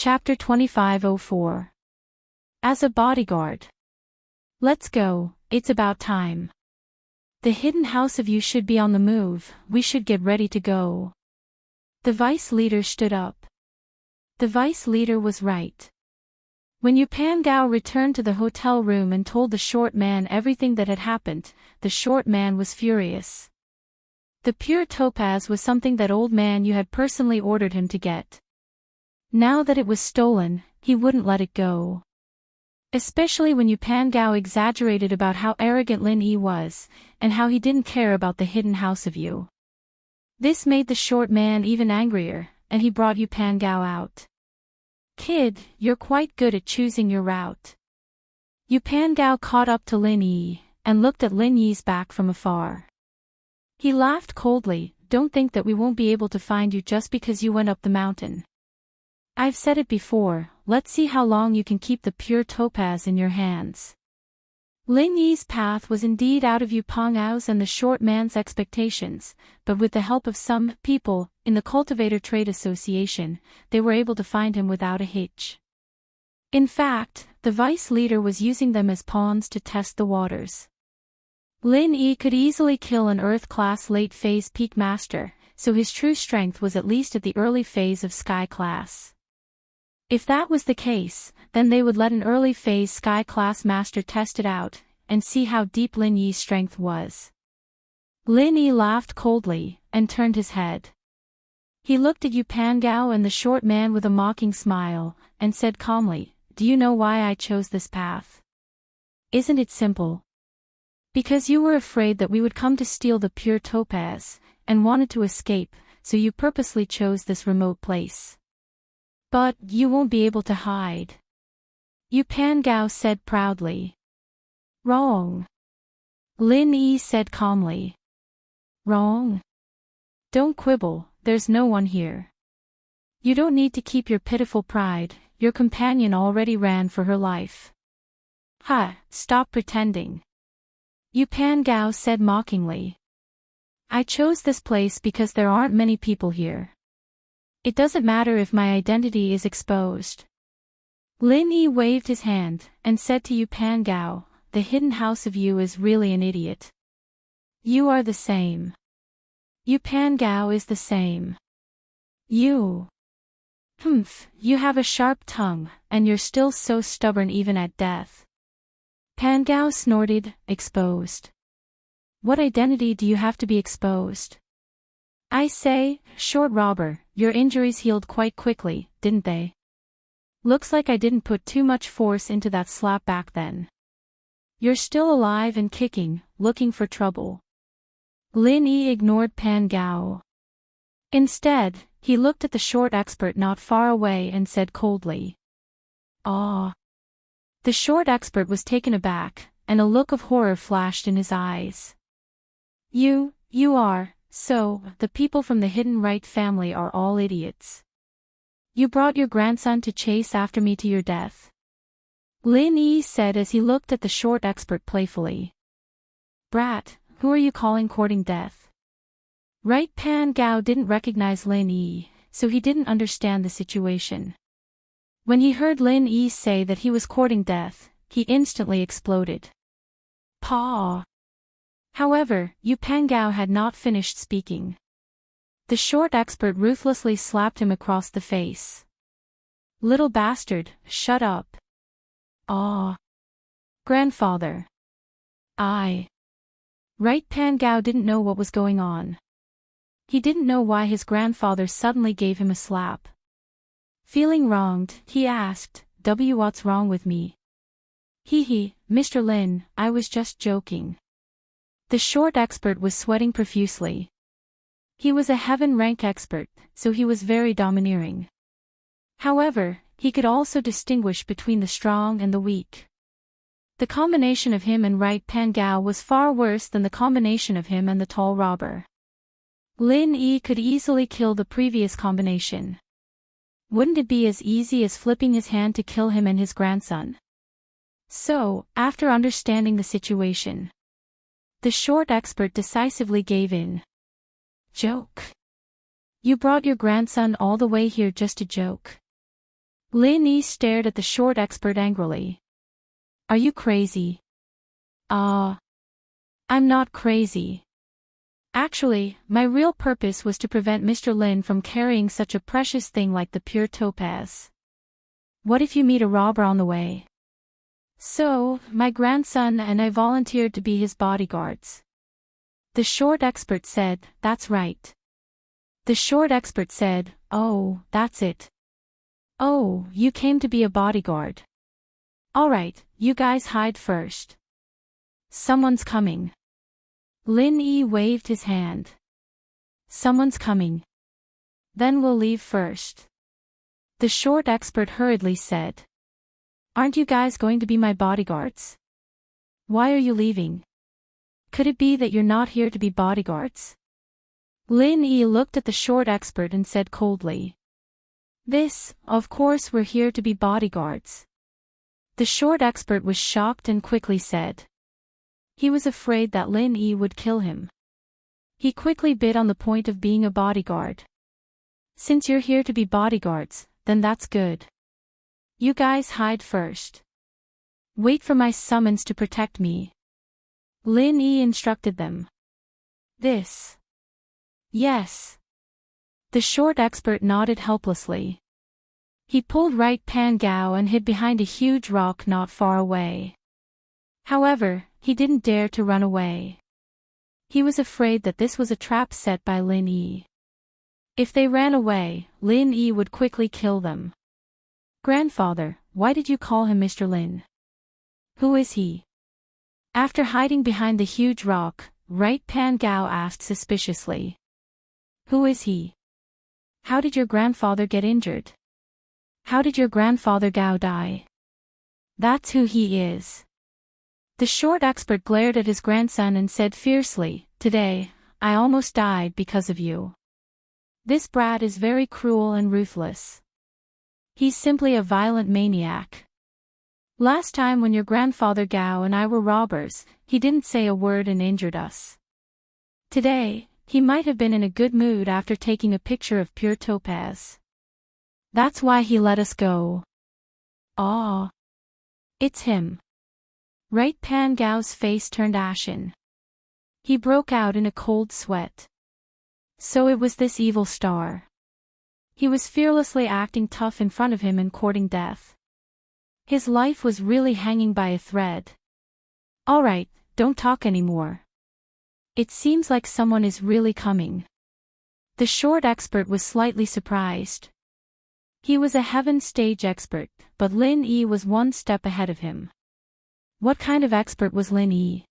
Chapter 2504. As a bodyguard. Let's go, it's about time. The hidden house of you should be on the move, we should get ready to go. The vice leader stood up. The vice leader was right. When Yupan Gao returned to the hotel room and told the short man everything that had happened, the short man was furious. The pure topaz was something that old man Yu had personally ordered him to get. Now that it was stolen, he wouldn't let it go. Especially when Yupan Gao exaggerated about how arrogant Lin Yi was, and how he didn't care about the hidden house of Yu. This made the short man even angrier, and he brought Yupan Gao out. Kid, you're quite good at choosing your route. Yupan Gao caught up to Lin Yi, and looked at Lin Yi's back from afar. He laughed coldly, don't think that we won't be able to find you just because you went up the mountain. I've said it before, let's see how long you can keep the pure topaz in your hands. Lin Yi's path was indeed out of Yupan Gao's and the short man's expectations, but with the help of some people in the Cultivator Trade Association, they were able to find him without a hitch. In fact, the vice leader was using them as pawns to test the waters. Lin Yi could easily kill an Earth-class late-phase peak master, so his true strength was at least at the early phase of Sky class. If that was the case, then they would let an early-phase Sky-class master test it out, and see how deep Lin Yi's strength was. Lin Yi laughed coldly, and turned his head. He looked at Yupan Gao and the short man with a mocking smile, and said calmly, do you know why I chose this path? Isn't it simple? Because you were afraid that we would come to steal the pure topaz, and wanted to escape, so you purposely chose this remote place. But you won't be able to hide. Yupan Gao said proudly. Wrong. Lin Yi said calmly. Wrong? Don't quibble, there's no one here. You don't need to keep your pitiful pride, your companion already ran for her life. Ha, stop pretending. Yupan Gao said mockingly. I chose this place because there aren't many people here. It doesn't matter if my identity is exposed. Lin Yi waved his hand, and said to Yupan Gao, the hidden house of Yu is really an idiot. You are the same. Yupan Gao is the same. You. You have a sharp tongue, and you're still so stubborn even at death. Pan Gao snorted, exposed. What identity do you have to be exposed? I say, short robber, your injuries healed quite quickly, didn't they? Looks like I didn't put too much force into that slap back then. You're still alive and kicking, looking for trouble. Lin Yi ignored Pan Gao. Instead, he looked at the short expert not far away and said coldly. Ah. The short expert was taken aback, and a look of horror flashed in his eyes. You are. So, the people from the hidden right family are all idiots. You brought your grandson to chase after me to your death. Lin Yi said as he looked at the short expert playfully. Brat, who are you calling courting death? Right Pan Gao didn't recognize Lin Yi, so he didn't understand the situation. When he heard Lin Yi say that he was courting death, he instantly exploded. Paw! However, Yupan Gao had not finished speaking. The short expert ruthlessly slapped him across the face. Little bastard, shut up. Ah. Grandfather. Right Pan Gao didn't know what was going on. He didn't know why his grandfather suddenly gave him a slap. Feeling wronged, he asked, what's wrong with me? Hee, Mr. Lin, I was just joking. The short expert was sweating profusely. He was a heaven rank expert, so he was very domineering. However, he could also distinguish between the strong and the weak. The combination of him and Right Pan Gao was far worse than the combination of him and the tall robber. Lin Yi could easily kill the previous combination. Wouldn't it be as easy as flipping his hand to kill him and his grandson? So, after understanding the situation, the short expert decisively gave in. Joke. You brought your grandson all the way here just to joke. Lin Yi stared at the short expert angrily. Are you crazy? I'm not crazy. Actually, my real purpose was to prevent Mr. Lin from carrying such a precious thing like the pure topaz. What if you meet a robber on the way? So, my grandson and I volunteered to be his bodyguards. The short expert said, that's right. The short expert said, oh, that's it. Oh, you came to be a bodyguard. Alright, you guys hide first. Someone's coming. Lin Yi waved his hand. Someone's coming. Then we'll leave first. The short expert hurriedly said. Aren't you guys going to be my bodyguards? Why are you leaving? Could it be that you're not here to be bodyguards? Lin Yi looked at the short expert and said coldly. Of course we're here to be bodyguards. The short expert was shocked and quickly said. He was afraid that Lin Yi would kill him. He quickly bit on the point of being a bodyguard. Since you're here to be bodyguards, then that's good. You guys hide first. Wait for my summons to protect me. Lin Yi instructed them. Yes. The short expert nodded helplessly. He pulled right Pan Gao and hid behind a huge rock not far away. However, he didn't dare to run away. He was afraid that this was a trap set by Lin Yi. If they ran away, Lin Yi would quickly kill them. Grandfather, why did you call him Mr. Lin? Who is he? After hiding behind the huge rock, right Pan Gao asked suspiciously. Who is he? How did your grandfather get injured? How did your grandfather Gao die? That's who he is. The short expert glared at his grandson and said fiercely, Today, I almost died because of you. This brat is very cruel and ruthless. He's simply a violent maniac. Last time when your grandfather Gao and I were robbers, he didn't say a word and injured us. Today, he might have been in a good mood after taking a picture of pure topaz. That's why he let us go. Ah. It's him. Right Pan Gao's face turned ashen. He broke out in a cold sweat. So it was this evil star. He was fearlessly acting tough in front of him and courting death. His life was really hanging by a thread. Alright, don't talk anymore. It seems like someone is really coming. The short expert was slightly surprised. He was a heaven stage expert, but Lin Yi was one step ahead of him. What kind of expert was Lin Yi?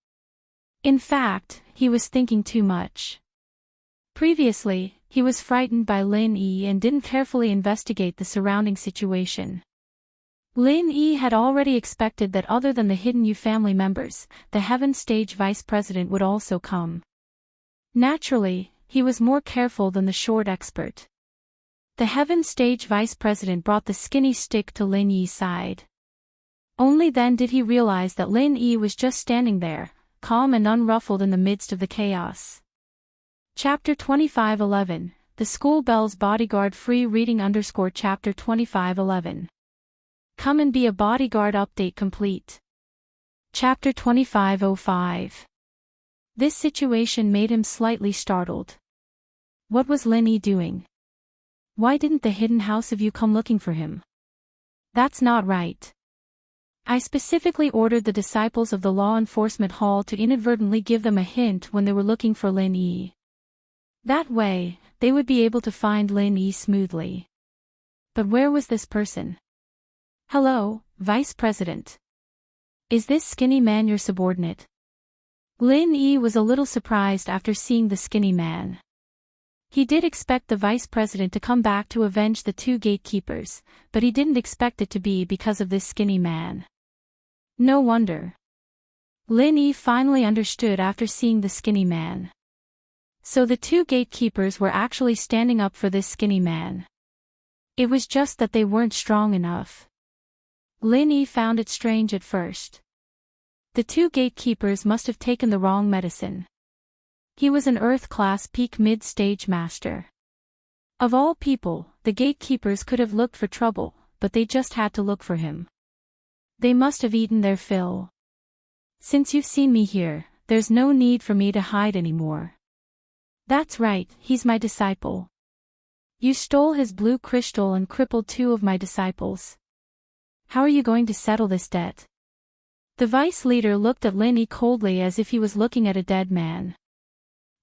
In fact, he was thinking too much. Previously, he was frightened by Lin Yi and didn't carefully investigate the surrounding situation. Lin Yi had already expected that other than the hidden Yu family members, the Heaven Stage Vice President would also come. Naturally, he was more careful than the short expert. The Heaven Stage Vice President brought the skinny stick to Lin Yi's side. Only then did he realize that Lin Yi was just standing there, calm and unruffled in the midst of the chaos. Chapter 25:11, The School Bell's Bodyguard Free Reading _ Chapter 25:11. Come and be a bodyguard update complete. Chapter 25:05. This situation made him slightly startled. What was Lin Yi doing? Why didn't the hidden house of you come looking for him? That's not right. I specifically ordered the disciples of the law enforcement hall to inadvertently give them a hint when they were looking for Lin Yi. That way, they would be able to find Lin Yi smoothly. But where was this person? Hello, Vice President. Is this skinny man your subordinate? Lin Yi was a little surprised after seeing the skinny man. He did expect the Vice President to come back to avenge the two gatekeepers, but he didn't expect it to be because of this skinny man. No wonder. Lin Yi finally understood after seeing the skinny man. So the two gatekeepers were actually standing up for this skinny man. It was just that they weren't strong enough. Lin Yi found it strange at first. The two gatekeepers must have taken the wrong medicine. He was an Earth-class peak mid-stage master. Of all people, the gatekeepers could have looked for trouble, but they just had to look for him. They must have eaten their fill. Since you've seen me here, there's no need for me to hide anymore. That's right, he's my disciple. You stole his blue crystal and crippled 2 of my disciples. How are you going to settle this debt? The vice leader looked at Lin Yi coldly as if he was looking at a dead man.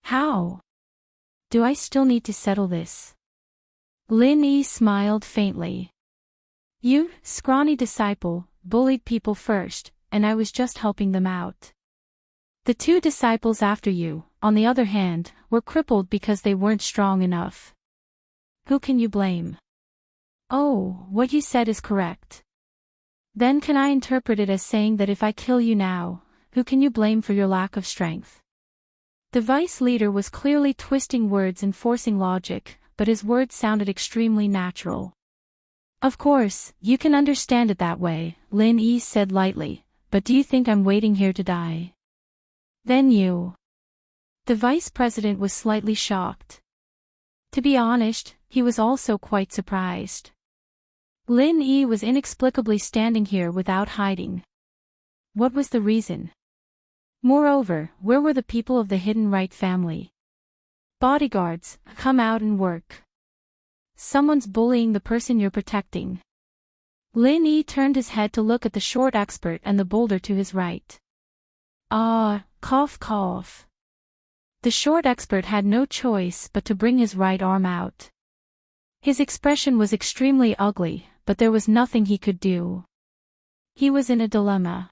How? Do I still need to settle this? Lin Yi smiled faintly. You, scrawny disciple, bullied people first, and I was just helping them out. The 2 disciples after you, on the other hand, were crippled because they weren't strong enough. Who can you blame? Oh, what you said is correct. Then can I interpret it as saying that if I kill you now, who can you blame for your lack of strength? The vice leader was clearly twisting words and forcing logic, but his words sounded extremely natural. Of course, you can understand it that way, Lin Yi said lightly, but do you think I'm waiting here to die? Then you. The vice president was slightly shocked. To be honest, he was also quite surprised. Lin Yi was inexplicably standing here without hiding. What was the reason? Moreover, where were the people of the hidden right family? Bodyguards, come out and work. Someone's bullying the person you're protecting. Lin Yi turned his head to look at the short expert and the boulder to his right. Ah, cough cough. The short expert had no choice but to bring his right arm out. His expression was extremely ugly, but there was nothing he could do. He was in a dilemma.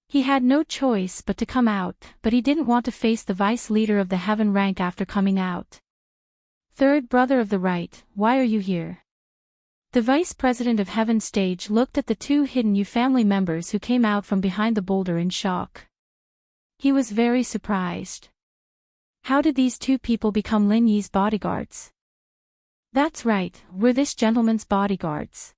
He had no choice but to come out, but he didn't want to face the vice leader of the heaven rank after coming out. Third brother of the right, why are you here? The vice president of heaven stage looked at the 2 hidden you family members who came out from behind the boulder in shock. He was very surprised. How did these 2 people become Lin Yi's bodyguards? That's right, we're this gentleman's bodyguards.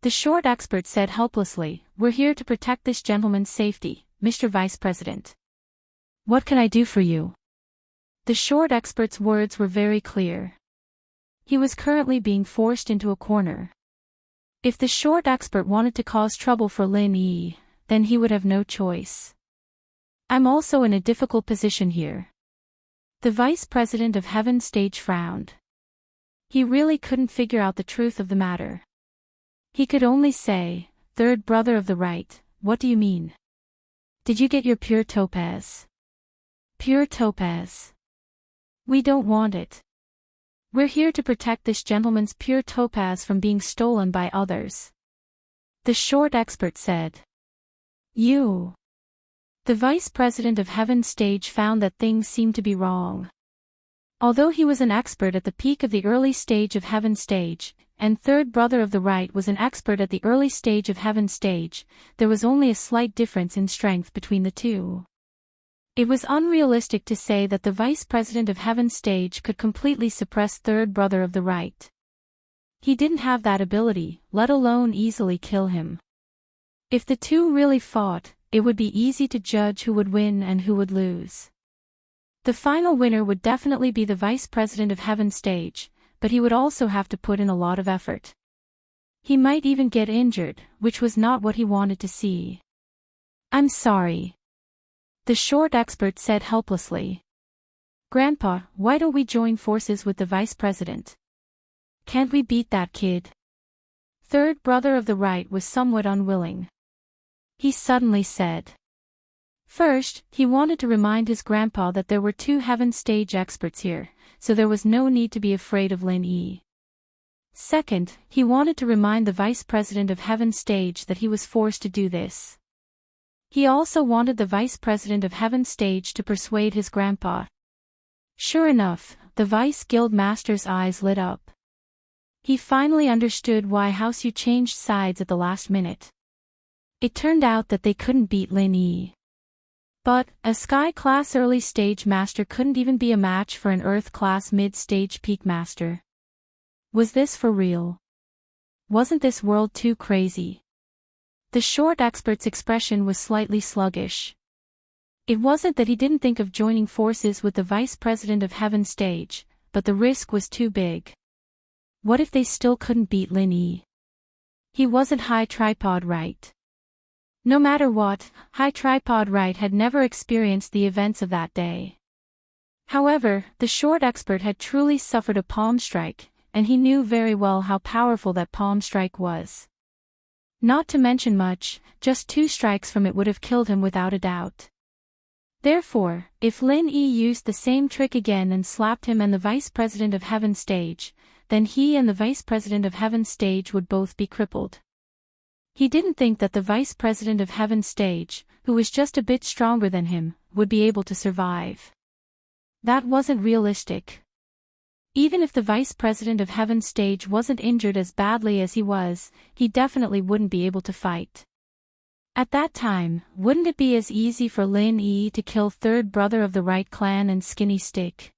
The short expert said helplessly, we're here to protect this gentleman's safety, Mr. Vice President. What can I do for you? The short expert's words were very clear. He was currently being forced into a corner. If the short expert wanted to cause trouble for Lin Yi, then he would have no choice. I'm also in a difficult position here. The vice president of heaven stage frowned. He really couldn't figure out the truth of the matter. He could only say, third brother of the right, what do you mean? Did you get your pure topaz? Pure topaz. We don't want it. We're here to protect this gentleman's pure topaz from being stolen by others. The short expert said. You. The vice president of heaven stage found that things seemed to be wrong. Although he was an expert at the peak of the early stage of heaven stage, and third brother of the right was an expert at the early stage of heaven stage, there was only a slight difference in strength between the 2. It was unrealistic to say that the vice president of heaven stage could completely suppress third brother of the right. He didn't have that ability, let alone easily kill him. If the 2 really fought, it would be easy to judge who would win and who would lose. The final winner would definitely be the vice president of heaven stage, but he would also have to put in a lot of effort. He might even get injured, which was not what he wanted to see. I'm sorry. The short expert said helplessly. Grandpa, why don't we join forces with the vice president? Can't we beat that kid? Third brother of the right was somewhat unwilling. He suddenly said. First, he wanted to remind his grandpa that there were 2 heaven stage experts here, so there was no need to be afraid of Lin Yi. Second, he wanted to remind the vice president of heaven stage that he was forced to do this. He also wanted the vice president of heaven stage to persuade his grandpa. Sure enough, the vice guild master's eyes lit up. He finally understood why House Yu changed sides at the last minute. It turned out that they couldn't beat Lin Yi. But, a Sky-class early-stage master couldn't even be a match for an Earth-class mid-stage peak master. Was this for real? Wasn't this world too crazy? The short expert's expression was slightly sluggish. It wasn't that he didn't think of joining forces with the vice president of heaven stage, but the risk was too big. What if they still couldn't beat Lin Yi? He wasn't High Tripod Right. No matter what, High Tripod Right had never experienced the events of that day. However, the short expert had truly suffered a palm strike, and he knew very well how powerful that palm strike was. Not to mention much, just 2 strikes from it would have killed him without a doubt. Therefore, if Lin Yi used the same trick again and slapped him and the Vice President of Heaven stage, then he and the Vice President of Heaven stage would both be crippled. He didn't think that the Vice President of Heaven stage, who was just a bit stronger than him, would be able to survive. That wasn't realistic. Even if the Vice President of Heaven stage wasn't injured as badly as he was, he definitely wouldn't be able to fight. At that time, wouldn't it be as easy for Lin Yi to kill third brother of the right clan and Skinny Stick?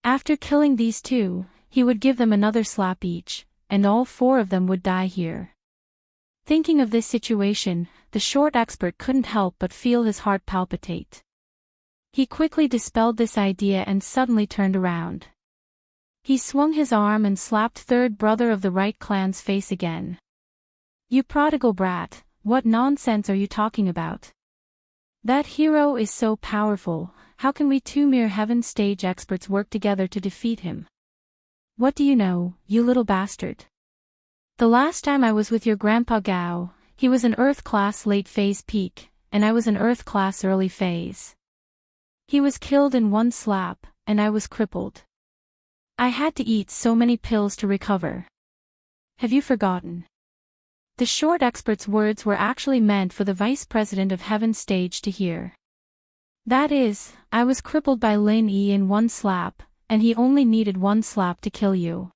After killing these 2, he would give them another slap each, and all 4 of them would die here. Thinking of this situation, the short expert couldn't help but feel his heart palpitate. He quickly dispelled this idea and suddenly turned around. He swung his arm and slapped third brother of the right clan's face again. "You prodigal brat, what nonsense are you talking about? That hero is so powerful, how can we 2 mere heaven stage experts work together to defeat him? What do you know, you little bastard? The last time I was with your grandpa Gao, he was an Earth class late phase peak, and I was an Earth class early phase. He was killed in 1 slap, and I was crippled. I had to eat so many pills to recover. Have you forgotten?" The short expert's words were actually meant for the Vice President of Heaven stage to hear. "That is, I was crippled by Lin Yi in 1 slap, and he only needed 1 slap to kill you.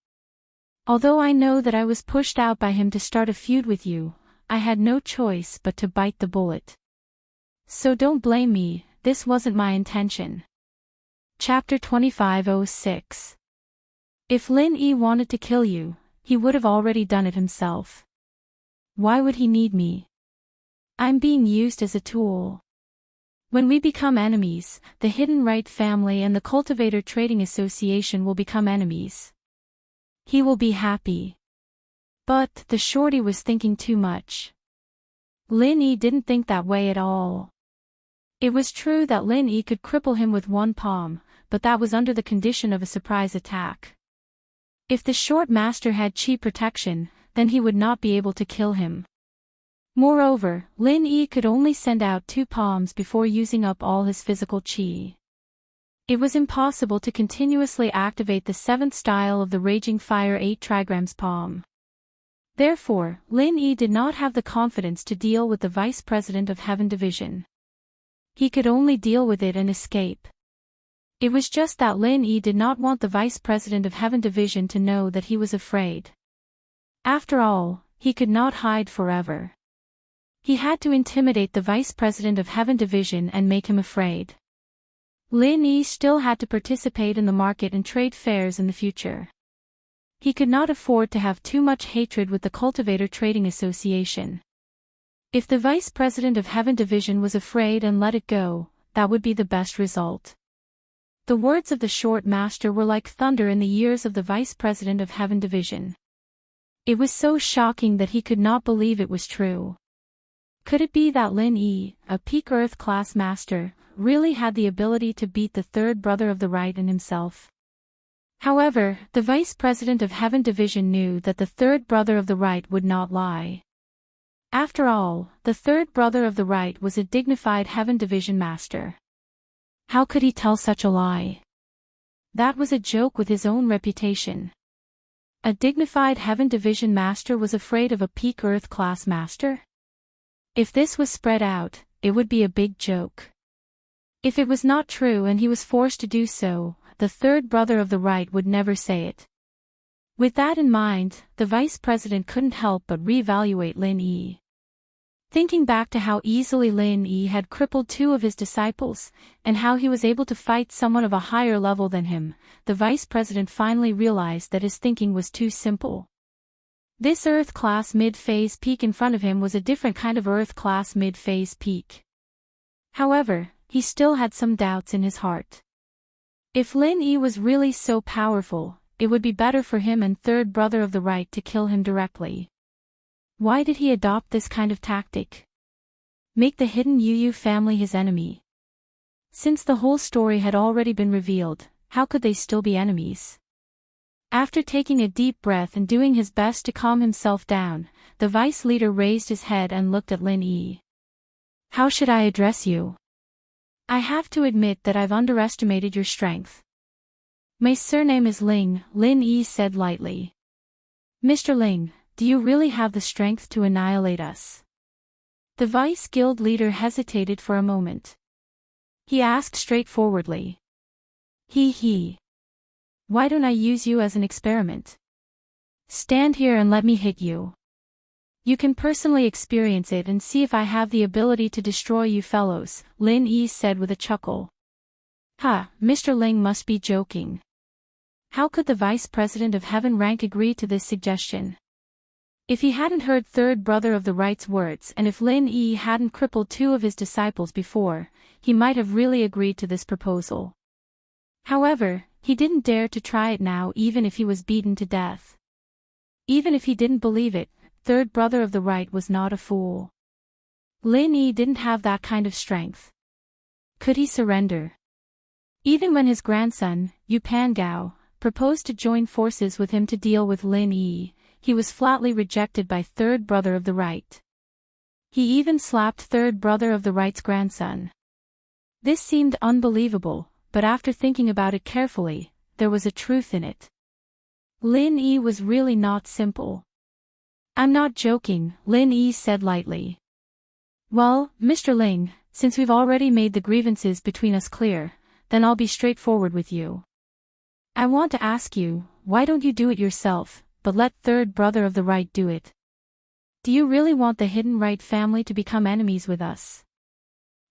Although I know that I was pushed out by him to start a feud with you, I had no choice but to bite the bullet. So don't blame me, this wasn't my intention." Chapter 2506. If Lin Yi wanted to kill you, he would have already done it himself. Why would he need me? I'm being used as a tool. When we become enemies, the Hidden Right family and the Cultivator Trading Association will become enemies. He will be happy. But the shorty was thinking too much. Lin Yi didn't think that way at all. It was true that Lin Yi could cripple him with 1 palm, but that was under the condition of a surprise attack. If the short master had chi protection, then he would not be able to kill him. Moreover, Lin Yi could only send out 2 palms before using up all his physical chi. It was impossible to continuously activate the 7th style of the Raging Fire 8 trigrams palm. Therefore, Lin Yi did not have the confidence to deal with the Vice President of Heaven Division. He could only deal with it and escape. It was just that Lin Yi did not want the Vice President of Heaven Division to know that he was afraid. After all, he could not hide forever. He had to intimidate the Vice President of Heaven Division and make him afraid. Lin Yi still had to participate in the market and trade fairs in the future. He could not afford to have too much hatred with the Cultivator Trading Association. If the Vice President of Heaven Division was afraid and let it go, that would be the best result. The words of the short master were like thunder in the ears of the Vice President of Heaven Division. It was so shocking that he could not believe it was true. Could it be that Lin Yi, a peak Earth class master, really had the ability to beat the third brother of the right and himself? However, the Vice President of Heaven Division knew that the third brother of the right would not lie. After all, the third brother of the right was a dignified Heaven Division master. How could he tell such a lie? That was a joke with his own reputation. A dignified Heaven Division master was afraid of a peak Earth class master? If this was spread out, it would be a big joke. If it was not true and he was forced to do so, the third brother of the right would never say it. With that in mind, the Vice President couldn't help but reevaluate Lin Yi. Thinking back to how easily Lin Yi had crippled 2 of his disciples, and how he was able to fight someone of a higher level than him, the Vice President finally realized that his thinking was too simple. This Earth-class mid-phase peak in front of him was a different kind of Earth-class mid-phase peak. However, he still had some doubts in his heart. If Lin Yi was really so powerful, it would be better for him and third brother of the right to kill him directly. Why did he adopt this kind of tactic? Make the hidden Yu family his enemy. Since the whole story had already been revealed, how could they still be enemies? After taking a deep breath and doing his best to calm himself down, the vice leader raised his head and looked at Lin Yi. How should I address you? I have to admit that I've underestimated your strength. My surname is Ling, Lin Yi said lightly. Mr. Ling, do you really have the strength to annihilate us? The vice guild leader hesitated for a moment. He asked straightforwardly. He. Why don't I use you as an experiment? Stand here and let me hit you. You can personally experience it and see if I have the ability to destroy you fellows, Lin Yi said with a chuckle. Ha, Mr. Ling must be joking. How could the Vice President of Heaven Rank agree to this suggestion? If he hadn't heard Third Brother of the Right's words and if Lin Yi hadn't crippled 2 of his disciples before, he might have really agreed to this proposal. However, he didn't dare to try it now even if he was beaten to death. Even if he didn't believe it, Third Brother of the Right was not a fool. Lin Yi didn't have that kind of strength. Could he surrender? Even when his grandson, Yu Pangao, proposed to join forces with him to deal with Lin Yi, he was flatly rejected by Third Brother of the Right. He even slapped Third Brother of the Right's grandson. This seemed unbelievable, but after thinking about it carefully, there was a truth in it. Lin Yi was really not simple. I'm not joking, Lin Yi said lightly. Well, Mr. Ling, since we've already made the grievances between us clear, then I'll be straightforward with you. I want to ask you, why don't you do it yourself, but let Third Brother of the Right do it? Do you really want the Hidden Right family to become enemies with us?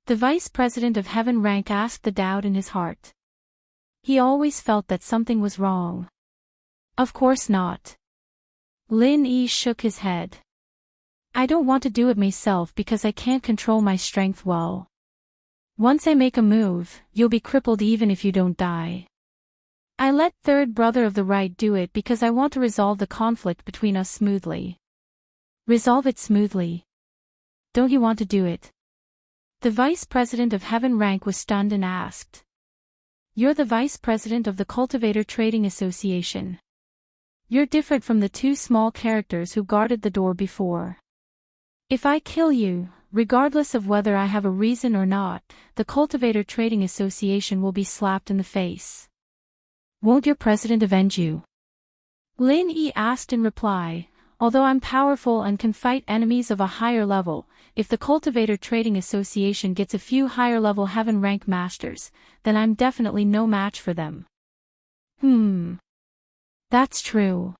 The Vice President of Heaven Rank asked the doubt in his heart. He always felt that something was wrong. Of course not. Lin Yi shook his head. I don't want to do it myself because I can't control my strength well. Once I make a move, you'll be crippled even if you don't die. I let Third Brother of the Right do it because I want to resolve the conflict between us smoothly. Resolve it smoothly. Don't you want to do it? The Vice President of Heaven Rank was stunned and asked. You're the Vice President of the Cultivator Trading Association. You're different from the 2 small characters who guarded the door before. If I kill you, regardless of whether I have a reason or not, the Cultivator Trading Association will be slapped in the face. Won't your president avenge you? Lin Yi asked in reply, although I'm powerful and can fight enemies of a higher level, if the Cultivator Trading Association gets a few higher level Heaven Rank masters, then I'm definitely no match for them. That's true.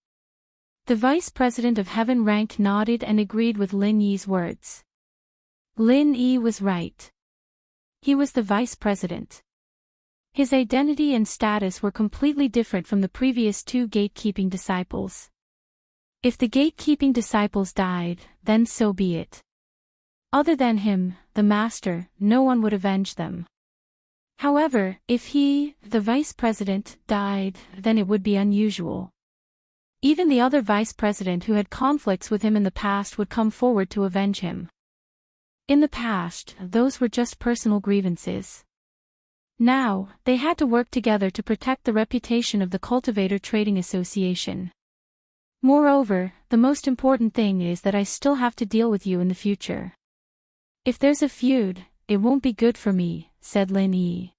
The Vice President of Heaven Rank nodded and agreed with Lin Yi's words. Lin Yi was right. He was the Vice President. His identity and status were completely different from the previous 2 gatekeeping disciples. If the gatekeeping disciples died, then so be it. Other than him, the master, no one would avenge them. However, if he, the vice president, died, then it would be unusual. Even the other vice president who had conflicts with him in the past would come forward to avenge him. In the past, those were just personal grievances. Now, they had to work together to protect the reputation of the Cultivator Trading Association. Moreover, the most important thing is that I still have to deal with you in the future. If there's a feud, it won't be good for me, said Lin Yi.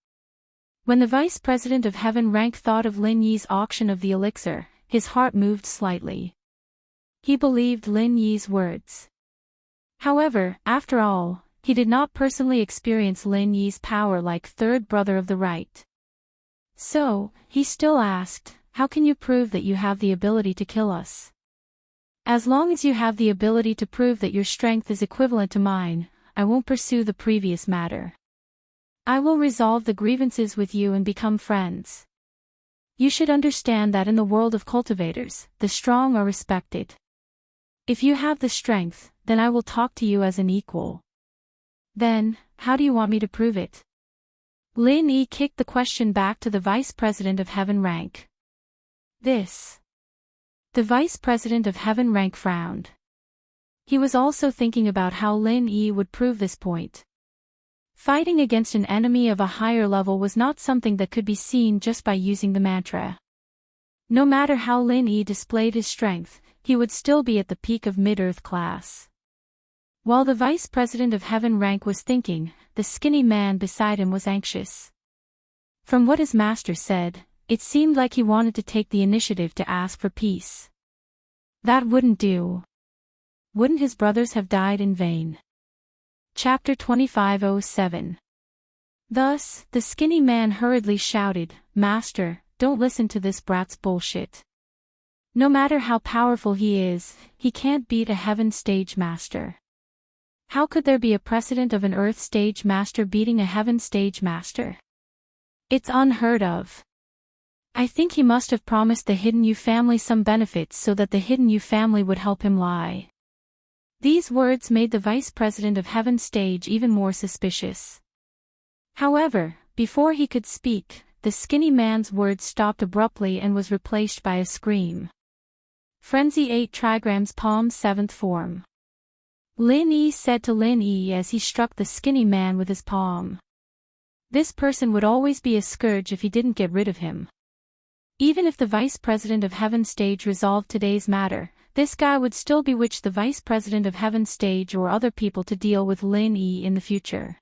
When the Vice President of Heaven Rank thought of Lin Yi's auction of the elixir, his heart moved slightly. He believed Lin Yi's words. However, after all, he did not personally experience Lin Yi's power like Third Brother of the Right. So, he still asked, how can you prove that you have the ability to kill us? As long as you have the ability to prove that your strength is equivalent to mine, I won't pursue the previous matter. I will resolve the grievances with you and become friends. You should understand that in the world of cultivators, the strong are respected. If you have the strength, then I will talk to you as an equal. Then, how do you want me to prove it? Lin Yi kicked the question back to the Vice President of Heaven Rank. This. The Vice President of Heaven Rank frowned. He was also thinking about how Lin Yi would prove this point. Fighting against an enemy of a higher level was not something that could be seen just by using the mantra. No matter how Lin Yi displayed his strength, he would still be at the peak of mid-earth class. While the Vice President of Heaven rank was thinking, the skinny man beside him was anxious. From what his master said, it seemed like he wanted to take the initiative to ask for peace. That wouldn't do. Wouldn't his brothers have died in vain? Chapter 25:07. Thus, the skinny man hurriedly shouted, "Master, don't listen to this brat's bullshit. No matter how powerful he is, he can't beat a heaven stage master. How could there be a precedent of an earth stage master beating a heaven stage master? It's unheard of. I think he must have promised the Hidden You family some benefits so that the Hidden You family would help him lie." These words made the Vice President of Heaven stage even more suspicious. However, before he could speak, the skinny man's words stopped abruptly and was replaced by a scream. Frenzy 8 trigrams palm 7th form. Lin Yi said to Lin Yi as he struck the skinny man with his palm. This person would always be a scourge if he didn't get rid of him. Even if the Vice President of Heaven stage resolved today's matter, this guy would still bewitch the Vice President of Heaven stage or other people to deal with Lin Yi in the future.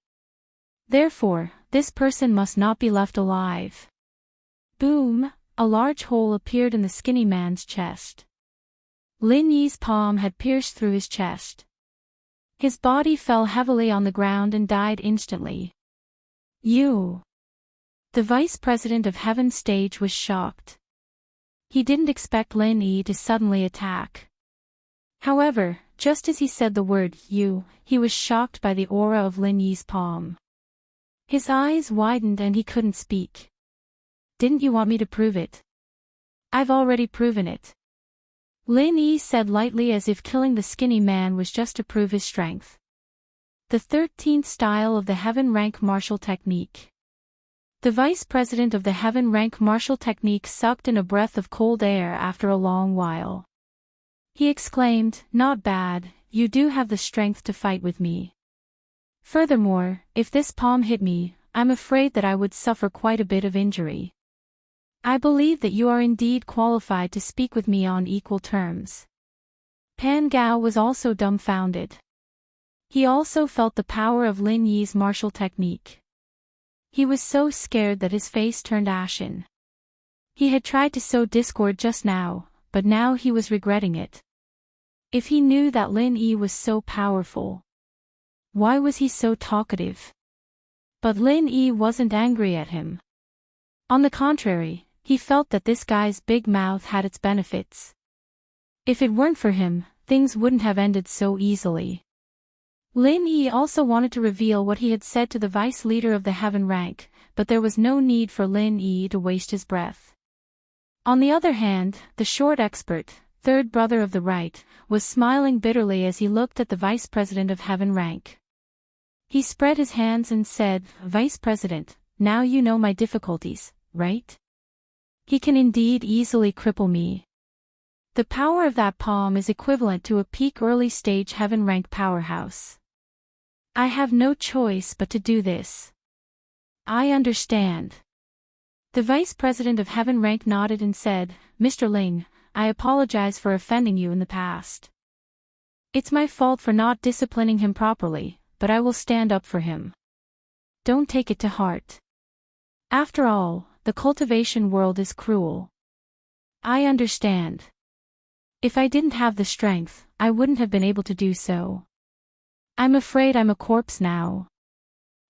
Therefore, this person must not be left alive. Boom! A large hole appeared in the skinny man's chest. Lin Yi's palm had pierced through his chest. His body fell heavily on the ground and died instantly. You! The Vice President of Heaven stage was shocked. He didn't expect Lin Yi to suddenly attack. However, just as he said the word "you," he was shocked by the aura of Lin Yi's palm. His eyes widened and he couldn't speak. "Didn't you want me to prove it?" "I've already proven it," Lin Yi said lightly, as if killing the skinny man was just to prove his strength. The 13th style of the Heaven rank martial technique. The Vice President of the Heaven rank martial technique sucked in a breath of cold air after a long while. He exclaimed, "Not bad, you do have the strength to fight with me. Furthermore, if this palm hit me, I'm afraid that I would suffer quite a bit of injury. I believe that you are indeed qualified to speak with me on equal terms." Pan Gao was also dumbfounded. He also felt the power of Lin Yi's martial technique. He was so scared that his face turned ashen. He had tried to sow discord just now, but now he was regretting it. If he knew that Lin Yi was so powerful, why was he so talkative? But Lin Yi wasn't angry at him. On the contrary, he felt that this guy's big mouth had its benefits. If it weren't for him, things wouldn't have ended so easily. Lin Yi also wanted to reveal what he had said to the vice leader of the Heaven rank, but there was no need for Lin Yi to waste his breath. On the other hand, the short expert, third brother of the right, was smiling bitterly as he looked at the Vice President of Heaven rank. He spread his hands and said, "Vice President, now you know my difficulties, right? He can indeed easily cripple me. The power of that palm is equivalent to a peak early stage Heaven rank powerhouse. I have no choice but to do this." "I understand." The Vice President of Heaven rank nodded and said, "Mr. Ling, I apologize for offending you in the past. It's my fault for not disciplining him properly, but I will stand up for him. Don't take it to heart. After all, the cultivation world is cruel. I understand. If I didn't have the strength, I wouldn't have been able to do so. I'm afraid I'm a corpse now.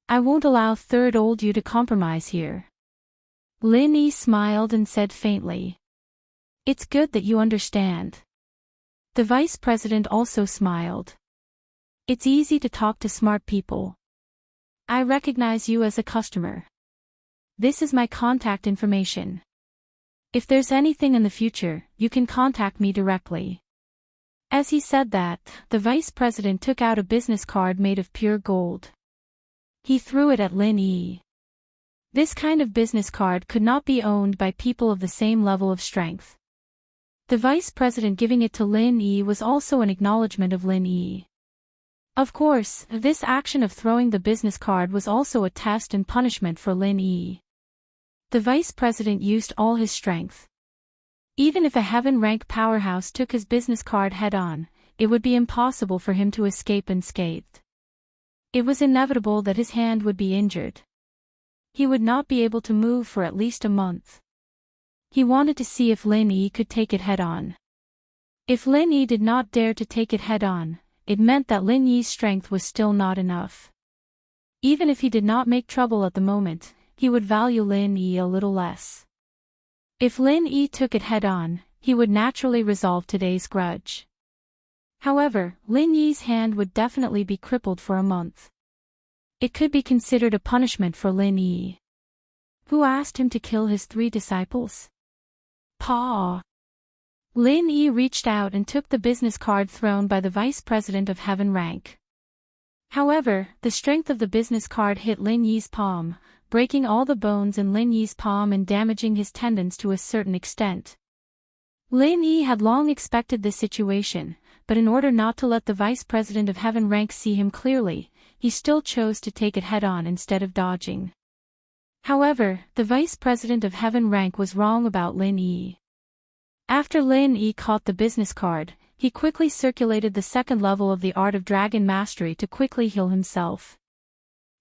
I won't allow third old you to compromise here." Lin Yi smiled and said faintly, "It's good that you understand." The Vice President also smiled. "It's easy to talk to smart people. I recognize you as a customer. This is my contact information. If there's anything in the future, you can contact me directly." As he said that, the Vice President took out a business card made of pure gold. He threw it at Lin Yi. This kind of business card could not be owned by people of the same level of strength. The vice president giving it to Lin Yi was also an acknowledgement of Lin Yi. Of course, this action of throwing the business card was also a test and punishment for Lin Yi. The vice president used all his strength. Even if a heaven-rank powerhouse took his business card head-on, it would be impossible for him to escape unscathed. It was inevitable that his hand would be injured. He would not be able to move for at least a month. He wanted to see if Lin Yi could take it head-on. If Lin Yi did not dare to take it head-on, it meant that Lin Yi's strength was still not enough. Even if he did not make trouble at the moment, he would value Lin Yi a little less. If Lin Yi took it head-on, he would naturally resolve today's grudge. However, Lin Yi's hand would definitely be crippled for a month. It could be considered a punishment for Lin Yi. Who asked him to kill his 3 disciples? Pa. Lin Yi reached out and took the business card thrown by the vice president of heaven rank. However, the strength of the business card hit Lin Yi's palm, breaking all the bones in Lin Yi's palm and damaging his tendons to a certain extent. Lin Yi had long expected this situation, but in order not to let the vice president of heaven rank see him clearly, he still chose to take it head-on instead of dodging. However, the vice president of heaven rank was wrong about Lin Yi. After Lin Yi caught the business card, he quickly circulated the second level of the Art of Dragon Mastery to quickly heal himself.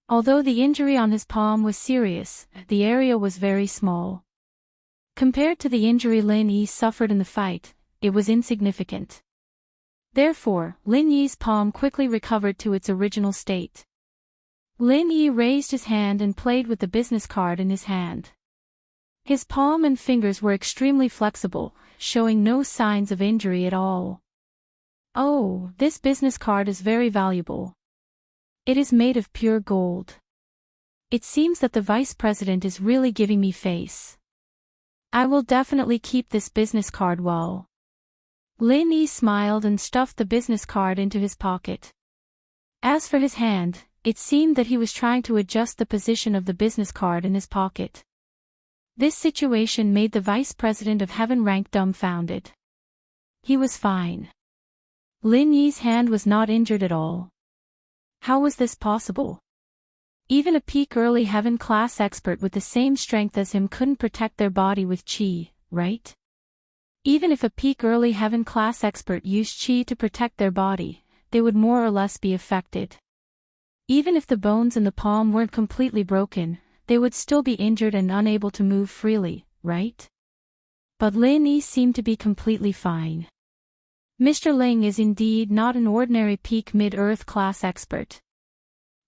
Although the injury on his palm was serious, the area was very small. Compared to the injury Lin Yi suffered in the fight, it was insignificant. Therefore, Lin Yi's palm quickly recovered to its original state. Lin Yi raised his hand and played with the business card in his hand. His palm and fingers were extremely flexible, showing no signs of injury at all. Oh, this business card is very valuable. It is made of pure gold. It seems that the vice president is really giving me face. I will definitely keep this business card well. Lin Yi smiled and stuffed the business card into his pocket. As for his hand, it seemed that he was trying to adjust the position of the business card in his pocket. This situation made the vice president of heaven rank dumbfounded. He was fine. Lin Yi's hand was not injured at all. How was this possible? Even a peak early heaven class expert with the same strength as him couldn't protect their body with chi, right? Even if a peak early heaven class expert used chi to protect their body, they would more or less be affected. Even if the bones in the palm weren't completely broken, they would still be injured and unable to move freely, right? But Lin Yi seemed to be completely fine. Mr. Ling is indeed not an ordinary peak mid-earth class expert.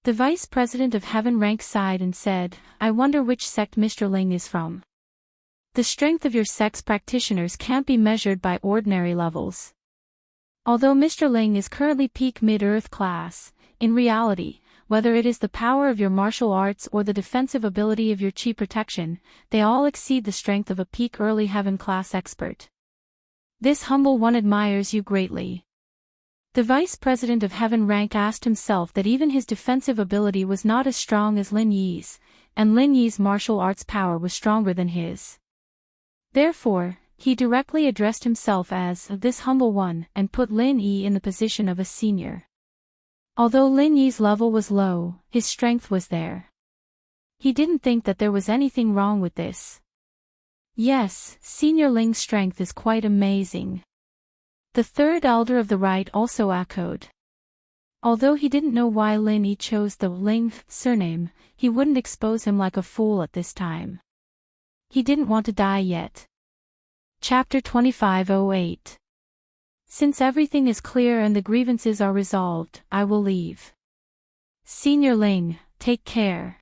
The vice president of heaven rank sighed and said, I wonder which sect Mr. Ling is from. The strength of your sect's practitioners can't be measured by ordinary levels. Although Mr. Ling is currently peak mid-earth class, in reality, whether it is the power of your martial arts or the defensive ability of your chi protection, they all exceed the strength of a peak early heaven class expert. This humble one admires you greatly. The vice president of heaven rank asked himself that even his defensive ability was not as strong as Lin Yi's, and Lin Yi's martial arts power was stronger than his. Therefore, he directly addressed himself as this humble one and put Lin Yi in the position of a senior. Although Lin Yi's level was low, his strength was there. He didn't think that there was anything wrong with this. Yes, Senior Ling's strength is quite amazing. The third elder of the right also echoed. Although he didn't know why Lin Yi chose the Ling surname, he wouldn't expose him like a fool at this time. He didn't want to die yet. Chapter 2508. Since everything is clear and the grievances are resolved, I will leave. Senior Ling, take care.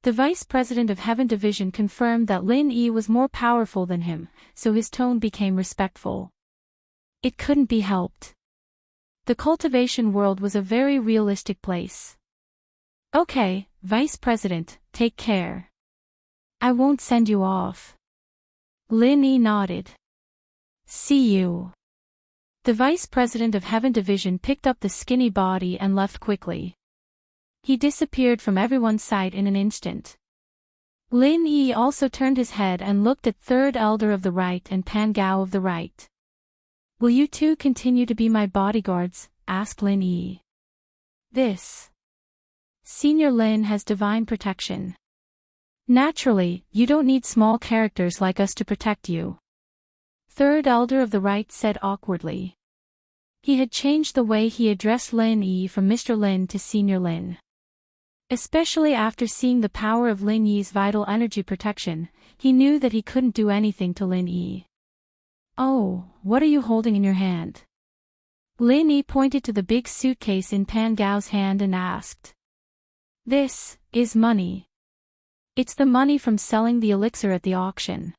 The vice president of Heaven Division confirmed that Lin Yi was more powerful than him, so his tone became respectful. It couldn't be helped. The cultivation world was a very realistic place. Okay, vice president, take care. I won't send you off. Lin Yi nodded. See you. The vice president of Heaven Division picked up the skinny body and left quickly. He disappeared from everyone's sight in an instant. Lin Yi also turned his head and looked at Third Elder of the Right and Pan Gao of the Right. Will you two continue to be my bodyguards? Asked Lin Yi. This Senior Lin has divine protection. Naturally, you don't need small characters like us to protect you. Third Elder of the Right said awkwardly. He had changed the way he addressed Lin Yi from Mr. Lin to Senior Lin. Especially after seeing the power of Lin Yi's vital energy protection, he knew that he couldn't do anything to Lin Yi. Oh, what are you holding in your hand? Lin Yi pointed to the big suitcase in Pan Gao's hand and asked. This is money. It's the money from selling the elixir at the auction.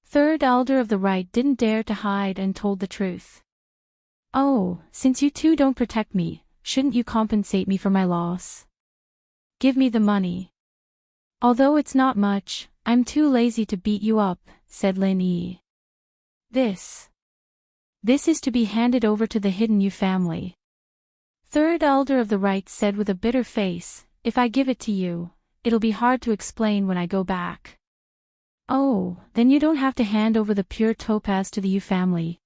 Third Elder of the Right didn't dare to hide and told the truth. Oh, since you two don't protect me, shouldn't you compensate me for my loss? Give me the money. Although it's not much, I'm too lazy to beat you up, said Lin Yi. This is to be handed over to the Hidden You family. Third Elder of the Right said with a bitter face, if I give it to you, it'll be hard to explain when I go back. Oh, then you don't have to hand over the pure topaz to the You family.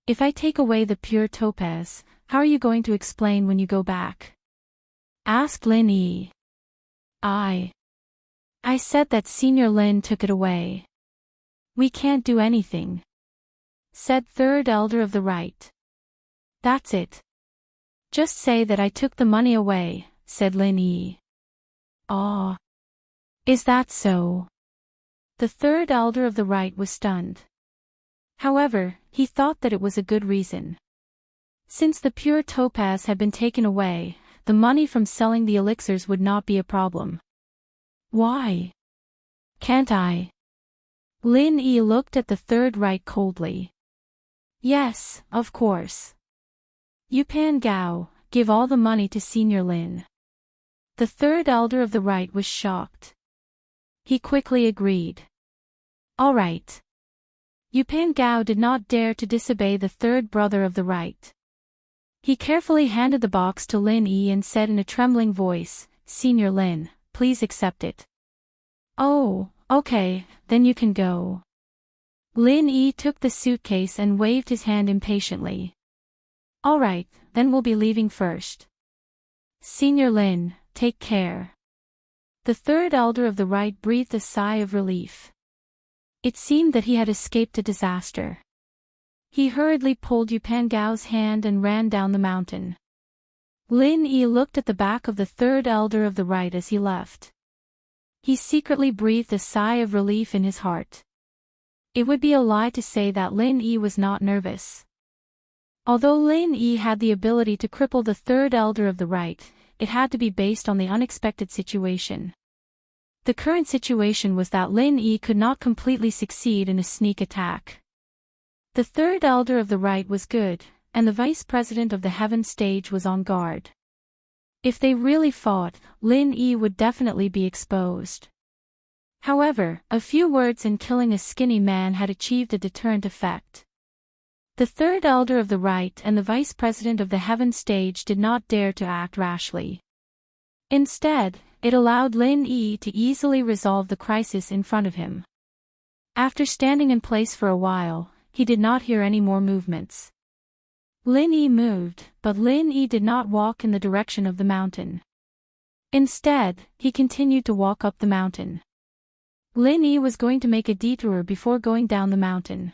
If I take away the pure topaz, how are you going to explain when you go back? Asked Lin Yi. I said that Senior Lin took it away. We can't do anything, said Third Elder of the Right. That's it. Just say that I took the money away, said Lin Yi. Ah. Is that so? The Third Elder of the Right was stunned. However, he thought that it was a good reason. Since the pure topaz had been taken away, the money from selling the elixirs would not be a problem. Why can't I? Lin Yi looked at the Third Right coldly. Yes, of course. You Pan Gao, give all the money to Senior Lin. The Third Elder of the Right was shocked. He quickly agreed. All right. Yu Pan Gao did not dare to disobey the third brother of the Right. He carefully handed the box to Lin Yi and said in a trembling voice, Senior Lin, please accept it. Oh, okay, then you can go. Lin Yi took the suitcase and waved his hand impatiently. All right, then we'll be leaving first. Senior Lin, take care. The Third Elder of the Right breathed a sigh of relief. It seemed that he had escaped a disaster. He hurriedly pulled Yu Pan Gao's hand and ran down the mountain. Lin Yi looked at the back of the Third Elder of the Right as he left. He secretly breathed a sigh of relief in his heart. It would be a lie to say that Lin Yi was not nervous. Although Lin Yi had the ability to cripple the Third Elder of the Right, it had to be based on the unexpected situation. The current situation was that Lin Yi could not completely succeed in a sneak attack. The Third Elder of the Right was good, and the Vice President of the Heaven Stage was on guard. If they really fought, Lin Yi would definitely be exposed. However, a few words in killing a skinny man had achieved a deterrent effect. The Third Elder of the Right and the Vice President of the Heaven Stage did not dare to act rashly. Instead, it allowed Lin Yi to easily resolve the crisis in front of him. After standing in place for a while, he did not hear any more movements. Lin Yi moved, but Lin Yi did not walk in the direction of the mountain. Instead, he continued to walk up the mountain. Lin Yi was going to make a detour before going down the mountain.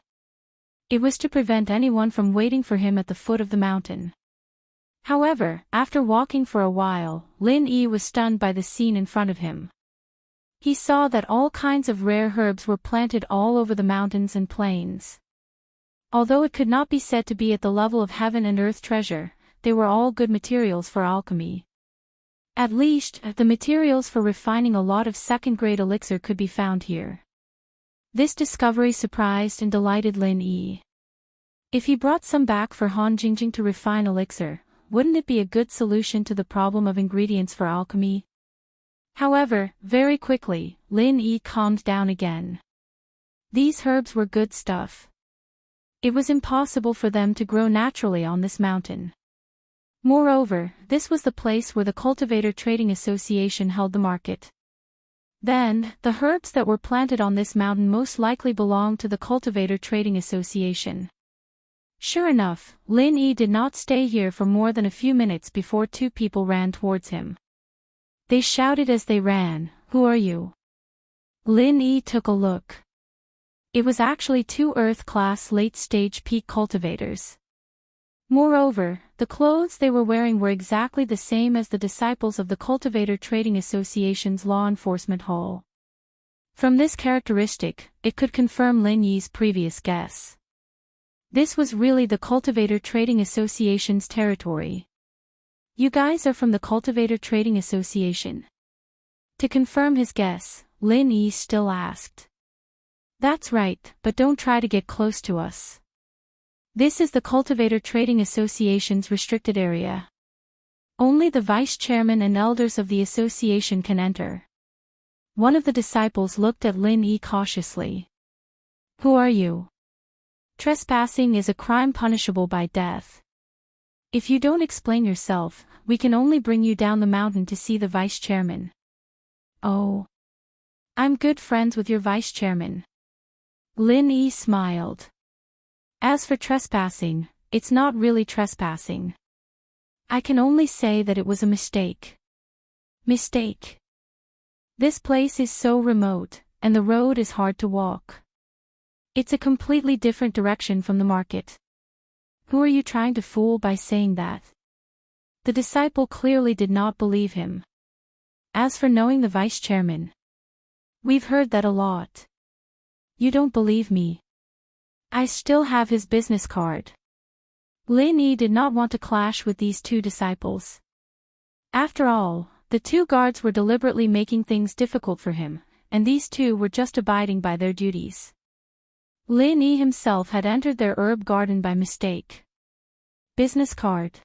It was to prevent anyone from waiting for him at the foot of the mountain. However, after walking for a while, Lin Yi was stunned by the scene in front of him. He saw that all kinds of rare herbs were planted all over the mountains and plains. Although it could not be said to be at the level of heaven and earth treasure, they were all good materials for alchemy. At least, the materials for refining a lot of second-grade elixir could be found here. This discovery surprised and delighted Lin Yi. If he brought some back for Han Jingjing to refine elixir, wouldn't it be a good solution to the problem of ingredients for alchemy? However, very quickly, Lin Yi calmed down again. These herbs were good stuff. It was impossible for them to grow naturally on this mountain. Moreover, this was the place where the Cultivator Trading Association held the market. Then, the herbs that were planted on this mountain most likely belonged to the Cultivator Trading Association. Sure enough, Lin Yi did not stay here for more than a few minutes before two people ran towards him. They shouted as they ran, "Who are you?" Lin Yi took a look. It was actually two Earth-class late-stage peak cultivators. Moreover, the clothes they were wearing were exactly the same as the disciples of the Cultivator Trading Association's law enforcement hall. From this characteristic, it could confirm Lin Yi's previous guess. This was really the Cultivator Trading Association's territory. "You guys are from the Cultivator Trading Association?" To confirm his guess, Lin Yi still asked. "That's right, but don't try to get close to us. This is the Cultivator Trading Association's restricted area. Only the vice chairman and elders of the association can enter." One of the disciples looked at Lin Yi cautiously. "Who are you?" "Trespassing is a crime punishable by death. If you don't explain yourself, we can only bring you down the mountain to see the vice chairman." "Oh. I'm good friends with your vice chairman." Lin Yi smiled. "As for trespassing, it's not really trespassing. I can only say that it was a mistake." "Mistake?" "This place is so remote, and the road is hard to walk. It's a completely different direction from the market." "Who are you trying to fool by saying that?" The disciple clearly did not believe him. "As for knowing the vice chairman, we've heard that a lot. You don't believe me. I still have his business card." Lin Yi did not want to clash with these two disciples. After all, the two guards were deliberately making things difficult for him, and these two were just abiding by their duties. Lin Yi himself had entered their herb garden by mistake. "Business card."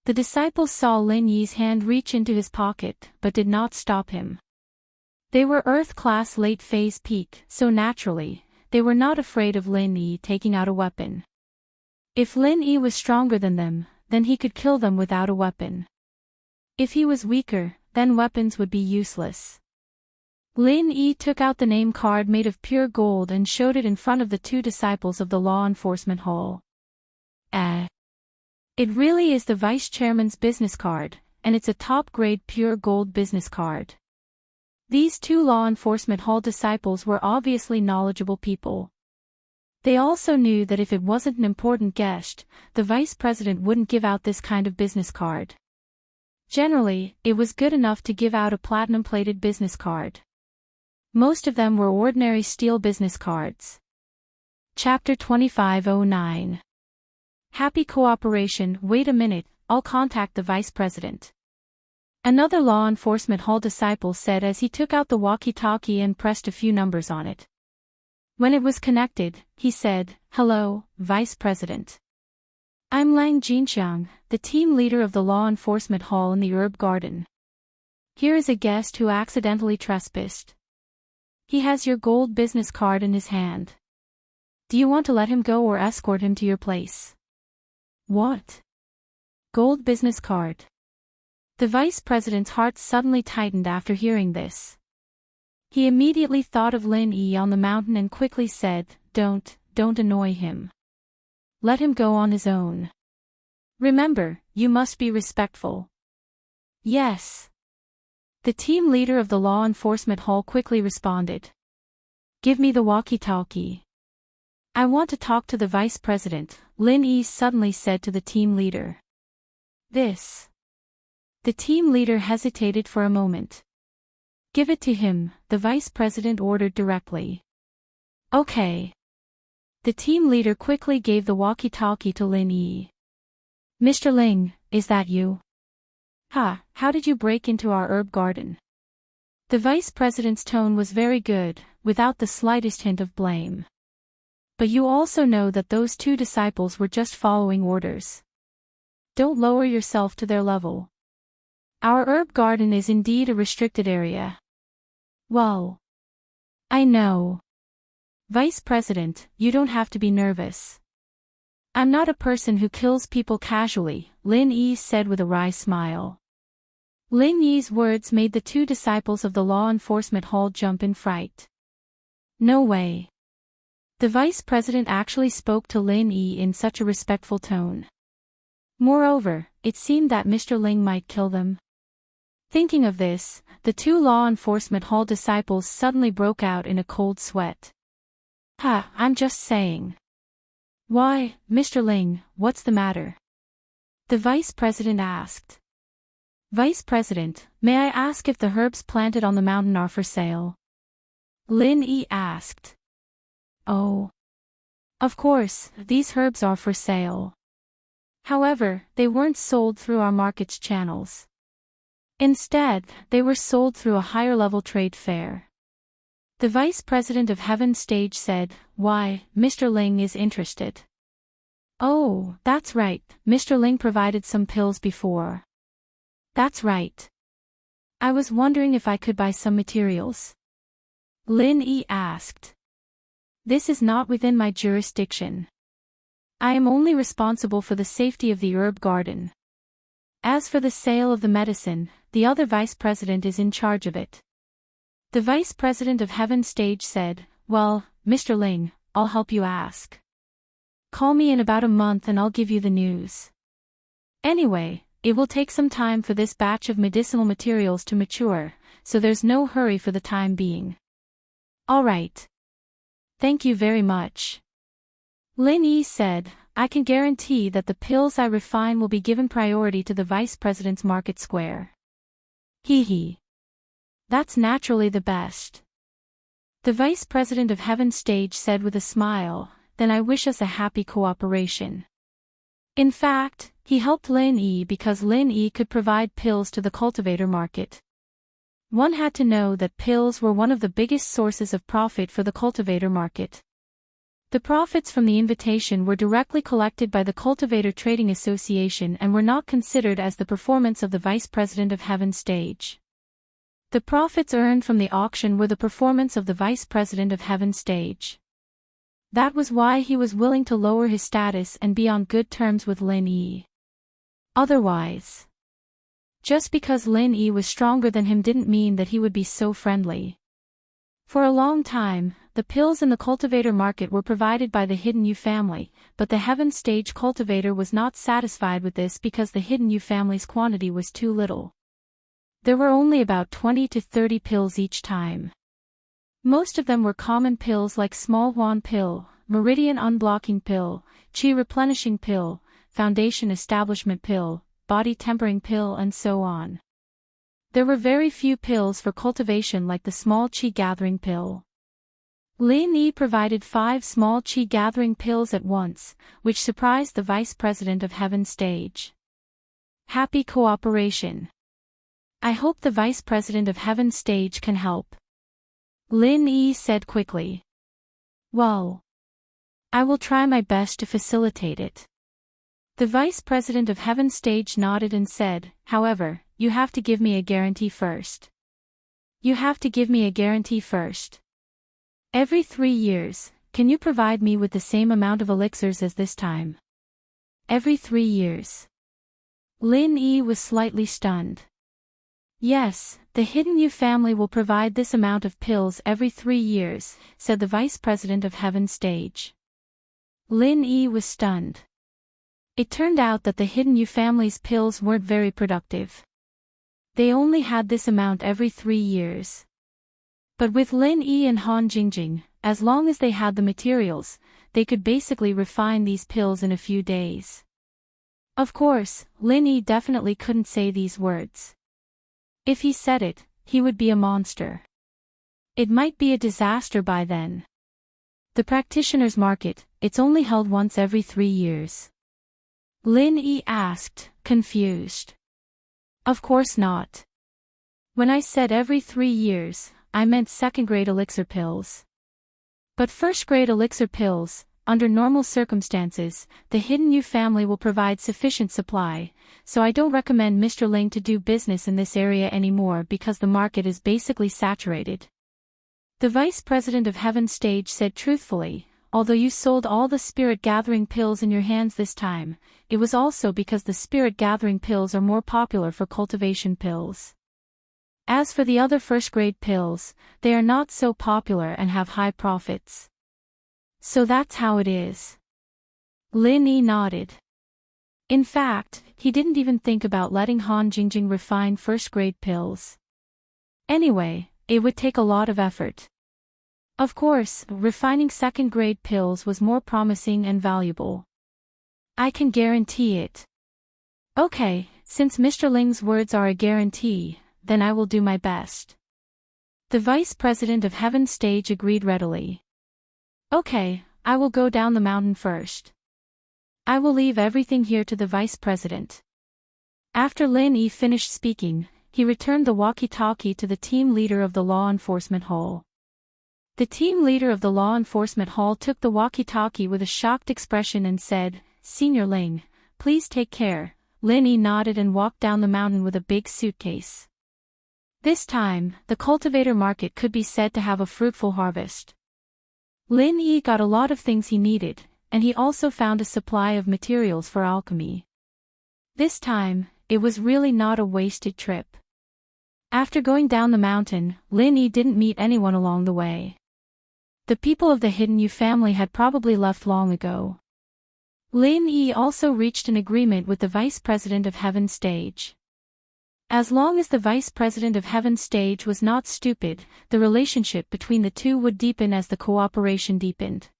The disciples saw Lin Yi's hand reach into his pocket, but did not stop him. They were Earth-class late-phase peak, so naturally, they were not afraid of Lin Yi taking out a weapon. If Lin Yi was stronger than them, then he could kill them without a weapon. If he was weaker, then weapons would be useless. Lin Yi took out the name card made of pure gold and showed it in front of the two disciples of the law enforcement hall. It really is the vice chairman's business card, and it's a top-grade pure gold business card. These two law enforcement hall disciples were obviously knowledgeable people. They also knew that if it wasn't an important guest, the vice president wouldn't give out this kind of business card. Generally, it was good enough to give out a platinum-plated business card. Most of them were ordinary steel business cards. Chapter 2509. Happy cooperation. "Wait a minute, I'll contact the vice president," another law enforcement hall disciple said as he took out the walkie-talkie and pressed a few numbers on it. When it was connected, he said, "Hello, Vice President. I'm Lang Jinxiang, the team leader of the law enforcement hall in the herb garden. Here is a guest who accidentally trespassed. He has your gold business card in his hand. Do you want to let him go or escort him to your place?" "What? Gold business card?" The vice president's heart suddenly tightened after hearing this. He immediately thought of Lin Yi on the mountain and quickly said, Don't annoy him. Let him go on his own. Remember, you must be respectful." "Yes." The team leader of the law enforcement hall quickly responded. "Give me the walkie-talkie. I want to talk to the vice president," Lin Yi suddenly said to the team leader. "This." The team leader hesitated for a moment. "Give it to him," the vice president ordered directly. "Okay." The team leader quickly gave the walkie-talkie to Lin Yi. "Mr. Ling, is that you? How did you break into our herb garden?" The vice president's tone was very good, without the slightest hint of blame. "But you also know that those two disciples were just following orders. Don't lower yourself to their level. Our herb garden is indeed a restricted area." "Well, I know. Vice President, you don't have to be nervous. I'm not a person who kills people casually," Lin Yi said with a wry smile. Lin Yi's words made the two disciples of the law enforcement hall jump in fright. No way. The vice president actually spoke to Lin Yi in such a respectful tone. Moreover, it seemed that Mr. Ling might kill them. Thinking of this, the two law enforcement hall disciples suddenly broke out in a cold sweat. I'm just saying. Why, Mr. Ling, what's the matter? The vice president asked. Vice President, may I ask if the herbs planted on the mountain are for sale? Lin Yi asked. Oh. Of course, these herbs are for sale. However, they weren't sold through our market's channels. Instead, they were sold through a higher-level trade fair. The Vice President of Heaven Stage said, Why, Mr. Ling is interested. Oh, that's right, Mr. Ling provided some pills before. That's right. I was wondering if I could buy some materials. Lin Yi asked. This is not within my jurisdiction. I am only responsible for the safety of the herb garden. As for the sale of the medicine, the other vice president is in charge of it. The vice president of Heaven Stage said, Well, Mr. Ling, I'll help you ask. Call me in about a month and I'll give you the news. Anyway, it will take some time for this batch of medicinal materials to mature, so there's no hurry for the time being. All right. Thank you very much. Lin Yi said, I can guarantee that the pills I refine will be given priority to the vice president's market square. Hee. That's naturally the best. The vice president of Heaven Stage said with a smile, Then I wish us a happy cooperation. In fact, he helped Lin Yi because Lin Yi could provide pills to the cultivator market. One had to know that pills were one of the biggest sources of profit for the cultivator market. The profits from the invitation were directly collected by the Cultivator Trading Association and were not considered as the performance of the Vice President of Heaven Stage. The profits earned from the auction were the performance of the Vice President of Heaven Stage. That was why he was willing to lower his status and be on good terms with Lin Yi. Otherwise, just because Lin Yi was stronger than him didn't mean that he would be so friendly. For a long time, the pills in the cultivator market were provided by the Hidden Yu family, but the Heaven Stage cultivator was not satisfied with this because the Hidden Yu family's quantity was too little. There were only about 20 to 30 pills each time. Most of them were common pills like Small Huan Pill, Meridian Unblocking Pill, Qi Replenishing Pill, Foundation Establishment Pill, Body Tempering Pill and so on. There were very few pills for cultivation like the Small Qi Gathering Pill. Lin Yi provided 5 small Qi Gathering Pills at once, which surprised the Vice President of Heaven Stage. Happy cooperation. I hope the Vice President of Heaven Stage can help. Lin Yi said quickly. Well, I will try my best to facilitate it. The Vice President of Heaven Stage nodded and said, However, you have to give me a guarantee first. You have to give me a guarantee first. Every 3 years, can you provide me with the same amount of elixirs as this time? Every 3 years. Lin Yi was slightly stunned. Yes, the Hidden Yu family will provide this amount of pills every 3 years, said the Vice President of Heaven Stage. Lin Yi was stunned. It turned out that the Hidden Yu family's pills weren't very productive. They only had this amount every 3 years. But with Lin Yi and Han Jingjing, as long as they had the materials, they could basically refine these pills in a few days. Of course, Lin Yi definitely couldn't say these words. If he said it, he would be a monster. It might be a disaster by then. The practitioner's market, it's only held once every 3 years. Lin Yi asked, confused. Of course not. When I said every 3 years, I meant second-grade elixir pills. But first-grade elixir pills, under normal circumstances, the Hidden Yu family will provide sufficient supply, so I don't recommend Mr. Ling to do business in this area anymore because the market is basically saturated. The Vice President of Heaven Stage said truthfully, although you sold all the spirit-gathering pills in your hands this time, it was also because the spirit-gathering pills are more popular for cultivation pills. As for the other first-grade pills, they are not so popular and have high profits. So that's how it is. Lin Yi nodded. In fact, he didn't even think about letting Han Jingjing refine first-grade pills. Anyway, it would take a lot of effort. Of course, refining second-grade pills was more promising and valuable. I can guarantee it. Okay, since Mr. Ling's words are a guarantee, then I will do my best. The Vice President of Heaven Stage agreed readily. Okay, I will go down the mountain first. I will leave everything here to the Vice President. After Lin Yi finished speaking, he returned the walkie-talkie to the team leader of the Law Enforcement Hall. The team leader of the Law Enforcement Hall took the walkie-talkie with a shocked expression and said, "Senior Ling, please take care." Lin Yi nodded and walked down the mountain with a big suitcase. This time, the cultivator market could be said to have a fruitful harvest. Lin Yi got a lot of things he needed, and he also found a supply of materials for alchemy. This time, it was really not a wasted trip. After going down the mountain, Lin Yi didn't meet anyone along the way. The people of the Hidden Yu family had probably left long ago. Lin Yi also reached an agreement with the Vice President of Heaven Stage. As long as the Vice President of Heaven Stage was not stupid, the relationship between the two would deepen as the cooperation deepened.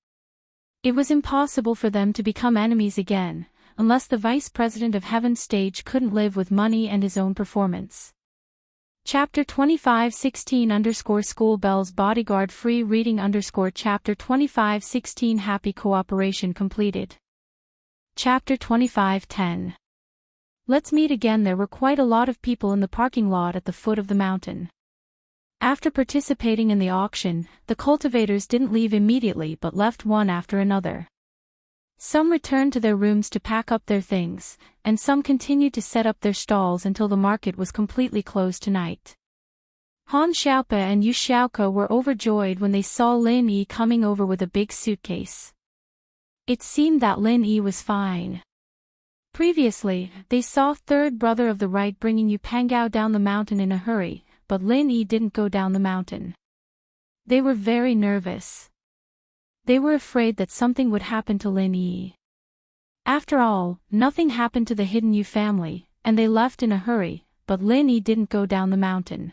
It was impossible for them to become enemies again, unless the Vice President of Heaven Stage couldn't live with money and his own performance. Chapter 2516_School Bells Bodyguard Free Reading Chapter 2516 Happy Cooperation Completed. Chapter 2510. Let's meet again. There were quite a lot of people in the parking lot at the foot of the mountain. After participating in the auction, the cultivators didn't leave immediately but left one after another. Some returned to their rooms to pack up their things, and some continued to set up their stalls until the market was completely closed tonight. Han Xiaope and Yu Xiaoke were overjoyed when they saw Lin Yi coming over with a big suitcase. It seemed that Lin Yi was fine. Previously, they saw third brother of the right bringing Yu Pangao down the mountain in a hurry, but Lin Yi didn't go down the mountain. They were very nervous. They were afraid that something would happen to Lin Yi. After all, nothing happened to the Hidden Yu family, and they left in a hurry, but Lin Yi didn't go down the mountain.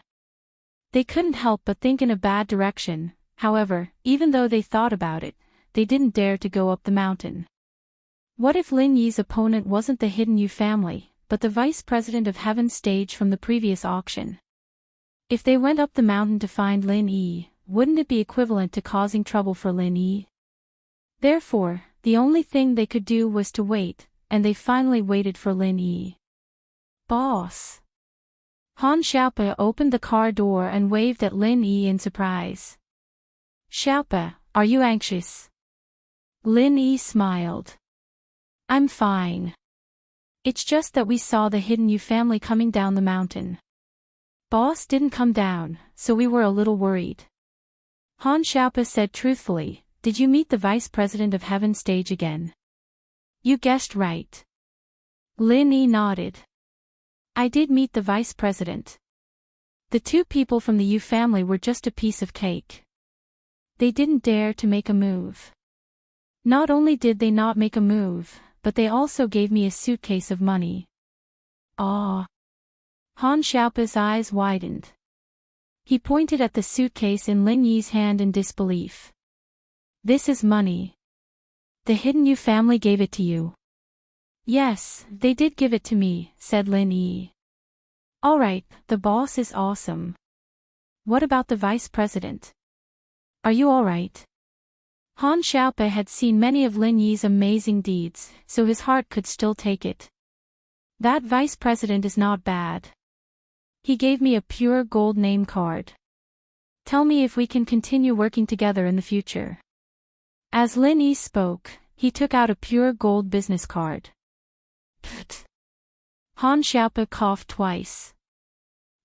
They couldn't help but think in a bad direction. However, even though they thought about it, they didn't dare to go up the mountain. What if Lin Yi's opponent wasn't the Hidden Yu family, but the Vice President of Heaven Stage from the previous auction? If they went up the mountain to find Lin Yi, wouldn't it be equivalent to causing trouble for Lin Yi? Therefore, the only thing they could do was to wait, and they finally waited for Lin Yi. Boss! Han Xiaope opened the car door and waved at Lin Yi in surprise. Xiaope, are you anxious? Lin Yi smiled. I'm fine. It's just that we saw the Hidden Yu family coming down the mountain. Boss didn't come down, so we were a little worried. Han Xiaope said truthfully, did you meet the Vice President of Heaven Stage again? You guessed right. Lin Yi nodded. I did meet the Vice President. The two people from the Yu family were just a piece of cake. They didn't dare to make a move. Not only did they not make a move, but they also gave me a suitcase of money. Ah! Han Xiaope's eyes widened. He pointed at the suitcase in Lin Yi's hand in disbelief. This is money. The Hidden Yu family gave it to you. Yes, they did give it to me, said Lin Yi. Alright, the boss is awesome. What about the Vice President? Are you alright? Han Xiaope had seen many of Lin Yi's amazing deeds, so his heart could still take it. That Vice President is not bad. He gave me a pure gold name card. Tell me if we can continue working together in the future. As Lin Yi spoke, he took out a pure gold business card. Pfft. Han Xiaope coughed twice.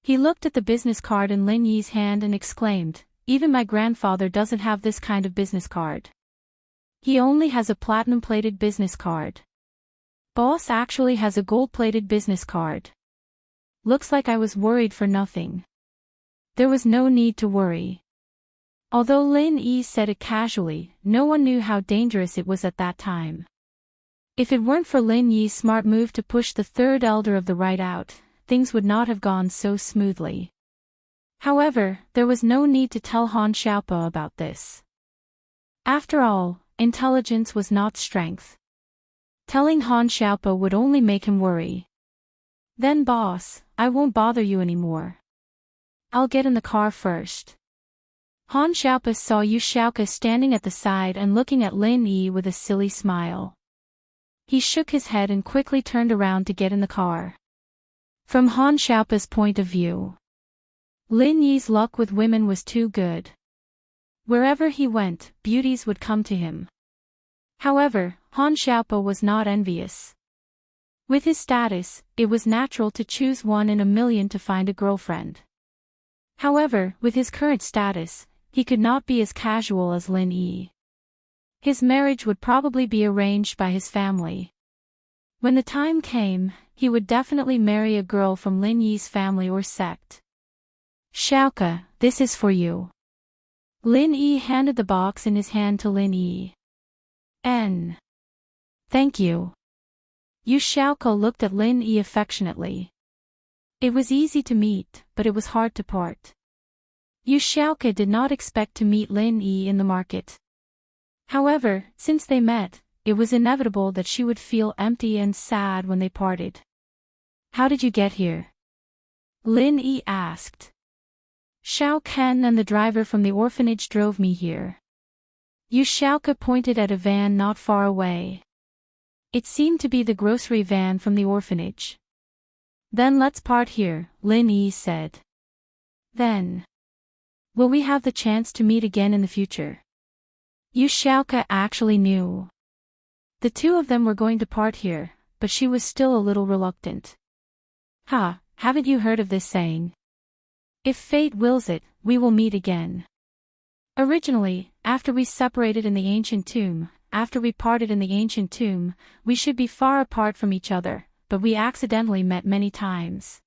He looked at the business card in Lin Yi's hand and exclaimed, even my grandfather doesn't have this kind of business card. He only has a platinum-plated business card. Boss actually has a gold-plated business card. Looks like I was worried for nothing. There was no need to worry. Although Lin Yi said it casually, no one knew how dangerous it was at that time. If it weren't for Lin Yi's smart move to push the third elder of the right out, things would not have gone so smoothly. However, there was no need to tell Han Xiaopo about this. After all, intelligence was not strength. Telling Han Xiaopo would only make him worry. Then boss, I won't bother you anymore. I'll get in the car first. Han Xiaopo saw Yu Xiaoke standing at the side and looking at Lin Yi with a silly smile. He shook his head and quickly turned around to get in the car. From Han Xiaopo's point of view, Lin Yi's luck with women was too good. Wherever he went, beauties would come to him. However, Han Xiaopo was not envious. With his status, it was natural to choose 1 in a million to find a girlfriend. However, with his current status, he could not be as casual as Lin Yi. His marriage would probably be arranged by his family. When the time came, he would definitely marry a girl from Lin Yi's family or sect. Xiaoke, this is for you. Lin Yi handed the box in his hand to Lin Yi. Thank you. Yu Xiaoke looked at Lin Yi affectionately. It was easy to meet, but it was hard to part. Yu Xiaoke did not expect to meet Lin Yi in the market. However, since they met, it was inevitable that she would feel empty and sad when they parted. How did you get here? Lin Yi asked. Xiao Ken and the driver from the orphanage drove me here. Yu Xiaoke pointed at a van not far away. It seemed to be the grocery van from the orphanage. Then let's part here, Lin Yi said. Then, will we have the chance to meet again in the future? Yu Xiaoke actually knew. The two of them were going to part here, but she was still a little reluctant. Haven't you heard of this saying? If fate wills it, we will meet again. Originally, after we separated in the ancient tomb, after we parted in the ancient tomb, we should be far apart from each other, but we accidentally met many times.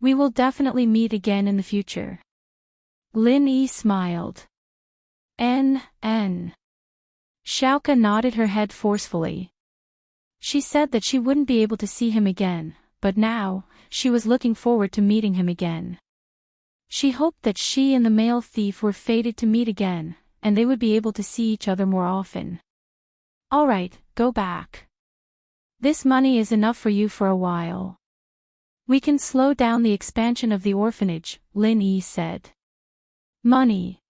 We will definitely meet again in the future. Lin Yi smiled. Xiaoke nodded her head forcefully. She said that she wouldn't be able to see him again, but now, she was looking forward to meeting him again. She hoped that she and the male thief were fated to meet again, and they would be able to see each other more often. Alright, go back. This money is enough for you for a while. We can slow down the expansion of the orphanage, Lin Yi said. Money.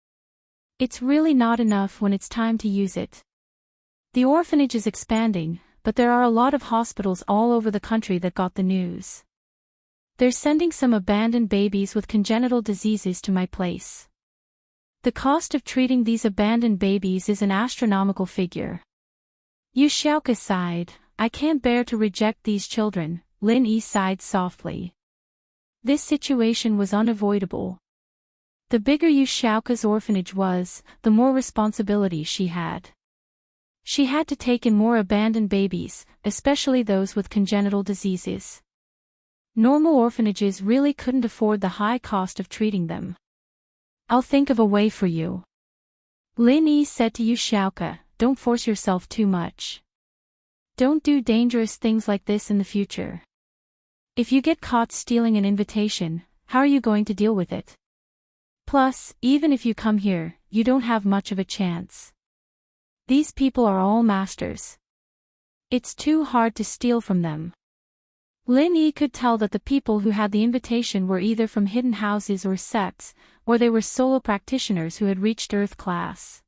It's really not enough when it's time to use it. The orphanage is expanding, but there are a lot of hospitals all over the country that got the news. They're sending some abandoned babies with congenital diseases to my place. The cost of treating these abandoned babies is an astronomical figure. Yu Xiaoke sighed. I can't bear to reject these children, Lin Yi sighed softly. This situation was unavoidable. The bigger Yu Xiaoke's orphanage was, the more responsibility she had. She had to take in more abandoned babies, especially those with congenital diseases. Normal orphanages really couldn't afford the high cost of treating them. I'll think of a way for you. Lin Yi said to Yu Xiaoke, don't force yourself too much. Don't do dangerous things like this in the future. If you get caught stealing an invitation, how are you going to deal with it? Plus, even if you come here, you don't have much of a chance. These people are all masters. It's too hard to steal from them. Lin Yi could tell that the people who had the invitation were either from hidden houses or sects, or they were solo practitioners who had reached Earth class.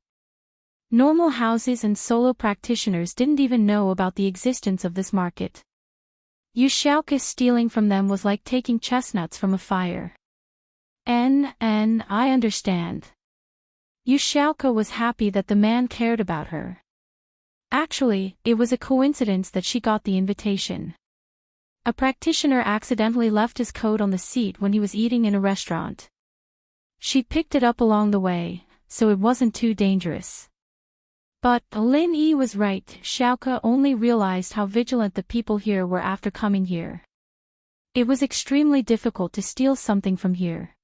Normal houses and solo practitioners didn't even know about the existence of this market. Yu Xiaoke stealing from them was like taking chestnuts from a fire. I understand. Yu Xiaoke was happy that the man cared about her. Actually, it was a coincidence that she got the invitation. A practitioner accidentally left his coat on the seat when he was eating in a restaurant. She picked it up along the way, so it wasn't too dangerous. But Lin Yi was right. Xiaoke only realized how vigilant the people here were after coming here. It was extremely difficult to steal something from here.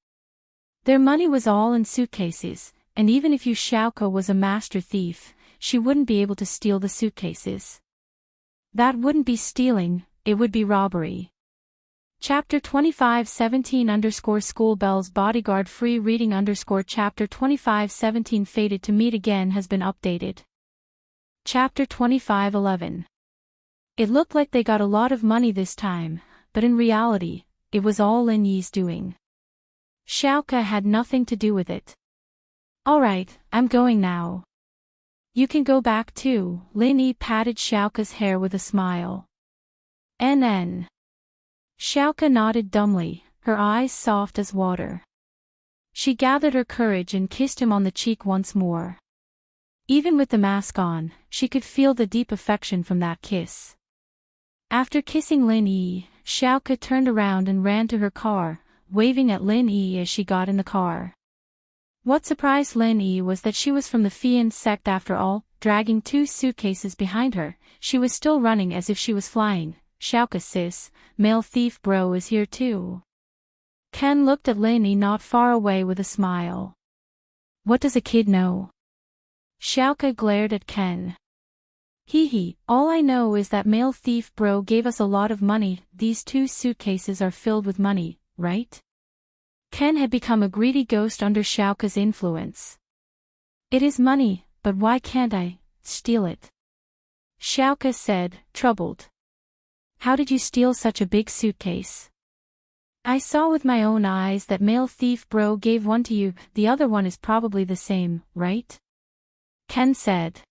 Their money was all in suitcases, and even if Xiaoke was a master thief, she wouldn't be able to steal the suitcases. That wouldn't be stealing, it would be robbery. Chapter 2517 _ School Bells Bodyguard Free Reading _ Chapter 2517 Fated to Meet Again has been updated. Chapter 2511. It looked like they got a lot of money this time, but in reality, it was all Lin Yi's doing. Xiaoke had nothing to do with it. Alright, I'm going now. You can go back too. Lin Yi patted Xiaoke's hair with a smile. NN. Xiaoke nodded dumbly, her eyes soft as water. She gathered her courage and kissed him on the cheek once more. Even with the mask on, she could feel the deep affection from that kiss. After kissing Lin Yi, Xiaoke turned around and ran to her car, waving at Lin Yi as she got in the car. What surprised Lin Yi was that she was from the Fian sect after all, dragging 2 suitcases behind her. She was still running as if she was flying. Xiaoke sis, male thief bro is here too. Ken looked at Lin Yi not far away with a smile. What does a kid know? Xiaoke glared at Ken. Hee, all I know is that male thief bro gave us a lot of money. These 2 suitcases are filled with money, right? Ken had become a greedy ghost under Xiaoke's influence. It is money, but why can't I steal it? Xiaoke said, troubled. How did you steal such a big suitcase? I saw with my own eyes that male thief bro gave one to you, the other one is probably the same, right? Ken said.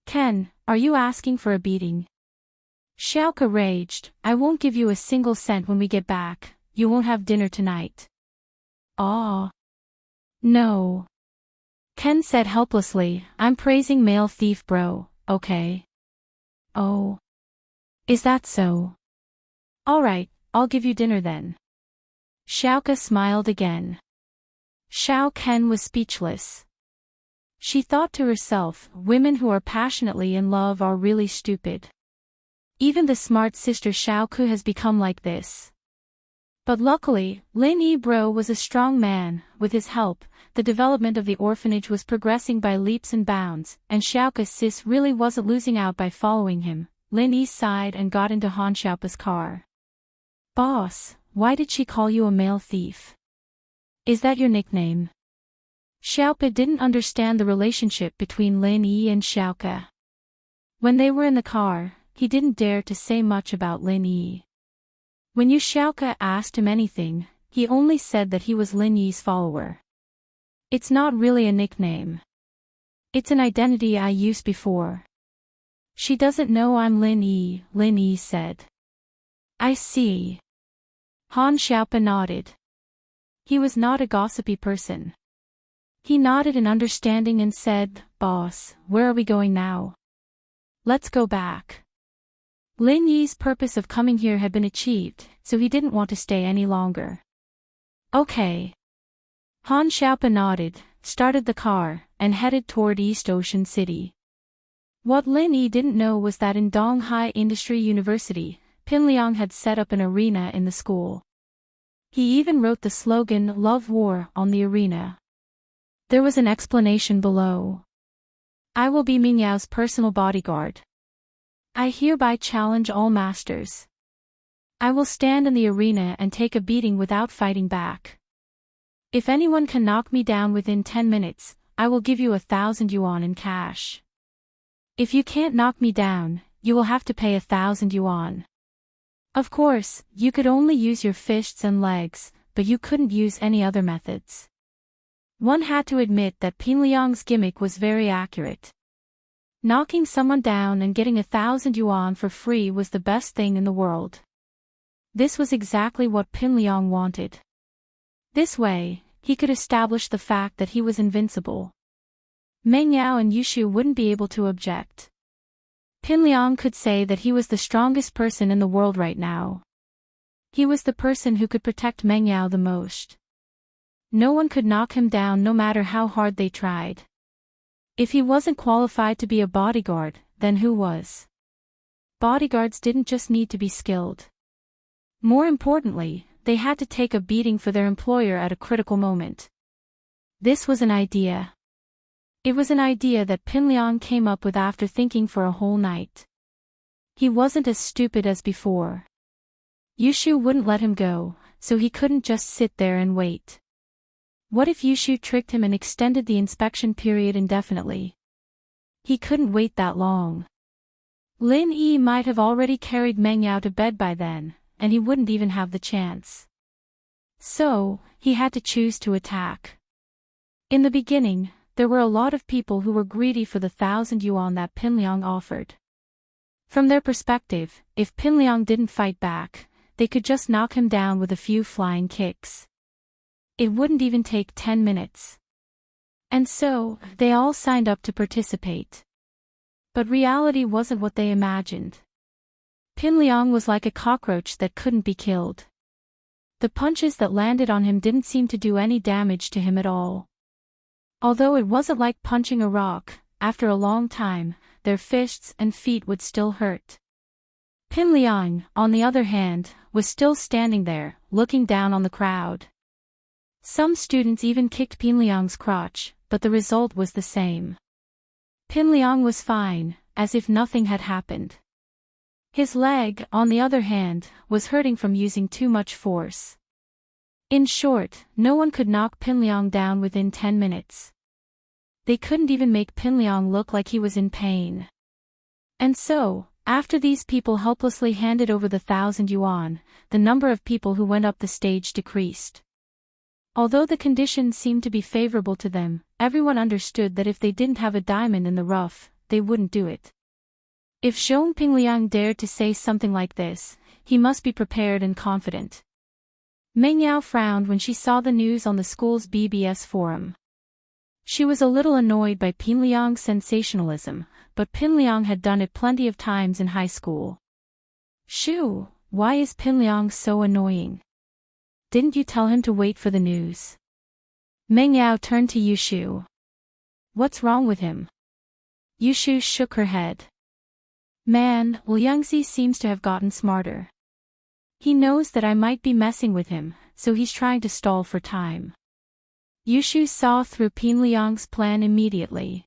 Ken, are you asking for a beating? Xiaoke raged, I won't give you a single cent when we get back, you won't have dinner tonight. Aw. No. Ken said helplessly, I'm praising male thief bro, okay? Oh. Is that so? Alright, I'll give you dinner then. Xiaoke smiled again. Xiao Ken was speechless. She thought to herself, women who are passionately in love are really stupid. Even the smart sister Xiaoke has become like this. But luckily, Lin Yi bro was a strong man. With his help, the development of the orphanage was progressing by leaps and bounds, and Xiaoke sis really wasn't losing out by following him. Lin Yi sighed and got into Han Xiaope's car. Boss, why did she call you a male thief? Is that your nickname? Xiaope didn't understand the relationship between Lin Yi and Xiaoke. When they were in the car, he didn't dare to say much about Lin Yi. When Xiaoke asked him anything, he only said that he was Lin Yi's follower. It's not really a nickname. It's an identity I used before. She doesn't know I'm Lin Yi said. I see. Han Xiaope nodded. He was not a gossipy person. He nodded in understanding and said, Boss, where are we going now? Let's go back. Lin Yi's purpose of coming here had been achieved, so he didn't want to stay any longer. Okay. Han Xiaope nodded, started the car, and headed toward East Ocean City. What Lin Yi didn't know was that in Donghai Industry University, Pinliang had set up an arena in the school. He even wrote the slogan Love War on the arena. There was an explanation below. I will be Mingyao's personal bodyguard. I hereby challenge all masters. I will stand in the arena and take a beating without fighting back. If anyone can knock me down within 10 minutes, I will give you 1,000 yuan in cash. If you can't knock me down, you will have to pay 1,000 yuan. Of course, you could only use your fists and legs, but you couldn't use any other methods. One had to admit that Pinliang's gimmick was very accurate. Knocking someone down and getting 1,000 yuan for free was the best thing in the world. This was exactly what Pinliang wanted. This way, he could establish the fact that he was invincible. Meng Yao and Yushu wouldn't be able to object. Pinliang could say that he was the strongest person in the world right now. He was the person who could protect Meng Yao the most. No one could knock him down no matter how hard they tried. If he wasn't qualified to be a bodyguard, then who was? Bodyguards didn't just need to be skilled. More importantly, they had to take a beating for their employer at a critical moment. This was an idea. It was an idea that Pinliang came up with after thinking for a whole night. He wasn't as stupid as before. Yushu wouldn't let him go, so he couldn't just sit there and wait. What if Yushu tricked him and extended the inspection period indefinitely? He couldn't wait that long. Lin Yi might have already carried Meng Yao to bed by then, and he wouldn't even have the chance. So, he had to choose to attack. In the beginning, there were a lot of people who were greedy for the 1,000 yuan that Pinliang offered. From their perspective, if Pinliang didn't fight back, they could just knock him down with a few flying kicks. It wouldn't even take 10 minutes. And so, they all signed up to participate. But reality wasn't what they imagined. Pinliang was like a cockroach that couldn't be killed. The punches that landed on him didn't seem to do any damage to him at all. Although it wasn't like punching a rock, after a long time, their fists and feet would still hurt. Pinliang, on the other hand, was still standing there, looking down on the crowd. Some students even kicked Pinliang's crotch, but the result was the same. Pinliang was fine, as if nothing had happened. His leg, on the other hand, was hurting from using too much force. In short, no one could knock Pinliang down within 10 minutes. They couldn't even make Pinliang look like he was in pain. And so, after these people helplessly handed over the 1,000 yuan, the number of people who went up the stage decreased. Although the conditions seemed to be favorable to them, everyone understood that if they didn't have a diamond in the rough, they wouldn't do it. If Zhong Pinliang dared to say something like this, he must be prepared and confident. Meng Yao frowned when she saw the news on the school's BBS forum. She was a little annoyed by Pinliang's sensationalism, but Pinliang had done it plenty of times in high school. Shoo, why is Pinliang so annoying? Didn't you tell him to wait for the news? Meng Yao turned to Yushu. What's wrong with him? Yushu shook her head. Man, Liangzi seems to have gotten smarter. He knows that I might be messing with him, so he's trying to stall for time. Yushu saw through Pinliang's plan immediately.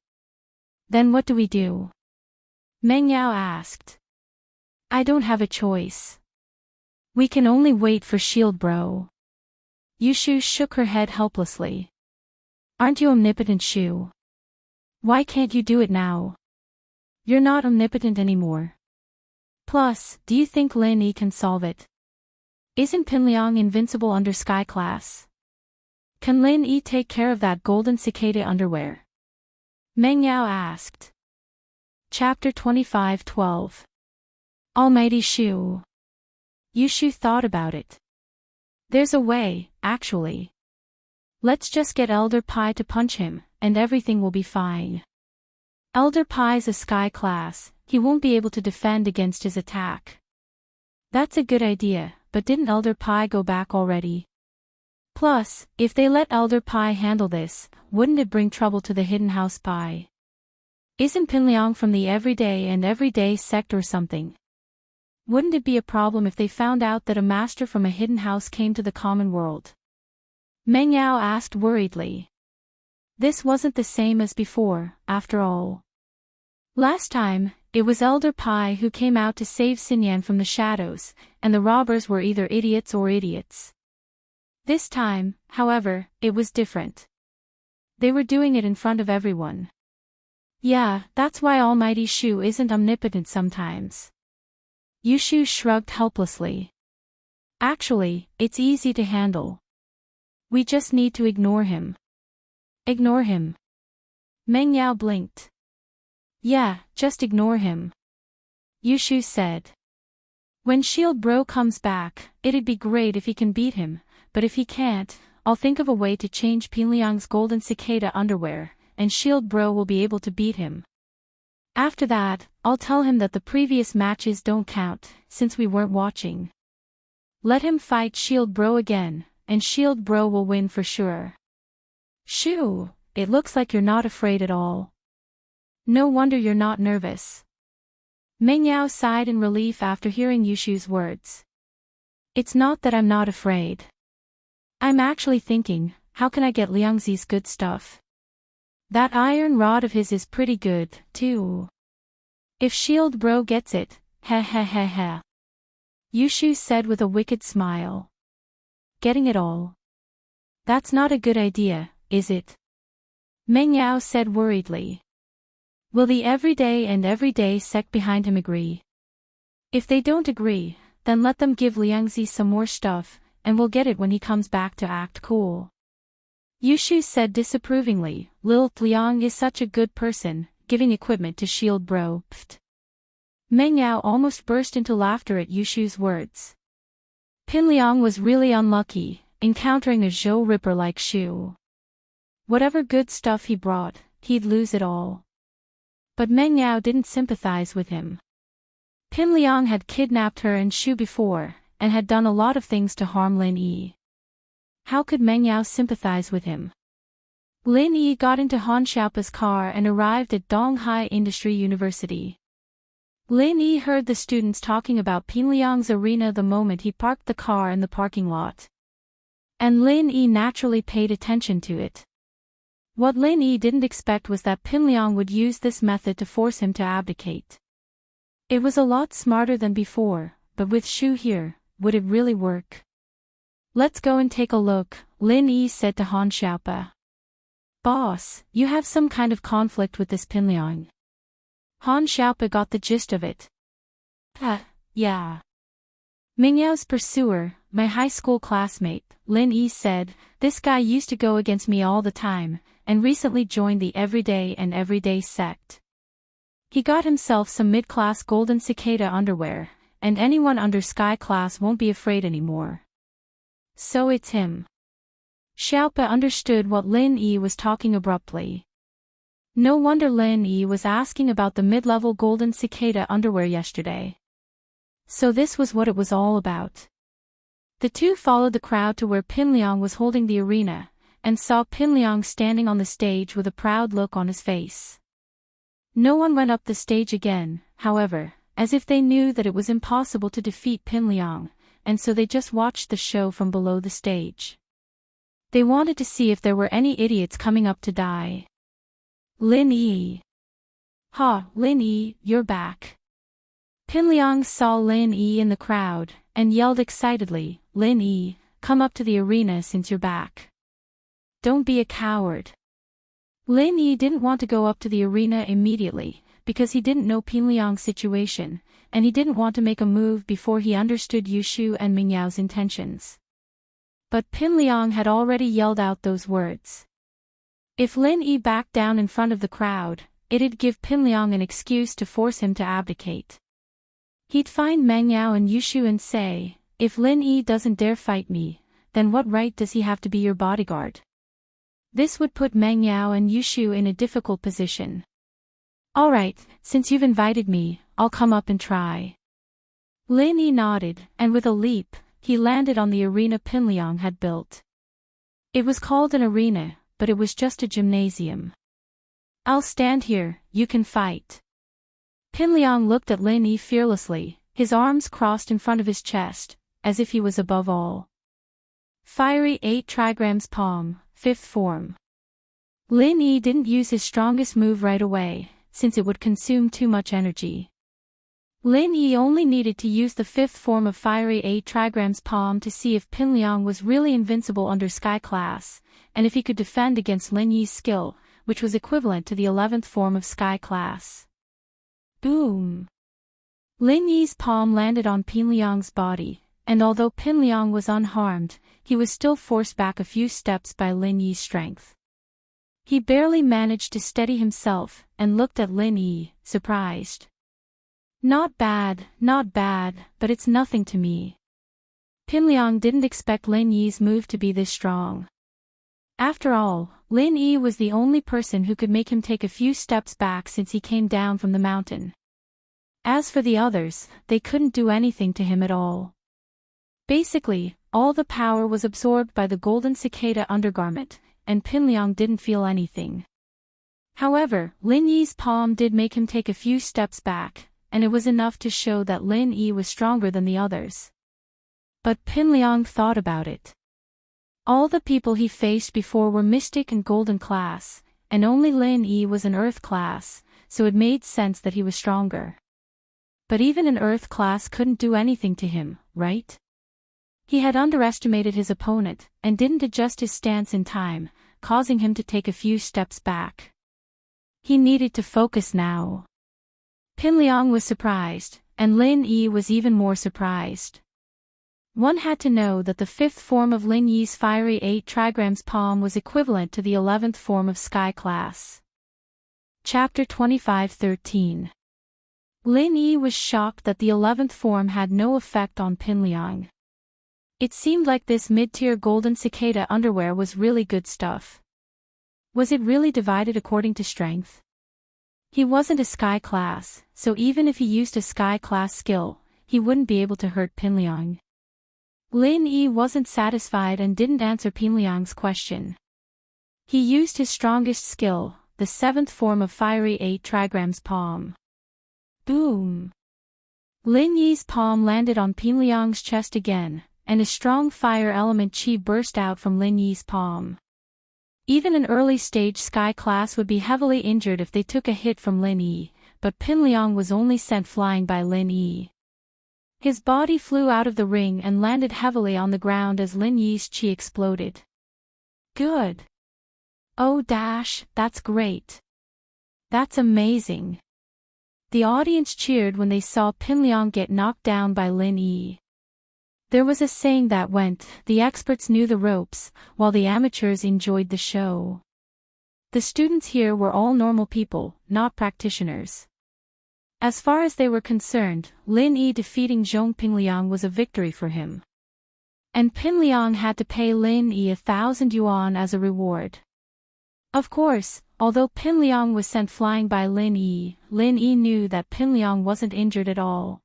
Then what do we do? Meng Yao asked. I don't have a choice. We can only wait for Shield Bro. Yushu shook her head helplessly. Aren't you omnipotent, Shu? Why can't you do it now? You're not omnipotent anymore. Plus, do you think Lin Yi can solve it? Isn't Pinliang invincible under Sky Class? Can Lin Yi take care of that golden cicada underwear? Meng Yao asked. Chapter 25:12. Almighty Shu. Yushu thought about it. There's a way, actually. Let's just get Elder Pai to punch him, and everything will be fine. Elder Pai's a Sky Class, he won't be able to defend against his attack. That's a good idea, but didn't Elder Pai go back already? Plus, if they let Elder Pai handle this, wouldn't it bring trouble to the Hidden House Pai? Isn't Pinliang from the Everyday sect or something? Wouldn't it be a problem if they found out that a master from a hidden house came to the common world? Meng Yao asked worriedly. This wasn't the same as before, after all. Last time, it was Elder Pai who came out to save Xinyan from the shadows, and the robbers were either idiots or idiots. This time, however, it was different. They were doing it in front of everyone. Yeah, that's why Almighty Shu isn't omnipotent sometimes. Yushu shrugged helplessly. Actually, it's easy to handle. We just need to ignore him. Ignore him. Meng Yao blinked. Yeah, just ignore him. Yushu said. When Shield Bro comes back, it'd be great if he can beat him, but if he can't, I'll think of a way to change Pinliang's golden cicada underwear, and Shield Bro will be able to beat him. After that, I'll tell him that the previous matches don't count, since we weren't watching. Let him fight Shield Bro again, and Shield Bro will win for sure. Shoo, it looks like you're not afraid at all. No wonder you're not nervous. Meng Yao sighed in relief after hearing Yushu's words. It's not that I'm not afraid. I'm actually thinking, how can I get Liangzi's good stuff? That iron rod of his is pretty good, too. If Shield Bro gets it, heh heh heh heh. Yushu said with a wicked smile. Getting it all? That's not a good idea, is it? Meng Yao said worriedly. Will the everyday sect behind him agree? If they don't agree, then let them give Liangzi some more stuff, and we'll get it when he comes back to act cool. Yushu said disapprovingly, Lil Liang is such a good person, giving equipment to Shield Bro, pft. Meng Yao almost burst into laughter at Yushu's words. Pin Liang was really unlucky, encountering a Zhou Ripper like Shu. Whatever good stuff he brought, he'd lose it all. But Meng Yao didn't sympathize with him. Pin Liang had kidnapped her and Shu before, and had done a lot of things to harm Lin Yi. How could Meng Yao sympathize with him? Lin Yi got into Han Xiaopa's car and arrived at Donghai Industry University. Lin Yi heard the students talking about Pin Liang's arena the moment he parked the car in the parking lot. And Lin Yi naturally paid attention to it. What Lin Yi didn't expect was that Pin Liang would use this method to force him to abdicate. It was a lot smarter than before, but with Shu here, would it really work? Let's go and take a look, Lin Yi said to Han Xiaopa. Boss, you have some kind of conflict with this Pin Liang. Han Xiaopa got the gist of it. Yeah. Meng Yao's pursuer, my high school classmate, Lin Yi said, this guy used to go against me all the time, and recently joined the everyday sect. He got himself some mid-class golden cicada underwear, and anyone under sky class won't be afraid anymore. So it's him. Xiaopa understood what Lin Yi was talking abruptly. No wonder Lin Yi was asking about the mid-level golden cicada underwear yesterday. So this was what it was all about. The two followed the crowd to where Pin Liang was holding the arena, and saw Pin Liang standing on the stage with a proud look on his face. No one went up the stage again, however, as if they knew that it was impossible to defeat Pin Liang, and so they just watched the show from below the stage. They wanted to see if there were any idiots coming up to die. Lin Yi. Lin Yi, you're back. Pin Liang saw Lin Yi in the crowd, and yelled excitedly, Lin Yi, come up to the arena since you're back. Don't be a coward. Lin Yi didn't want to go up to the arena immediately, because he didn't know Pin Liang's situation, and he didn't want to make a move before he understood Yushu and Meng Yao's intentions. But Pin Liang had already yelled out those words. If Lin Yi backed down in front of the crowd, it'd give Pin Liang an excuse to force him to abdicate. He'd find Meng Yao and Yushu and say, if Lin Yi doesn't dare fight me, then what right does he have to be your bodyguard? This would put Meng Yao and Yushu in a difficult position. Alright, since you've invited me, I'll come up and try. Lin Yi nodded, and with a leap, he landed on the arena Pin Liang had built. It was called an arena, but it was just a gymnasium. I'll stand here, you can fight. Pin Liang looked at Lin Yi fearlessly, his arms crossed in front of his chest, as if he was above all. Fiery 8 trigrams palm, 5th form. Lin Yi didn't use his strongest move right away, since it would consume too much energy. Lin Yi only needed to use the 5th form of Fiery 8 trigrams palm to see if Pin Liang was really invincible under Sky class, and if he could defend against Lin Yi's skill, which was equivalent to the 11th form of Sky class. Boom! Lin Yi's palm landed on Pin Liang's body, and although Pin Liang was unharmed, he was still forced back a few steps by Lin Yi's strength. He barely managed to steady himself, and looked at Lin Yi, surprised. Not bad, but it's nothing to me. Pin Liang didn't expect Lin Yi's move to be this strong. After all, Lin Yi was the only person who could make him take a few steps back since he came down from the mountain. As for the others, they couldn't do anything to him at all. Basically, all the power was absorbed by the golden cicada undergarment, and Pin Liang didn't feel anything. However, Lin Yi's palm did make him take a few steps back, and it was enough to show that Lin Yi was stronger than the others. But Pinliang thought about it. All the people he faced before were Mystic and Golden class, and only Lin Yi was an Earth class, so it made sense that he was stronger. But even an Earth class couldn't do anything to him, right? He had underestimated his opponent, and didn't adjust his stance in time, causing him to take a few steps back. He needed to focus now. Pinliang was surprised, and Lin Yi was even more surprised. One had to know that the 5th form of Lin Yi's fiery 8 trigrams palm was equivalent to the 11th form of Sky class. Chapter 25:13. Lin Yi was shocked that the 11th form had no effect on Pinliang. It seemed like this mid-tier golden cicada underwear was really good stuff. Was it really divided according to strength? He wasn't a Sky class, so even if he used a Sky class skill, he wouldn't be able to hurt Pinliang. Lin Yi wasn't satisfied and didn't answer Pinliang's question. He used his strongest skill, the 7th form of fiery 8 trigrams palm. Boom! Lin Yi's palm landed on Pinliang's chest again, and a strong fire element chi burst out from Lin Yi's palm. Even an early-stage Sky class would be heavily injured if they took a hit from Lin Yi, but Pinliang was only sent flying by Lin Yi. His body flew out of the ring and landed heavily on the ground as Lin Yi's chi exploded. Good! Oh that's great! That's amazing! The audience cheered when they saw Pinliang get knocked down by Lin Yi. There was a saying that went, the experts knew the ropes, while the amateurs enjoyed the show. The students here were all normal people, not practitioners. As far as they were concerned, Lin Yi defeating Zhong Pinliang was a victory for him. And Pinliang had to pay Lin Yi 1,000 yuan as a reward. Of course, although Pinliang was sent flying by Lin Yi knew that Pinliang wasn't injured at all.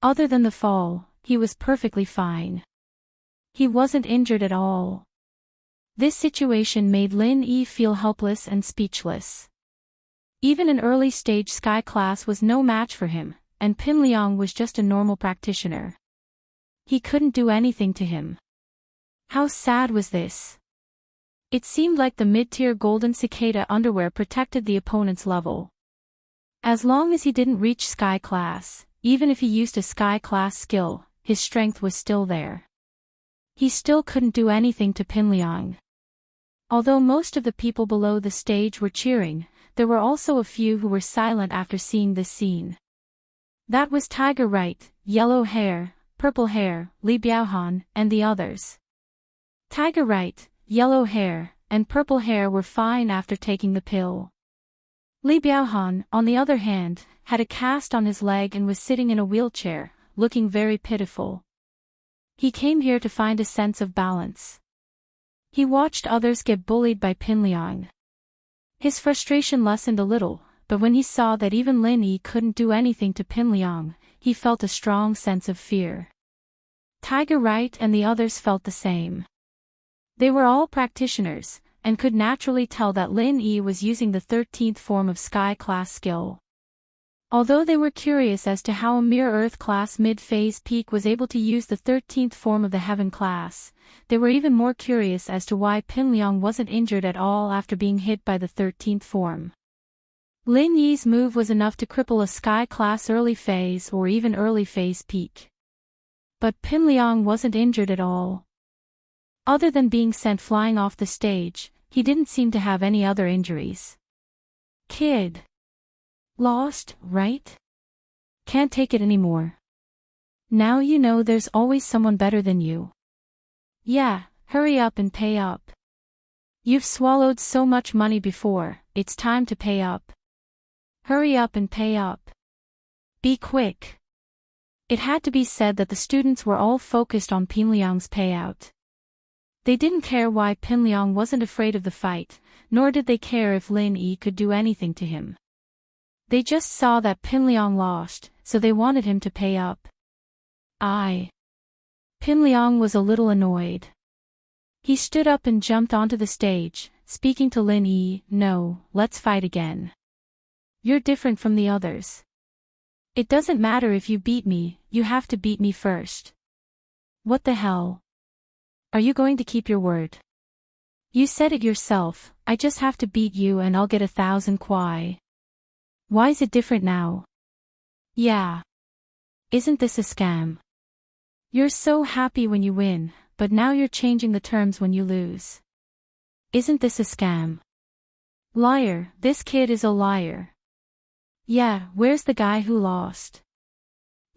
Other than the fall, he was perfectly fine. He wasn't injured at all. This situation made Lin Yi feel helpless and speechless. Even an early-stage Sky class was no match for him, and Pinliang was just a normal practitioner. He couldn't do anything to him. How sad was this? It seemed like the mid-tier golden cicada underwear protected the opponent's level. As long as he didn't reach Sky class, even if he used a Sky class skill, his strength was still there. He still couldn't do anything to Pinliang. Although most of the people below the stage were cheering, there were also a few who were silent after seeing this scene. That was Tiger Right, Yellow Hair, Purple Hair, Li Biaohan, and the others. Tiger Right, Yellow Hair, and Purple Hair were fine after taking the pill. Li Biaohan, on the other hand, had a cast on his leg and was sitting in a wheelchair, looking very pitiful. He came here to find a sense of balance. He watched others get bullied by Pinliang. His frustration lessened a little, but when he saw that even Lin Yi couldn't do anything to Pinliang, he felt a strong sense of fear. Tiger Right and the others felt the same. They were all practitioners, and could naturally tell that Lin Yi was using the 13th form of Sky class skill. Although they were curious as to how a mere Earth class mid-phase peak was able to use the 13th form of the Heaven class, they were even more curious as to why Pinliang wasn't injured at all after being hit by the 13th form. Lin Yi's move was enough to cripple a Sky class early phase or even early phase peak. But Pinliang wasn't injured at all. Other than being sent flying off the stage, he didn't seem to have any other injuries. Kid. Lost, right? Can't take it anymore. Now you know there's always someone better than you. Yeah, hurry up and pay up. You've swallowed so much money before, it's time to pay up. Hurry up and pay up. Be quick. It had to be said that the students were all focused on Pinliang's payout. They didn't care why Pinliang wasn't afraid of the fight, nor did they care if Lin Yi could do anything to him. They just saw that Pinliang lost, so they wanted him to pay up. Pinliang was a little annoyed. He stood up and jumped onto the stage, speaking to Lin Yi. No, let's fight again. You're different from the others. It doesn't matter if you beat me, you have to beat me first. What the hell? Are you going to keep your word? You said it yourself, I just have to beat you and I'll get 1,000 kwai. Why's it different now? Yeah. Isn't this a scam? You're so happy when you win, but now you're changing the terms when you lose. Isn't this a scam? Liar, this kid is a liar. Yeah, where's the guy who lost?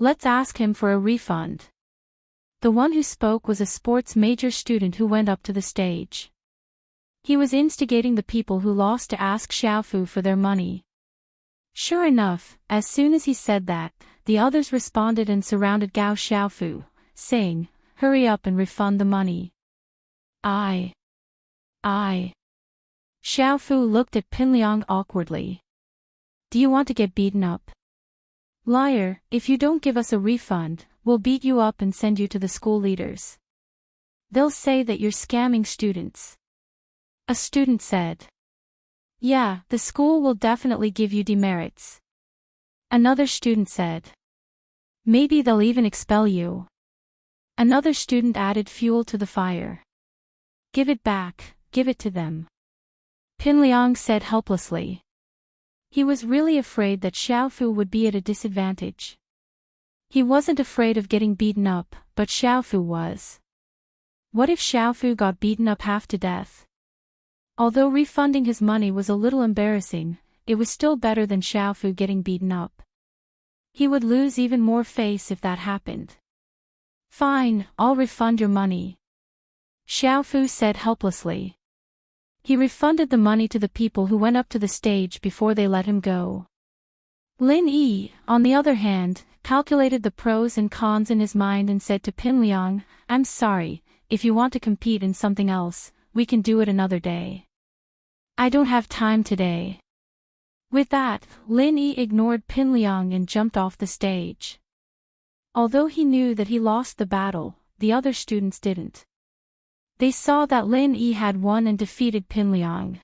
Let's ask him for a refund. The one who spoke was a sports major student who went up to the stage. He was instigating the people who lost to ask Xiaofu for their money. Sure enough, as soon as he said that, the others responded and surrounded Gao Xiaofu, saying, hurry up and refund the money. I. Xiaofu looked at Pinliang awkwardly. Do you want to get beaten up? Liar, if you don't give us a refund, we'll beat you up and send you to the school leaders. They'll say that you're scamming students. A student said. Yeah, the school will definitely give you demerits. Another student said. Maybe they'll even expel you. Another student added fuel to the fire. Give it back, give it to them. Pinliang said helplessly. He was really afraid that Xiaofu would be at a disadvantage. He wasn't afraid of getting beaten up, but Xiaofu was. What if Xiaofu got beaten up half to death? Although refunding his money was a little embarrassing, it was still better than Xiaofu getting beaten up. He would lose even more face if that happened. Fine, I'll refund your money. Xiaofu said helplessly. He refunded the money to the people who went up to the stage before they let him go. Lin Yi, on the other hand, calculated the pros and cons in his mind and said to Pinliang, I'm sorry, if you want to compete in something else, we can do it another day. I don't have time today. With that, Lin Yi ignored Pinliang and jumped off the stage. Although he knew that he lost the battle, the other students didn't. They saw that Lin Yi had won and defeated Pinliang.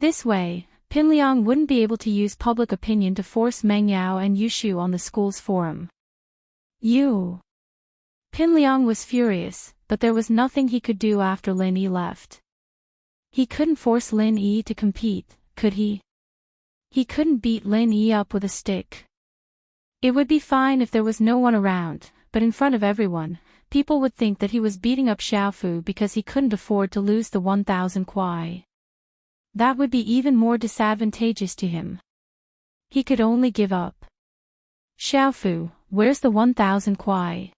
This way, Pinliang wouldn't be able to use public opinion to force Meng Yao and Yushu on the school's forum. Pinliang was furious, but there was nothing he could do after Lin Yi left. He couldn't force Lin Yi to compete, could he? He couldn't beat Lin Yi up with a stick. It would be fine if there was no one around, but in front of everyone, people would think that he was beating up Xiaofu because he couldn't afford to lose the 1,000 kwai. That would be even more disadvantageous to him. He could only give up. Xiaofu, where's the 1,000 kwai?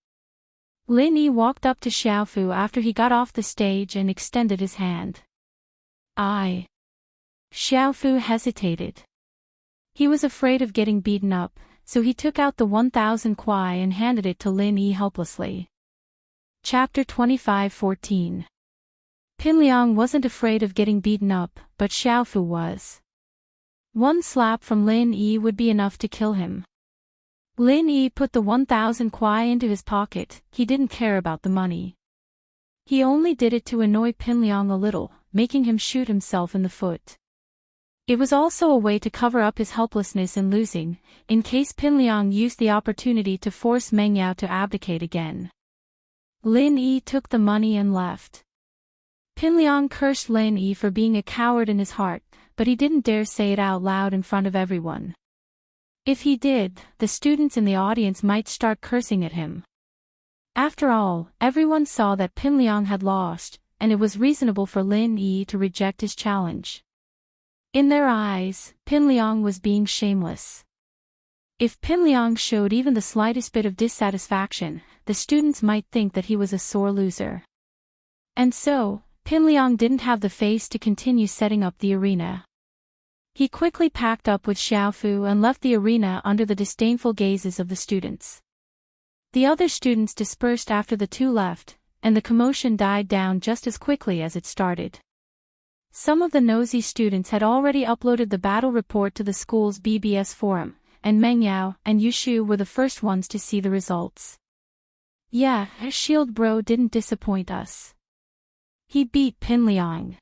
Lin Yi walked up to Xiaofu after he got off the stage and extended his hand. Xiaofu hesitated. He was afraid of getting beaten up, so he took out the 1,000 kwai and handed it to Lin Yi helplessly. Chapter 25:14. Pinliang wasn't afraid of getting beaten up, but Xiaofu was. One slap from Lin Yi would be enough to kill him. Lin Yi put the 1,000 kwai into his pocket, he didn't care about the money. He only did it to annoy Pinliang a little, making him shoot himself in the foot. It was also a way to cover up his helplessness in losing, in case Pinliang used the opportunity to force Meng Yao to abdicate again. Lin Yi took the money and left. Pinliang cursed Lin Yi for being a coward in his heart, but he didn't dare say it out loud in front of everyone. If he did, the students in the audience might start cursing at him. After all, everyone saw that Pinliang had lost, and it was reasonable for Lin Yi to reject his challenge. In their eyes, Pinliang was being shameless. If Pinliang showed even the slightest bit of dissatisfaction, the students might think that he was a sore loser. And so, Pinliang didn't have the face to continue setting up the arena. He quickly packed up with Xiaofu and left the arena under the disdainful gazes of the students. The other students dispersed after the two left, and the commotion died down just as quickly as it started. Some of the nosy students had already uploaded the battle report to the school's BBS forum, and Meng Yao and Yushu were the first ones to see the results. Yeah, Shield Bro didn't disappoint us. He beat Pinliang.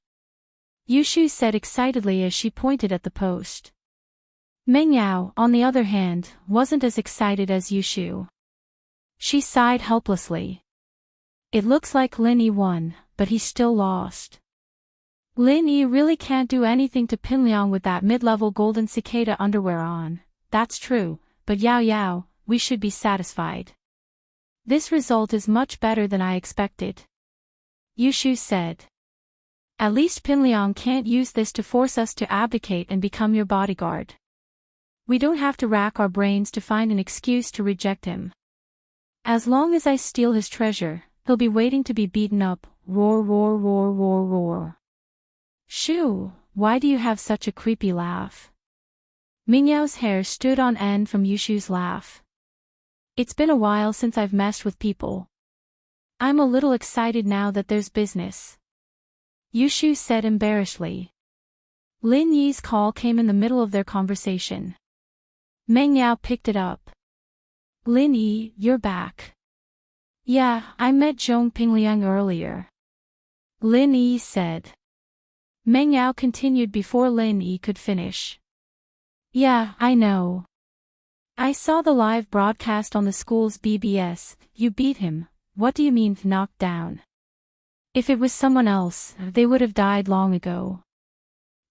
Yushu said excitedly as she pointed at the post. Meng Yao, on the other hand, wasn't as excited as Yushu. She sighed helplessly. It looks like Lin Yi won, but he still lost. Lin Yi really can't do anything to Pinliang with that mid-level golden cicada underwear on. That's true, but Yao Yao, we should be satisfied. This result is much better than I expected. Yushu said. At least Pinliang can't use this to force us to abdicate and become your bodyguard. We don't have to rack our brains to find an excuse to reject him. As long as I steal his treasure, he'll be waiting to be beaten up. Roar, roar, roar, roar, roar. Shoo, why do you have such a creepy laugh? Mingyao's hair stood on end from Yushu's laugh. It's been a while since I've messed with people. I'm a little excited now that there's business. Yushu said embarrassedly. Lin Yi's call came in the middle of their conversation. Meng Yao picked it up. Lin Yi, you're back. Yeah, I met Zhong Pingliang earlier. Lin Yi said. Meng Yao continued before Lin Yi could finish. Yeah, I know. I saw the live broadcast on the school's BBS. You beat him. What do you mean knocked down? If it was someone else, they would have died long ago.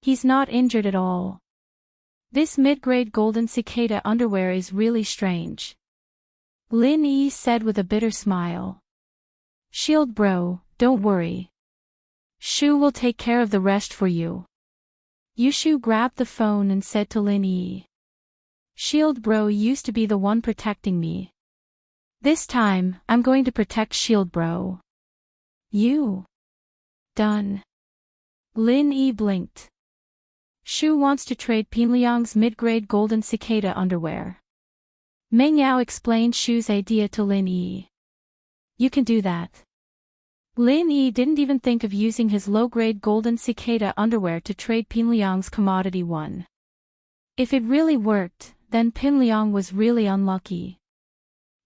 He's not injured at all. This mid-grade golden cicada underwear is really strange. Lin Yi said with a bitter smile. Shield bro, don't worry. Shu will take care of the rest for you. Yushu grabbed the phone and said to Lin Yi. Shield bro used to be the one protecting me. This time, I'm going to protect Shield bro. You. Done. Lin Yi blinked. Shu wants to trade Pinliang's mid-grade golden cicada underwear. Meng Yao explained Shu's idea to Lin Yi. You can do that. Lin Yi didn't even think of using his low-grade golden cicada underwear to trade Pinliang's commodity one. If it really worked, then Pinliang was really unlucky.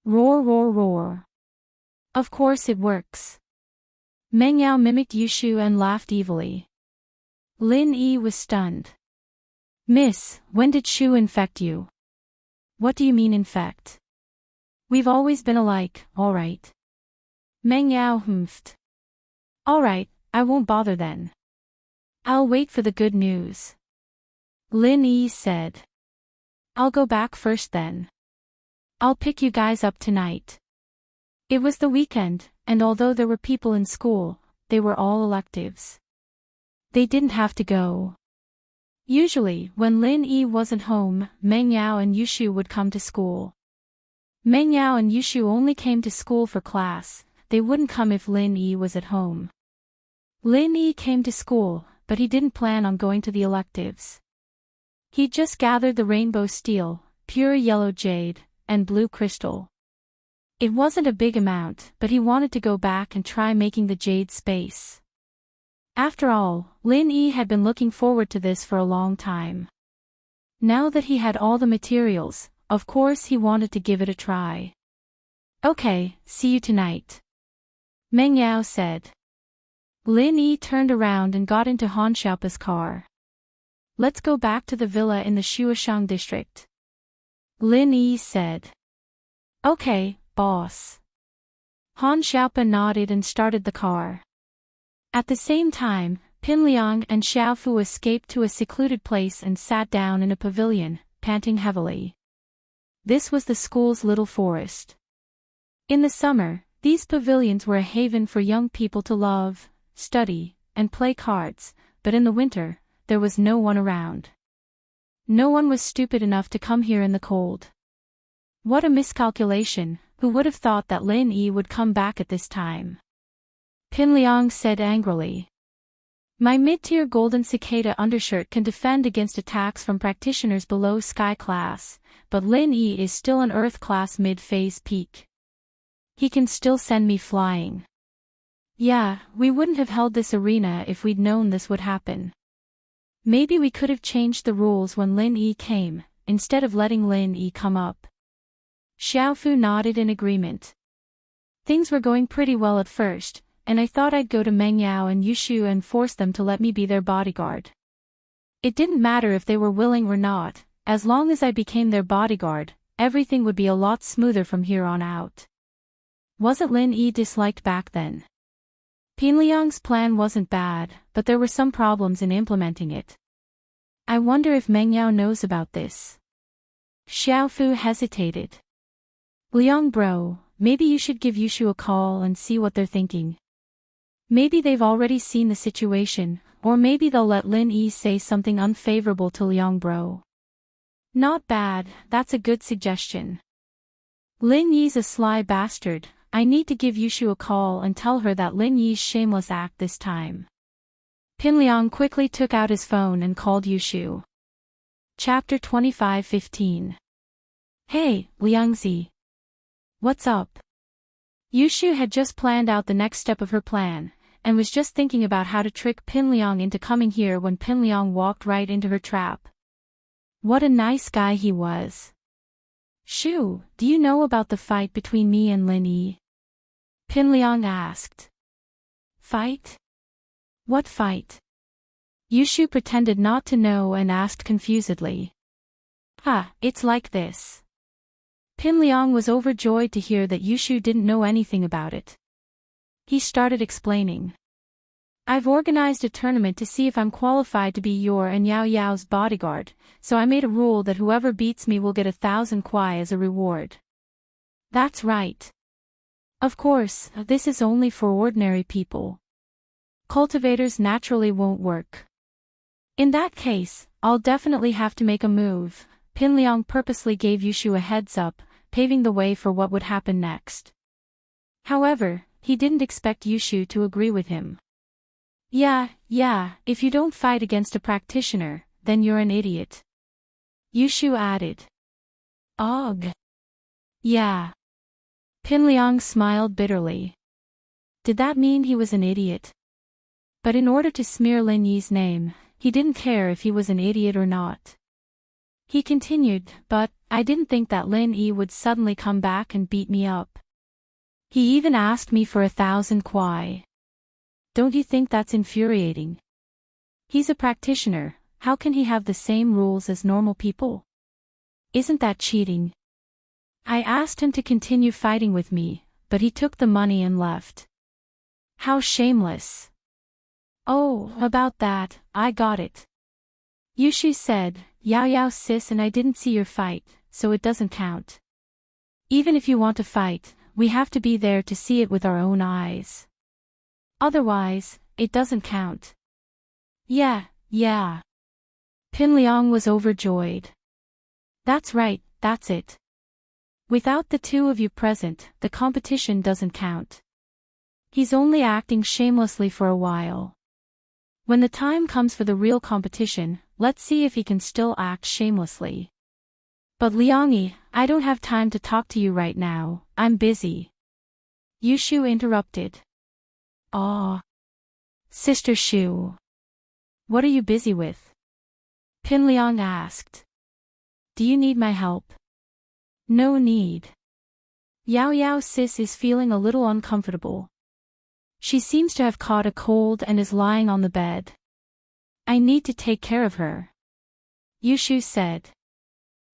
Roar, roar, roar. Of course it works. Meng Yao mimicked Yushu and laughed evilly. Lin Yi was stunned. Miss, when did Shu infect you? What do you mean infect? We've always been alike, alright. Meng Yao humphed. Alright, I won't bother then. I'll wait for the good news. Lin Yi said. I'll go back first then. I'll pick you guys up tonight. It was the weekend, and although there were people in school, they were all electives. They didn't have to go. Usually, when Lin Yi wasn't home, Meng Yao and Yushu would come to school. Meng Yao and Yushu only came to school for class, they wouldn't come if Lin Yi was at home. Lin Yi came to school, but he didn't plan on going to the electives. He just gathered the rainbow steel, pure yellow jade, and blue crystal. It wasn't a big amount, but he wanted to go back and try making the jade space. After all, Lin Yi had been looking forward to this for a long time. Now that he had all the materials, of course he wanted to give it a try. Okay, see you tonight. Meng Yao said. Lin Yi turned around and got into Han Xiaopa's car. Let's go back to the villa in the Shuoshang district. Lin Yi said. Okay, boss. Han Xiaopa nodded and started the car. At the same time, Pinliang and Xiaofu escaped to a secluded place and sat down in a pavilion, panting heavily. This was the school's little forest. In the summer, these pavilions were a haven for young people to love, study, and play cards, but in the winter, there was no one around. No one was stupid enough to come here in the cold. What a miscalculation, who would have thought that Lin Yi would come back at this time? Pinliang said angrily. My mid-tier golden cicada undershirt can defend against attacks from practitioners below sky class, but Lin Yi is still an earth class mid-phase peak. He can still send me flying. Yeah, we wouldn't have held this arena if we'd known this would happen. Maybe we could have changed the rules when Lin Yi came, instead of letting Lin Yi come up. Xiaofu nodded in agreement. Things were going pretty well at first, and I thought I'd go to Meng Yao and Yushu and force them to let me be their bodyguard. It didn't matter if they were willing or not, as long as I became their bodyguard, everything would be a lot smoother from here on out. Wasn't Lin Yi disliked back then? Pinliang's plan wasn't bad, but there were some problems in implementing it. I wonder if Meng Yao knows about this. Xiaofu hesitated. Liang bro, maybe you should give Yushu a call and see what they're thinking. Maybe they've already seen the situation, or maybe they'll let Lin Yi say something unfavorable to Liang bro. Not bad, that's a good suggestion. Lin Yi's a sly bastard, I need to give Yushu a call and tell her that Lin Yi's shameless act this time. Pinliang quickly took out his phone and called Yushu. Chapter 25:15. Hey, Liangzi. What's up? Yushu had just planned out the next step of her plan, and was just thinking about how to trick Pinliang into coming here when Pinliang walked right into her trap. What a nice guy he was. Shu, do you know about the fight between me and Lin Yi? Pinliang asked. Fight? What fight? Yushu pretended not to know and asked confusedly. It's like this. Pinliang was overjoyed to hear that Yushu didn't know anything about it. He started explaining. I've organized a tournament to see if I'm qualified to be your and Yao Yao's bodyguard, so I made a rule that whoever beats me will get 1,000 kwai as a reward. That's right. Of course, this is only for ordinary people. Cultivators naturally won't work. In that case, I'll definitely have to make a move. Pinliang purposely gave Yushu a heads up, paving the way for what would happen next. However, he didn't expect Yushu to agree with him. Yeah, if you don't fight against a practitioner, then you're an idiot. Yushu added. Ugh. Yeah. Pinliang smiled bitterly. Did that mean he was an idiot? But in order to smear Lin Yi's name, he didn't care if he was an idiot or not. He continued, but I didn't think that Lin Yi would suddenly come back and beat me up. He even asked me for 1,000 kwai. Don't you think that's infuriating? He's a practitioner, how can he have the same rules as normal people? Isn't that cheating? I asked him to continue fighting with me, but he took the money and left. How shameless. Oh, about that, I got it. Yushu said, Yao sis and I didn't see your fight, so it doesn't count. Even if you want to fight, we have to be there to see it with our own eyes. Otherwise, it doesn't count. Yeah. Pinliang was overjoyed. That's right, that's it. Without the two of you present, the competition doesn't count. He's only acting shamelessly for a while. When the time comes for the real competition, let's see if he can still act shamelessly. But Liangyi, I don't have time to talk to you right now, I'm busy. Yushu interrupted. Aw. Sister Shu. What are you busy with? Pinliang asked. Do you need my help? No need. Yao sis is feeling a little uncomfortable. She seems to have caught a cold and is lying on the bed. I need to take care of her. Yushu said.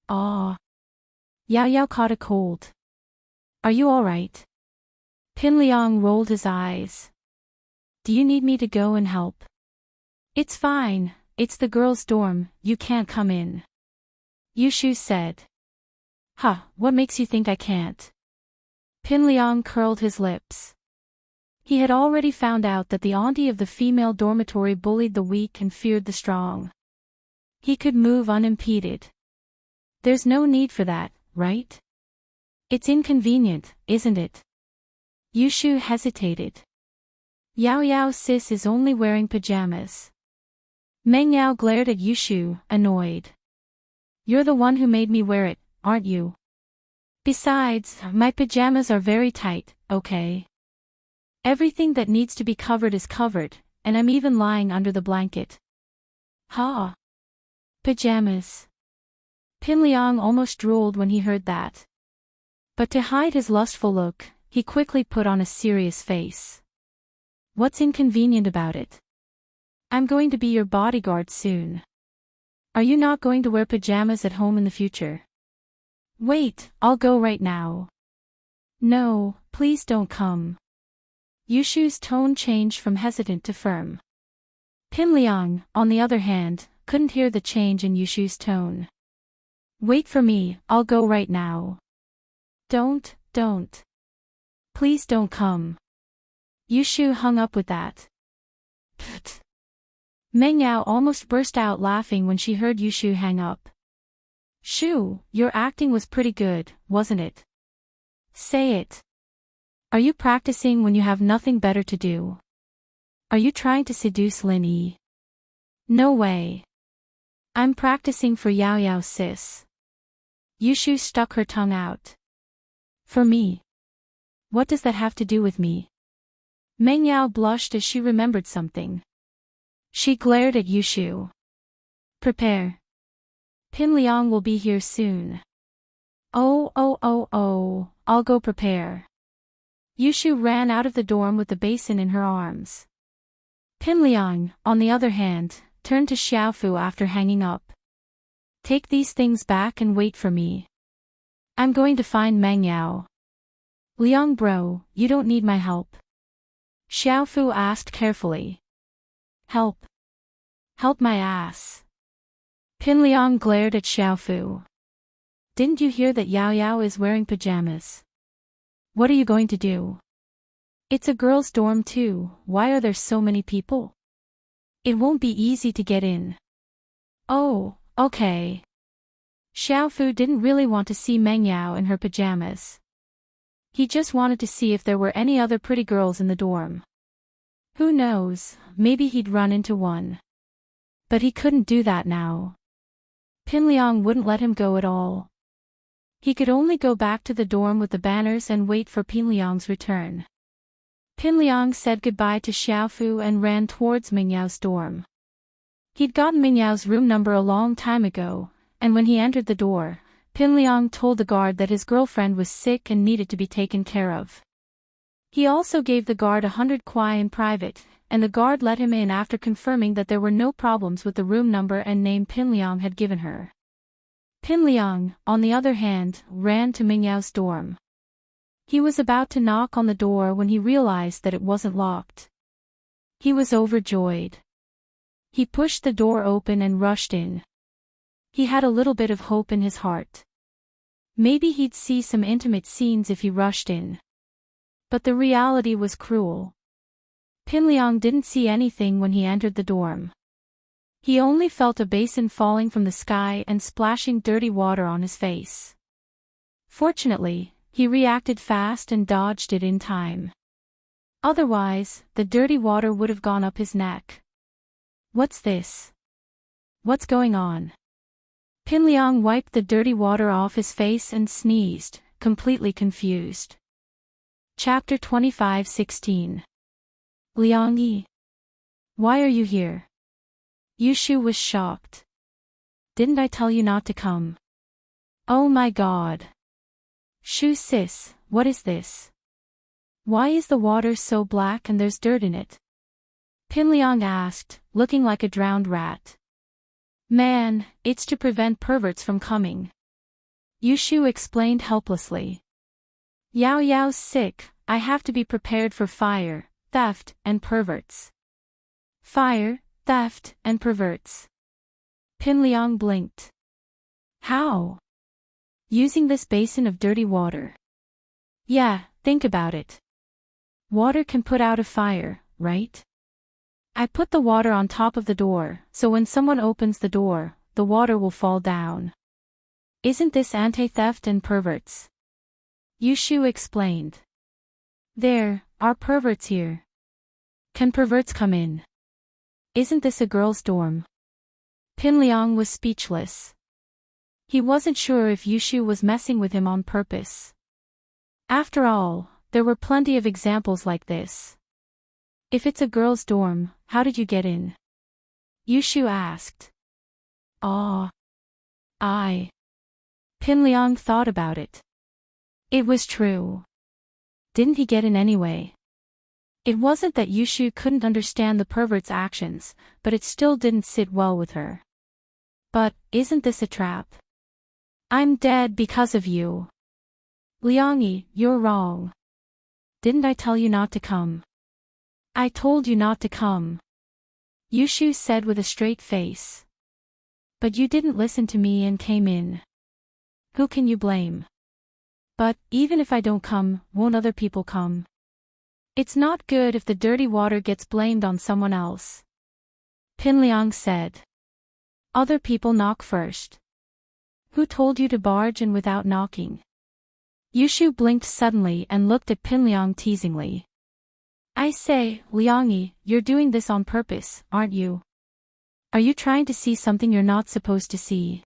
Aw. Yao caught a cold. Are you alright? Pinliang rolled his eyes. Do you need me to go and help? It's fine, it's the girls' dorm, you can't come in. Yushu said. What makes you think I can't? Pinliang curled his lips. He had already found out that the auntie of the female dormitory bullied the weak and feared the strong. He could move unimpeded. There's no need for that, right? It's inconvenient, isn't it? Yushu hesitated. Yao sis is only wearing pajamas. Meng Yao glared at Yushu, annoyed. You're the one who made me wear it, aren't you? Besides, my pajamas are very tight, okay? Everything that needs to be covered is covered, and I'm even lying under the blanket. Pajamas. Pinliang almost drooled when he heard that. But to hide his lustful look, he quickly put on a serious face. What's inconvenient about it? I'm going to be your bodyguard soon. Are you not going to wear pajamas at home in the future? Wait, I'll go right now. No, please don't come. Yushu's tone changed from hesitant to firm. Pinliang, on the other hand, couldn't hear the change in Yushu's tone. Wait for me, I'll go right now. Don't. Please don't come. Yushu hung up with that. Pfft. Meng Yao almost burst out laughing when she heard Yushu hang up. Shu, your acting was pretty good, wasn't it? Say it. Are you practicing when you have nothing better to do? Are you trying to seduce Lin Yi? No way. I'm practicing for Yao Yao sis. Yushu stuck her tongue out. For me? What does that have to do with me? Meng Yao blushed as she remembered something. She glared at Yushu. Prepare. Pinliang will be here soon. Oh, I'll go prepare. Yushu ran out of the dorm with the basin in her arms. Pinliang, on the other hand, turned to Xiaofu after hanging up. Take these things back and wait for me. I'm going to find Meng Yao. Liang bro, you don't need my help. Xiaofu asked carefully. Help? Help my ass. Pinliang glared at Xiaofu. Didn't you hear that Yao Yao is wearing pajamas? What are you going to do? It's a girls' dorm too, why are there so many people? It won't be easy to get in. Oh, okay. Xiaofu didn't really want to see Meng Yao in her pajamas. He just wanted to see if there were any other pretty girls in the dorm. Who knows, maybe he'd run into one. But he couldn't do that now. Pinliang wouldn't let him go at all. He could only go back to the dorm with the banners and wait for Pinliang's return. Pinliang said goodbye to Xiaofu and ran towards Meng Yao's dorm. He'd gotten Meng Yao's room number a long time ago, and when he entered the door, Pinliang told the guard that his girlfriend was sick and needed to be taken care of. He also gave the guard 100 kuai in private, and the guard let him in after confirming that there were no problems with the room number and name Pinliang had given her. Pinliang, on the other hand, ran to Meng Yao's dorm. He was about to knock on the door when he realized that it wasn't locked. He was overjoyed. He pushed the door open and rushed in. He had a little bit of hope in his heart. Maybe he'd see some intimate scenes if he rushed in. But the reality was cruel. Pinliang didn't see anything when he entered the dorm. He only felt a basin falling from the sky and splashing dirty water on his face. Fortunately, he reacted fast and dodged it in time. Otherwise, the dirty water would have gone up his neck. What's this? What's going on? Pinliang wiped the dirty water off his face and sneezed, completely confused. Chapter 25:16. Liang Yi. Why are you here? Yushu was shocked. Didn't I tell you not to come? Oh my god. Shu sis, what is this? Why is the water so black and there's dirt in it? Pinliang asked, looking like a drowned rat. Man, it's to prevent perverts from coming. Yushu explained helplessly. Yao Yao's sick, I have to be prepared for fire, theft, and perverts. Fire, theft, and perverts. Pinliang blinked. How? Using this basin of dirty water. Yeah, think about it. Water can put out a fire, right? I put the water on top of the door, so when someone opens the door, the water will fall down. Isn't this anti-theft and perverts? Yushu explained. There are perverts here. Can perverts come in? Isn't this a girls' dorm? Pinliang was speechless. He wasn't sure if Yushu was messing with him on purpose. After all, there were plenty of examples like this. If it's a girls' dorm, how did you get in? Yushu asked. Pinliang thought about it. It was true. Didn't he get in anyway? It wasn't that Yushu couldn't understand the pervert's actions, but it still didn't sit well with her. But, isn't this a trap? I'm dead because of you. Liangyi, you're wrong. Didn't I tell you not to come? I told you not to come. Yushu said with a straight face. But you didn't listen to me and came in. Who can you blame? But, even if I don't come, won't other people come? It's not good if the dirty water gets blamed on someone else. Pinliang said. Other people knock first. Who told you to barge in without knocking? Yushu blinked suddenly and looked at Pinliang teasingly. I say, Liangyi, you're doing this on purpose, aren't you? Are you trying to see something you're not supposed to see?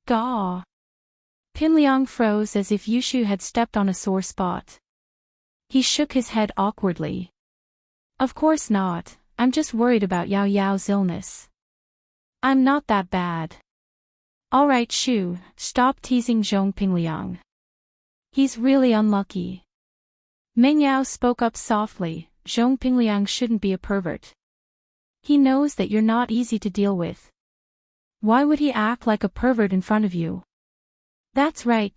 Gaw. Pinliang froze as if Yushu had stepped on a sore spot. He shook his head awkwardly. Of course not, I'm just worried about Yao Yao's illness. I'm not that bad. Alright Shu, stop teasing Zhong Pingliang. He's really unlucky. Meng Yao spoke up softly, Zhong Pingliang shouldn't be a pervert. He knows that you're not easy to deal with. Why would he act like a pervert in front of you? That's right,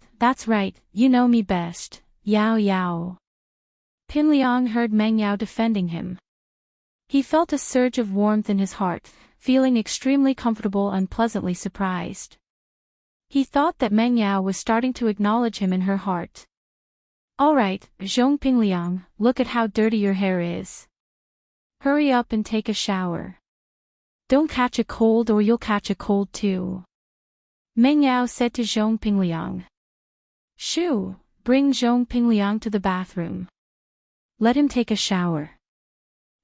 you know me best, Yao Yao. Pinliang heard Meng Yao defending him. He felt a surge of warmth in his heart, feeling extremely comfortable and pleasantly surprised. He thought that Meng Yao was starting to acknowledge him in her heart. Alright, Zhong Pingliang, look at how dirty your hair is. Hurry up and take a shower. Don't catch a cold or you'll catch a cold too. Meng Yao said to Zhong Pingliang. Shu, bring Zhong Pingliang to the bathroom. Let him take a shower.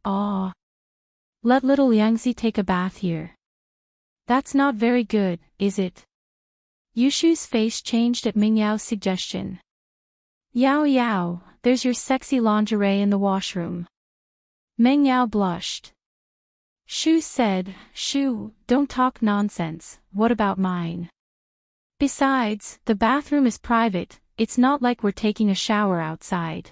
Ah. Let little Liangzi take a bath here. That's not very good, is it? Yushu's face changed at Meng Yao's suggestion. Yao Yao, there's your sexy lingerie in the washroom. Meng Yao blushed. Shu said, Shu, don't talk nonsense, what about mine? Besides, the bathroom is private, it's not like we're taking a shower outside.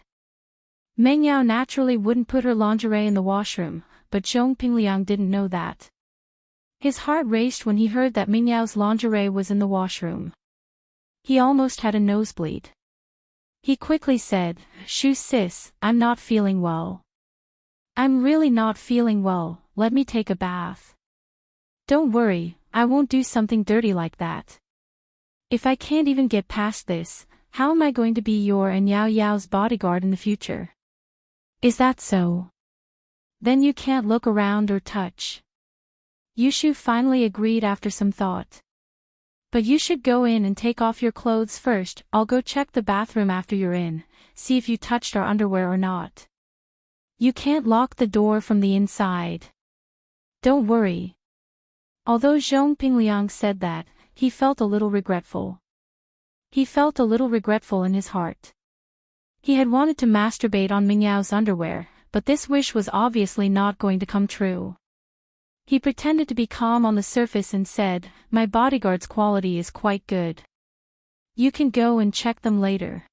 Meng Yao naturally wouldn't put her lingerie in the washroom, but Zhong Pingliang didn't know that. His heart raced when he heard that Meng Yao's lingerie was in the washroom. He almost had a nosebleed. He quickly said, Shu sis, I'm not feeling well. I'm really not feeling well, let me take a bath. Don't worry, I won't do something dirty like that. If I can't even get past this, how am I going to be your and Yao Yao's bodyguard in the future? Is that so? Then you can't look around or touch. Yushu finally agreed after some thought. But you should go in and take off your clothes first, I'll go check the bathroom after you're in, see if you touched our underwear or not. You can't lock the door from the inside. Don't worry. Although Zhong Pingliang said that, he felt a little regretful. He felt a little regretful in his heart. He had wanted to masturbate on Meng Yao's underwear, but this wish was obviously not going to come true. He pretended to be calm on the surface and said, my bodyguard's quality is quite good. You can go and check them later.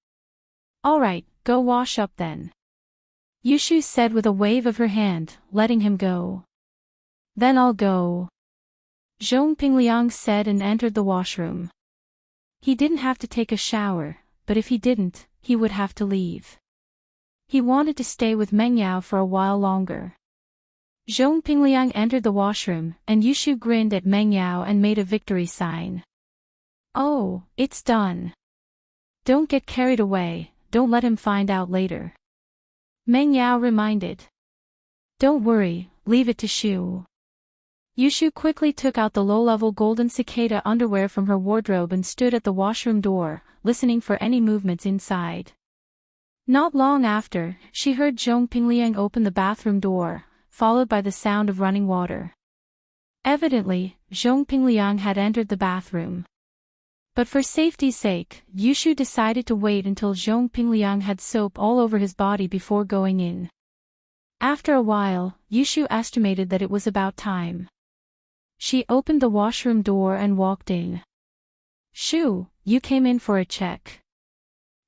Alright, go wash up then. Yushu said with a wave of her hand, letting him go. Then I'll go. Zhong Pingliang said and entered the washroom. He didn't have to take a shower, but if he didn't, he would have to leave. He wanted to stay with Meng Yao for a while longer. Zhong Pingliang entered the washroom, and Yushu grinned at Meng Yao and made a victory sign. Oh, it's done. Don't get carried away, don't let him find out later. Meng Yao reminded. Don't worry, leave it to Shu. Yushu quickly took out the low-level golden cicada underwear from her wardrobe and stood at the washroom door, listening for any movements inside. Not long after, she heard Zhong Pingliang open the bathroom door, followed by the sound of running water. Evidently, Zhong Pingliang had entered the bathroom. But for safety's sake, Yushu decided to wait until Zhong Pingliang had soap all over his body before going in. After a while, Yushu estimated that it was about time. She opened the washroom door and walked in. Shu, you came in for a check.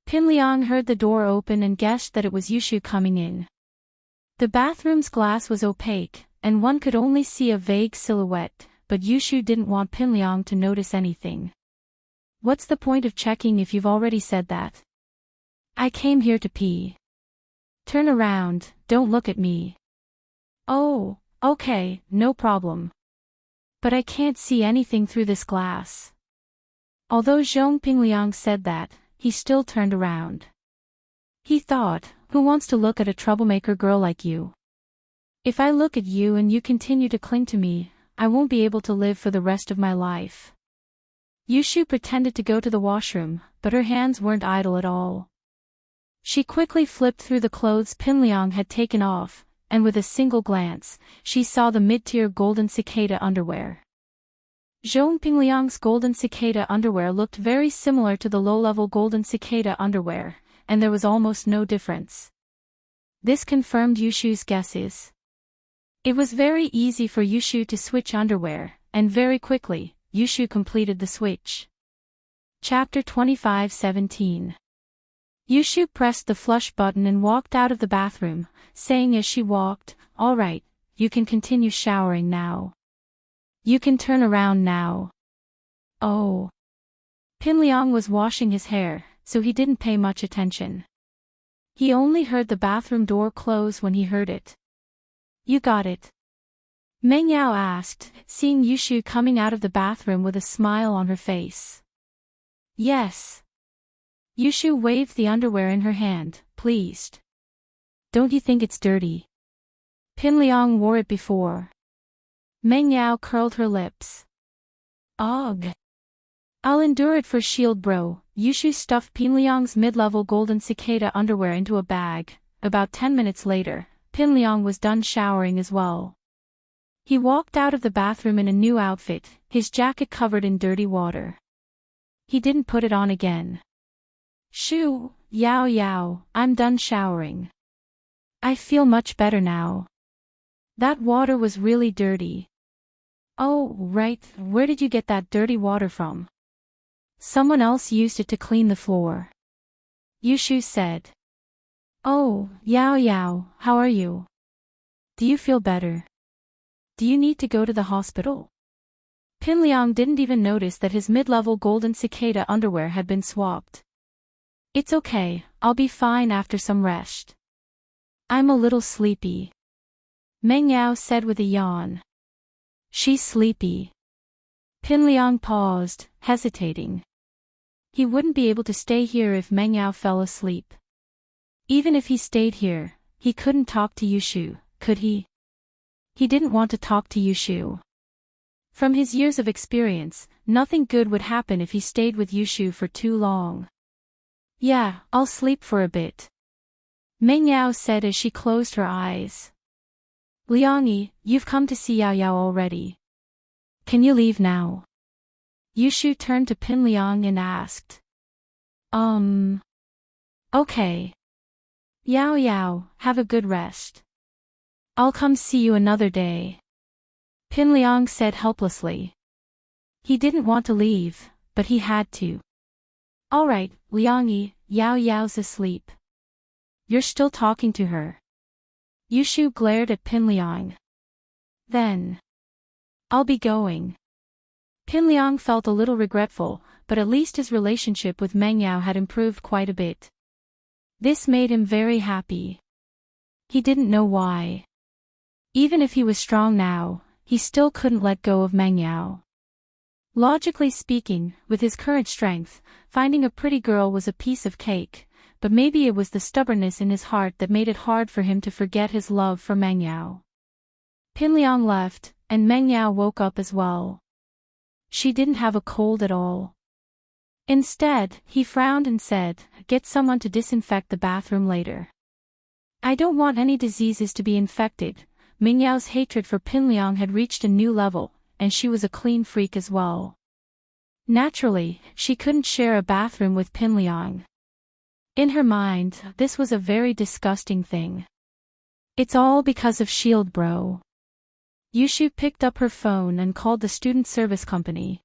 Pinliang heard the door open and guessed that it was Yushu coming in. The bathroom's glass was opaque, and one could only see a vague silhouette, but Yushu didn't want Pinliang to notice anything. What's the point of checking if you've already said that? I came here to pee. Turn around, don't look at me. Oh, okay, no problem. But I can't see anything through this glass. Although Zhong Pingliang said that, he still turned around. He thought, who wants to look at a troublemaker girl like you? If I look at you and you continue to cling to me, I won't be able to live for the rest of my life. Yushu pretended to go to the washroom, but her hands weren't idle at all. She quickly flipped through the clothes Pinliang had taken off, and with a single glance, she saw the mid-tier golden cicada underwear. Zhong Pingliang's golden cicada underwear looked very similar to the low-level golden cicada underwear, and there was almost no difference. This confirmed Yushu's guesses. It was very easy for Yushu to switch underwear, and very quickly, Yushu completed the switch. Chapter 25:17. Yushu pressed the flush button and walked out of the bathroom, saying as she walked, "All right, you can continue showering now. You can turn around now." Oh. Pinliang was washing his hair, so he didn't pay much attention. He only heard the bathroom door close when he heard it. You got it? Meng Yao asked, seeing Yushu coming out of the bathroom with a smile on her face. Yes. Yushu waved the underwear in her hand, pleased. Don't you think it's dirty? Pinliang wore it before. Meng Yao curled her lips. Ugh. I'll endure it for shield bro. Yushu stuffed Pinliang's mid-level golden cicada underwear into a bag. About 10 minutes later, Pinliang was done showering as well. He walked out of the bathroom in a new outfit, his jacket covered in dirty water. He didn't put it on again. Shoo, Yao Yao, I'm done showering. I feel much better now. That water was really dirty. Oh, right, where did you get that dirty water from? Someone else used it to clean the floor. Yushu said. Oh, Yao Yao, how are you? Do you feel better? Do you need to go to the hospital? Pinliang didn't even notice that his mid-level golden cicada underwear had been swapped. It's okay, I'll be fine after some rest. I'm a little sleepy. Meng Yao said with a yawn. She's sleepy. Pinliang paused, hesitating. He wouldn't be able to stay here if Meng Yao fell asleep. Even if he stayed here, he couldn't talk to Yushu, could he? He didn't want to talk to Yushu. From his years of experience, nothing good would happen if he stayed with Yushu for too long. Yeah, I'll sleep for a bit. Meng Yao said as she closed her eyes. Liangyi, you've come to see Yao Yao already. Can you leave now? Yushu turned to Pinliang and asked. Okay. Yao Yao, have a good rest. I'll come see you another day. Pinliang said helplessly. He didn't want to leave, but he had to. All right, Liangyi, Yao Yao's asleep. You're still talking to her. Yushu glared at Pinliang. Then. I'll be going. Pinliang felt a little regretful, but at least his relationship with Meng Yao had improved quite a bit. This made him very happy. He didn't know why. Even if he was strong now, he still couldn't let go of Meng Yao. Logically speaking, with his current strength, finding a pretty girl was a piece of cake, but maybe it was the stubbornness in his heart that made it hard for him to forget his love for Meng Yao. Pinliang left, and Meng Yao woke up as well. She didn't have a cold at all. Instead, he frowned and said, "Get someone to disinfect the bathroom later. I don't want any diseases to be infected." Meng Yao's hatred for Pinliang had reached a new level, and she was a clean freak as well. Naturally, she couldn't share a bathroom with Pinliang. In her mind, this was a very disgusting thing. It's all because of Shield bro. Yushu picked up her phone and called the student service company.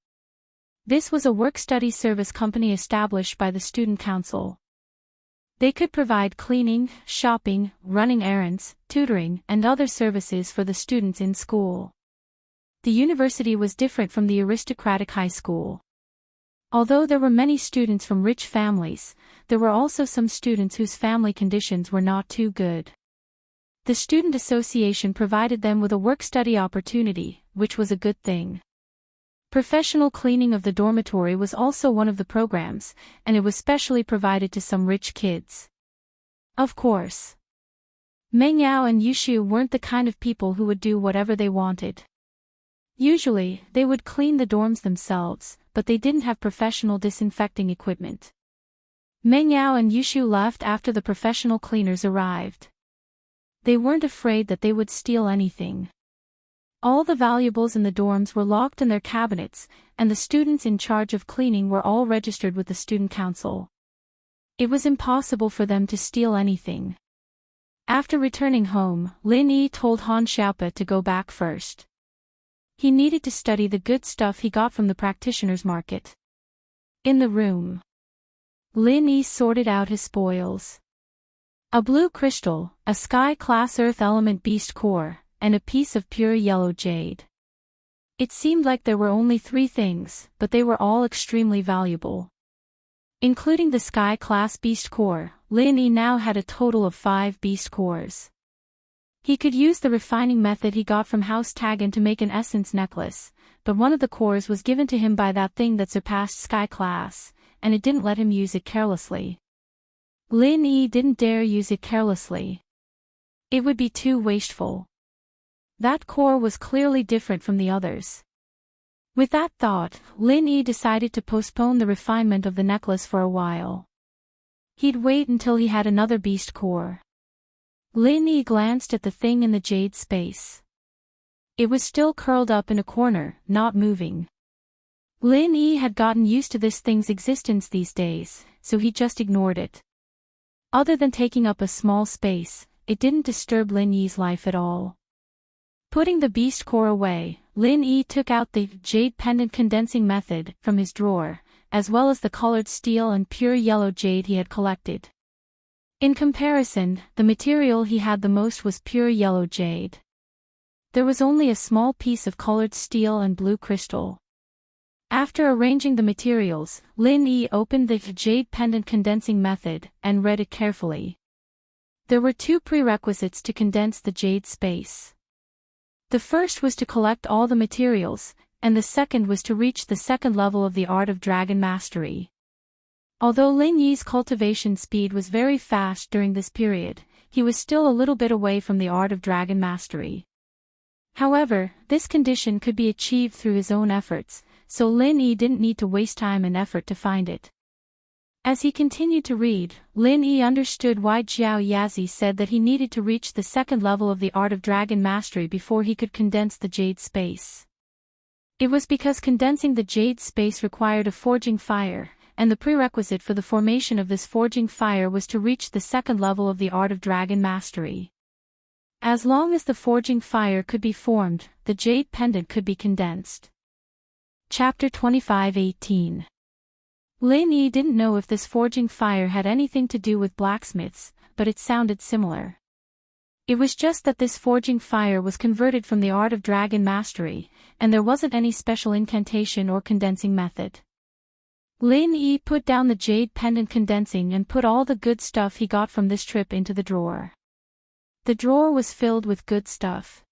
This was a work-study service company established by the student council. They could provide cleaning, shopping, running errands, tutoring, and other services for the students in school. The university was different from the aristocratic high school. Although there were many students from rich families, there were also some students whose family conditions were not too good. The student association provided them with a work-study opportunity, which was a good thing. Professional cleaning of the dormitory was also one of the programs, and it was specially provided to some rich kids. Of course, Meng Yao and Yushu weren't the kind of people who would do whatever they wanted. Usually, they would clean the dorms themselves, but they didn't have professional disinfecting equipment. Meng Yao and Yushu left after the professional cleaners arrived. They weren't afraid that they would steal anything. All the valuables in the dorms were locked in their cabinets, and the students in charge of cleaning were all registered with the student council. It was impossible for them to steal anything. After returning home, Lin Yi told Han Xiaopa to go back first. He needed to study the good stuff he got from the practitioner's market. In the room, Lin Yi sorted out his spoils. A blue crystal, a sky-class earth element beast core, and a piece of pure yellow jade. It seemed like there were only 3 things, but they were all extremely valuable. Including the sky-class beast core, Lin Yi now had a total of 5 beast cores. He could use the refining method he got from House Tagan to make an essence necklace, but one of the cores was given to him by that thing that surpassed sky class, and it didn't let him use it carelessly. Lin Yi didn't dare use it carelessly. It would be too wasteful. That core was clearly different from the others. With that thought, Lin Yi decided to postpone the refinement of the necklace for a while. He'd wait until he had another beast core. Lin Yi glanced at the thing in the jade space. It was still curled up in a corner, not moving. Lin Yi had gotten used to this thing's existence these days, so he just ignored it. Other than taking up a small space, it didn't disturb Lin Yi's life at all. Putting the beast core away, Lin Yi took out the jade pendant condensing method from his drawer, as well as the colored steel and pure yellow jade he had collected. In comparison, the material he had the most was pure yellow jade. There was only a small piece of colored steel and blue crystal. After arranging the materials, Lin Yi opened the jade pendant condensing method and read it carefully. There were 2 prerequisites to condense the jade space. The first was to collect all the materials, and the second was to reach the second level of the art of dragon mastery. Although Lin Yi's cultivation speed was very fast during this period, he was still a little bit away from the art of dragon mastery. However, this condition could be achieved through his own efforts, so Lin Yi didn't need to waste time and effort to find it. As he continued to read, Lin Yi understood why Jiao Yazi said that he needed to reach the second level of the art of dragon mastery before he could condense the jade space. It was because condensing the jade space required a forging fire, and the prerequisite for the formation of this forging fire was to reach the second level of the art of dragon mastery. As long as the forging fire could be formed, the jade pendant could be condensed. Chapter 25:18. Lin Yi didn't know if this forging fire had anything to do with blacksmiths, but it sounded similar. It was just that this forging fire was converted from the art of dragon mastery, and there wasn't any special incantation or condensing method. Lin Yi put down the jade pendant condensing and put all the good stuff he got from this trip into the drawer. The drawer was filled with good stuff.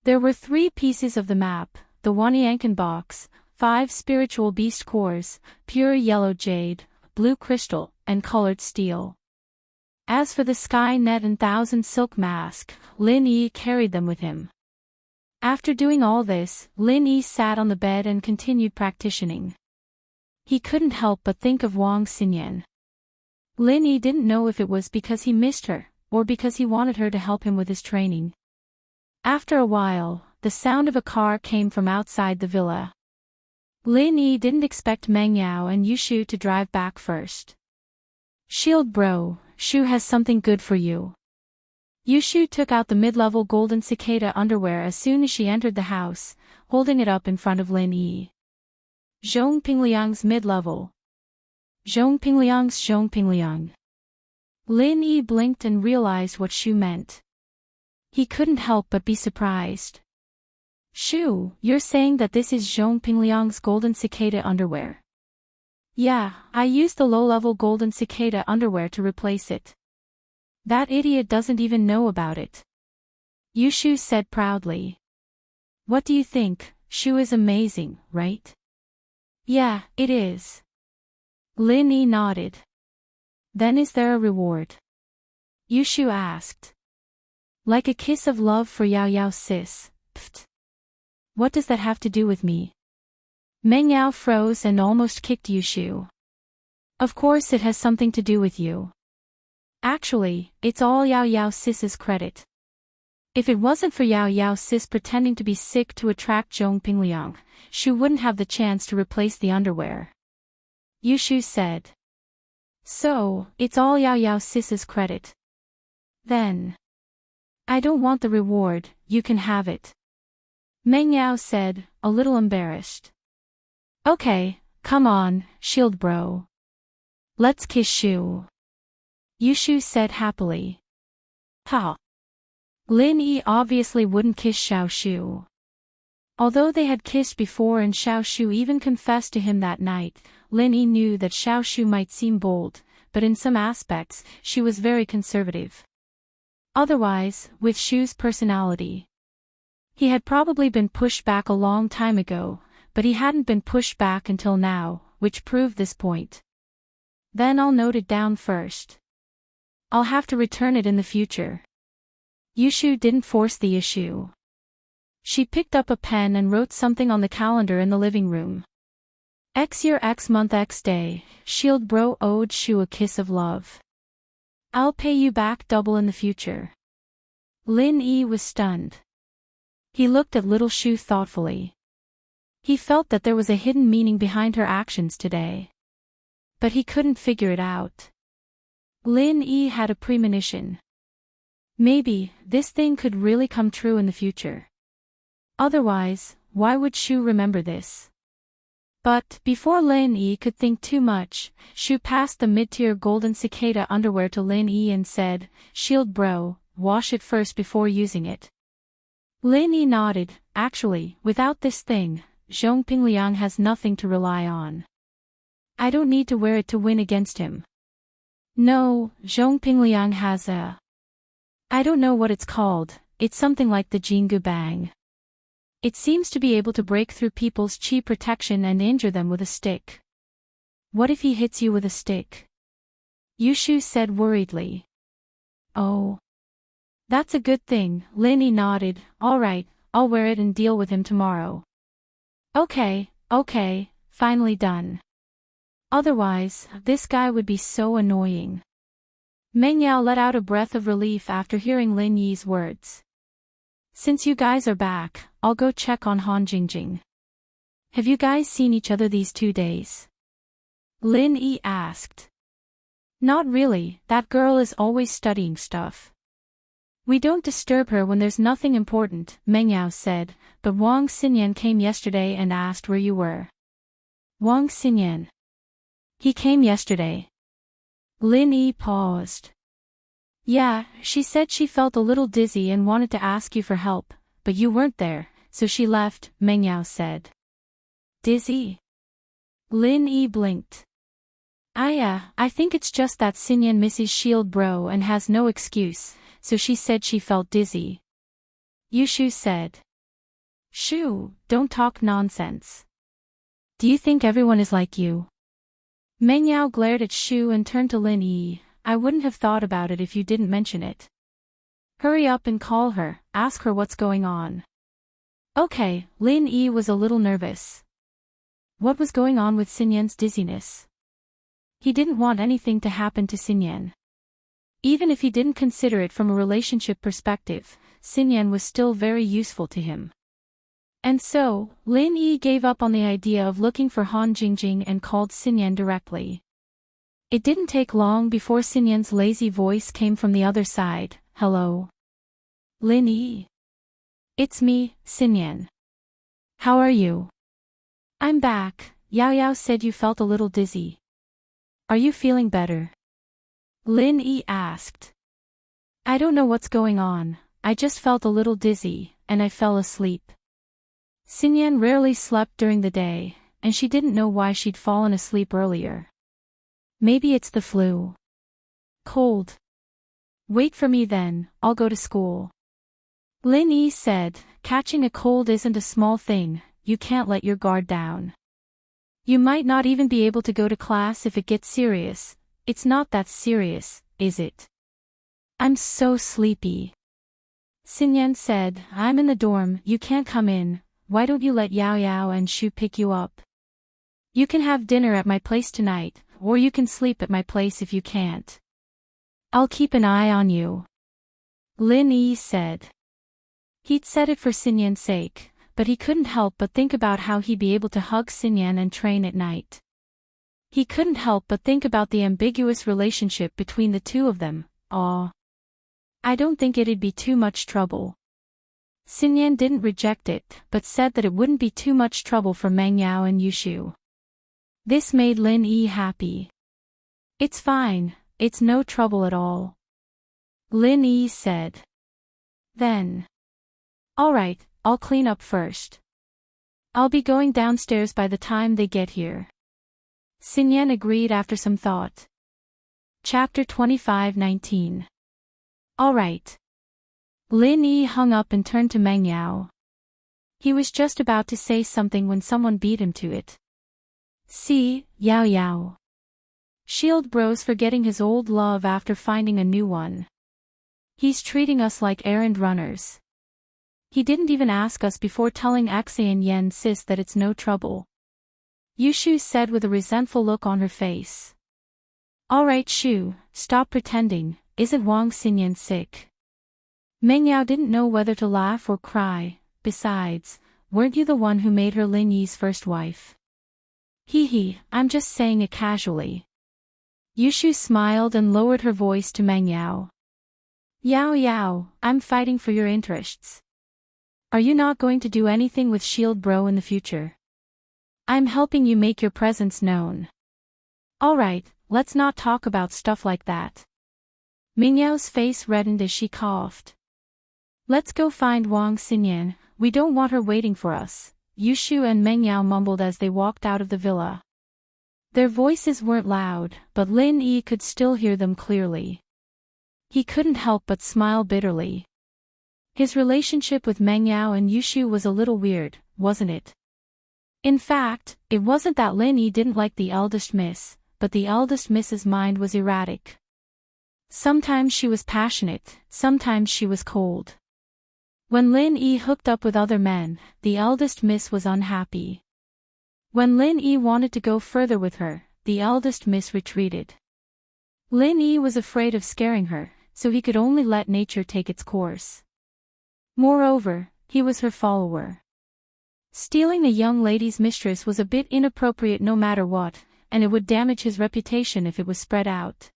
There were 3 pieces of the map, the 1 Yankan box, 5 spiritual beast cores, pure yellow jade, blue crystal, and colored steel. As for the sky net and 1,000 silk mask, Lin Yi carried them with him. After doing all this, Lin Yi sat on the bed and continued practicing. He couldn't help but think of Wang Xinyan. Lin Yi didn't know if it was because he missed her, or because he wanted her to help him with his training. After a while, the sound of a car came from outside the villa. Lin Yi didn't expect Meng Yao and Yushu to drive back first. "Shield bro, Shu has something good for you." Yushu took out the mid-level golden cicada underwear as soon as she entered the house, holding it up in front of Lin Yi. Zhong Pingliang's mid-level. Zhong Pingliang. Lin Yi blinked and realized what Shu meant. He couldn't help but be surprised. Shu, you're saying that this is Zhong Pingliang's golden cicada underwear? Yeah, I used the low-level golden cicada underwear to replace it. That idiot doesn't even know about it. Yushu said proudly. What do you think? Shu is amazing, right? Yeah, it is. Lin Yi nodded. Then is there a reward? Yushu asked. Like a kiss of love for Yao Yao sis. Pfft. What does that have to do with me? Meng Yao froze and almost kicked Yushu. Of course it has something to do with you. Actually, it's all Yao Yao sis's credit. If it wasn't for Yao Yao sis pretending to be sick to attract Zhong Pingliang, Shu wouldn't have the chance to replace the underwear. Yushu said. So, it's all Yao Yao sis's credit. Then. I don't want the reward, you can have it. Meng Yao said, a little embarrassed. Okay, come on, shield bro. Let's kiss Shu. Yushu said happily. Ha. Lin Yi obviously wouldn't kiss Xiao Shu. Although they had kissed before and Xiao Shu even confessed to him that night, Lin Yi knew that Xiao Shu might seem bold, but in some aspects, she was very conservative. Otherwise, with Shu's personality, he had probably been pushed back a long time ago, but he hadn't been pushed back until now, which proved this point. Then I'll note it down first. I'll have to return it in the future. Yushu didn't force the issue. She picked up a pen and wrote something on the calendar in the living room. X year X month X day, shield bro owed Shu a kiss of love. I'll pay you back double in the future. Lin Yi was stunned. He looked at little Shu thoughtfully. He felt that there was a hidden meaning behind her actions today. But he couldn't figure it out. Lin Yi had a premonition. Maybe, this thing could really come true in the future. Otherwise, why would Shu remember this? But, before Lin Yi could think too much, Shu passed the mid-tier golden cicada underwear to Lin Yi and said, Shield bro, wash it first before using it. Lin Yi nodded. Actually, without this thing, Zhong Pingliang has nothing to rely on. I don't need to wear it to win against him. No, Zhong Pingliang has a... I don't know what it's called, it's something like the Jingu Bang. It seems to be able to break through people's chi protection and injure them with a stick. What if he hits you with a stick? Yushu said worriedly. Oh. That's a good thing, Lin Yi nodded. Alright, I'll wear it and deal with him tomorrow. Okay, finally done. Otherwise, this guy would be so annoying. Meng Yao let out a breath of relief after hearing Lin Yi's words. Since you guys are back, I'll go check on Han Jingjing. Have you guys seen each other these 2 days? Lin Yi asked. Not really, that girl is always studying stuff. We don't disturb her when there's nothing important, Meng Yao said, but Wang Xinyan came yesterday and asked where you were. Wang Xinyan. He came yesterday. Lin Yi paused. Yeah, she said she felt a little dizzy and wanted to ask you for help, but you weren't there, so she left, Meng Yao said. Dizzy? Lin Yi blinked. I think it's just that Xinyan misses Shield Bro and has no excuse, so she said she felt dizzy. Yushu said. Shu, don't talk nonsense. Do you think everyone is like you? Meng Yao glared at Shu and turned to Lin Yi. I wouldn't have thought about it if you didn't mention it. Hurry up and call her, ask her what's going on. Okay, Lin Yi was a little nervous. What was going on with Xinyan's dizziness? He didn't want anything to happen to Xinyan. Even if he didn't consider it from a relationship perspective, Xinyan was still very useful to him. And so, Lin Yi gave up on the idea of looking for Han Jingjing and called Xinyan directly. It didn't take long before Xinyan's lazy voice came from the other side. Hello? Lin Yi. It's me, Xinyan. How are you? I'm back. Yao Yao said you felt a little dizzy. Are you feeling better? Lin Yi asked. I don't know what's going on, I just felt a little dizzy, and I fell asleep. Xinyan rarely slept during the day, and she didn't know why she'd fallen asleep earlier. Maybe it's the flu. Cold. Wait for me then, I'll go to school. Lin Yi said, catching a cold isn't a small thing, you can't let your guard down. You might not even be able to go to class if it gets serious. It's not that serious, is it? I'm so sleepy. Xinyan said, I'm in the dorm, you can't come in, why don't you let Yao Yao and Shu pick you up? You can have dinner at my place tonight, or you can sleep at my place if you can't. I'll keep an eye on you. Lin Yi said. He'd said it for Xinyan's sake, but he couldn't help but think about how he'd be able to hug Xinyan and train at night. He couldn't help but think about the ambiguous relationship between the two of them. I don't think it'd be too much trouble. Xinyan didn't reject it, but said that it wouldn't be too much trouble for Meng Yao and Yushu. This made Lin Yi happy. It's fine, it's no trouble at all. Lin Yi said. Then. Alright, I'll clean up first. I'll be going downstairs by the time they get here. Xinyan agreed after some thought. Chapter 25:19. Alright. Lin Yi hung up and turned to Meng Yao. He was just about to say something when someone beat him to it. See, Yao Yao. Shield Bro's forgetting his old love after finding a new one. He's treating us like errand runners. He didn't even ask us before telling Axe and Yen Sis that it's no trouble. Yushu said with a resentful look on her face. Alright Shu, stop pretending, isn't Wang Xinyan sick? Meng Yao didn't know whether to laugh or cry, besides, weren't you the one who made her Lin Yi's first wife? Hee, I'm just saying it casually. Yushu smiled and lowered her voice to Meng Yao. Yao Yao, I'm fighting for your interests. Are you not going to do anything with Shield Bro in the future? I'm helping you make your presence known. Alright, let's not talk about stuff like that. Meng Yao's face reddened as she coughed. Let's go find Wang Xinyan, we don't want her waiting for us, Yushu and Meng Yao mumbled as they walked out of the villa. Their voices weren't loud, but Lin Yi could still hear them clearly. He couldn't help but smile bitterly. His relationship with Meng Yao and Yushu was a little weird, wasn't it? In fact, it wasn't that Lin Yi didn't like the eldest miss, but the eldest miss's mind was erratic. Sometimes she was passionate, sometimes she was cold. When Lin Yi hooked up with other men, the eldest miss was unhappy. When Lin Yi wanted to go further with her, the eldest miss retreated. Lin Yi was afraid of scaring her, so he could only let nature take its course. Moreover, he was her follower. Stealing a young lady's mistress was a bit inappropriate no matter what, and it would damage his reputation if it was spread out.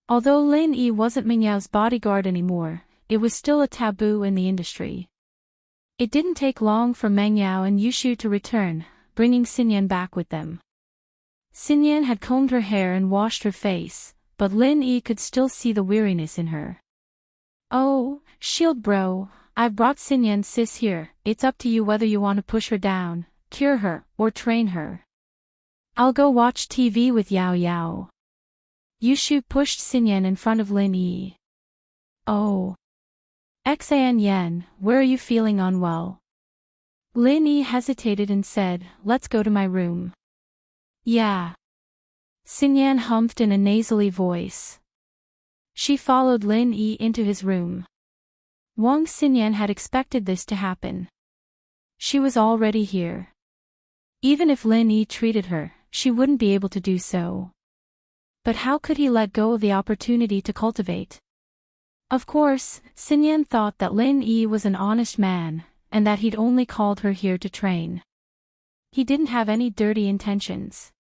Although Lin Yi wasn't Meng Yao's bodyguard anymore, it was still a taboo in the industry. It didn't take long for Meng Yao and Yushu to return, bringing Xinyan back with them. Xinyan had combed her hair and washed her face, but Lin Yi could still see the weariness in her. Oh, Shield Bro, I've brought Xinyan Sis here, it's up to you whether you want to push her down, cure her, or train her. I'll go watch TV with Yao Yao. Yushu pushed Xinyan in front of Lin Yi. Oh. Xan Yen, where are you feeling unwell? Lin Yi hesitated and said, let's go to my room. Yeah. Xinyan humphed in a nasally voice. She followed Lin Yi into his room. Wang Xinyan had expected this to happen. She was already here. Even if Lin Yi treated her, she wouldn't be able to do so. But how could he let go of the opportunity to cultivate? Of course, Xinyan thought that Lin Yi was an honest man, and that he'd only called her here to train. He didn't have any dirty intentions.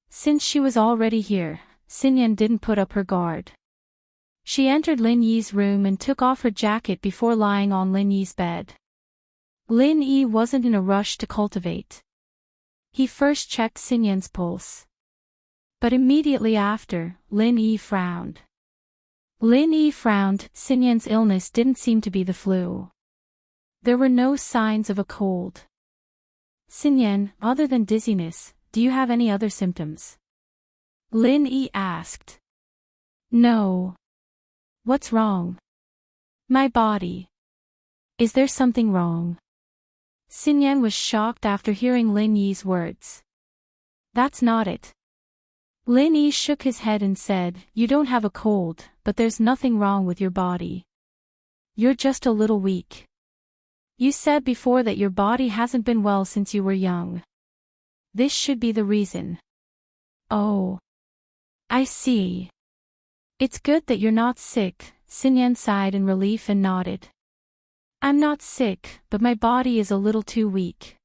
Since she was already here, Xinyan didn't put up her guard. She entered Lin Yi's room and took off her jacket before lying on Lin Yi's bed. Lin Yi wasn't in a rush to cultivate. He first checked Xinyan's pulse. But immediately after, Lin Yi frowned. Lin Yi frowned. Xinyan's illness didn't seem to be the flu. There were no signs of a cold. Xinyan, other than dizziness, do you have any other symptoms? Lin Yi asked. No. What's wrong? My body. Is there something wrong? Xinyan was shocked after hearing Lin Yi's words. That's not it. Lin Yi shook his head and said, you don't have a cold, but there's nothing wrong with your body. You're just a little weak. You said before that your body hasn't been well since you were young. This should be the reason. Oh. I see. It's good that you're not sick, Xinyan sighed in relief and nodded. I'm not sick, but my body is a little too weak.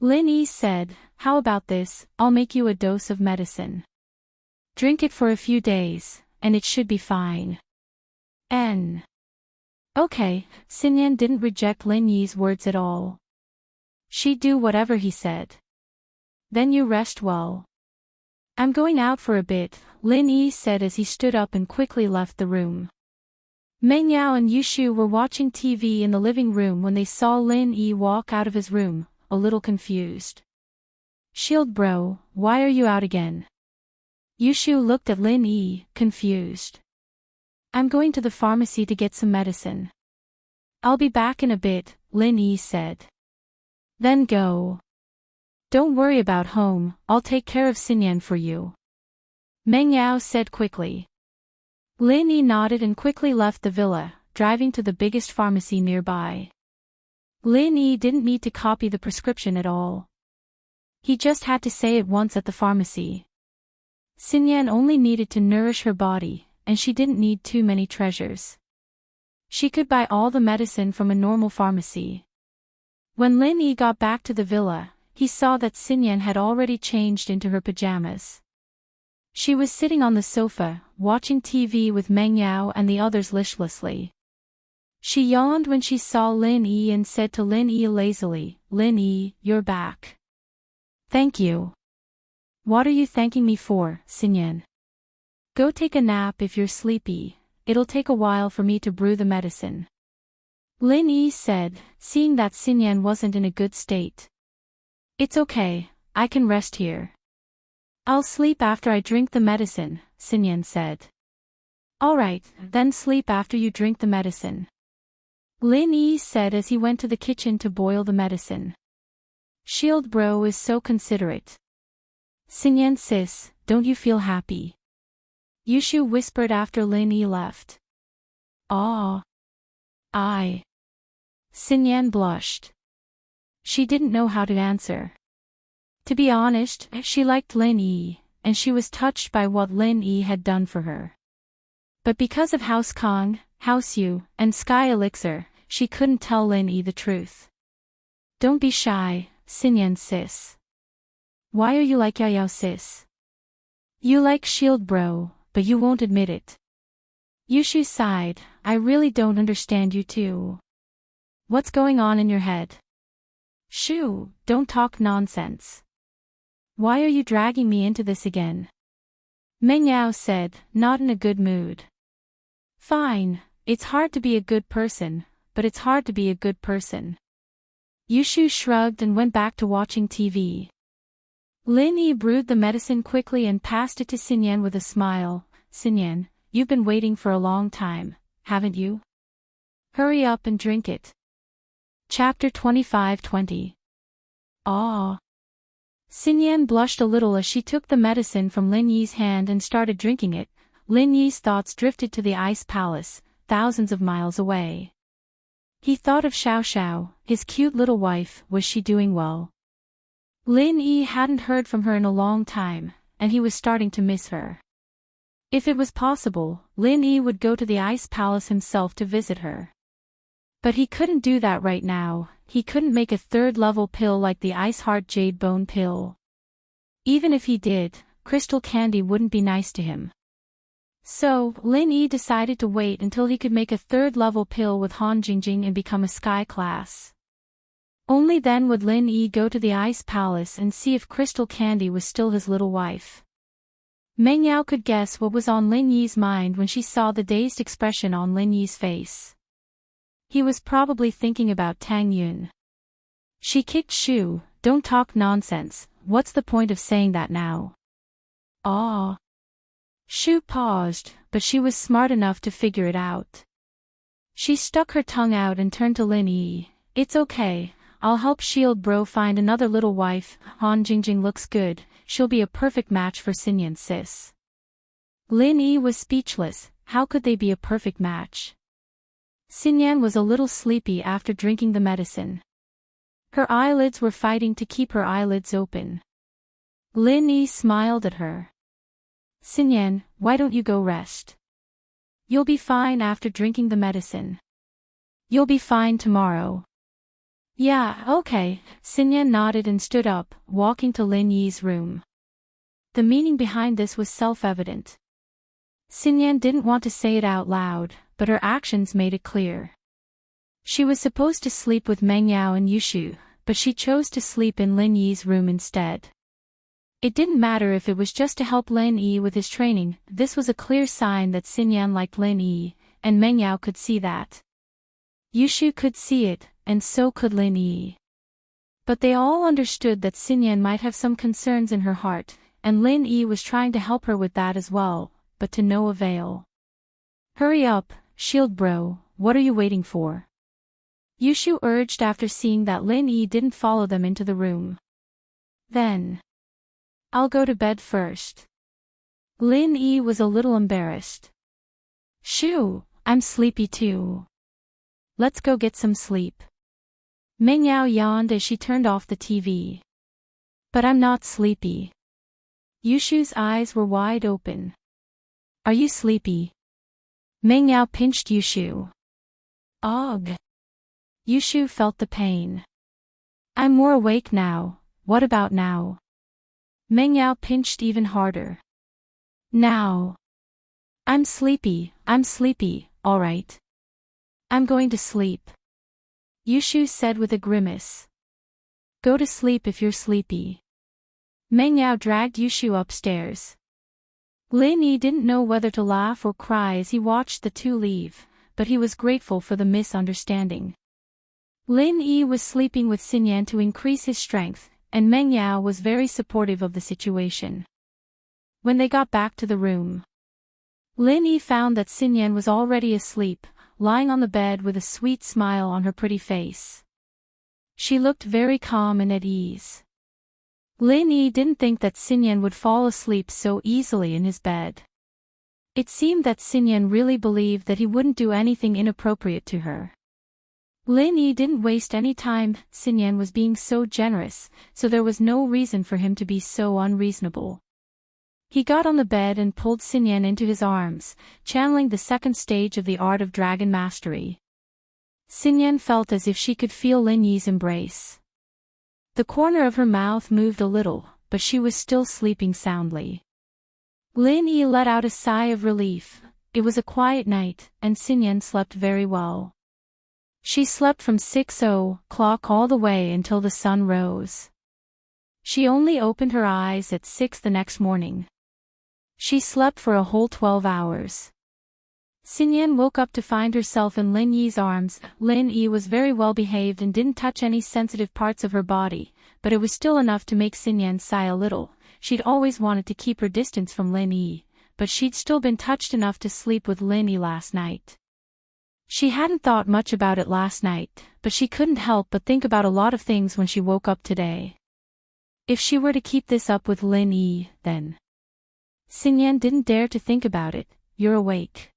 Lin Yi said, how about this, I'll make you a dose of medicine. Drink it for a few days, and it should be fine. Okay, Xinyan didn't reject Lin Yi's words at all. She'd do whatever he said. Then you rest well. I'm going out for a bit, Lin Yi said as he stood up and quickly left the room. Meng Yao and Yushu were watching TV in the living room when they saw Lin Yi walk out of his room, a little confused. Shield bro, why are you out again? Yushu looked at Lin Yi, confused. I'm going to the pharmacy to get some medicine. I'll be back in a bit, Lin Yi said. Then go. Don't worry about home, I'll take care of Xinyan for you. Meng Yao said quickly. Lin Yi nodded and quickly left the villa, driving to the biggest pharmacy nearby. Lin Yi didn't need to copy the prescription at all. He just had to say it once at the pharmacy. Xinyan only needed to nourish her body, and she didn't need too many treasures. She could buy all the medicine from a normal pharmacy. When Lin Yi got back to the villa, he saw that Xinyan had already changed into her pajamas. She was sitting on the sofa, watching TV with Meng Yao and the others listlessly. She yawned when she saw Lin Yi and said to Lin Yi lazily, Lin Yi, you're back. Thank you. What are you thanking me for, Xinyan? Go take a nap if you're sleepy, it'll take a while for me to brew the medicine. Lin Yi said, seeing that Xinyan wasn't in a good state. It's okay, I can rest here. I'll sleep after I drink the medicine, Xinyan said. Alright, then sleep after you drink the medicine. Lin Yi said as he went to the kitchen to boil the medicine. Shield bro is so considerate. Xinyan sis, don't you feel happy? Yushu whispered after Lin Yi left. Ah. Xinyan blushed. She didn't know how to answer. To be honest, she liked Lin Yi, and she was touched by what Lin Yi had done for her. But because of House Kong, House Yu, and Sky Elixir, she couldn't tell Lin Yi the truth. Don't be shy, Xinyan sis. Why are you like Yao Yao sis? You like Shield bro, but you won't admit it. Yushu sighed, I really don't understand you too. What's going on in your head? Shoo, don't talk nonsense. Why are you dragging me into this again? Meng Yao said, not in a good mood. Fine, it's hard to be a good person, but it's hard to be a good person. Yushu shrugged and went back to watching TV. Lin Yi brewed the medicine quickly and passed it to Xinyan with a smile. Xinyan, you've been waiting for a long time, haven't you? Hurry up and drink it. Chapter 25-20. Ah. Xinyan blushed a little as she took the medicine from Lin Yi's hand and started drinking it. Lin Yi's thoughts drifted to the ice palace, thousands of miles away. He thought of Xiao Xiao, his cute little wife. Was she doing well? Lin Yi hadn't heard from her in a long time, and he was starting to miss her. If it was possible, Lin Yi would go to the ice palace himself to visit her. But he couldn't do that right now. He couldn't make a third-level pill like the Ice Heart Jade Bone pill. Even if he did, crystal candy wouldn't be nice to him. So, Lin Yi decided to wait until he could make a third-level pill with Han Jingjing and become a sky class. Only then would Lin Yi go to the Ice Palace and see if Crystal Candy was still his little wife. Meng Yao could guess what was on Lin Yi's mind when she saw the dazed expression on Lin Yi's face. He was probably thinking about Tang Yun. She kicked Shu. Don't talk nonsense, what's the point of saying that now? Ah. Shu paused, but she was smart enough to figure it out. She stuck her tongue out and turned to Lin Yi. It's okay, I'll help Shield Bro find another little wife. Han Jingjing looks good, she'll be a perfect match for Xinyan's sis. Lin Yi was speechless, how could they be a perfect match? Xinyan was a little sleepy after drinking the medicine. Her eyelids were fighting to keep her eyelids open. Lin Yi smiled at her. Xinyan, why don't you go rest? You'll be fine after drinking the medicine. You'll be fine tomorrow. Yeah, okay, Xinyan nodded and stood up, walking to Lin Yi's room. The meaning behind this was self-evident. Xinyan didn't want to say it out loud, but her actions made it clear. She was supposed to sleep with Meng Yao and Yushu, but she chose to sleep in Lin Yi's room instead. It didn't matter if it was just to help Lin Yi with his training, this was a clear sign that Xinyan liked Lin Yi, and Meng Yao could see that. Yushu could see it, and so could Lin Yi. But they all understood that Xinyan might have some concerns in her heart, and Lin Yi was trying to help her with that as well, but to no avail. Hurry up, Shield Bro, what are you waiting for? Yushu urged after seeing that Lin Yi didn't follow them into the room. Then. I'll go to bed first. Lin Yi was a little embarrassed. Shoo, I'm sleepy too. Let's go get some sleep. Meng Yao yawned as she turned off the TV. But I'm not sleepy. Yushu's eyes were wide open. Are you sleepy? Meng Yao pinched Yushu. Ugh. Yushu felt the pain. I'm more awake now, what about now? Meng Yao pinched even harder. Now. I'm sleepy, alright. I'm going to sleep. Yushu said with a grimace. Go to sleep if you're sleepy. Meng Yao dragged Yushu upstairs. Lin Yi didn't know whether to laugh or cry as he watched the two leave, but he was grateful for the misunderstanding. Lin Yi was sleeping with Xinyan to increase his strength, and Meng Yao was very supportive of the situation. When they got back to the room, Lin Yi found that Xinyan was already asleep, lying on the bed with a sweet smile on her pretty face. She looked very calm and at ease. Lin Yi didn't think that Xinyan would fall asleep so easily in his bed. It seemed that Xinyan really believed that he wouldn't do anything inappropriate to her. Lin Yi didn't waste any time, Xinyan was being so generous, so there was no reason for him to be so unreasonable. He got on the bed and pulled Xinyan into his arms, channeling the second stage of the art of dragon mastery. Xinyan felt as if she could feel Lin Yi's embrace. The corner of her mouth moved a little, but she was still sleeping soundly. Lin Yi let out a sigh of relief. It was a quiet night, and Xinyan slept very well. She slept from 6:00 all the way until the sun rose. She only opened her eyes at 6 the next morning. She slept for a whole 12 hours. Xinyan woke up to find herself in Lin Yi's arms. Lin Yi was very well behaved and didn't touch any sensitive parts of her body, but it was still enough to make Xinyan sigh a little. She'd always wanted to keep her distance from Lin Yi, but she'd still been touched enough to sleep with Lin Yi last night. She hadn't thought much about it last night, but she couldn't help but think about a lot of things when she woke up today. If she were to keep this up with Lin Yi, then. Xinyan didn't dare to think about it. You're awake?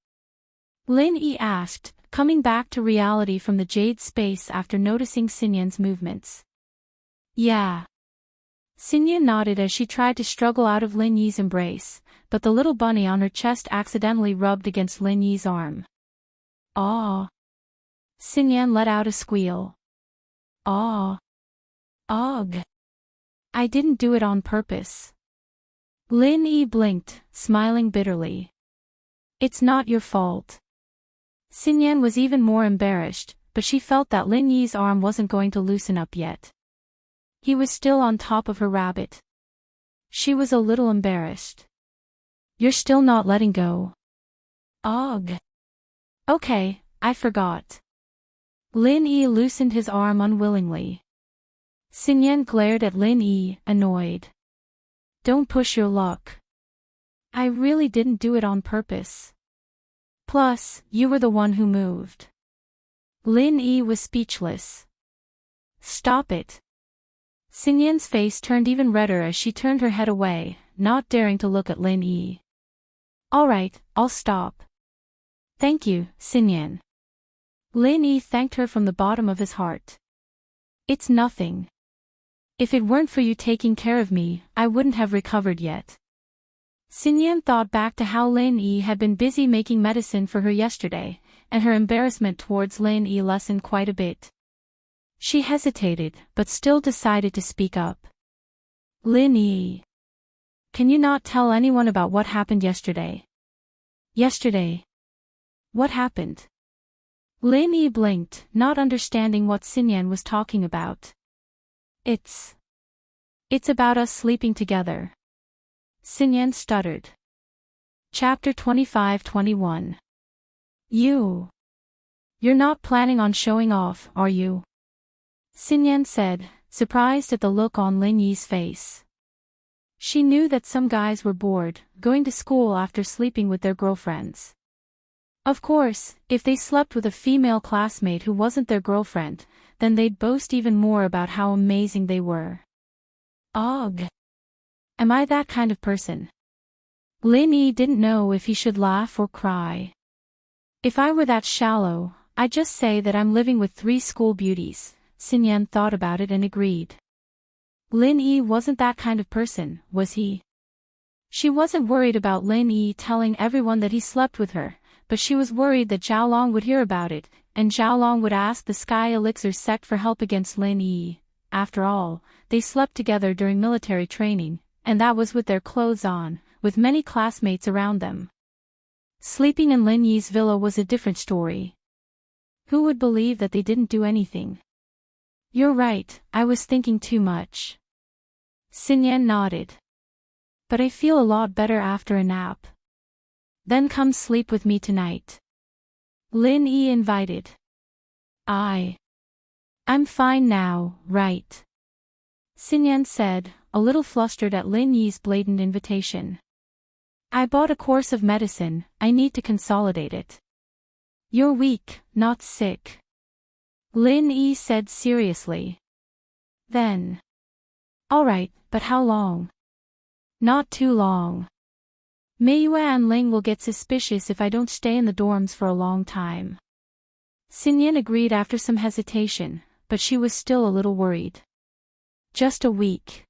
Lin Yi asked, coming back to reality from the jade space after noticing Xinyan's movements. Yeah. Xinyan nodded as she tried to struggle out of Lin Yi's embrace, but the little bunny on her chest accidentally rubbed against Lin Yi's arm. Aw. Xinyan let out a squeal. Aw. Ugh. I didn't do it on purpose. Lin Yi blinked, smiling bitterly. It's not your fault. Xinyan was even more embarrassed, but she felt that Lin Yi's arm wasn't going to loosen up yet. He was still on top of her rabbit. She was a little embarrassed. You're still not letting go. Ugh. Okay, I forgot. Lin Yi loosened his arm unwillingly. Xinyan glared at Lin Yi, annoyed. Don't push your luck. I really didn't do it on purpose. Plus, you were the one who moved. Lin Yi was speechless. Stop it. Xinyan's face turned even redder as she turned her head away, not daring to look at Lin Yi. Alright, I'll stop. Thank you, Xinyan. Lin Yi thanked her from the bottom of his heart. It's nothing. If it weren't for you taking care of me, I wouldn't have recovered yet. Xinyan thought back to how Lin Yi had been busy making medicine for her yesterday, and her embarrassment towards Lin Yi lessened quite a bit. She hesitated, but still decided to speak up. Lin Yi. Can you not tell anyone about what happened yesterday? Yesterday? What happened? Lin Yi blinked, not understanding what Xinyan was talking about. It's about us sleeping together. Xinyan stuttered. Chapter 25-21. You're not planning on showing off, are you? Xinyan said, surprised at the look on Lin Yi's face. She knew that some guys were bored, going to school after sleeping with their girlfriends. Of course, if they slept with a female classmate who wasn't their girlfriend, then they'd boast even more about how amazing they were. Ugh. Am I that kind of person? Lin Yi didn't know if he should laugh or cry. If I were that shallow, I'd just say that I'm living with 3 school beauties. Xinyan thought about it and agreed. Lin Yi wasn't that kind of person, was he? She wasn't worried about Lin Yi telling everyone that he slept with her, but she was worried that Zhaolong would hear about it, and Zhaolong would ask the Sky Elixir sect for help against Lin Yi. After all, they slept together during military training, and that was with their clothes on, with many classmates around them. Sleeping in Lin Yi's villa was a different story. Who would believe that they didn't do anything? You're right, I was thinking too much. Xinyan nodded. But I feel a lot better after a nap. Then come sleep with me tonight. Lin Yi invited. I'm fine now, right? Xinyan said, a little flustered at Lin Yi's blatant invitation. I bought a course of medicine, I need to consolidate it. You're weak, not sick. Lin Yi said seriously. Then. Alright, but how long? Not too long. Meiyue and Ling will get suspicious if I don't stay in the dorms for a long time. Xinyan agreed after some hesitation, but she was still a little worried. Just a week.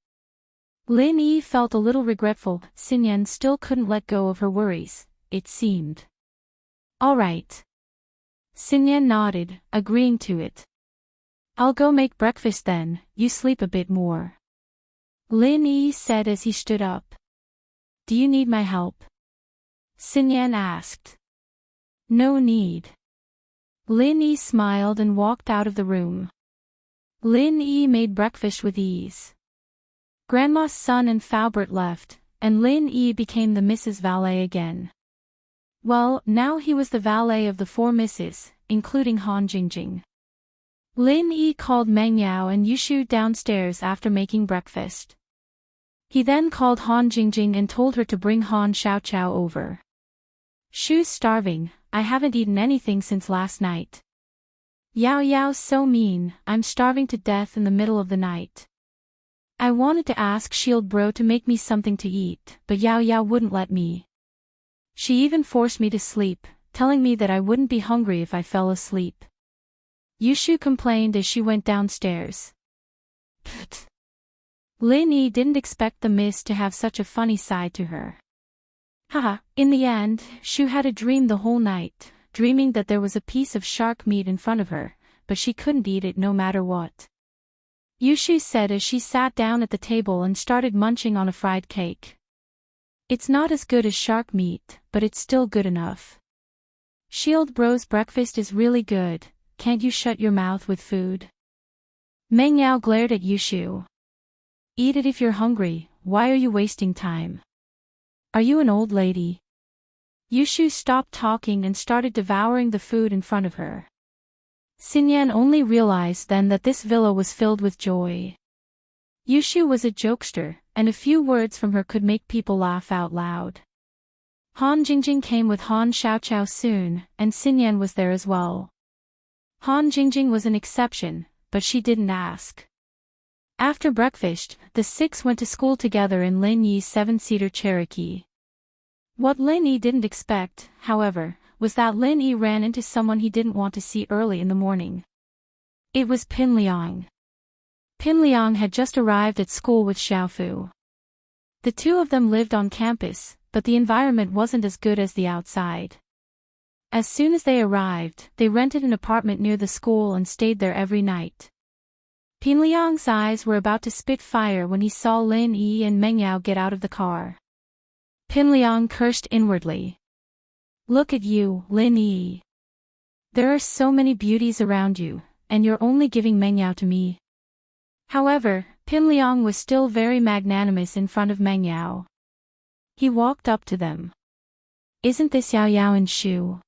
Lin Yi felt a little regretful. Xinyan still couldn't let go of her worries, it seemed. Alright. Xinyan nodded, agreeing to it. I'll go make breakfast then, you sleep a bit more. Lin Yi said as he stood up. Do you need my help? Xinyan asked. No need. Lin Yi smiled and walked out of the room. Lin Yi made breakfast with ease. Grandma's son and Faubert left, and Lin Yi became the Mrs. Valet again. Well, now he was the valet of the 4 misses, including Han Jingjing. Lin Yi called Meng Yao and Yushu downstairs after making breakfast. He then called Han Jingjing and told her to bring Han Xiaoqiao over. Shu's starving, I haven't eaten anything since last night. Yao Yao's so mean, I'm starving to death in the middle of the night. I wanted to ask Shield Bro to make me something to eat, but Yao Yao wouldn't let me. She even forced me to sleep, telling me that I wouldn't be hungry if I fell asleep. Yushu complained as she went downstairs. Pfft. Lin Yi didn't expect the miss to have such a funny side to her. Haha, in the end, Shu had a dream the whole night, dreaming that there was a piece of shark meat in front of her, but she couldn't eat it no matter what. Yushu said as she sat down at the table and started munching on a fried cake. It's not as good as shark meat, but it's still good enough. Shield Bro's breakfast is really good, can't you shut your mouth with food? Meng Yao glared at Yushu. Eat it if you're hungry, why are you wasting time? Are you an old lady? Yushu stopped talking and started devouring the food in front of her. Xinyan only realized then that this villa was filled with joy. Yushu was a jokester, and a few words from her could make people laugh out loud. Han Jingjing came with Han Xiaoqiao soon, and Xinyan was there as well. Han Jingjing was an exception, but she didn't ask. After breakfast, the six went to school together in Lin Yi's 7-seater Cherokee. What Lin Yi didn't expect, however, was that Lin Yi ran into someone he didn't want to see early in the morning. It was Pin Liang. Pin Liang had just arrived at school with Xiaofu. The two of them lived on campus, but the environment wasn't as good as the outside. As soon as they arrived, they rented an apartment near the school and stayed there every night. Pin Liang's eyes were about to spit fire when he saw Lin Yi and Meng Yao get out of the car. Pin Liang cursed inwardly. Look at you, Lin Yi. There are so many beauties around you, and you're only giving Meng Yao to me. However, Pin Liang was still very magnanimous in front of Meng Yao. He walked up to them. Isn't this Yao Yao and Shu?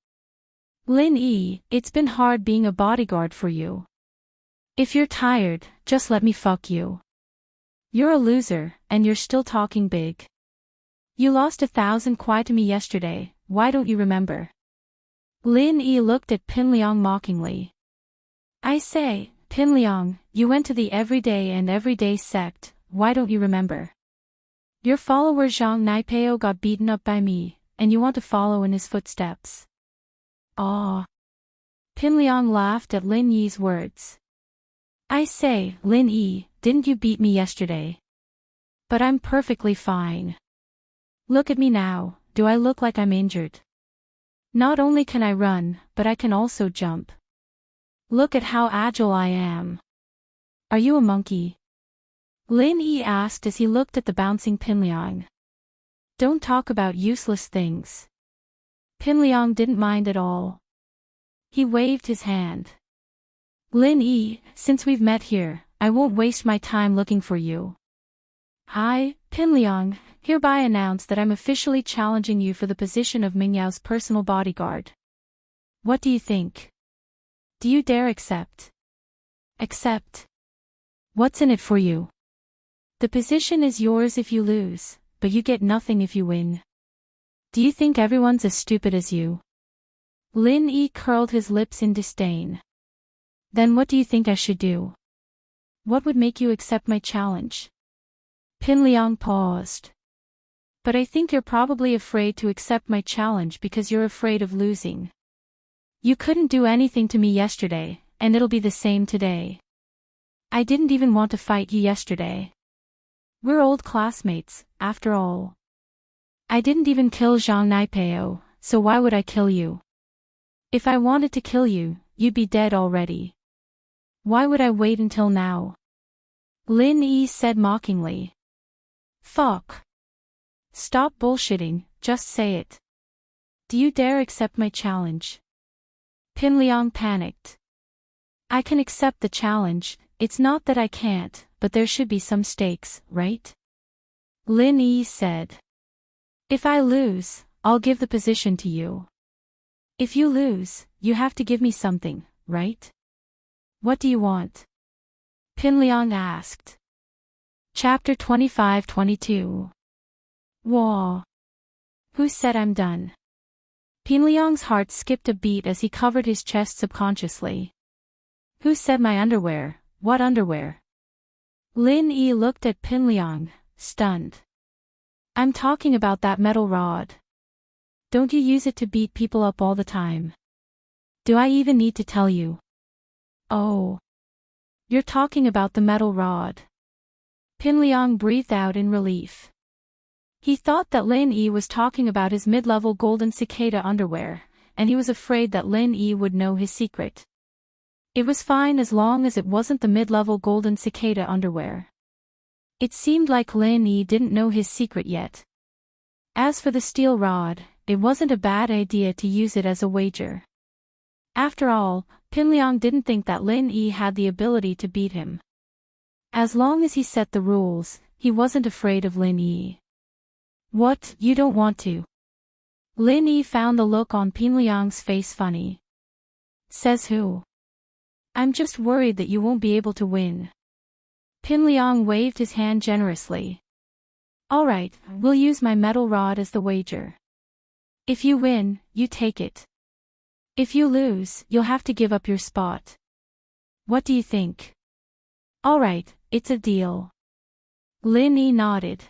Lin Yi, it's been hard being a bodyguard for you. If you're tired, just let me fuck you. You're a loser, and you're still talking big. You lost 1,000 kwai to me yesterday, why don't you remember? Lin Yi looked at Pin Liang mockingly. I say, Pin Liang, you went to the everyday sect, why don't you remember? Your follower Zhang Naipeo got beaten up by me, and you want to follow in his footsteps. Aw. Pin Liang laughed at Lin Yi's words. I say, Lin Yi, didn't you beat me yesterday? But I'm perfectly fine. Look at me now, do I look like I'm injured? Not only can I run, but I can also jump. Look at how agile I am. Are you a monkey? Lin Yi asked as he looked at the bouncing Pin Liang. Don't talk about useless things. Pin Liang didn't mind at all. He waved his hand. Lin Yi, since we've met here, I won't waste my time looking for you. I, Pin Liang, hereby announce that I'm officially challenging you for the position of Meng Yao's personal bodyguard. What do you think? Do you dare accept? Accept? What's in it for you? The position is yours if you lose, but you get nothing if you win. Do you think everyone's as stupid as you? Lin Yi curled his lips in disdain. Then what do you think I should do? What would make you accept my challenge? Pin Liang paused. But I think you're probably afraid to accept my challenge because you're afraid of losing. You couldn't do anything to me yesterday, and it'll be the same today. I didn't even want to fight you yesterday. We're old classmates, after all. I didn't even kill Zhang Naipeo, so why would I kill you? If I wanted to kill you, you'd be dead already. Why would I wait until now? Lin Yi said mockingly. Fuck. Stop bullshitting, just say it. Do you dare accept my challenge? Pin Liang panicked. I can accept the challenge, it's not that I can't, but there should be some stakes, right? Lin Yi said. If I lose, I'll give the position to you. If you lose, you have to give me something, right? What do you want? Pin Liang asked. Chapter 25-22. Whoa. Who said I'm done? Pin Liang's heart skipped a beat as he covered his chest subconsciously. Who said my underwear? What underwear? Lin Yi looked at Pin Liang, stunned. I'm talking about that metal rod. Don't you use it to beat people up all the time? Do I even need to tell you? Oh. You're talking about the metal rod. Pin Liang breathed out in relief. He thought that Lin Yi was talking about his mid-level golden cicada underwear, and he was afraid that Lin Yi would know his secret. It was fine as long as it wasn't the mid-level golden cicada underwear. It seemed like Lin Yi didn't know his secret yet. As for the steel rod, it wasn't a bad idea to use it as a wager. After all, Pin Liang didn't think that Lin Yi had the ability to beat him. As long as he set the rules, he wasn't afraid of Lin Yi. What, you don't want to? Lin Yi found the look on Pinliang's face funny. Says who? I'm just worried that you won't be able to win. Pinliang waved his hand generously. Alright, we'll use my metal rod as the wager. If you win, you take it. If you lose, you'll have to give up your spot. What do you think? Alright, it's a deal. Lin Yi nodded.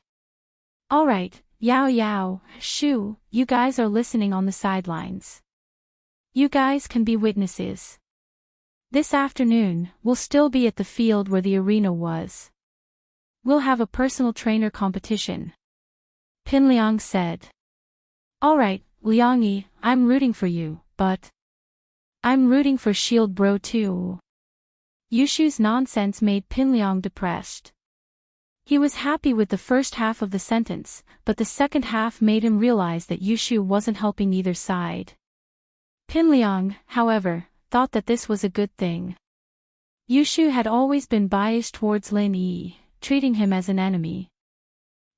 Alright, Yao Yao, Shu, you guys are listening on the sidelines. You guys can be witnesses. This afternoon, we'll still be at the field where the arena was. We'll have a personal trainer competition. Pinliang said. Alright, Liang Yi, I'm rooting for you, but I'm rooting for Shield Bro too. Yushu's nonsense made Pinliang depressed. He was happy with the first half of the sentence, but the second half made him realize that Yushu wasn't helping either side. Pinliang, however, thought that this was a good thing. Yushu had always been biased towards Lin Yi, treating him as an enemy.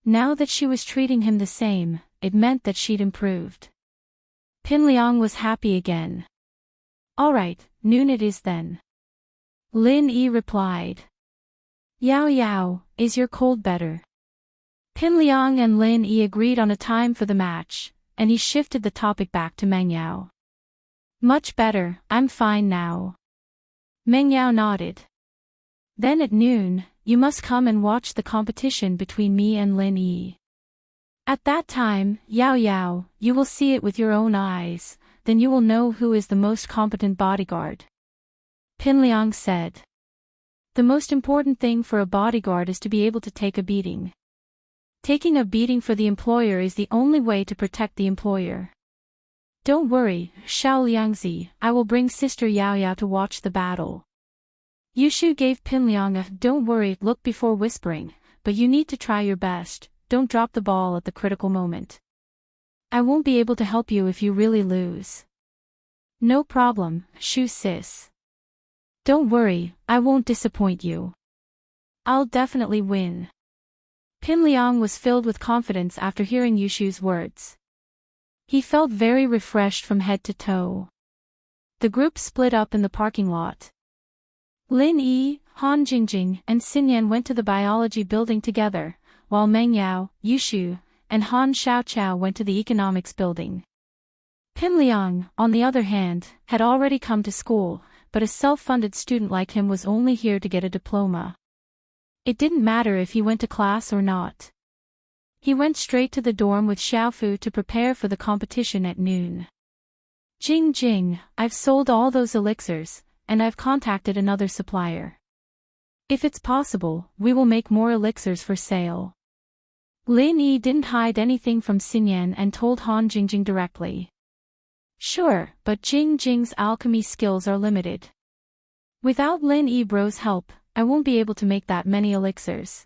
Now that she was treating him the same, it meant that she'd improved. Pinliang was happy again. Alright, noon it is then. Lin Yi replied. Yao Yao, is your cold better? Pinliang and Lin Yi agreed on a time for the match, and he shifted the topic back to Meng Yao. Much better, I'm fine now. Meng Yao nodded. Then at noon, you must come and watch the competition between me and Lin Yi. At that time, Yao Yao, you will see it with your own eyes, then you will know who is the most competent bodyguard. Pinliang said. The most important thing for a bodyguard is to be able to take a beating. Taking a beating for the employer is the only way to protect the employer. Don't worry, Xiao Liangzi, I will bring Sister Yao Yao to watch the battle. Yushu gave Pinliang a don't worry look before whispering, but you need to try your best, don't drop the ball at the critical moment. I won't be able to help you if you really lose. No problem, Shu sis. Don't worry, I won't disappoint you. I'll definitely win. Pinliang was filled with confidence after hearing Yushu's words. He felt very refreshed from head to toe. The group split up in the parking lot. Lin Yi, Han Jingjing, and Xinyan went to the biology building together, while Meng Yao, Yushu, and Han Xiaoqiao went to the economics building. Pinliang, on the other hand, had already come to school, but a self-funded student like him was only here to get a diploma. It didn't matter if he went to class or not. He went straight to the dorm with Xiaofu to prepare for the competition at noon. Jing Jing, I've sold all those elixirs, and I've contacted another supplier. If it's possible, we will make more elixirs for sale. Lin Yi didn't hide anything from Xinyan and told Han Jingjing directly. Sure, but Jing Jing's alchemy skills are limited. Without Lin Yi bro's help, I won't be able to make that many elixirs.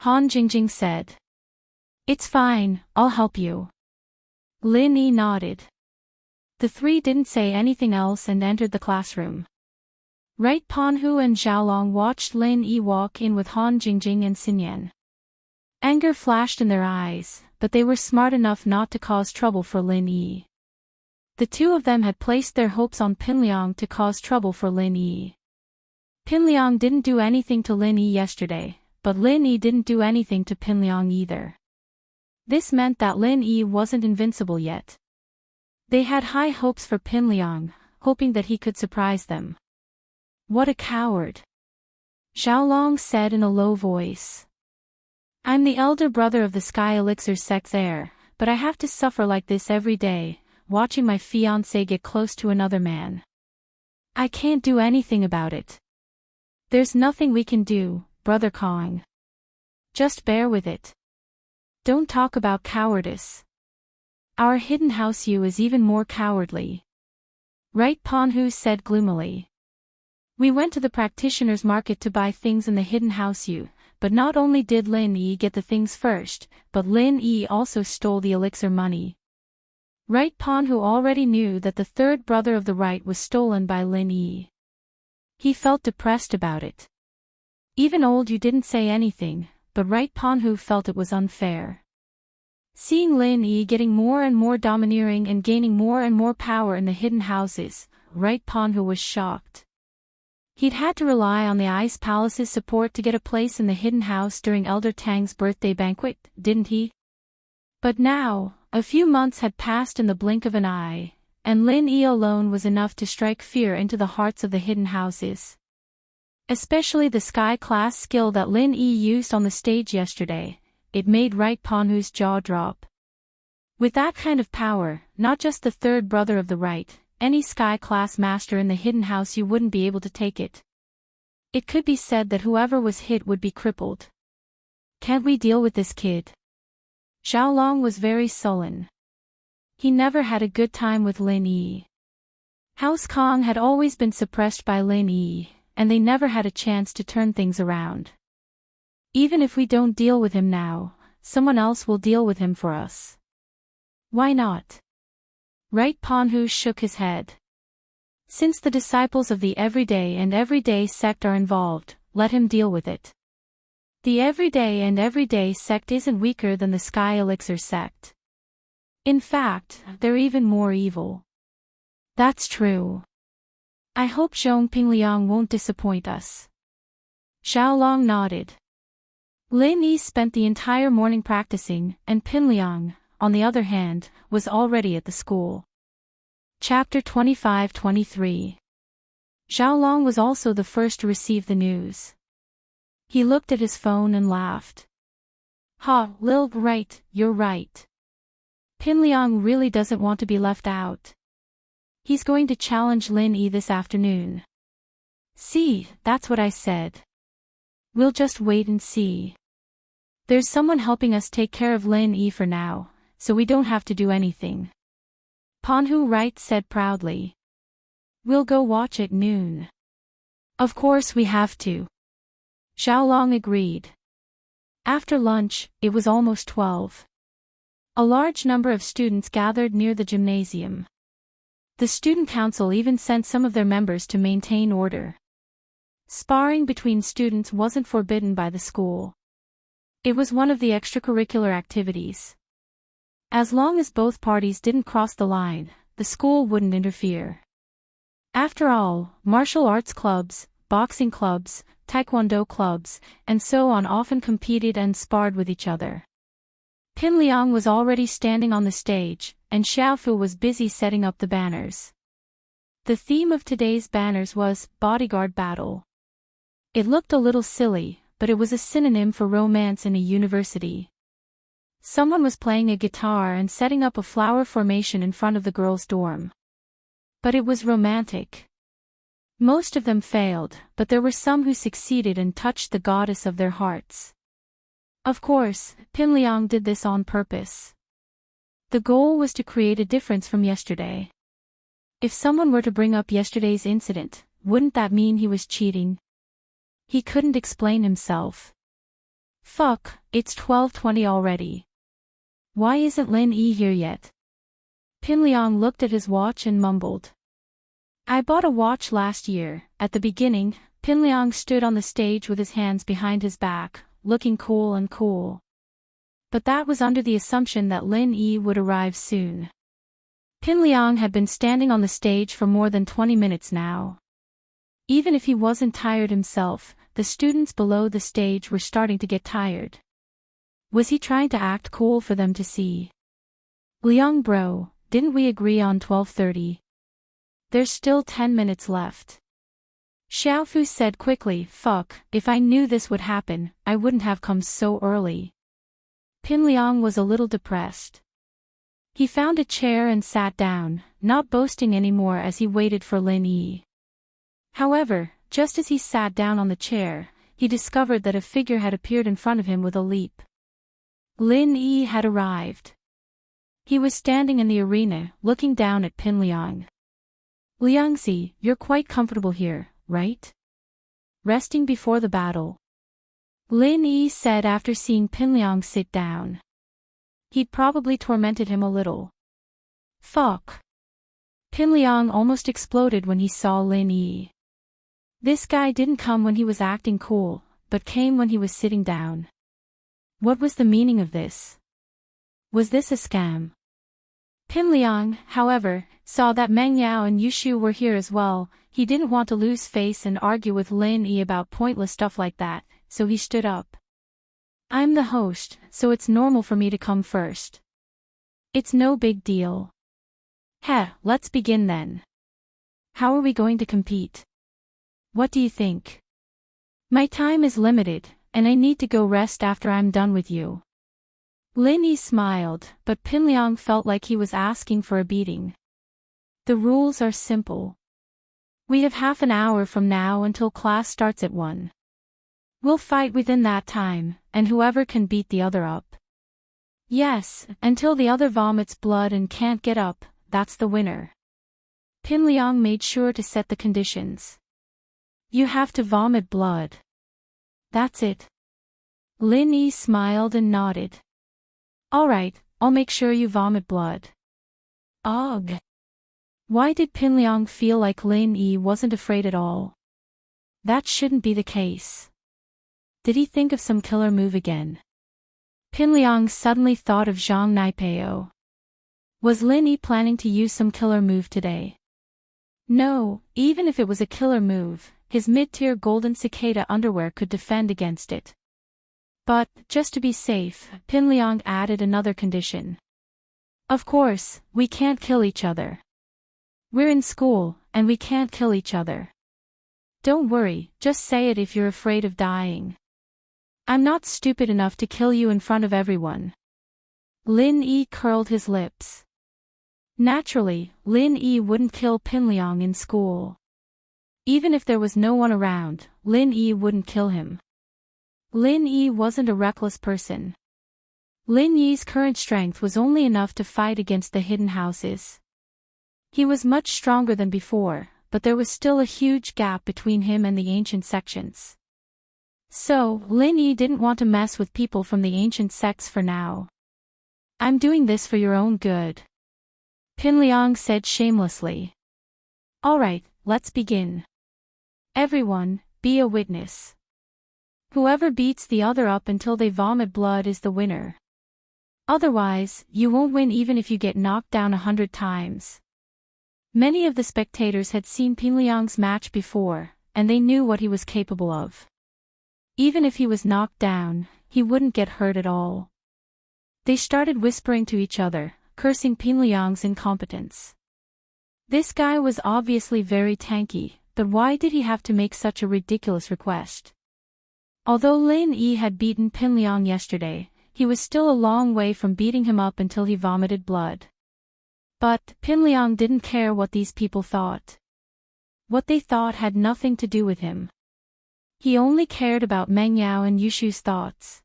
Han Jingjing said. It's fine, I'll help you. Lin Yi nodded. The three didn't say anything else and entered the classroom. Right Panhu and Xiaolong watched Lin Yi walk in with Han Jingjing and Xinyan. Anger flashed in their eyes, but they were smart enough not to cause trouble for Lin Yi. The two of them had placed their hopes on Pinliang to cause trouble for Lin Yi. Pinliang didn't do anything to Lin Yi yesterday, but Lin Yi didn't do anything to Pinliang either. This meant that Lin Yi wasn't invincible yet. They had high hopes for Pinliang, hoping that he could surprise them. What a coward! Xiaolong said in a low voice. I'm the elder brother of the Sky Elixir Sect's heir, but I have to suffer like this every day, watching my fiancé get close to another man. I can't do anything about it. There's nothing we can do, Brother Kong. Just bear with it. Don't talk about cowardice. Our hidden house you is even more cowardly. Right Panhu said gloomily. We went to the practitioner's market to buy things in the hidden house you, but not only did Lin Yi get the things first, but Lin Yi also stole the elixir money. Right Panhu already knew that the third brother of the right was stolen by Lin Yi. He felt depressed about it. Even old you didn't say anything, but Right Panhu felt it was unfair. Seeing Lin Yi getting more and more domineering and gaining more and more power in the hidden houses, Right Ponhu was shocked. He'd had to rely on the Ice Palace's support to get a place in the hidden house during Elder Tang's birthday banquet, didn't he? But now, a few months had passed in the blink of an eye, and Lin Yi alone was enough to strike fear into the hearts of the hidden houses. Especially the sky-class skill that Lin Yi used on the stage yesterday, it made Right Ponhu's jaw drop. With that kind of power, not just the third brother of the Right, any sky-class master in the hidden house you wouldn't be able to take it. It could be said that whoever was hit would be crippled. Can't we deal with this kid? Xiaolong was very sullen. He never had a good time with Lin Yi. House Kong had always been suppressed by Lin Yi, and they never had a chance to turn things around. Even if we don't deal with him now, someone else will deal with him for us. Why not? Right Ponhu shook his head. Since the disciples of the Everyday and Everyday sect are involved, let him deal with it. The Everyday and Everyday sect isn't weaker than the Sky Elixir sect. In fact, they're even more evil. That's true. I hope Zhong Pingliang won't disappoint us. Xiaolong nodded. Lin Yi spent the entire morning practicing, and Pingliang, on the other hand, was already at the school. Chapter 25-23. Xiaolong was also the first to receive the news. He looked at his phone and laughed. Ha, Lil, right, you're right. Pingliang really doesn't want to be left out. He's going to challenge Lin Yi this afternoon. See, that's what I said. We'll just wait and see. There's someone helping us take care of Lin Yi for now, so we don't have to do anything. Ponhu Right said proudly. We'll go watch at noon. Of course we have to. Xiaolong agreed. After lunch, it was almost 12. A large number of students gathered near the gymnasium. The student council even sent some of their members to maintain order. Sparring between students wasn't forbidden by the school. It was one of the extracurricular activities. As long as both parties didn't cross the line, the school wouldn't interfere. After all, martial arts clubs, boxing clubs, taekwondo clubs, and so on often competed and sparred with each other. Pingliang was already standing on the stage, and Xiaofu was busy setting up the banners. The theme of today's banners was Bodyguard Battle. It looked a little silly, but it was a synonym for romance in a university. Someone was playing a guitar and setting up a flower formation in front of the girls' dorm. But it was romantic. Most of them failed, but there were some who succeeded and touched the goddess of their hearts. Of course, Pingliang did this on purpose. The goal was to create a difference from yesterday. If someone were to bring up yesterday's incident, wouldn't that mean he was cheating? He couldn't explain himself. Fuck, it's 12:20 already. Why isn't Lin Yi here yet? Pingliang looked at his watch and mumbled. I bought a watch last year. At the beginning, Pingliang stood on the stage with his hands behind his back, looking cool and cool. But that was under the assumption that Lin Yi would arrive soon. Pingliang had been standing on the stage for more than 20 minutes now. Even if he wasn't tired himself, the students below the stage were starting to get tired. Was he trying to act cool for them to see? Liang bro, didn't we agree on 12:30? There's still 10 minutes left. Xiaofu said quickly, fuck, if I knew this would happen, I wouldn't have come so early. Pingliang was a little depressed. He found a chair and sat down, not boasting anymore as he waited for Lin Yi. However, just as he sat down on the chair, he discovered that a figure had appeared in front of him with a leap. Lin Yi had arrived. He was standing in the arena, looking down at Pingliang. Liangzi, you're quite comfortable here, right? Resting before the battle. Lin Yi said after seeing Pingliang sit down. He'd probably tormented him a little. Fuck. Pingliang almost exploded when he saw Lin Yi. This guy didn't come when he was acting cool, but came when he was sitting down. What was the meaning of this? Was this a scam? Pinliang, however, saw that Meng Yao and Yushu were here as well. He didn't want to lose face and argue with Lin Yi about pointless stuff like that, so he stood up. I'm the host, so it's normal for me to come first. It's no big deal. Heh, let's begin then. How are we going to compete? What do you think? My time is limited, and I need to go rest after I'm done with you. Lin Yi smiled, but Pinliang felt like he was asking for a beating. The rules are simple. We have half an hour from now until class starts at 1. We'll fight within that time, and whoever can beat the other up. Yes, until the other vomits blood and can't get up, that's the winner. Pinliang made sure to set the conditions. You have to vomit blood. That's it. Lin Yi smiled and nodded. Alright, I'll make sure you vomit blood. Ugh. Why did Pinliang feel like Lin Yi wasn't afraid at all? That shouldn't be the case. Did he think of some killer move again? Pinliang suddenly thought of Zhang Naipeo. Was Lin Yi planning to use some killer move today? No, even if it was a killer move, his mid-tier golden cicada underwear could defend against it. But, just to be safe, Pinliang added another condition. Of course, we can't kill each other. We're in school, and we can't kill each other. Don't worry, just say it if you're afraid of dying. I'm not stupid enough to kill you in front of everyone. Lin Yi curled his lips. Naturally, Lin Yi wouldn't kill Pinliang in school. Even if there was no one around, Lin Yi wouldn't kill him. Lin Yi wasn't a reckless person. Lin Yi's current strength was only enough to fight against the hidden houses. He was much stronger than before, but there was still a huge gap between him and the ancient sections. So, Lin Yi didn't want to mess with people from the ancient sects for now. I'm doing this for your own good. Pinliang said shamelessly. Alright, let's begin. Everyone, be a witness. Whoever beats the other up until they vomit blood is the winner. Otherwise, you won't win even if you get knocked down 100 times. Many of the spectators had seen Pinliang's match before, and they knew what he was capable of. Even if he was knocked down, he wouldn't get hurt at all. They started whispering to each other, cursing Pinliang's incompetence. This guy was obviously very tanky, but why did he have to make such a ridiculous request? Although Lin Yi had beaten Pinliang yesterday, he was still a long way from beating him up until he vomited blood. But Pinliang didn't care what these people thought. What they thought had nothing to do with him. He only cared about Meng Yao and Yushu's thoughts.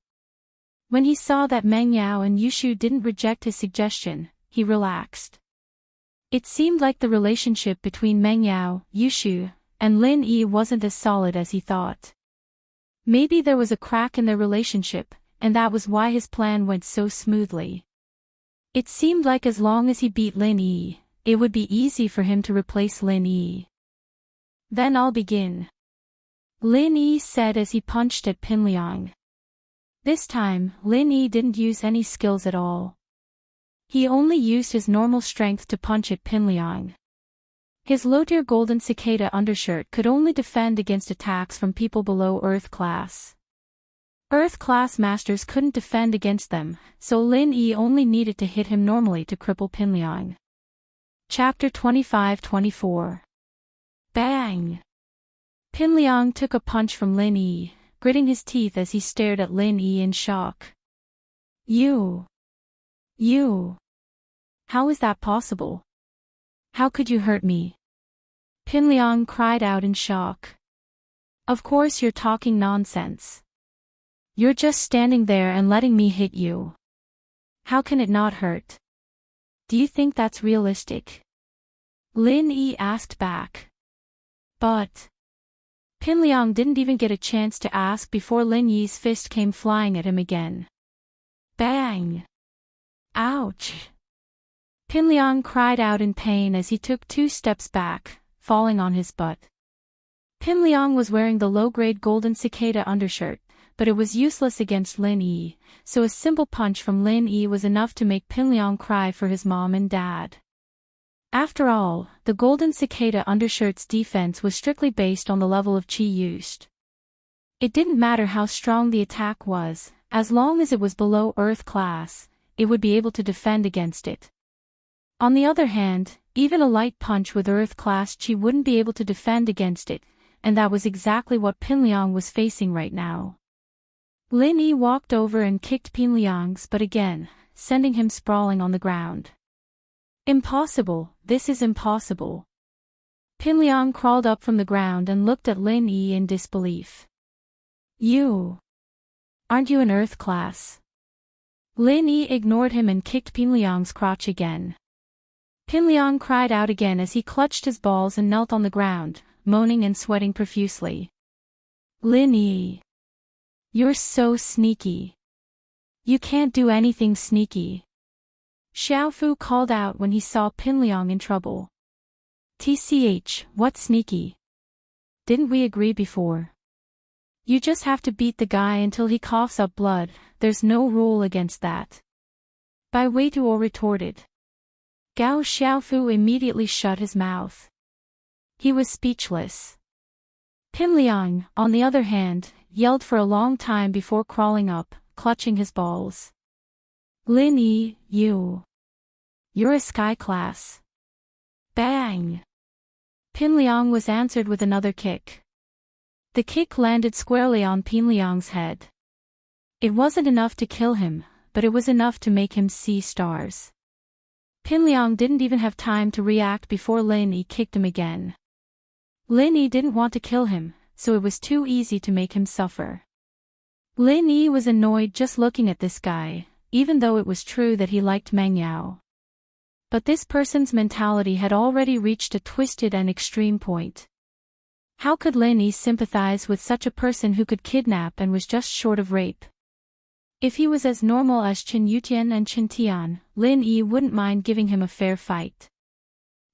When he saw that Meng Yao and Yushu didn't reject his suggestion, he relaxed. It seemed like the relationship between Meng Yao, Yushu, and Lin Yi wasn't as solid as he thought. Maybe there was a crack in their relationship, and that was why his plan went so smoothly. It seemed like as long as he beat Lin Yi, it would be easy for him to replace Lin Yi. Then I'll begin. Lin Yi said as he punched at Pinliang. This time, Lin Yi didn't use any skills at all. He only used his normal strength to punch at Pinliang. His low-tier golden cicada undershirt could only defend against attacks from people below Earth class. Earth class masters couldn't defend against them, so Lin Yi only needed to hit him normally to cripple Pinliang. Chapter 25-24. Bang! Pinliang took a punch from Lin Yi, gritting his teeth as he stared at Lin Yi in shock. You! How is that possible? How could you hurt me? Pinliang cried out in shock. Of course you're talking nonsense. You're just standing there and letting me hit you. How can it not hurt? Do you think that's realistic? Lin Yi asked back. But Pinliang didn't even get a chance to ask before Lin Yi's fist came flying at him again. Bang! Ouch! Pinliang cried out in pain as he took 2 steps back, falling on his butt. Pinliang was wearing the low-grade golden cicada undershirt, but it was useless against Lin Yi, so a simple punch from Lin Yi was enough to make Pinliang cry for his mom and dad. After all, the golden cicada undershirt's defense was strictly based on the level of chi used. It didn't matter how strong the attack was, as long as it was below Earth class, it would be able to defend against it. On the other hand, even a light punch with Earth class chi wouldn't be able to defend against it, and that was exactly what Pinliang was facing right now. Lin Yi walked over and kicked Pinliang's butt again, sending him sprawling on the ground. Impossible, this is impossible. Pinliang crawled up from the ground and looked at Lin Yi in disbelief. Aren't you an Earth class? Lin Yi ignored him and kicked Pinliang's crotch again. Pinliang cried out again as he clutched his balls and knelt on the ground, moaning and sweating profusely. Lin Yi. You're so sneaky. You can't do anything sneaky. Xiaofu called out when he saw Pinliang in trouble. TCH, what sneaky? Didn't we agree before? You just have to beat the guy until he coughs up blood, there's no rule against that. Bai Weituo retorted. Gao Xiaofu immediately shut his mouth. He was speechless. Pinliang, on the other hand, yelled for a long time before crawling up, clutching his balls. Lin Yi, you're a sky class. Bang! Pinliang was answered with another kick. The kick landed squarely on Pinliang's head. It wasn't enough to kill him, but it was enough to make him see stars. Pinliang didn't even have time to react before Lin Yi kicked him again. Lin Yi didn't want to kill him, so it was too easy to make him suffer. Lin Yi was annoyed just looking at this guy, even though it was true that he liked Meng Yao. But this person's mentality had already reached a twisted and extreme point. How could Lin Yi sympathize with such a person who could kidnap and was just short of rape? If he was as normal as Chen Yutian and Chen Tian, Lin Yi wouldn't mind giving him a fair fight.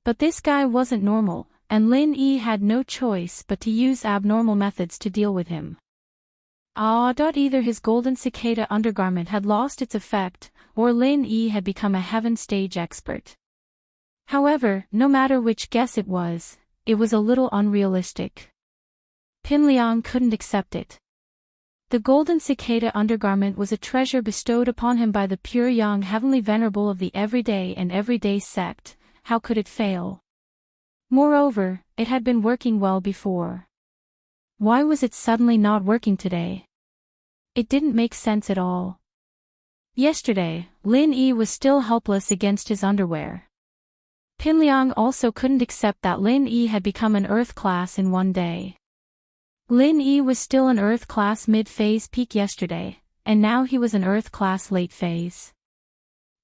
But this guy wasn't normal, and Lin Yi had no choice but to use abnormal methods to deal with him. Either his golden cicada undergarment had lost its effect, or Lin Yi had become a heaven stage expert. However, no matter which guess it was a little unrealistic. Pinliang couldn't accept it. The golden cicada undergarment was a treasure bestowed upon him by the pure young heavenly venerable of the everyday and everyday sect, how could it fail? Moreover, it had been working well before. Why was it suddenly not working today? It didn't make sense at all. Yesterday, Lin Yi was still helpless against his underwear. Pinliang also couldn't accept that Lin Yi had become an Earth class in one day. Lin Yi was still an Earth class mid-phase peak yesterday, and now he was an Earth class late phase.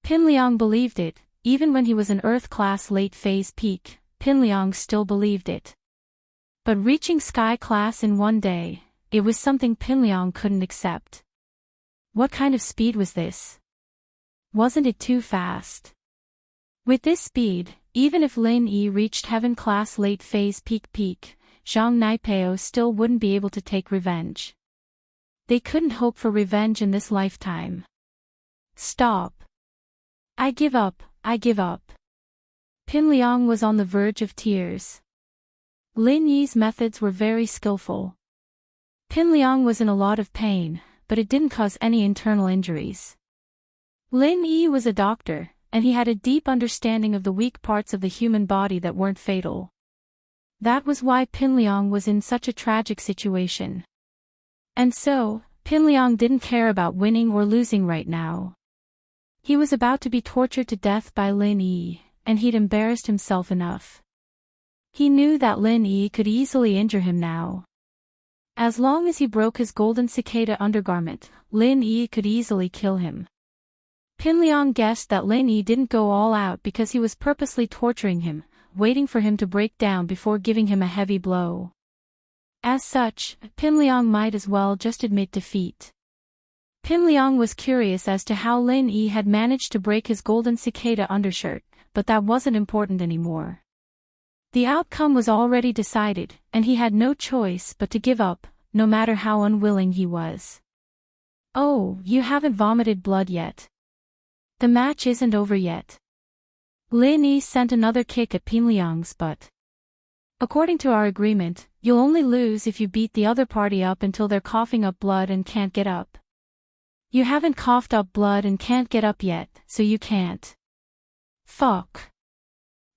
Pinliang believed it, even when he was an Earth class late phase peak, Pinliang still believed it. But reaching Sky class in one day, it was something Pinliang couldn't accept. What kind of speed was this? Wasn't it too fast? With this speed, even if Lin Yi reached Heaven class late phase peak, Zhang Naipeo still wouldn't be able to take revenge. They couldn't hope for revenge in this lifetime. Stop. I give up. Pinliang was on the verge of tears. Lin Yi's methods were very skillful. Pinliang was in a lot of pain, but it didn't cause any internal injuries. Lin Yi was a doctor, and he had a deep understanding of the weak parts of the human body that weren't fatal. That was why Pinliang was in such a tragic situation. And so, Pinliang didn't care about winning or losing right now. He was about to be tortured to death by Lin Yi, and he'd embarrassed himself enough. He knew that Lin Yi could easily injure him now. As long as he broke his golden cicada undergarment, Lin Yi could easily kill him. Pinliang guessed that Lin Yi didn't go all out because he was purposely torturing him, waiting for him to break down before giving him a heavy blow. As such, Pinliang might as well just admit defeat. Pinliang was curious as to how Lin Yi had managed to break his golden cicada undershirt, but that wasn't important anymore. The outcome was already decided, and he had no choice but to give up, no matter how unwilling he was. Oh, you haven't vomited blood yet. The match isn't over yet. Lin Yi sent another kick at Pinliang's butt. According to our agreement, you'll only lose if you beat the other party up until they're coughing up blood and can't get up. You haven't coughed up blood and can't get up yet, so you can't. Fuck.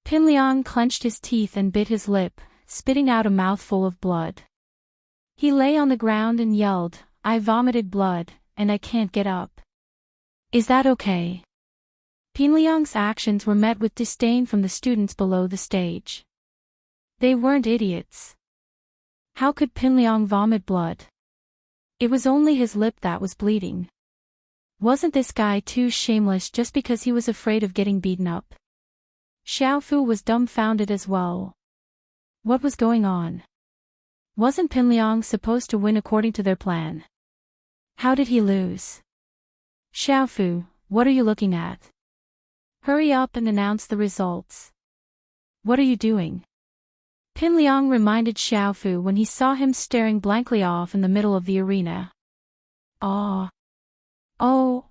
Pinliang clenched his teeth and bit his lip, spitting out a mouthful of blood. He lay on the ground and yelled, I vomited blood, and I can't get up. Is that okay? Pinliang's actions were met with disdain from the students below the stage. They weren't idiots. How could Pinliang vomit blood? It was only his lip that was bleeding. Wasn't this guy too shameless just because he was afraid of getting beaten up? Xiaofu was dumbfounded as well. What was going on? Wasn't Pinliang supposed to win according to their plan? How did he lose? Xiaofu, what are you looking at? Hurry up and announce the results. What are you doing? Pinliang reminded Xiaofu when he saw him staring blankly off in the middle of the arena. Ah. Oh.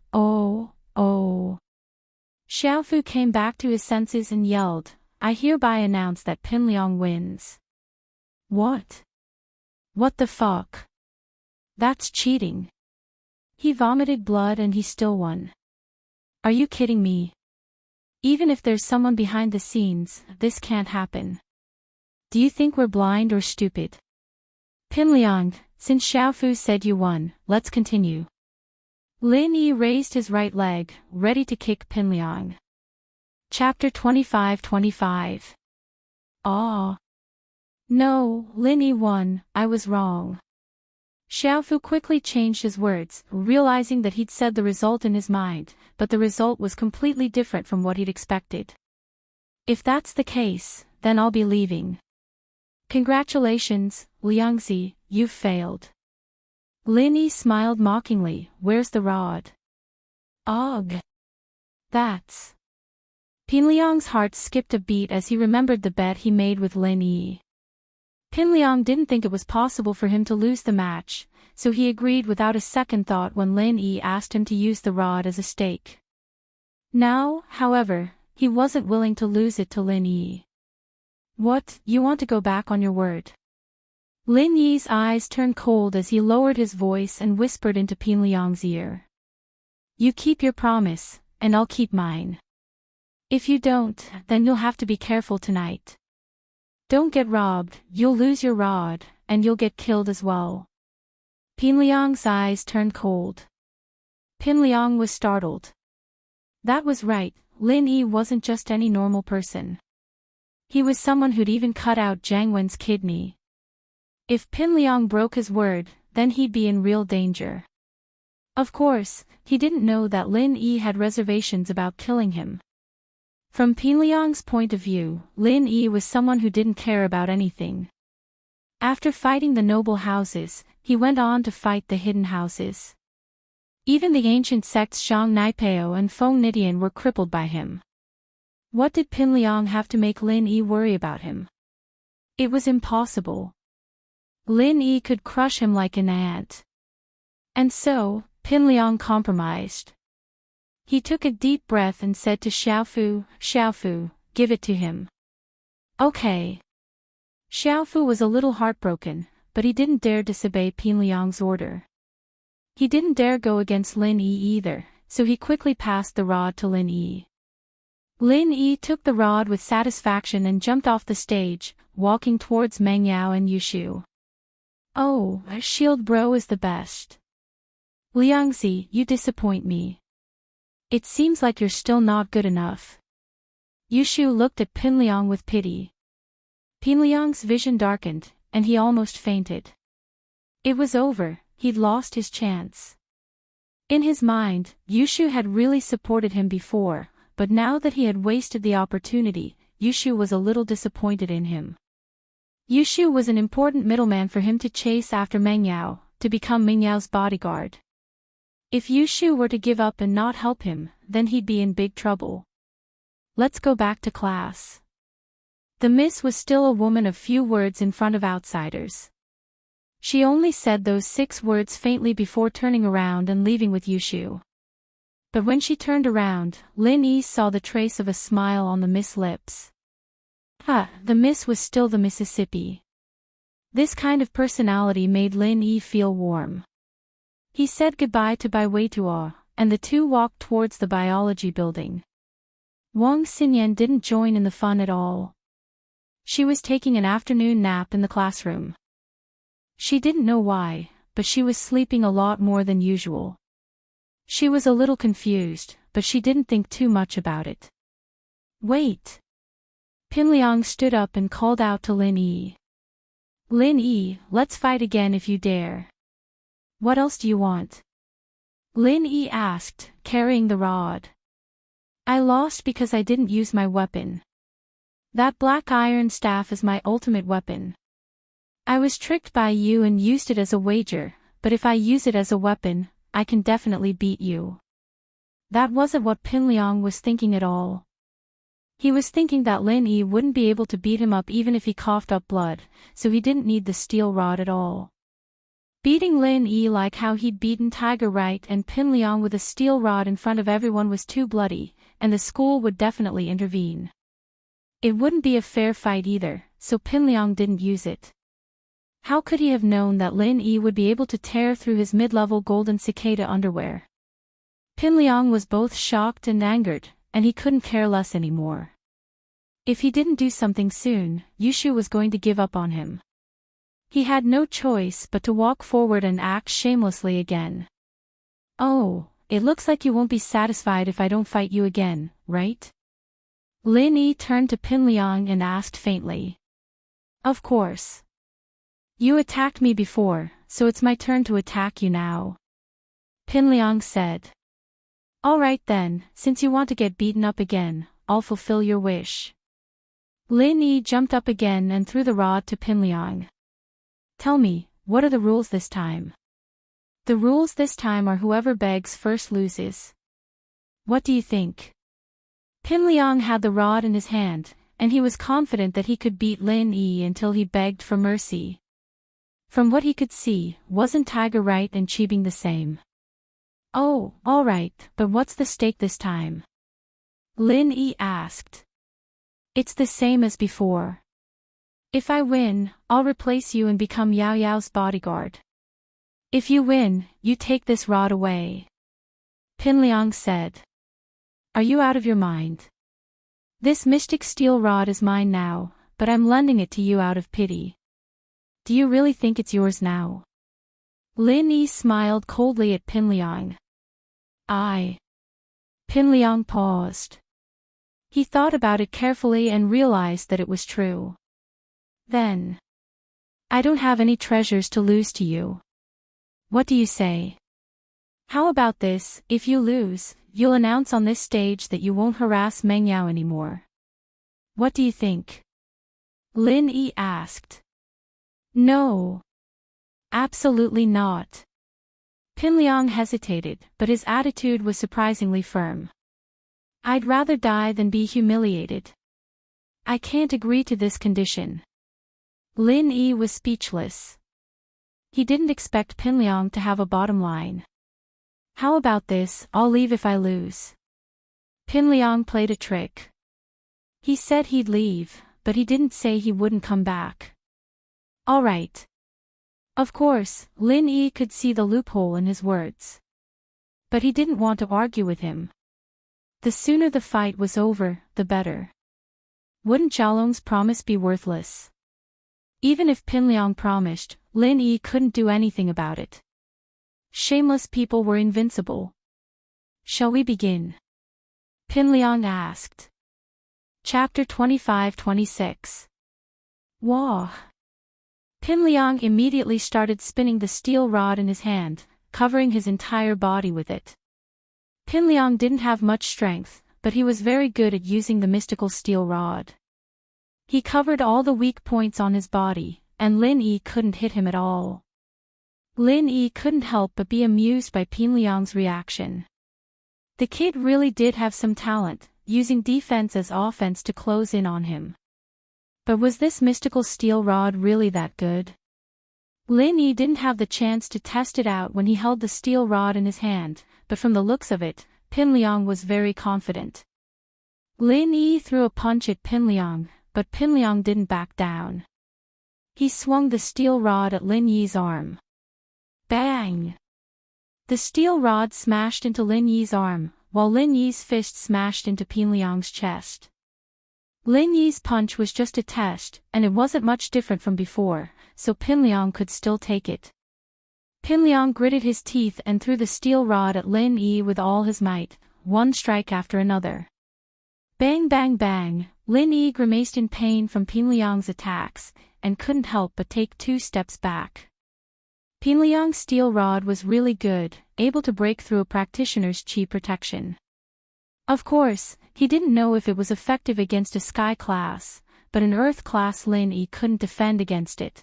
Xiaofu came back to his senses and yelled, I hereby announce that Pinliang wins. What? What the fuck? That's cheating. He vomited blood and he still won. Are you kidding me? Even if there's someone behind the scenes, this can't happen. Do you think we're blind or stupid? Pinliang, since Xiaofu said you won, let's continue. Lin Yi raised his right leg, ready to kick Pinliang. Chapter 25:25. Ah. No, Lin Yi won, I was wrong. Xiaofu quickly changed his words, realizing that he'd said the result in his mind, but the result was completely different from what he'd expected. If that's the case, then I'll be leaving. Congratulations, Liangzi, you've failed. Lin Yi smiled mockingly, where's the rod? Ugh. That's. Pinliang's heart skipped a beat as he remembered the bet he made with Lin Yi. Pinliang didn't think it was possible for him to lose the match, so he agreed without a second thought when Lin Yi asked him to use the rod as a stake. Now, however, he wasn't willing to lose it to Lin Yi. What, you want to go back on your word? Lin Yi's eyes turned cold as he lowered his voice and whispered into Pinliang's ear. You keep your promise, and I'll keep mine. If you don't, then you'll have to be careful tonight. Don't get robbed, you'll lose your rod, and you'll get killed as well. Pinliang's eyes turned cold. Pinliang was startled. That was right, Lin Yi wasn't just any normal person. He was someone who'd even cut out Jiang Wen's kidney. If Pinliang broke his word, then he'd be in real danger. Of course, he didn't know that Lin Yi had reservations about killing him. From Pinliang's point of view, Lin Yi was someone who didn't care about anything. After fighting the noble houses, he went on to fight the hidden houses. Even the ancient sects Zhang Naipeo and Feng Nidian were crippled by him. What did Pinliang have to make Lin Yi worry about him? It was impossible. Lin Yi could crush him like an ant. And so, Pinliang compromised. He took a deep breath and said to Xiaofu, Xiaofu, give it to him. Okay. Xiaofu was a little heartbroken, but he didn't dare disobey Pinliang's order. He didn't dare go against Lin Yi either, so he quickly passed the rod to Lin Yi. Lin Yi took the rod with satisfaction and jumped off the stage, walking towards Meng Yao and Yushu. Oh, Shield Bro is the best. Liangzi, you disappoint me. It seems like you're still not good enough. Yushu looked at Pinliang with pity. Pinliang's vision darkened, and he almost fainted. It was over, he'd lost his chance. In his mind, Yushu had really supported him before, but now that he had wasted the opportunity, Yushu was a little disappointed in him. Yushu was an important middleman for him to chase after Meng Yao, to become Meng Yao's bodyguard. If Yushu were to give up and not help him, then he'd be in big trouble. Let's go back to class. The miss was still a woman of few words in front of outsiders. She only said those 6 words faintly before turning around and leaving with Yushu. But when she turned around, Lin Yi saw the trace of a smile on the Miss lips. The Miss was still the Mississippi. This kind of personality made Lin Yi feel warm. He said goodbye to Bai Weitua, and the two walked towards the biology building. Wang Xinyan didn't join in the fun at all. She was taking an afternoon nap in the classroom. She didn't know why, but she was sleeping a lot more than usual. She was a little confused, but she didn't think too much about it. Wait! Pinliang stood up and called out to Lin Yi. Lin Yi, let's fight again if you dare. What else do you want? Lin Yi asked, carrying the rod. I lost because I didn't use my weapon. That black iron staff is my ultimate weapon. I was tricked by you and used it as a wager, but if I use it as a weapon, I can definitely beat you. That wasn't what Pinliang was thinking at all. He was thinking that Lin Yi wouldn't be able to beat him up even if he coughed up blood, so he didn't need the steel rod at all. Beating Lin Yi like how he'd beaten Tiger Right and Pinliang with a steel rod in front of everyone was too bloody, and the school would definitely intervene. It wouldn't be a fair fight either, so Pinliang didn't use it. How could he have known that Lin Yi would be able to tear through his mid-level golden cicada underwear? Pinliang was both shocked and angered, and he couldn't care less anymore. If he didn't do something soon, Yushu was going to give up on him. He had no choice but to walk forward and act shamelessly again. Oh, it looks like you won't be satisfied if I don't fight you again, right? Lin Yi turned to Pinliang and asked faintly. Of course. You attacked me before, so it's my turn to attack you now. Pinliang said. Alright then, since you want to get beaten up again, I'll fulfill your wish. Lin Yi jumped up again and threw the rod to Pinliang. Tell me, what are the rules this time? The rules this time are whoever begs first loses. What do you think? Pinliang had the rod in his hand, and he was confident that he could beat Lin Yi until he begged for mercy. From what he could see, wasn't Tiger Right and Chibing the same? Oh, alright, but what's the stake this time? Lin Yi asked. It's the same as before. If I win, I'll replace you and become Yao Yao's bodyguard. If you win, you take this rod away. Pinliang said. Are you out of your mind? This mystic steel rod is mine now, but I'm lending it to you out of pity. Do you really think it's yours now? Lin Yi smiled coldly at Pinliang. Pinliang paused. He thought about it carefully and realized that it was true. Then. I don't have any treasures to lose to you. What do you say? How about this, if you lose, you'll announce on this stage that you won't harass Meng Yao anymore. What do you think? Lin Yi asked. No. Absolutely not. Pinliang hesitated, but his attitude was surprisingly firm. I'd rather die than be humiliated. I can't agree to this condition. Lin Yi was speechless. He didn't expect Pinliang to have a bottom line. How about this, I'll leave if I lose. Pinliang played a trick. He said he'd leave, but he didn't say he wouldn't come back. Alright. Of course, Lin Yi could see the loophole in his words. But he didn't want to argue with him. The sooner the fight was over, the better. Wouldn't Xiaolong's promise be worthless? Even if Pinliang promised, Lin Yi couldn't do anything about it. Shameless people were invincible. Shall we begin? Pinliang asked. Chapter 25-26. Wah! Pinliang immediately started spinning the steel rod in his hand, covering his entire body with it. Pinliang didn't have much strength, but he was very good at using the mystical steel rod. He covered all the weak points on his body, and Lin Yi couldn't hit him at all. Lin Yi couldn't help but be amused by Pinliang's reaction. The kid really did have some talent, using defense as offense to close in on him. But was this mystical steel rod really that good? Lin Yi didn't have the chance to test it out when he held the steel rod in his hand, but from the looks of it, Pin Liang was very confident. Lin Yi threw a punch at Pin Liang, but Pin Liang didn't back down. He swung the steel rod at Lin Yi's arm. Bang! The steel rod smashed into Lin Yi's arm, while Lin Yi's fist smashed into Pin Liang's chest. Lin Yi's punch was just a test, and it wasn't much different from before, so Pin Liang could still take it. Pin Liang gritted his teeth and threw the steel rod at Lin Yi with all his might, one strike after another. Bang bang bang, Lin Yi grimaced in pain from Pin Liang's attacks, and couldn't help but take 2 steps back. Pin Liang's steel rod was really good, able to break through a practitioner's chi protection. Of course, he didn't know if it was effective against a sky class, but an earth class Lin Yi couldn't defend against it.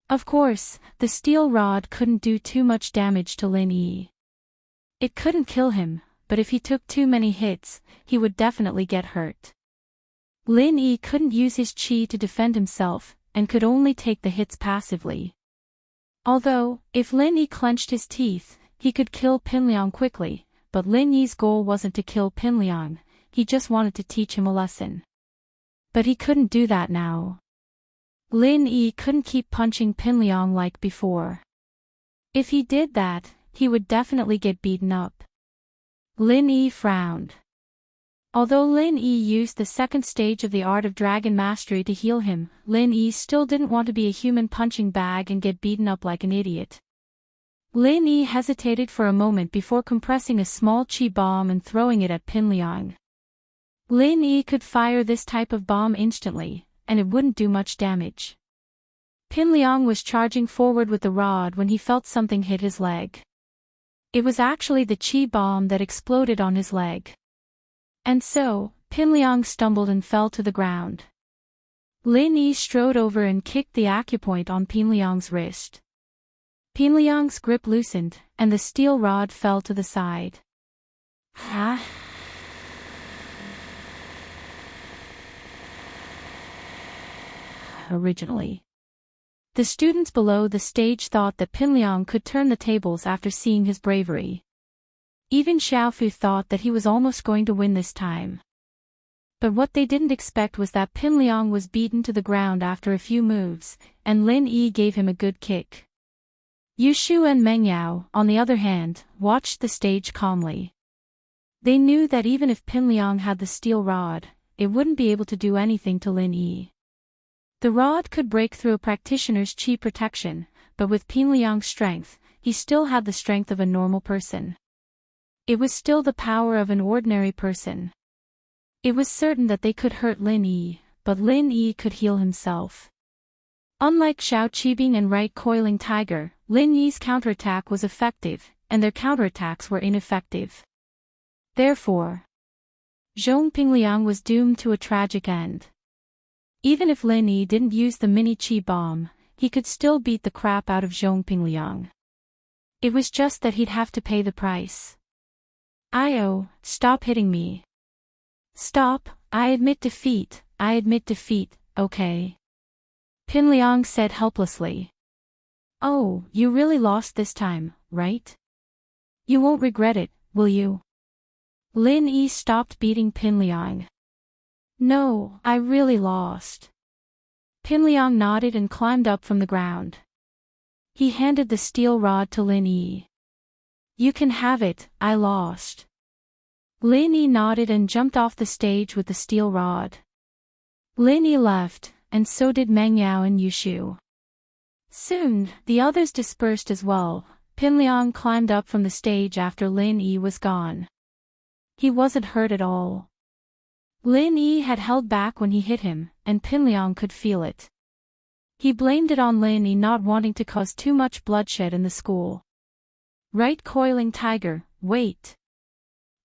Of course, the steel rod couldn't do too much damage to Lin Yi. It couldn't kill him, but if he took too many hits, he would definitely get hurt. Lin Yi couldn't use his chi to defend himself, and could only take the hits passively. Although, if Lin Yi clenched his teeth, he could kill Pin Liang quickly, but Lin Yi's goal wasn't to kill Pin Liang, he just wanted to teach him a lesson. But he couldn't do that now. Lin Yi couldn't keep punching Pin Liang like before. If he did that, he would definitely get beaten up. Lin Yi frowned. Although Lin Yi used the second stage of the art of dragon mastery to heal him, Lin Yi still didn't want to be a human punching bag and get beaten up like an idiot. Lin Yi hesitated for a moment before compressing a small chi bomb and throwing it at Pin Liang. Lin Yi could fire this type of bomb instantly, and it wouldn't do much damage. Pin Liang was charging forward with the rod when he felt something hit his leg. It was actually the chi bomb that exploded on his leg. And so, Pin Liang stumbled and fell to the ground. Lin Yi strode over and kicked the acupoint on Pin Liang's wrist. Pin Liang's grip loosened, and the steel rod fell to the side. Ah! Originally, the students below the stage thought that Pin Liang could turn the tables after seeing his bravery. Even Xiaofu thought that he was almost going to win this time. But what they didn't expect was that Pin Liang was beaten to the ground after a few moves, and Lin Yi gave him a good kick. Yushu and Meng Yao, on the other hand, watched the stage calmly. They knew that even if Pin Liang had the steel rod, it wouldn't be able to do anything to Lin Yi. The rod could break through a practitioner's chi protection, but with Pin Liang's strength, he still had the strength of a normal person. It was still the power of an ordinary person. It was certain that they could hurt Lin Yi, but Lin Yi could heal himself. Unlike Xiao Qibing and Right Coiling Tiger, Lin Yi's counterattack was effective, and their counterattacks were ineffective. Therefore, Zhong Pingliang was doomed to a tragic end. Even if Lin Yi didn't use the mini chi bomb, he could still beat the crap out of Zhong Pingliang. It was just that he'd have to pay the price. Io, stop hitting me. Stop, I admit defeat, okay. Pin Liang said helplessly. Oh, you really lost this time, right? You won't regret it, will you? Lin Yi stopped beating Pin Liang. No, I really lost. Pin Liang nodded and climbed up from the ground. He handed the steel rod to Lin Yi. You can have it, I lost. Lin Yi nodded and jumped off the stage with the steel rod. Lin Yi left, and so did Meng Yao and Yushu. Soon, the others dispersed as well. Pin Liang climbed up from the stage after Lin Yi was gone. He wasn't hurt at all. Lin Yi had held back when he hit him, and Pin Liang could feel it. He blamed it on Lin Yi not wanting to cause too much bloodshed in the school. Right Coiling Tiger, wait.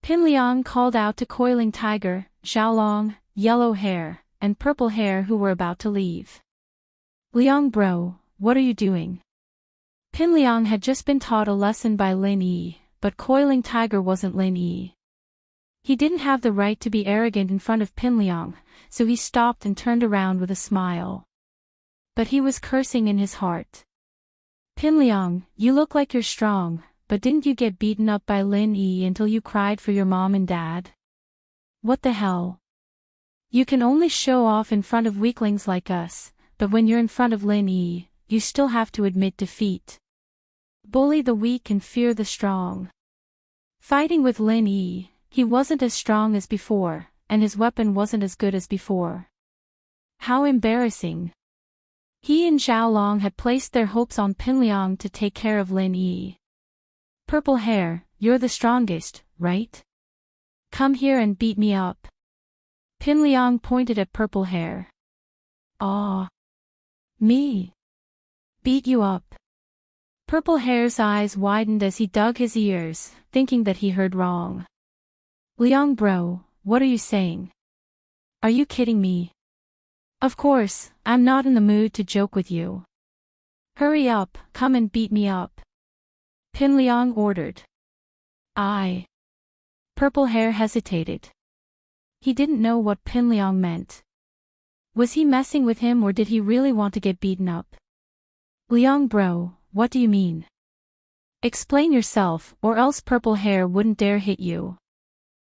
Pin Liang called out to Coiling Tiger, Xiaolong, Yellow Hair, and Purple Hair who were about to leave. Liang bro, what are you doing? Pin Liang had just been taught a lesson by Lin Yi, but Coiling Tiger wasn't Lin Yi. He didn't have the right to be arrogant in front of Pin Liang, so he stopped and turned around with a smile. But he was cursing in his heart. Pinliang, you look like you're strong, but didn't you get beaten up by Lin Yi until you cried for your mom and dad? What the hell? You can only show off in front of weaklings like us, but when you're in front of Lin Yi, you still have to admit defeat. Bully the weak and fear the strong. Fighting with Lin Yi, he wasn't as strong as before, and his weapon wasn't as good as before. How embarrassing. He and Xiaolong had placed their hopes on Pinliang to take care of Lin Yi. Purple hair, you're the strongest, right? Come here and beat me up. Pinliang pointed at purple hair. Aw. Me? Beat you up? Purple hair's eyes widened as he dug his ears, thinking that he heard wrong. Liang bro, what are you saying? Are you kidding me? Of course, I'm not in the mood to joke with you. Hurry up, come and beat me up. Pinliang ordered. Purple hair hesitated. He didn't know what Pinliang meant. Was he messing with him or did he really want to get beaten up? Liang bro, what do you mean? Explain yourself, or else purple hair wouldn't dare hit you.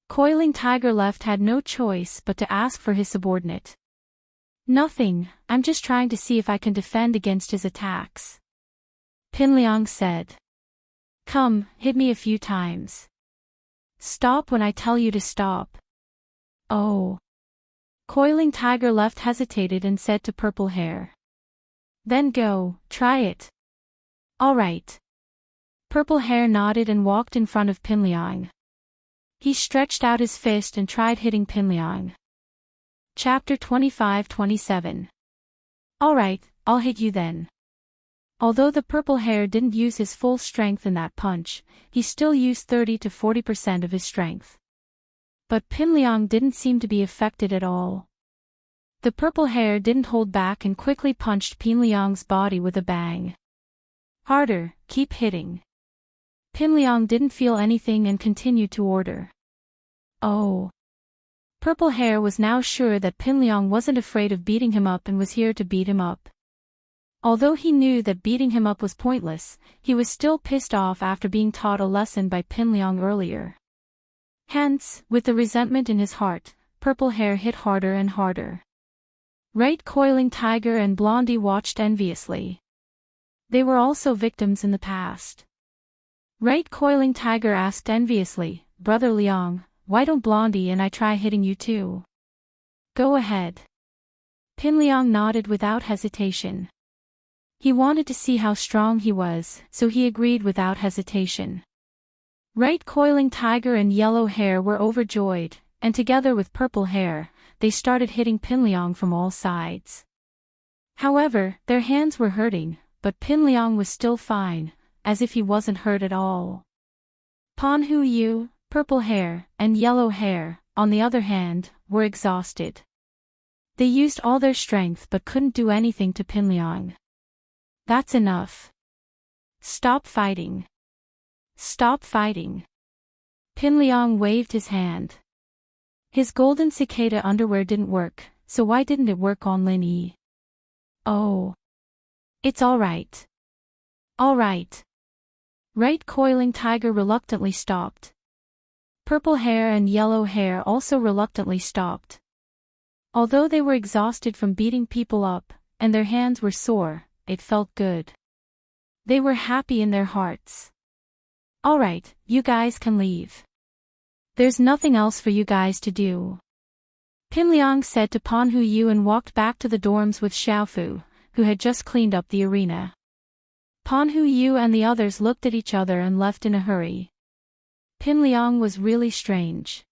Coiling Tiger Left had no choice but to ask for his subordinate. Nothing, I'm just trying to see if I can defend against his attacks. Pinliang said. Come, hit me a few times. Stop when I tell you to stop. Oh. Coiling Tiger Left hesitated and said to purple hair. Then go, try it. All right. Purple hair nodded and walked in front of Pinliang. He stretched out his fist and tried hitting Pinliang. Chapter 25-27. All right, I'll hit you then. Although the purple hair didn't use his full strength in that punch, he still used 30 to 40% of his strength. But Pinliang didn't seem to be affected at all. The purple hair didn't hold back and quickly punched Pinliang's body with a bang. Harder, keep hitting. Pinliang didn't feel anything and continued to order. Oh. Purple hair was now sure that Pinliang wasn't afraid of beating him up and was here to beat him up. Although he knew that beating him up was pointless, he was still pissed off after being taught a lesson by Pinliang earlier. Hence, with the resentment in his heart, purple hair hit harder and harder. Right Coiling Tiger and Blondie watched enviously. They were also victims in the past. Right Coiling Tiger asked enviously, Brother Liang, why don't Blondie and I try hitting you too? Go ahead. Pinliang nodded without hesitation. He wanted to see how strong he was, so he agreed without hesitation. Right Coiling Tiger and Yellow Hair were overjoyed, and together with Purple Hair, they started hitting Pinliang from all sides. However, their hands were hurting, but Pinliang was still fine, as if he wasn't hurt at all. Pan Hu Yu, Purple Hair, and Yellow Hair, on the other hand, were exhausted. They used all their strength but couldn't do anything to Pinliang. That's enough. Stop fighting. Stop fighting. Pinliang waved his hand. His golden cicada underwear didn't work, so why didn't it work on Lin Yi? Oh. It's all right. All right. Right Coiling Tiger reluctantly stopped. Purple Hair and Yellow Hair also reluctantly stopped. Although they were exhausted from beating people up, and their hands were sore, it felt good. They were happy in their hearts. All right, you guys can leave. There's nothing else for you guys to do. Pinliang said to Pan Hu Yu and walked back to the dorms with Xiaofu, who had just cleaned up the arena. Pan Hu Yu and the others looked at each other and left in a hurry. Pinliang was really strange.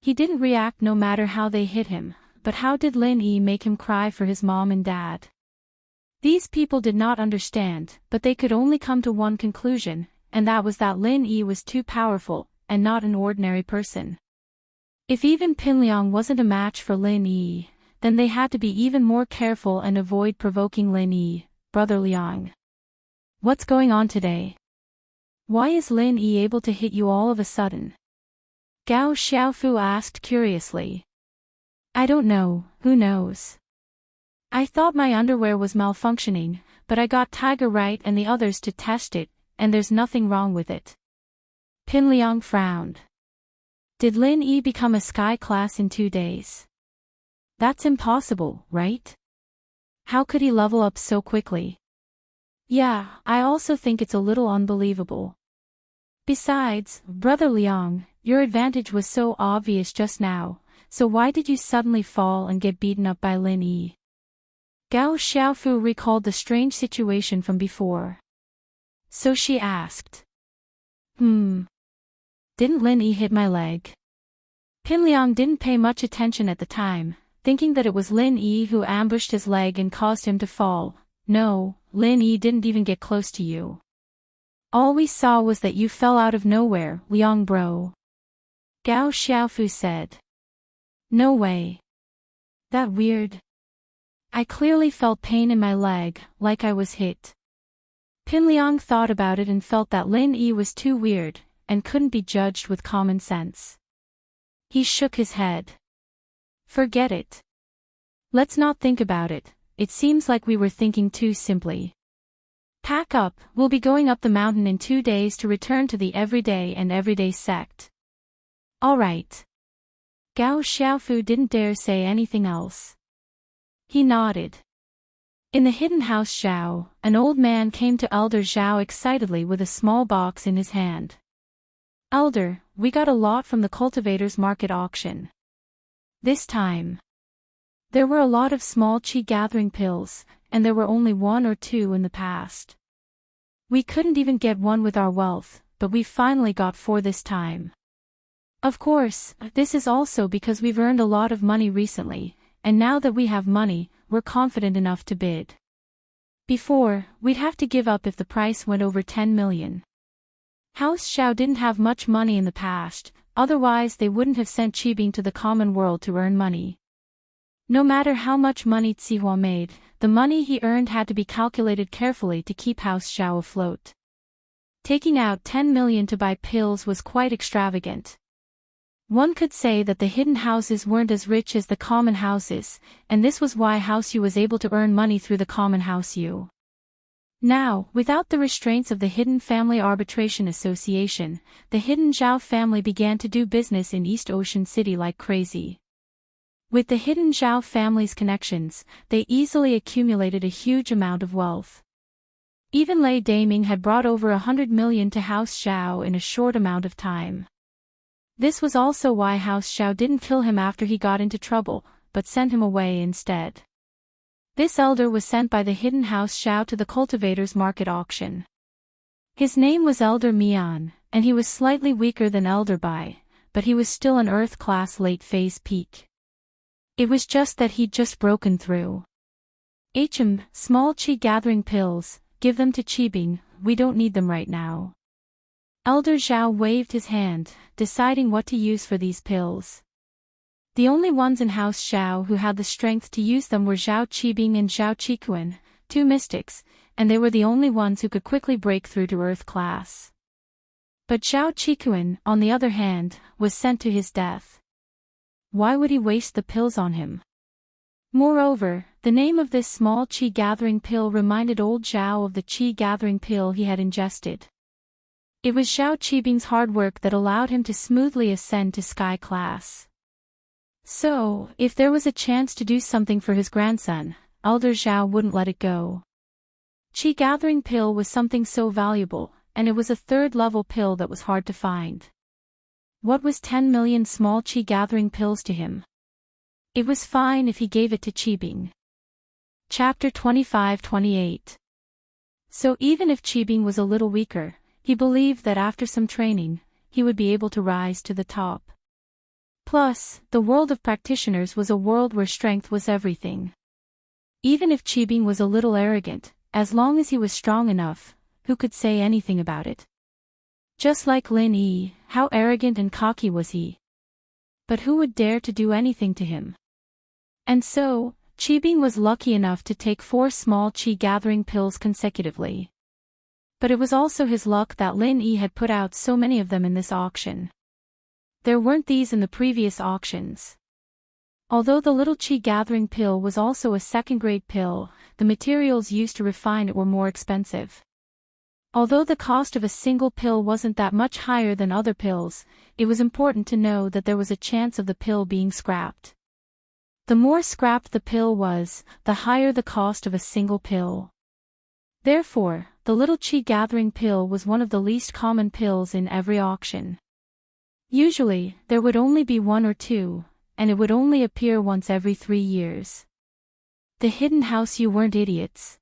He didn't react no matter how they hit him, but how did Lin Yi make him cry for his mom and dad? These people did not understand, but they could only come to one conclusion, and that was that Lin Yi was too powerful, and not an ordinary person. If even Pinliang wasn't a match for Lin Yi, then they had to be even more careful and avoid provoking Lin Yi, Brother Liang. What's going on today? Why is Lin Yi able to hit you all of a sudden? Gao Xiaofu asked curiously. I don't know, who knows? I thought my underwear was malfunctioning, but I got Tiger Right and the others to test it, and there's nothing wrong with it. Pin Liang frowned. Did Lin Yi become a sky class in 2 days? That's impossible, right? How could he level up so quickly? Yeah, I also think it's a little unbelievable. Besides, Brother Liang, your advantage was so obvious just now, so why did you suddenly fall and get beaten up by Lin Yi? Gao Xiaofu recalled the strange situation from before. So she asked. Didn't Lin Yi hit my leg? Pin Liang didn't pay much attention at the time, thinking that it was Lin Yi who ambushed his leg and caused him to fall. No, Lin Yi didn't even get close to you. All we saw was that you fell out of nowhere, Liang bro. Gao Xiaofu said. No way. That weird. I clearly felt pain in my leg, like I was hit. Pin Liang thought about it and felt that Lin Yi was too weird, and couldn't be judged with common sense. He shook his head. Forget it. Let's not think about it, it seems like we were thinking too simply. Pack up, we'll be going up the mountain in 2 days to return to the everyday sect. Alright. Gao Xiaofu didn't dare say anything else. He nodded. In the hidden house Zhao, an old man came to Elder Zhao excitedly with a small box in his hand. Elder, we got a lot from the cultivator's market auction. This time. There were a lot of small chi gathering pills, and there were only 1 or 2 in the past. We couldn't even get 1 with our wealth, but we finally got 4 this time. Of course, this is also because we've earned a lot of money recently, and now that we have money, we're confident enough to bid. Before, we'd have to give up if the price went over 10 million. House Xiao didn't have much money in the past, otherwise they wouldn't have sent Qibing to the common world to earn money. No matter how much money Zihua made, the money he earned had to be calculated carefully to keep House Xiao afloat. Taking out 10 million to buy pills was quite extravagant. One could say that the hidden houses weren't as rich as the common houses, and this was why House Yu was able to earn money through the common House Yu. Now, without the restraints of the Hidden Family Arbitration Association, the Hidden Zhao family began to do business in East Ocean City like crazy. With the Hidden Zhao family's connections, they easily accumulated a huge amount of wealth. Even Lei Daming had brought over 100 million to House Zhao in a short amount of time. This was also why House Zhao didn't kill him after he got into trouble, but sent him away instead. This elder was sent by the hidden House Zhao to the cultivator's market auction. His name was Elder Mian, and he was slightly weaker than Elder Bai, but he was still an Earth-class late-phase peak. It was just that he'd just broken through. Small chi gathering pills, give them to Qibing, we don't need them right now. Elder Zhao waved his hand, deciding what to use for these pills. The only ones in House Zhao who had the strength to use them were Zhao Qibing and Zhao Qikuan, 2 mystics, and they were the only ones who could quickly break through to Earth class. But Zhao Qikuan, on the other hand, was sent to his death. Why would he waste the pills on him? Moreover, the name of this small chi gathering pill reminded old Zhao of the chi gathering pill he had ingested. It was Zhao Qibing's hard work that allowed him to smoothly ascend to sky class. So, if there was a chance to do something for his grandson, Elder Zhao wouldn't let it go. Chi gathering pill was something so valuable, and it was a 3rd-level pill that was hard to find. What was 10 million small chi gathering pills to him? It was fine if he gave it to Qibing. Chapter 25-28. So even if Qibing was a little weaker, he believed that after some training, he would be able to rise to the top. Plus, the world of practitioners was a world where strength was everything. Even if Qibing was a little arrogant, as long as he was strong enough, who could say anything about it? Just like Lin Yi, how arrogant and cocky was he? But who would dare to do anything to him? And so, Qibing was lucky enough to take 4 small chi gathering pills consecutively. But it was also his luck that Lin Yi had put out so many of them in this auction. There weren't these in the previous auctions. Although the little chi gathering pill was also a second-grade pill, the materials used to refine it were more expensive. Although the cost of a single pill wasn't that much higher than other pills, it was important to know that there was a chance of the pill being scrapped. The more scrapped the pill was, the higher the cost of a single pill. Therefore, the little chi gathering pill was one of the least common pills in every auction. Usually, there would only be one or two, and it would only appear once every 3 years. The hidden house. You weren't idiots.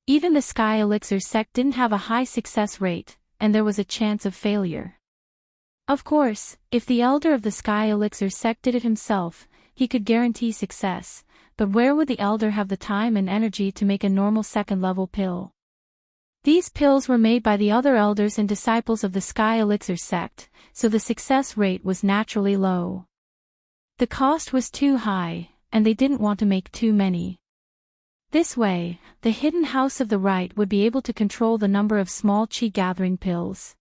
Even the Sky Elixir sect didn't have a high success rate, and there was a chance of failure. Of course, if the elder of the Sky Elixir sect did it himself, he could guarantee success, but where would the elder have the time and energy to make a normal second-level pill? These pills were made by the other elders and disciples of the Sky Elixir sect, so the success rate was naturally low. The cost was too high, and they didn't want to make too many. This way, the hidden house of the right would be able to control the number of small chi gathering pills.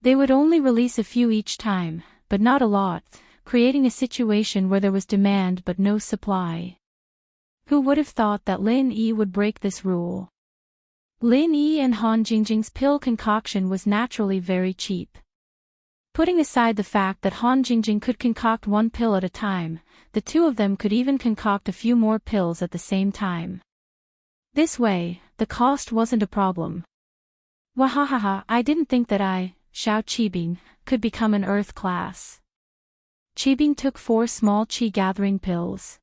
They would only release a few each time, but not a lot, creating a situation where there was demand but no supply. Who would have thought that Lin Yi would break this rule? Lin Yi and Han Jingjing's pill concoction was naturally very cheap. Putting aside the fact that Han Jingjing could concoct one pill at a time, the two of them could even concoct a few more pills at the same time. This way, the cost wasn't a problem. Wahahaha, I didn't think that I, Xiao Qibing, could become an Earth class. Qibing took 4 small Qi gathering pills.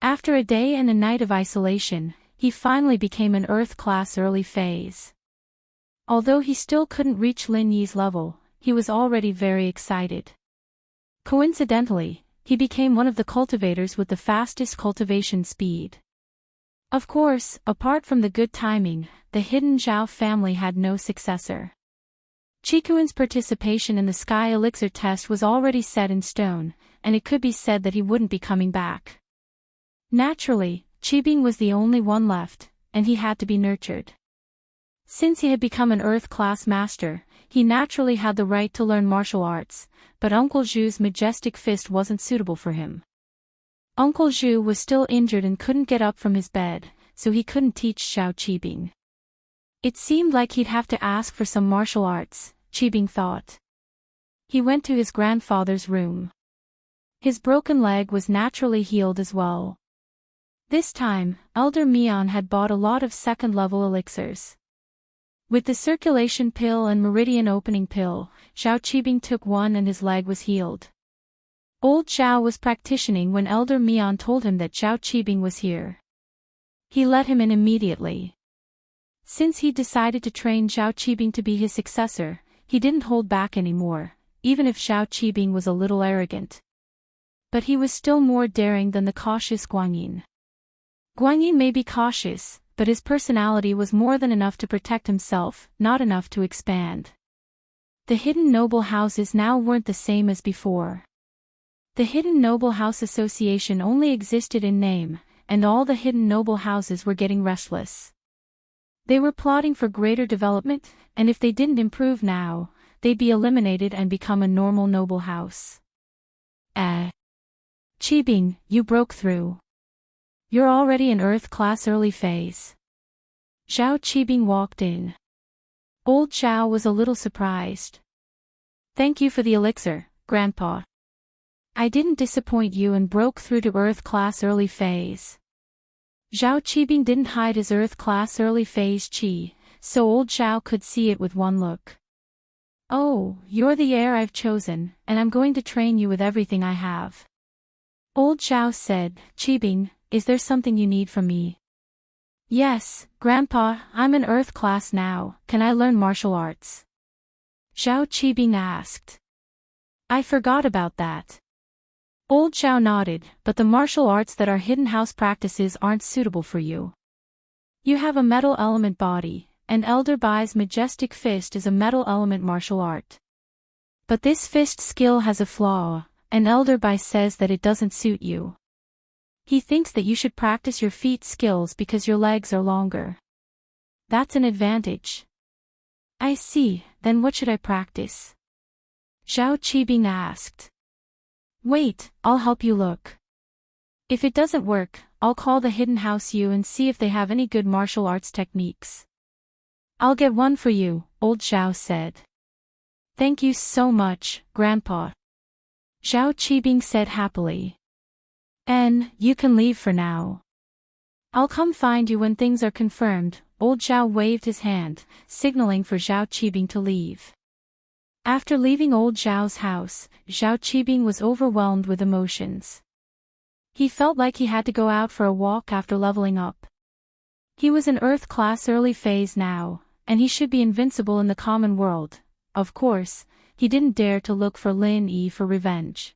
After a day and a night of isolation, he finally became an Earth class early phase. Although he still couldn't reach Lin Yi's level, he was already very excited. Coincidentally, he became one of the cultivators with the fastest cultivation speed. Of course, apart from the good timing, the hidden Zhao family had no successor. Qikuan's participation in the Sky Elixir test was already set in stone, and it could be said that he wouldn't be coming back. Naturally, Qibing was the only one left, and he had to be nurtured. Since he had become an Earth class master, he naturally had the right to learn martial arts, but Uncle Zhu's majestic fist wasn't suitable for him. Uncle Zhu was still injured and couldn't get up from his bed, so he couldn't teach Xiao Qibing. It seemed like he'd have to ask for some martial arts, Qibing thought. He went to his grandfather's room. His broken leg was naturally healed as well. This time, Elder Mian had bought a lot of second-level elixirs. With the circulation pill and meridian opening pill, Xiao Qibing took one and his leg was healed. Old Xiao was practicing when Elder Mian told him that Xiao Qibing was here. He let him in immediately. Since he decided to train Xiao Qibing to be his successor, he didn't hold back anymore, even if Xiao Qibing was a little arrogant. But he was still more daring than the cautious Guanyin. Guanyin may be cautious, but his personality was more than enough to protect himself, not enough to expand. The hidden noble houses now weren't the same as before. The Hidden Noble House Association only existed in name, and all the hidden noble houses were getting restless. They were plotting for greater development, and if they didn't improve now, they'd be eliminated and become a normal noble house. Qibing, you broke through. You're already in Earth class early phase. Xiao Qibing walked in. Old Xiao was a little surprised. Thank you for the elixir, Grandpa. I didn't disappoint you and broke through to Earth class early phase. Xiao Qibing didn't hide his Earth class early phase chi, so old Xiao could see it with one look. Oh, you're the heir I've chosen, and I'm going to train you with everything I have. Old Xiao said, Qibing, is there something you need from me? Yes, Grandpa, I'm in Earth class now, can I learn martial arts? Xiao Qibing asked. I forgot about that. Old Xiao nodded, but the martial arts that our hidden house practices aren't suitable for you. You have a metal element body, and Elder Bai's majestic fist is a metal element martial art. But this fist skill has a flaw, and Elder Bai says that it doesn't suit you. He thinks that you should practice your feet skills because your legs are longer. That's an advantage. I see, then what should I practice? Xiao Qibing asked. Wait, I'll help you look. If it doesn't work, I'll call the Hidden House U and see if they have any good martial arts techniques. I'll get one for you, old Zhao said. Thank you so much, Grandpa. Zhao Qibing said happily. And, you can leave for now. I'll come find you when things are confirmed. Old Zhao waved his hand, signaling for Zhao Qibing to leave. After leaving old Zhao's house, Zhao Qibing was overwhelmed with emotions. He felt like he had to go out for a walk after leveling up. He was in Earth class early phase now, and he should be invincible in the common world. Of course, he didn't dare to look for Lin Yi for revenge.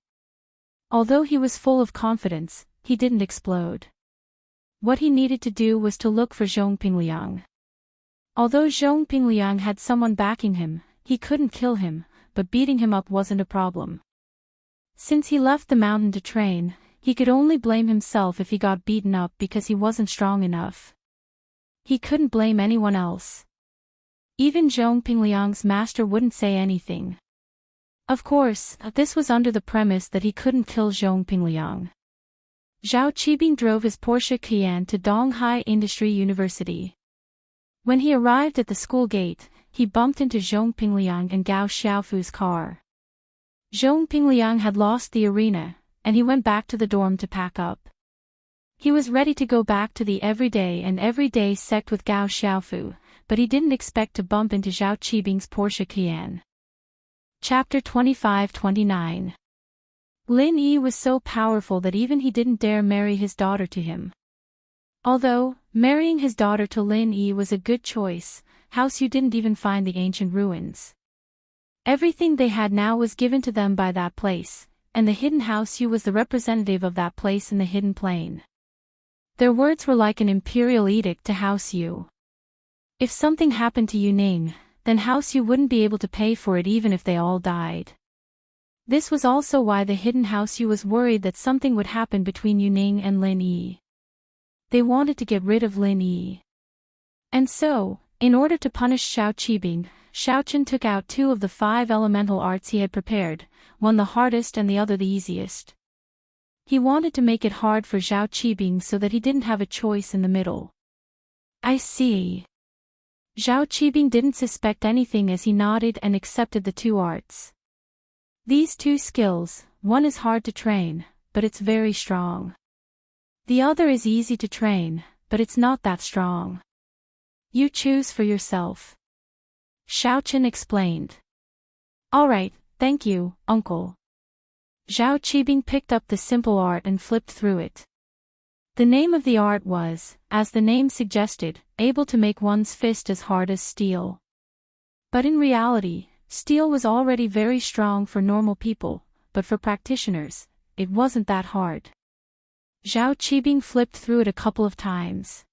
Although he was full of confidence, he didn't explode. What he needed to do was to look for Zhong Pingliang. Although Zhong Pingliang had someone backing him, he couldn't kill him, but beating him up wasn't a problem. Since he left the mountain to train, he could only blame himself if he got beaten up because he wasn't strong enough. He couldn't blame anyone else. Even Zhong Pingliang's master wouldn't say anything. Of course, this was under the premise that he couldn't kill Zhong Pingliang. Zhao Qibing drove his Porsche Cayenne to Donghai Industry University. When he arrived at the school gate, he bumped into Zhong Pingliang and Gao Xiaofu's car. Zhong Pingliang had lost the arena, and he went back to the dorm to pack up. He was ready to go back to the everyday sect with Gao Xiaofu, but he didn't expect to bump into Zhao Qibing's Porsche Cayenne. Chapter 25-29. Lin Yi was so powerful that even he didn't dare marry his daughter to him. Although, marrying his daughter to Lin Yi was a good choice, House Yu didn't even find the ancient ruins. Everything they had now was given to them by that place, and the Hidden House Yu was the representative of that place in the Hidden Plain. Their words were like an imperial edict to House Yu. If something happened to Yu Ning, then House Yu wouldn't be able to pay for it even if they all died. This was also why the Hidden House Yu was worried that something would happen between Yu Ning and Lin Yi. They wanted to get rid of Lin Yi. And so, in order to punish Zhao Qibing, Xiaochen took out 2 of the 5 elemental arts he had prepared, one the hardest and the other the easiest. He wanted to make it hard for Zhao Qibing so that he didn't have a choice in the middle. I see. Zhao Qibing didn't suspect anything as he nodded and accepted the 2 arts. These 2 skills, one is hard to train, but it's very strong. The other is easy to train, but it's not that strong. You choose for yourself. Xiaochen explained. Alright, thank you, uncle. Zhao Qibing picked up the simple art and flipped through it. The name of the art was, as the name suggested, able to make one's fist as hard as steel. But in reality, steel was already very strong for normal people, but for practitioners, it wasn't that hard. Zhao Qibing flipped through it a couple of times.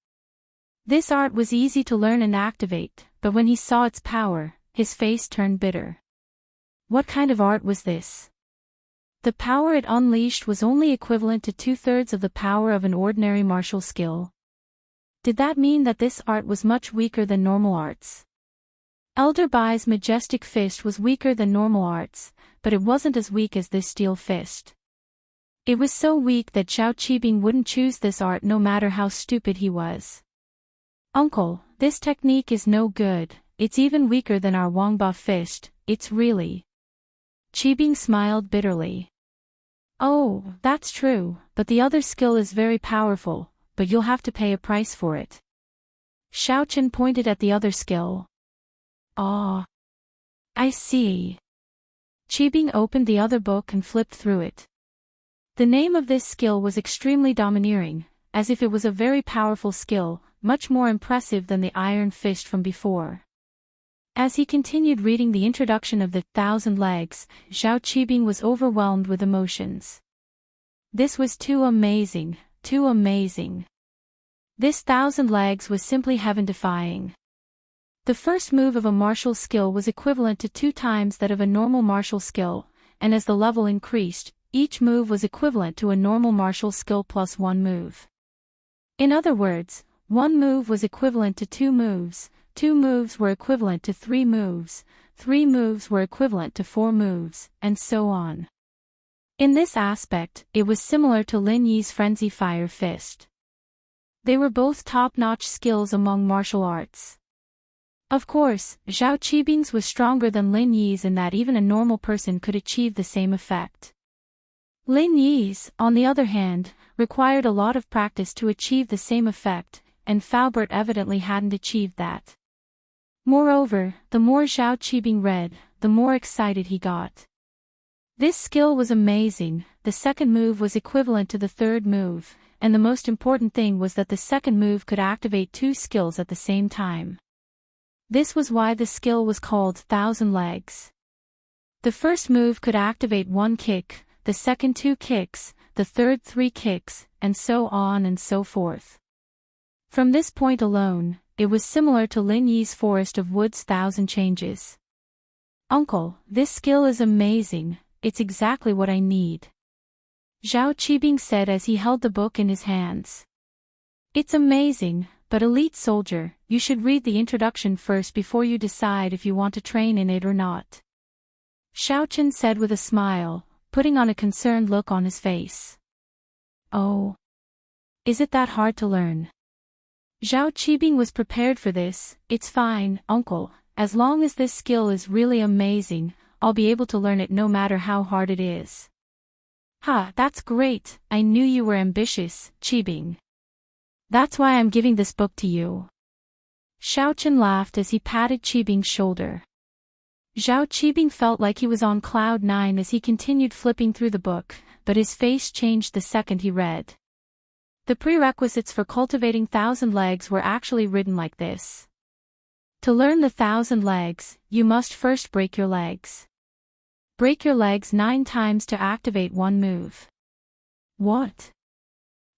This art was easy to learn and activate, but when he saw its power, his face turned bitter. What kind of art was this? The power it unleashed was only equivalent to 2/3 of the power of an ordinary martial skill. Did that mean that this art was much weaker than normal arts? Elder Bai's majestic fist was weaker than normal arts, but it wasn't as weak as this steel fist. It was so weak that Zhao Qibing wouldn't choose this art no matter how stupid he was. Uncle, this technique is no good, it's even weaker than our Wangba fist, it's really. Qibing smiled bitterly. Oh, that's true, but the other skill is very powerful, but you'll have to pay a price for it. Xiaochen pointed at the other skill. Ah. I see. Qibing opened the other book and flipped through it. The name of this skill was extremely domineering, as if it was a very powerful skill, much more impressive than the iron fist from before. As he continued reading the introduction of the 1,000 legs, Zhao Qibing was overwhelmed with emotions. This was too amazing, too amazing. This 1,000 legs was simply heaven-defying. The first move of a martial skill was equivalent to 2 times that of a normal martial skill, and as the level increased, each move was equivalent to a normal martial skill plus 1 move. In other words, 1 move was equivalent to 2 moves, 2 moves were equivalent to 3 moves, 3 moves were equivalent to 4 moves, and so on. In this aspect, it was similar to Lin Yi's Frenzy Fire Fist. They were both top-notch skills among martial arts. Of course, Zhao Qibing's was stronger than Lin Yi's in that even a normal person could achieve the same effect. Lin Yi's, on the other hand, required a lot of practice to achieve the same effect, and Faubert evidently hadn't achieved that. Moreover, the more Zhao Qibing read, the more excited he got. This skill was amazing, the second move was equivalent to the third move, and the most important thing was that the second move could activate two skills at the same time. This was why the skill was called Thousand Legs. The first move could activate one kick, the second two kicks, the third three kicks, and so on and so forth. From this point alone, it was similar to Lin Yi's Forest of Woods' Thousand Changes. Uncle, this skill is amazing, it's exactly what I need. Zhao Qibing said as he held the book in his hands. It's amazing, but elite soldier, you should read the introduction first before you decide if you want to train in it or not. Xiaochen said with a smile, putting on a concerned look on his face. Oh. Is it that hard to learn? Zhao Qibing was prepared for this. It's fine, uncle, as long as this skill is really amazing, I'll be able to learn it no matter how hard it is. Ha, that's great, I knew you were ambitious, Qibing. That's why I'm giving this book to you. Xiaochen laughed as he patted Qibing's shoulder. Zhao Qibing felt like he was on cloud nine as he continued flipping through the book, but his face changed the second he read. The prerequisites for cultivating Thousand Legs were actually written like this. To learn the Thousand Legs, you must first break your legs. Break your legs 9 times to activate one move. What?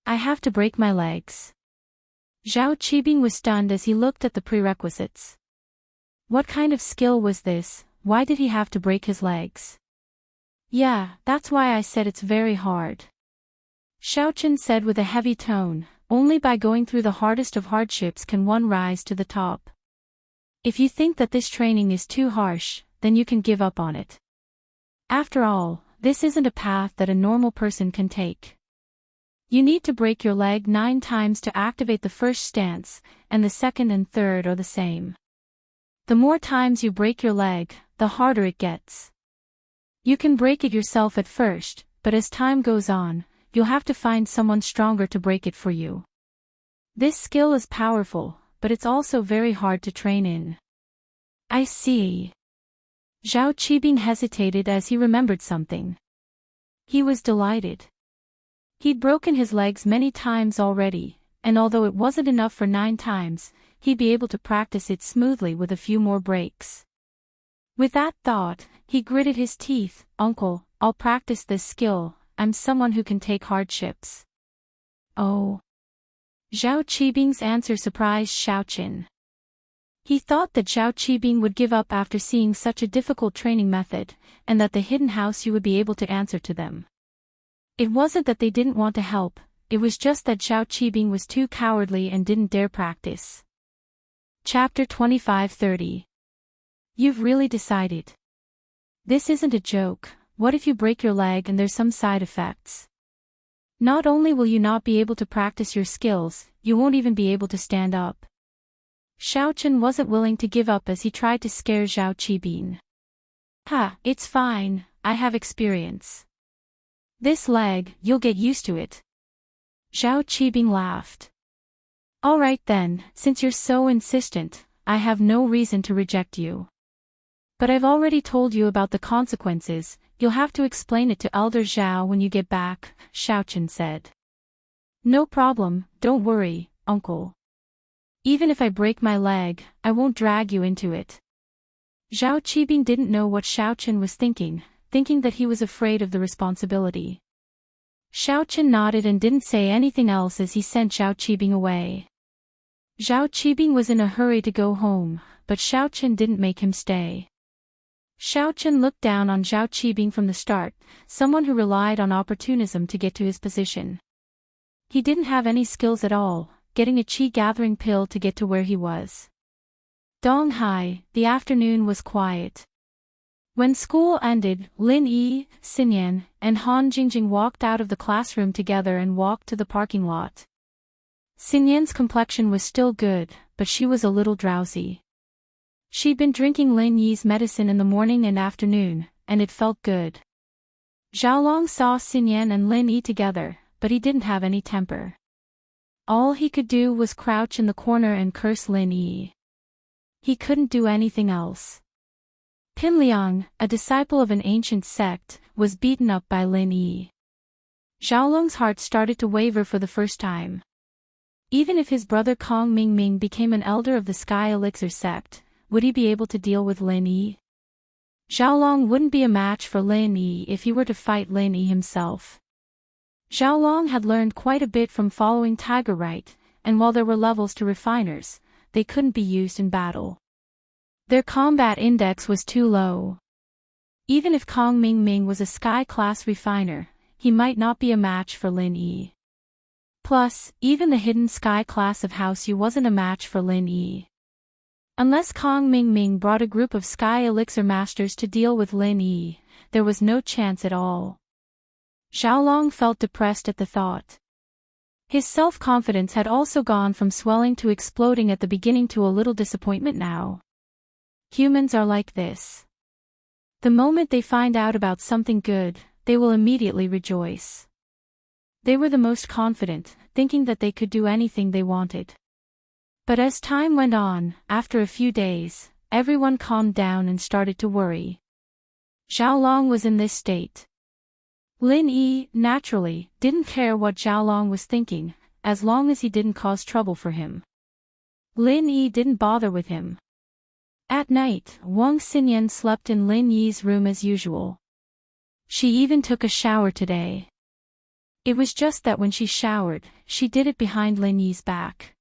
I have to break my legs. Zhao Qibing was stunned as he looked at the prerequisites. What kind of skill was this? Why did he have to break his legs? Yeah, that's why I said it's very hard. Xiaochen said with a heavy tone, only by going through the hardest of hardships can one rise to the top. If you think that this training is too harsh, then you can give up on it. After all, this isn't a path that a normal person can take. You need to break your leg 9 times to activate the first stance, and the second and third are the same. The more times you break your leg, the harder it gets. You can break it yourself at first, but as time goes on, you'll have to find someone stronger to break it for you. This skill is powerful, but it's also very hard to train in. I see. Zhao Qibing hesitated as he remembered something. He was delighted. He'd broken his legs many times already, and although it wasn't enough for 9 times, he'd be able to practice it smoothly with a few more breaks. With that thought, he gritted his teeth. Uncle, I'll practice this skill, I'm someone who can take hardships. Oh. Zhao Qibing's answer surprised Xiaochen. He thought that Zhao Qibing would give up after seeing such a difficult training method, and that the hidden house you would be able to answer to them. It wasn't that they didn't want to help, it was just that Zhao Qibing was too cowardly and didn't dare practice. Chapter 25-30. You've really decided. This isn't a joke. What if you break your leg and there's some side effects? Not only will you not be able to practice your skills, you won't even be able to stand up. Xiaochen wasn't willing to give up as he tried to scare Zhao Qibing. Ha, it's fine, I have experience. This leg, you'll get used to it. Zhao Qibing laughed. Alright then, since you're so insistent, I have no reason to reject you. But I've already told you about the consequences, you'll have to explain it to Elder Zhao when you get back, Xiaochen said. No problem, don't worry, uncle. Even if I break my leg, I won't drag you into it. Zhao Qibing didn't know what Xiaochen was thinking that he was afraid of the responsibility. Xiaochen nodded and didn't say anything else as he sent Zhao Qibing away. Zhao Qibing was in a hurry to go home, but Xiaochen didn't make him stay. Xiaochen looked down on Zhao Qibing from the start, someone who relied on opportunism to get to his position. He didn't have any skills at all, getting a qi-gathering pill to get to where he was. Donghai, the afternoon was quiet. When school ended, Lin Yi, Xinyan, and Han Jingjing walked out of the classroom together and walked to the parking lot. Xinyan's complexion was still good, but she was a little drowsy. She'd been drinking Lin Yi's medicine in the morning and afternoon, and it felt good. Xiaolong saw Xinyan and Lin Yi together, but he didn't have any temper. All he could do was crouch in the corner and curse Lin Yi. He couldn't do anything else. Pin Liang, a disciple of an ancient sect, was beaten up by Lin Yi. Xiaolong's heart started to waver for the first time. Even if his brother Kong Mingming became an elder of the Sky Elixir sect, would he be able to deal with Lin Yi? Xiaolong wouldn't be a match for Lin Yi if he were to fight Lin Yi himself. Xiaolong had learned quite a bit from following Tiger Right, and while there were levels to refiners, they couldn't be used in battle. Their combat index was too low. Even if Kong Mingming was a Sky-class refiner, he might not be a match for Lin Yi. Plus, even the hidden Sky class of House Yu wasn't a match for Lin Yi. Unless Kong Mingming brought a group of Sky Elixir Masters to deal with Lin Yi, there was no chance at all. Xiaolong felt depressed at the thought. His self-confidence had also gone from swelling to exploding at the beginning to a little disappointment now. Humans are like this. The moment they find out about something good, they will immediately rejoice. They were the most confident, thinking that they could do anything they wanted. But as time went on, after a few days, everyone calmed down and started to worry. Xiaolong was in this state. Lin Yi, naturally, didn't care what Xiaolong was thinking, as long as he didn't cause trouble for him. Lin Yi didn't bother with him. At night, Wang Xinyan slept in Lin Yi's room as usual. She even took a shower today. It was just that when she showered, she did it behind Lin Yi's back.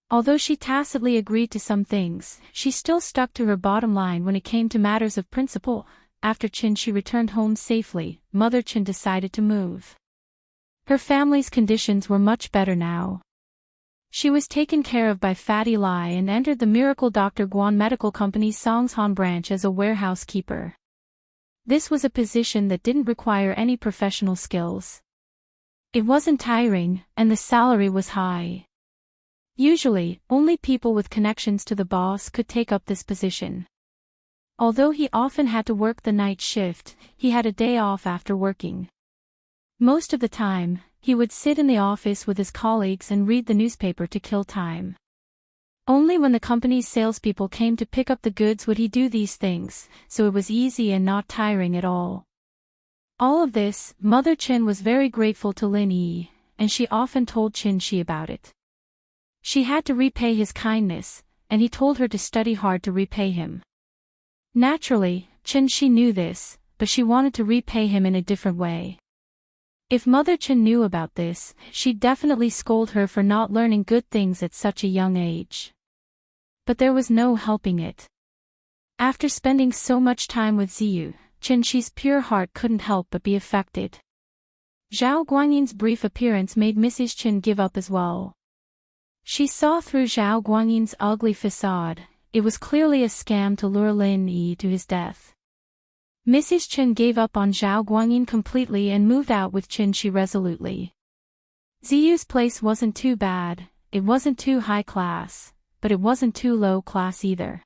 Although she tacitly agreed to some things, she still stuck to her bottom line when it came to matters of principle. After Qin returned home safely, Mother Qin decided to move. Her family's conditions were much better now. She was taken care of by Fatty Lai and entered the Miracle Dr. Guan Medical Company's Songshan branch as a warehouse keeper. This was a position that didn't require any professional skills. It wasn't tiring, and the salary was high. Usually, only people with connections to the boss could take up this position. Although he often had to work the night shift, he had a day off after working. Most of the time, he would sit in the office with his colleagues and read the newspaper to kill time. Only when the company's salespeople came to pick up the goods would he do these things, so it was easy and not tiring at all. All of this, Mother Qin was very grateful to Lin Yi, and she often told Qin about it. She had to repay his kindness, and he told her to study hard to repay him. Naturally, Qin knew this, but she wanted to repay him in a different way. If Mother Qin knew about this, she'd definitely scold her for not learning good things at such a young age. But there was no helping it. After spending so much time with Ziyu, Qin's pure heart couldn't help but be affected. Zhao Guangyin's brief appearance made Mrs. Qin give up as well. She saw through Zhao Guangyin's ugly facade. It was clearly a scam to lure Lin Yi to his death. Mrs. Qin gave up on Zhao Guangyin completely and moved out with Qin resolutely. Ziyu's place wasn't too bad, it wasn't too high class, but it wasn't too low class either.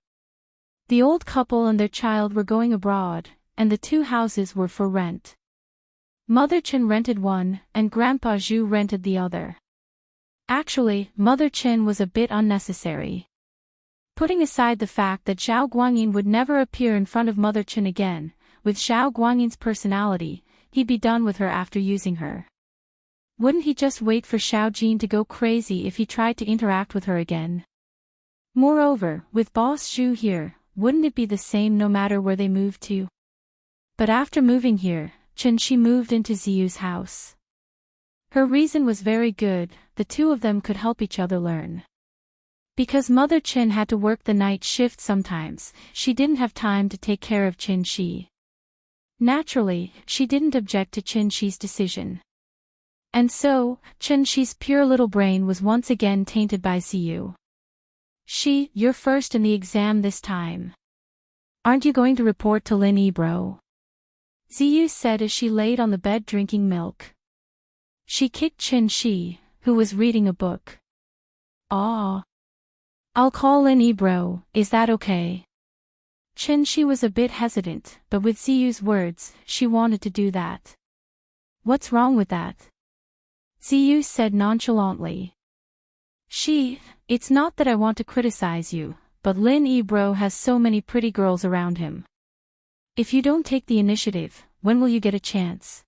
The old couple and their child were going abroad, and the two houses were for rent. Mother Qin rented one, and Grandpa Zhu rented the other. Actually, Mother Qin was a bit unnecessary. Putting aside the fact that Zhao Guangyin would never appear in front of Mother Qin again, with Zhao Guangyin's personality, he'd be done with her after using her. Wouldn't he just wait for Xiao Jin to go crazy if he tried to interact with her again? Moreover, with Boss Zhu here, wouldn't it be the same no matter where they moved to? But after moving here, Qin moved into Ziyu's house. Her reason was very good, the two of them could help each other learn. Because Mother Qin had to work the night shift sometimes, she didn't have time to take care of Qin. Naturally, she didn't object to Qin's decision. And so, Qin's pure little brain was once again tainted by Ziyu. You're first in the exam this time. Aren't you going to report to Lin E bro? Ziyu said as she laid on the bed drinking milk. She kicked Qin Shi, who was reading a book. Aw. I'll call Lin E bro, is that okay? Qin Shi was a bit hesitant, but with Ziyu's words, she wanted to do that. What's wrong with that? Ziyu said nonchalantly. It's not that I want to criticize you, but Lin E bro has so many pretty girls around him. If you don't take the initiative, when will you get a chance?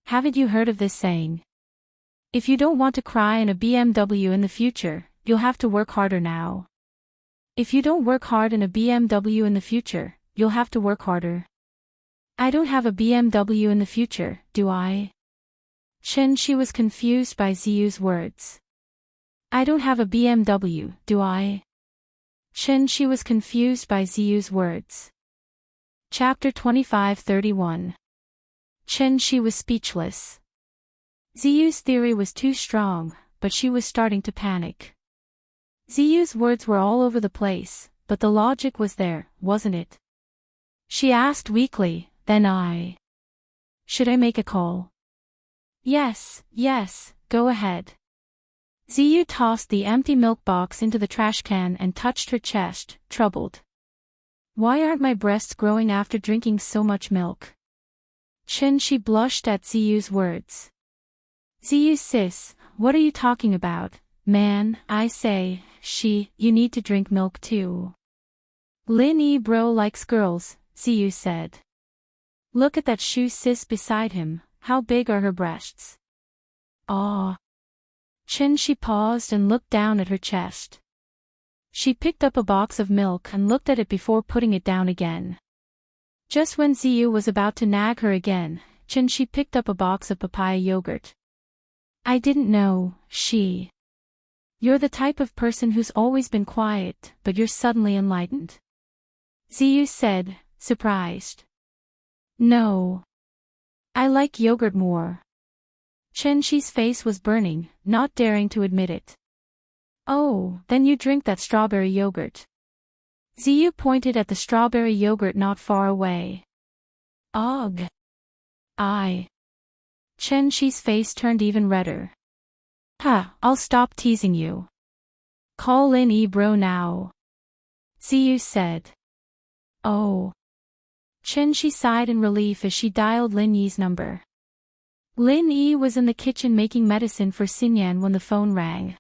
Haven't you heard of this saying? If you don't want to cry in a BMW in the future, you'll have to work harder now. If you don't work hard in a BMW in the future, you'll have to work harder. I don't have a BMW in the future, do I? Qin Shi was confused by Ziyu's words. I don't have a BMW, do I? Qin Shi was confused by Ziyu's words. Chapter 25:31. Qin Shi was speechless. Ziyu's theory was too strong, but she was starting to panic. Ziyu's words were all over the place, but the logic was there, wasn't it? She asked weakly, then should I make a call? Yes, go ahead. Ziyu tossed the empty milk box into the trash can and touched her chest, troubled. Why aren't my breasts growing after drinking so much milk? Qin Shi blushed at Ziyu's words. Ziyu sis, what are you talking about, man? I say, you need to drink milk too. Lin E bro likes girls, Ziyu said. Look at that shoe sis beside him, how big are her breasts? Aw. Qin Shi paused and looked down at her chest. She picked up a box of milk and looked at it before putting it down again. Just when Ziyu was about to nag her again, Qin Shi picked up a box of papaya yogurt. I didn't know, You're the type of person who's always been quiet, but you're suddenly enlightened. Ziyu said, surprised. No. I like yogurt more. Qin Shi's face was burning, not daring to admit it. Oh, then you drink that strawberry yogurt. Ziyu pointed at the strawberry yogurt not far away. Ugh. Qin Shi's face turned even redder. I'll stop teasing you. Call Lin E bro now. Ziyu said. Oh. Qin Shi sighed in relief as she dialed Lin Yi's number. Lin Yi was in the kitchen making medicine for Xinyan when the phone rang.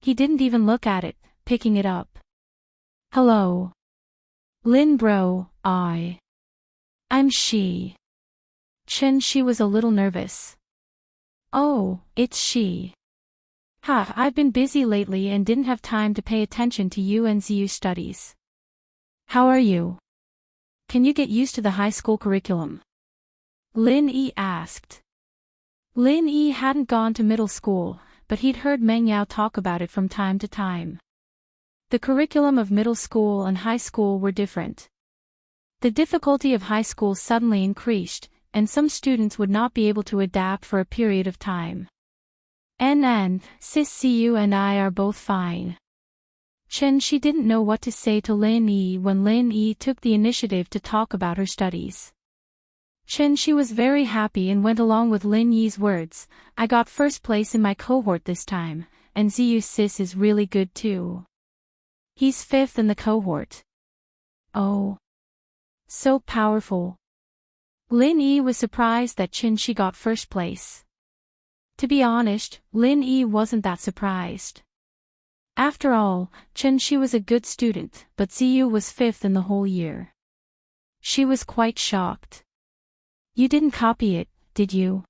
He didn't even look at it, picking it up. Hello. Lin bro, I'm Qin Shi was a little nervous. Oh, it's Qi. I've been busy lately and didn't have time to pay attention to you and Ziyu studies. How are you? Can you get used to the high school curriculum? Lin Yi asked. Lin Yi hadn't gone to middle school, but he'd heard Meng Yao talk about it from time to time. The curriculum of middle school and high school were different. The difficulty of high school suddenly increased, and some students would not be able to adapt for a period of time. Sis Ziyu and I are both fine. Qin Shi didn't know what to say to Lin Yi when Lin Yi took the initiative to talk about her studies. Qin Shi was very happy and went along with Lin Yi's words, I got first place in my cohort this time, and Ziyu sis is really good too. He's fifth in the cohort. Oh. So powerful. Lin Yi was surprised that Qin Shi got first place. To be honest, Lin Yi wasn't that surprised. After all, Qin Shi was a good student, but Ziyu was fifth in the whole year. She was quite shocked. You didn't copy it, did you?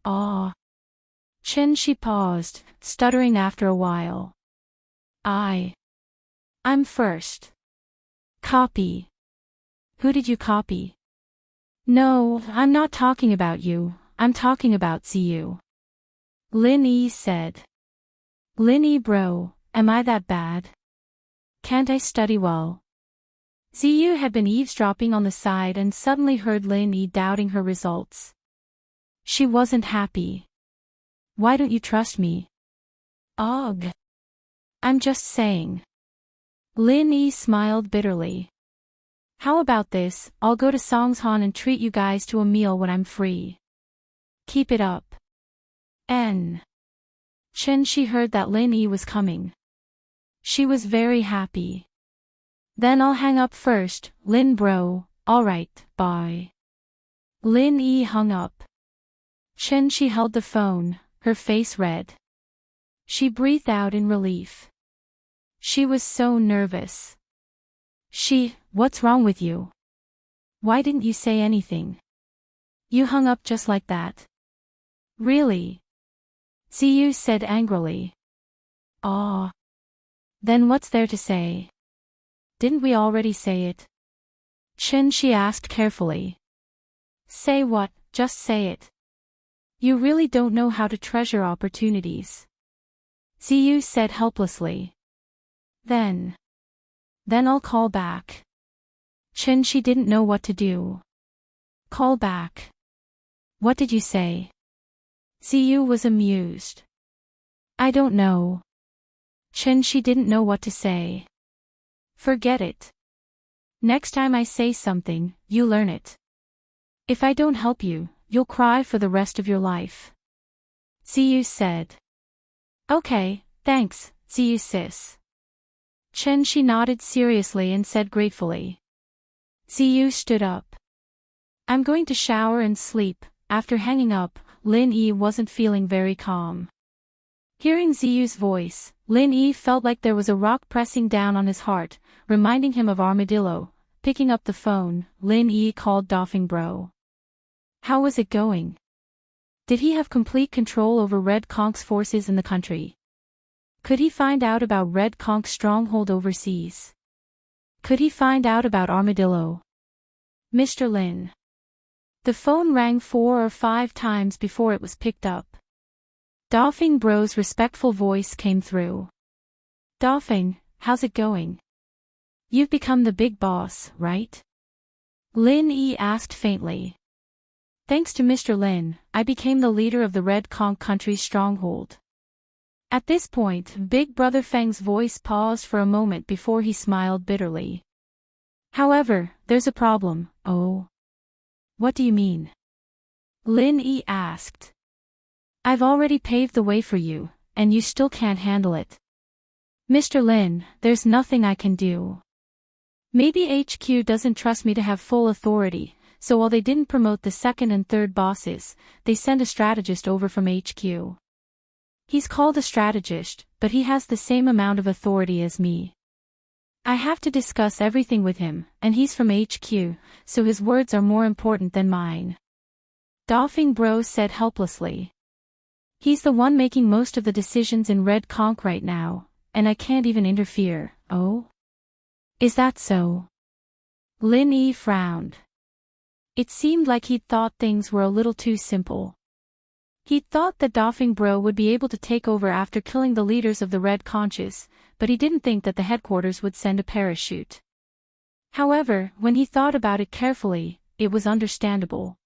Qin Shi paused, stuttering after a while. I'm first. Copy. Who did you copy? No, I'm not talking about you, I'm talking about Ziyu. Lin Yi said. Lin Yi bro, am I that bad? Can't I study well? Ziyu had been eavesdropping on the side and suddenly heard Lin Yi doubting her results. She wasn't happy. Why don't you trust me? Ugh. I'm just saying. Lin Yi smiled bitterly. How about this, I'll go to Songsan and treat you guys to a meal when I'm free. Keep it up. N. Chen she heard that Lin Yi was coming. She was very happy. Then I'll hang up first, Lin bro, alright, bye. Lin Yi hung up. Chen she held the phone, her face red. She breathed out in relief. She was so nervous. What's wrong with you? Why didn't you say anything? You hung up just like that. Really? Ziyu said angrily. Ah. Then what's there to say? Didn't we already say it? Chen she asked carefully. Say what, just say it. You really don't know how to treasure opportunities. Ziyu said helplessly. Then I'll call back. Chen she didn't know what to do. Call back. What did you say? Ziyu was amused. I don't know. Chen she didn't know what to say. Forget it. Next time I say something, you learn it. If I don't help you, you'll cry for the rest of your life. Ziyu said. Okay, thanks, Ziyu sis. Chen she nodded seriously and said gratefully. Ziyu stood up. I'm going to shower and sleep. After hanging up, Lin Yi wasn't feeling very calm. Hearing Ziyu's voice, Lin Yi felt like there was a rock pressing down on his heart, reminding him of Armadillo. Picking up the phone, Lin Yi called Dofeng Bro. How was it going? Did he have complete control over Red Conk's forces in the country? Could he find out about Red Conk's stronghold overseas? Could he find out about Armadillo? Mr. Lin. The phone rang 4 or 5 times before it was picked up. Dofeng Bro's respectful voice came through. Dofeng, how's it going? You've become the big boss, right? Lin Yi asked faintly. Thanks to Mr. Lin, I became the leader of the Red Conk country's stronghold. At this point, Big Brother Feng's voice paused for a moment before he smiled bitterly. However, there's a problem. Oh. What do you mean? Lin Yi asked. I've already paved the way for you, and you still can't handle it. Mr. Lin, there's nothing I can do. Maybe HQ doesn't trust me to have full authority, so while they didn't promote the second and third bosses, they sent a strategist over from HQ. He's called a strategist, but he has the same amount of authority as me. I have to discuss everything with him, and he's from HQ, so his words are more important than mine. Dofeng Bro said helplessly. He's the one making most of the decisions in Red Conk right now, and I can't even interfere. Oh? Is that so? Lin Yi frowned. It seemed like he'd thought things were a little too simple. He'd thought that Dofeng Bro would be able to take over after killing the leaders of the Red Conches, but he didn't think that the headquarters would send a parachute. However, when he thought about it carefully, it was understandable.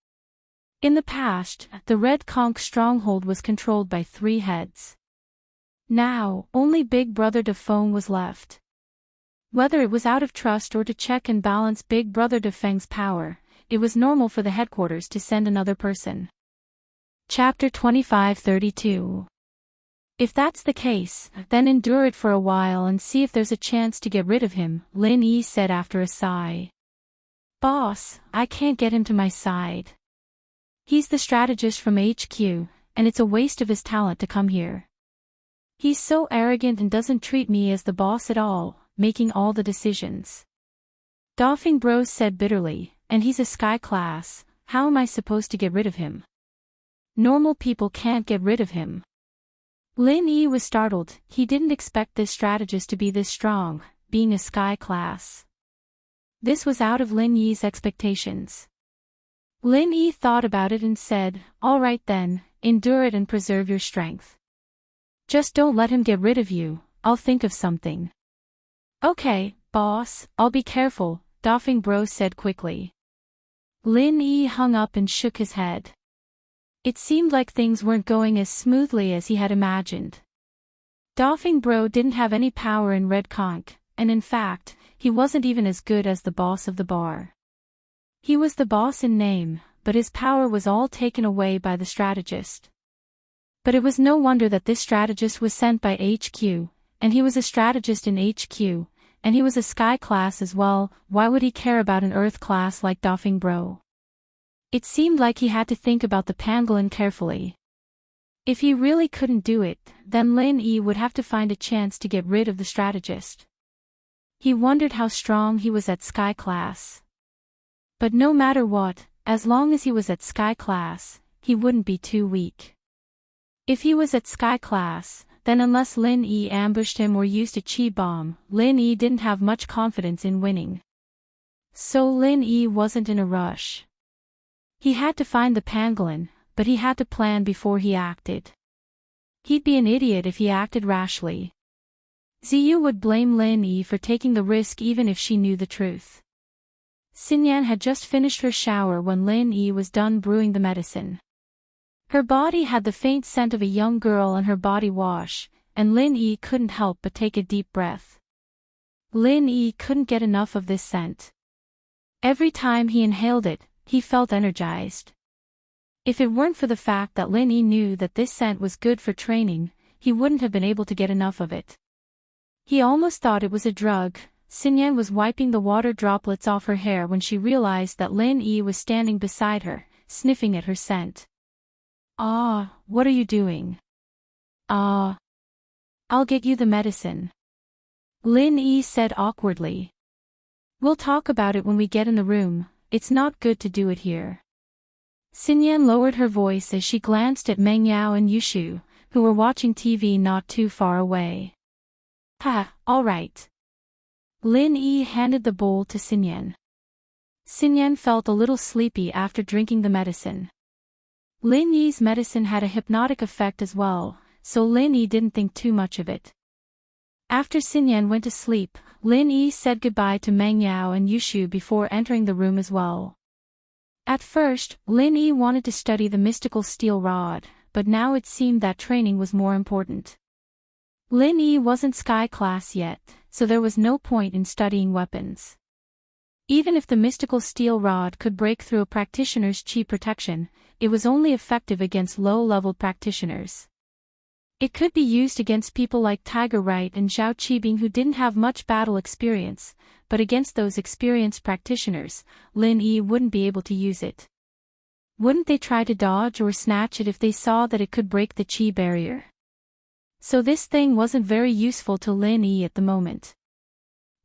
In the past, the Red Conch stronghold was controlled by 3 heads. Now, only Big Brother Dafeng was left. Whether it was out of trust or to check and balance Big Brother Dafeng's power, it was normal for the headquarters to send another person. Chapter 2532. If that's the case, then endure it for a while and see if there's a chance to get rid of him, Lin Yi said after a sigh. Boss, I can't get him to my side. He's the strategist from HQ, and it's a waste of his talent to come here. He's so arrogant and doesn't treat me as the boss at all, making all the decisions. Dofeng Bro said bitterly, and he's a sky class, how am I supposed to get rid of him? Normal people can't get rid of him. Lin Yi was startled, he didn't expect this strategist to be this strong, being a sky class. This was out of Lin Yi's expectations. Lin Yi thought about it and said, all right then, endure it and preserve your strength. Just don't let him get rid of you, I'll think of something. Okay, boss, I'll be careful, Dofeng Bro said quickly. Lin Yi hung up and shook his head. It seemed like things weren't going as smoothly as he had imagined. Dofeng Bro didn't have any power in Red Conch, and in fact, he wasn't even as good as the boss of the bar. He was the boss in name, but his power was all taken away by the strategist. But it was no wonder that this strategist was sent by HQ, and he was a strategist in HQ, and he was a sky class as well. Why would he care about an earth class like Doffing Bro? It seemed like he had to think about the pangolin carefully. If he really couldn't do it, then Lin Yi would have to find a chance to get rid of the strategist. He wondered how strong he was at Sky Class. But no matter what, as long as he was at Sky Class, he wouldn't be too weak. If he was at Sky Class, then unless Lin Yi ambushed him or used a chi bomb, Lin Yi didn't have much confidence in winning. So Lin Yi wasn't in a rush. He had to find the pangolin, but he had to plan before he acted. He'd be an idiot if he acted rashly. Ziyu would blame Lin Yi for taking the risk even if she knew the truth. Xinyan had just finished her shower when Lin Yi was done brewing the medicine. Her body had the faint scent of a young girl in her body wash, and Lin Yi couldn't help but take a deep breath. Lin Yi couldn't get enough of this scent. Every time he inhaled it, he felt energized. If it weren't for the fact that Lin Yi knew that this scent was good for training, he wouldn't have been able to get enough of it. He almost thought it was a drug. Xinyan was wiping the water droplets off her hair when she realized that Lin Yi was standing beside her, sniffing at her scent. "Ah, what are you doing?" "Ah. I'll get you the medicine," Lin Yi said awkwardly. "We'll talk about it when we get in the room, it's not good to do it here." Xinyan lowered her voice as she glanced at Meng Yao and Yushu, who were watching TV not too far away. "Ha, all right." Lin Yi handed the bowl to Xinyan. Xinyan felt a little sleepy after drinking the medicine. Lin Yi's medicine had a hypnotic effect as well, so Lin Yi didn't think too much of it. After Xinyan went to sleep, Lin Yi said goodbye to Meng Yao and Yushu before entering the room as well. At first, Lin Yi wanted to study the mystical steel rod, but now it seemed that training was more important. Lin Yi wasn't Sky Class yet, so there was no point in studying weapons. Even if the mystical steel rod could break through a practitioner's chi protection, it was only effective against low-level practitioners. It could be used against people like Tiger Wright and Zhao Qibing who didn't have much battle experience, but against those experienced practitioners, Lin Yi wouldn't be able to use it. Wouldn't they try to dodge or snatch it if they saw that it could break the chi barrier? So this thing wasn't very useful to Lin Yi at the moment.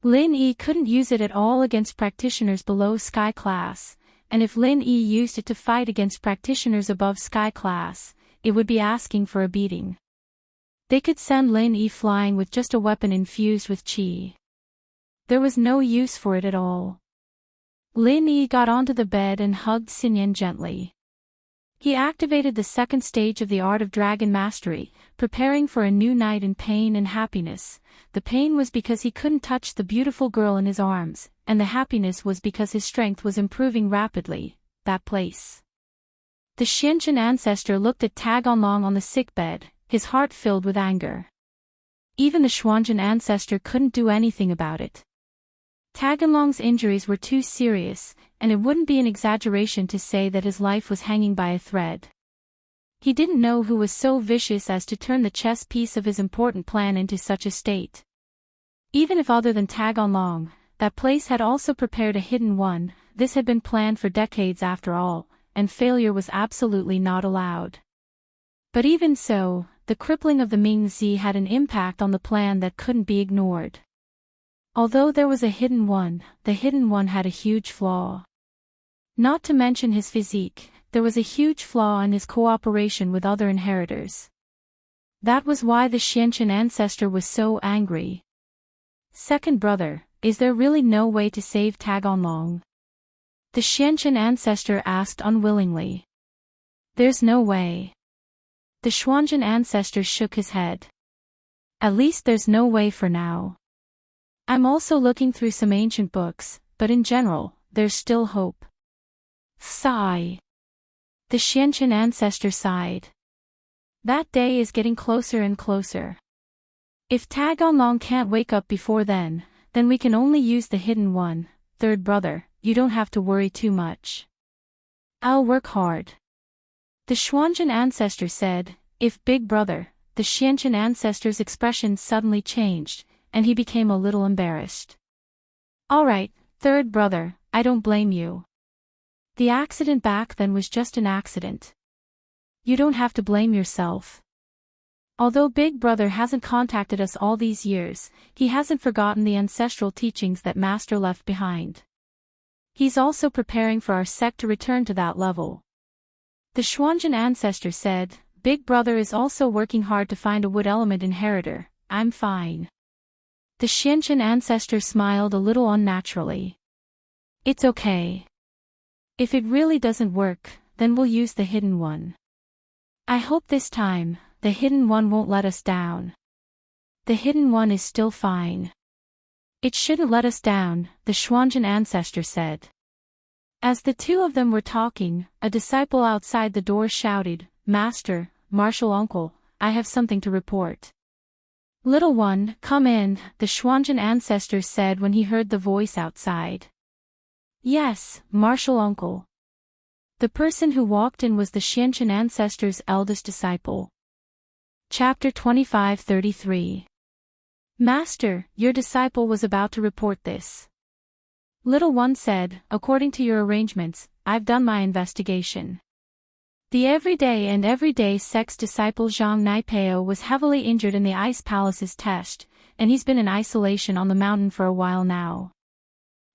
Lin Yi couldn't use it at all against practitioners below Sky Class, and if Lin Yi used it to fight against practitioners above Sky Class, it would be asking for a beating. They could send Lin Yi flying with just a weapon infused with chi. There was no use for it at all. Lin Yi got onto the bed and hugged Xinyan gently. He activated the second stage of the Art of Dragon Mastery, preparing for a new night in pain and happiness. The pain was because he couldn't touch the beautiful girl in his arms, and the happiness was because his strength was improving rapidly. That place. The Xianchen ancestor looked at Tag Onlong on the sickbed, his heart filled with anger. Even the Xuanzhen ancestor couldn't do anything about it. Tag Onlong's injuries were too serious, and it wouldn't be an exaggeration to say that his life was hanging by a thread. He didn't know who was so vicious as to turn the chess piece of his important plan into such a state. Even if other than Tag Onlong, that place had also prepared a hidden one, this had been planned for decades after all, and failure was absolutely not allowed. But even so, the crippling of the Mingzi had an impact on the plan that couldn't be ignored. Although there was a hidden one, the hidden one had a huge flaw. Not to mention his physique, there was a huge flaw in his cooperation with other inheritors. That was why the Xianchen ancestor was so angry. Second brother, is there really no way to save Tag Onlong? The Xianchen ancestor asked unwillingly. There's no way. The Xuanzhen ancestor shook his head. At least there's no way for now. I'm also looking through some ancient books, but in general, there's still hope. Sigh. The Xianchen ancestor sighed. That day is getting closer and closer. If Tag Onlong can't wake up before then Then we can only use the hidden one. Third brother, you don't have to worry too much. I'll work hard. The Xuanzhen ancestor said. If big brother, the Xianqian ancestor's expression suddenly changed, and he became a little embarrassed. Alright, third brother, I don't blame you. The accident back then was just an accident. You don't have to blame yourself. Although Big Brother hasn't contacted us all these years, he hasn't forgotten the ancestral teachings that Master left behind. He's also preparing for our sect to return to that level. The Xuanzhen ancestor said, Big Brother is also working hard to find a wood element inheritor. I'm fine. The Xianqian ancestor smiled a little unnaturally. It's okay. If it really doesn't work, then we'll use the hidden one. I hope this time, the hidden one won't let us down. The hidden one is still fine. It shouldn't let us down, the Xuanzhen ancestor said. As the two of them were talking, a disciple outside the door shouted, Master, Martial Uncle, I have something to report. Little one, come in, the Xuanzhen ancestor said when he heard the voice outside. Yes, Martial Uncle. The person who walked in was the Xianqian ancestor's eldest disciple. Chapter 25:33. Master, your disciple was about to report this. Little one said, according to your arrangements, I've done my investigation. The everyday sect's disciple Zhang Naipeo was heavily injured in the Ice Palace's test, and he's been in isolation on the mountain for a while now.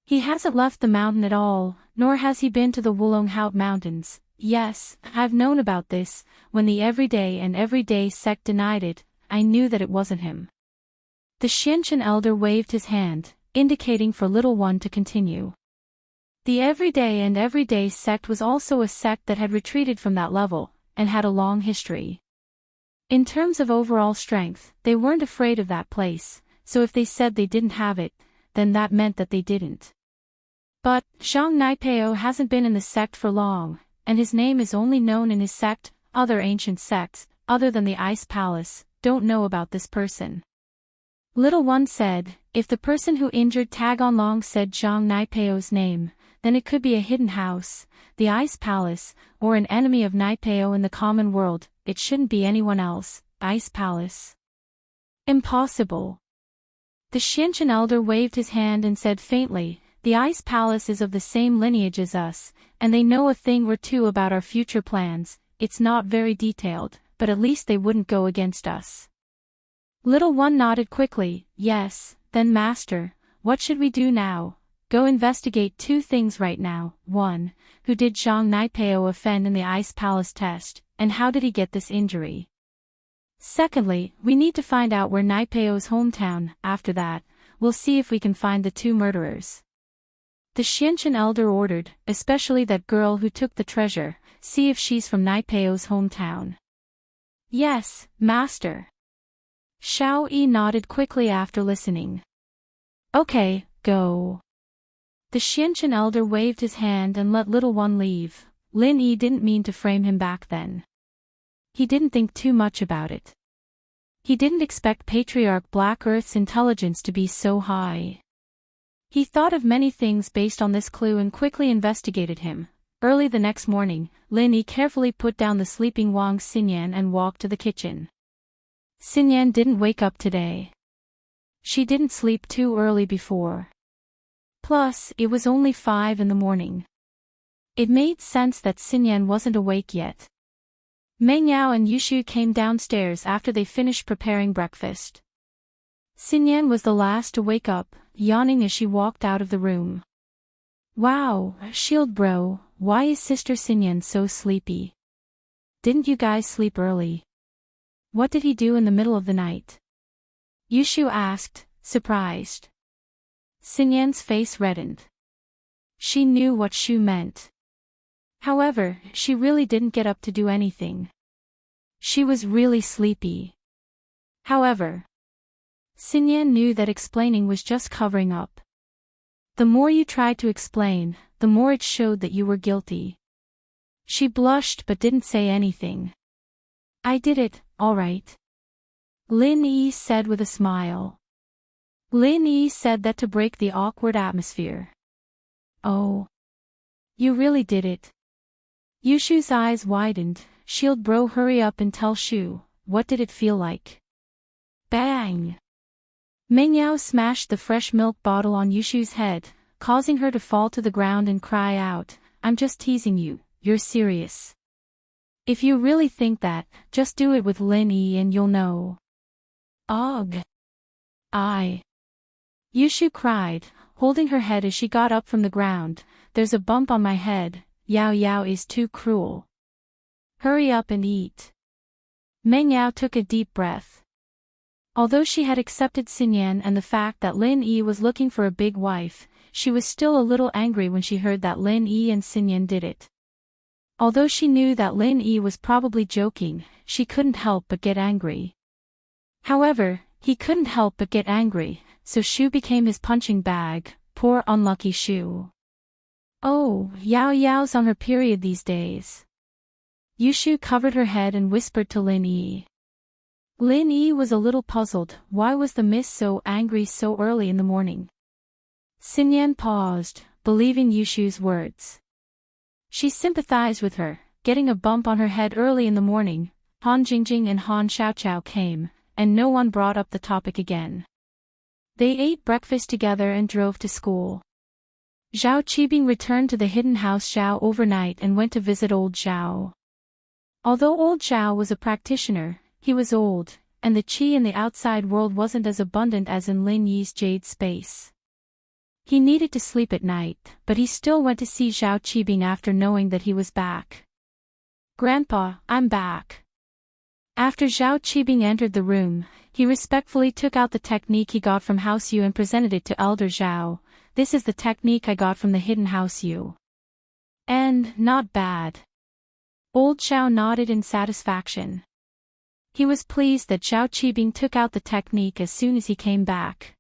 He hasn't left the mountain at all, nor has he been to the Wulonghout Mountains. Yes, I've known about this. When the everyday sect denied it, I knew that it wasn't him. The Xianqian elder waved his hand, indicating for little one to continue. The everyday sect was also a sect that had retreated from that level, and had a long history. In terms of overall strength, they weren't afraid of that place, so if they said they didn't have it, then that meant that they didn't. But, Zhang Naipeo hasn't been in the sect for long, and his name is only known in his sect. Other ancient sects, other than the Ice Palace, don't know about this person. Little one said, if the person who injured Tagonlong said Zhang Naipeo's name, then it could be a hidden house, the Ice Palace, or an enemy of Naipeo in the common world. It shouldn't be anyone else. Ice Palace. Impossible. The Xianqian elder waved his hand and said faintly, the Ice Palace is of the same lineage as us, and they know a thing or two about our future plans. It's not very detailed, but at least they wouldn't go against us. Little one nodded quickly. Yes, then Master, what should we do now? Go investigate two things right now. 1. Who did Zhang Naipeo offend in the Ice Palace test, and how did he get this injury? Secondly, we need to find out where Naipeo's hometown. After that, we'll see if we can find the two murderers. The Xianqian elder ordered, especially that girl who took the treasure, see if she's from Naipeo's hometown. Yes, Master. Xiao Yi nodded quickly after listening. Okay, go. The Xianqian elder waved his hand and let little one leave. Lin Yi didn't mean to frame him back then. He didn't think too much about it. He didn't expect Patriarch Black Earth's intelligence to be so high. He thought of many things based on this clue and quickly investigated him. Early the next morning, Lin Yi carefully put down the sleeping Wang Xinyan and walked to the kitchen. Xinyan didn't wake up today. She didn't sleep too early before. Plus, it was only 5 in the morning. It made sense that Xinyan wasn't awake yet. Meng Yao and Yushu came downstairs after they finished preparing breakfast. Xinyan was the last to wake up, yawning as she walked out of the room. Wow, Shield Bro, why is Sister Xinyan so sleepy? Didn't you guys sleep early? What did he do in the middle of the night? Yushu asked, surprised. Xinyan's face reddened. She knew what Shu meant. However, she really didn't get up to do anything. She was really sleepy. However, Xinyan knew that explaining was just covering up. The more you tried to explain, the more it showed that you were guilty. She blushed but didn't say anything. I did it, all right. Lin Yi said with a smile. Lin Yi said that to break the awkward atmosphere. Oh. You really did it. Yushu's eyes widened. Shield bro, hurry up and tell Shu, what did it feel like? Bang! Mingyao smashed the fresh milk bottle on Yushu's head, causing her to fall to the ground and cry out, I'm just teasing you, you're serious. If you really think that, just do it with Lin Yi and you'll know. Ugh. Yushu cried, holding her head as she got up from the ground, there's a bump on my head, Yao Yao is too cruel. Hurry up and eat. Meng Yao took a deep breath. Although she had accepted Xinyan and the fact that Lin Yi was looking for a big wife, she was still a little angry when she heard that Lin Yi and Xinyan did it. Although she knew that Lin Yi was probably joking, she couldn't help but get angry. However, he couldn't help but get angry, so Shu became his punching bag, poor unlucky Shu. Oh, Yao Yao's on her period these days. Yushu covered her head and whispered to Lin Yi. Lin Yi was a little puzzled, why was the miss so angry so early in the morning? Xinyan paused, believing Yushu's words. She sympathized with her, getting a bump on her head early in the morning. Han Jingjing and Han Xiaoqiao came, and no one brought up the topic again. They ate breakfast together and drove to school. Zhao Qibing returned to the hidden house Zhao overnight and went to visit old Zhao. Although old Zhao was a practitioner, he was old, and the qi in the outside world wasn't as abundant as in Lin Yi's jade space. He needed to sleep at night, but he still went to see Zhao Qibing after knowing that he was back. Grandpa, I'm back. After Zhao Qibing entered the room, he respectfully took out the technique he got from House Yu and presented it to Elder Zhao. This is the technique I got from the hidden House Yu. And, not bad. Old Zhao nodded in satisfaction. He was pleased that Zhao Qibing took out the technique as soon as he came back.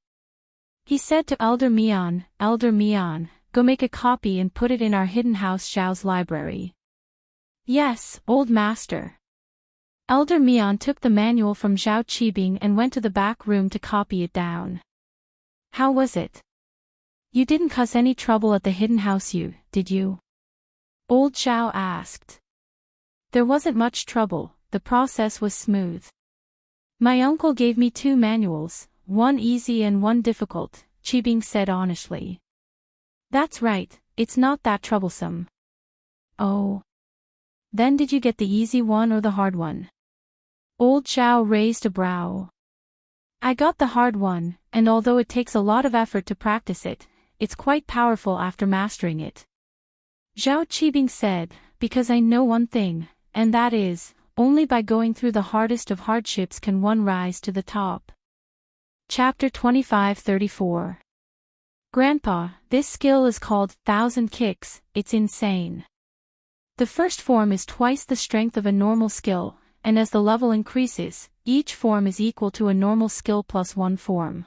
He said to Elder Mian, go make a copy and put it in our hidden house Zhao's library. Yes, old master. Elder Mian took the manual from Zhao Qibing and went to the back room to copy it down. How was it? You didn't cause any trouble at the hidden house did you? Old Zhao asked. There wasn't much trouble, the process was smooth. My uncle gave me 2 manuals, one easy and one difficult, Qibing said honestly. That's right, it's not that troublesome. Oh. Then did you get the easy one or the hard one? Old Zhao raised a brow. I got the hard one, and although it takes a lot of effort to practice it, it's quite powerful after mastering it. Zhao Qibing said, because I know one thing, and that is, only by going through the hardest of hardships can one rise to the top. Chapter 25-34. Grandpa, this skill is called 1,000 kicks, it's insane. The first form is twice the strength of a normal skill, and as the level increases, each form is equal to a normal skill plus 1 form.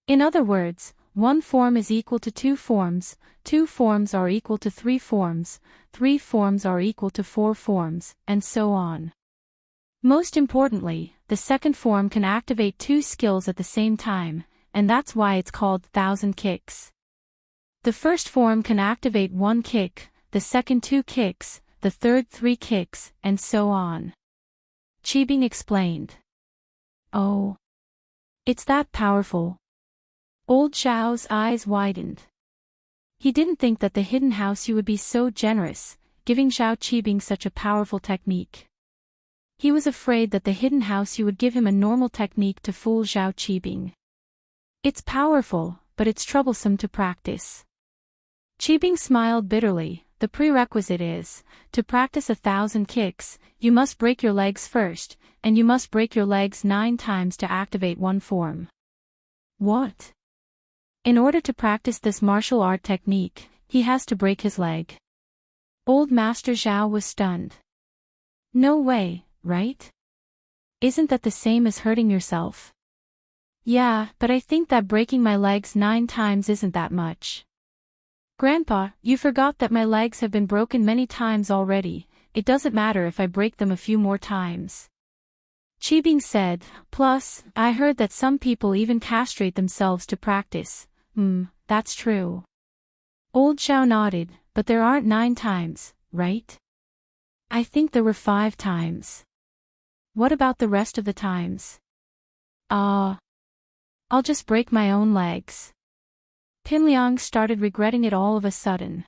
In other words, 1 form is equal to 2 forms, 2 forms are equal to 3 forms, 3 forms are equal to 4 forms, and so on. Most importantly, the second form can activate 2 skills at the same time, and that's why it's called 1,000 kicks. The first form can activate 1 kick, the second 2 kicks, the third 3 kicks, and so on. Qibing explained. Oh. It's that powerful. Old Zhao's eyes widened. He didn't think that the hidden house would be so generous, giving Zhao Qibing such a powerful technique. He was afraid that the hidden house would give him a normal technique to fool Zhao Qibing. It's powerful, but it's troublesome to practice. Qibing smiled bitterly. The prerequisite is, to practice 1,000 kicks, you must break your legs first, and you must break your legs 9 times to activate 1 form. What? In order to practice this martial art technique, he has to break his leg. Old Master Zhao was stunned. No way, right? Isn't that the same as hurting yourself? Yeah, but I think that breaking my legs 9 times isn't that much. Grandpa, you forgot that my legs have been broken many times already, it doesn't matter if I break them a few more times. Qibing said, plus, I heard that some people even castrate themselves to practice. That's true. Old Zhao nodded, but there aren't 9 times, right? I think there were 5 times. What about the rest of the times? I'll just break my own legs. Pinliang started regretting it all of a sudden.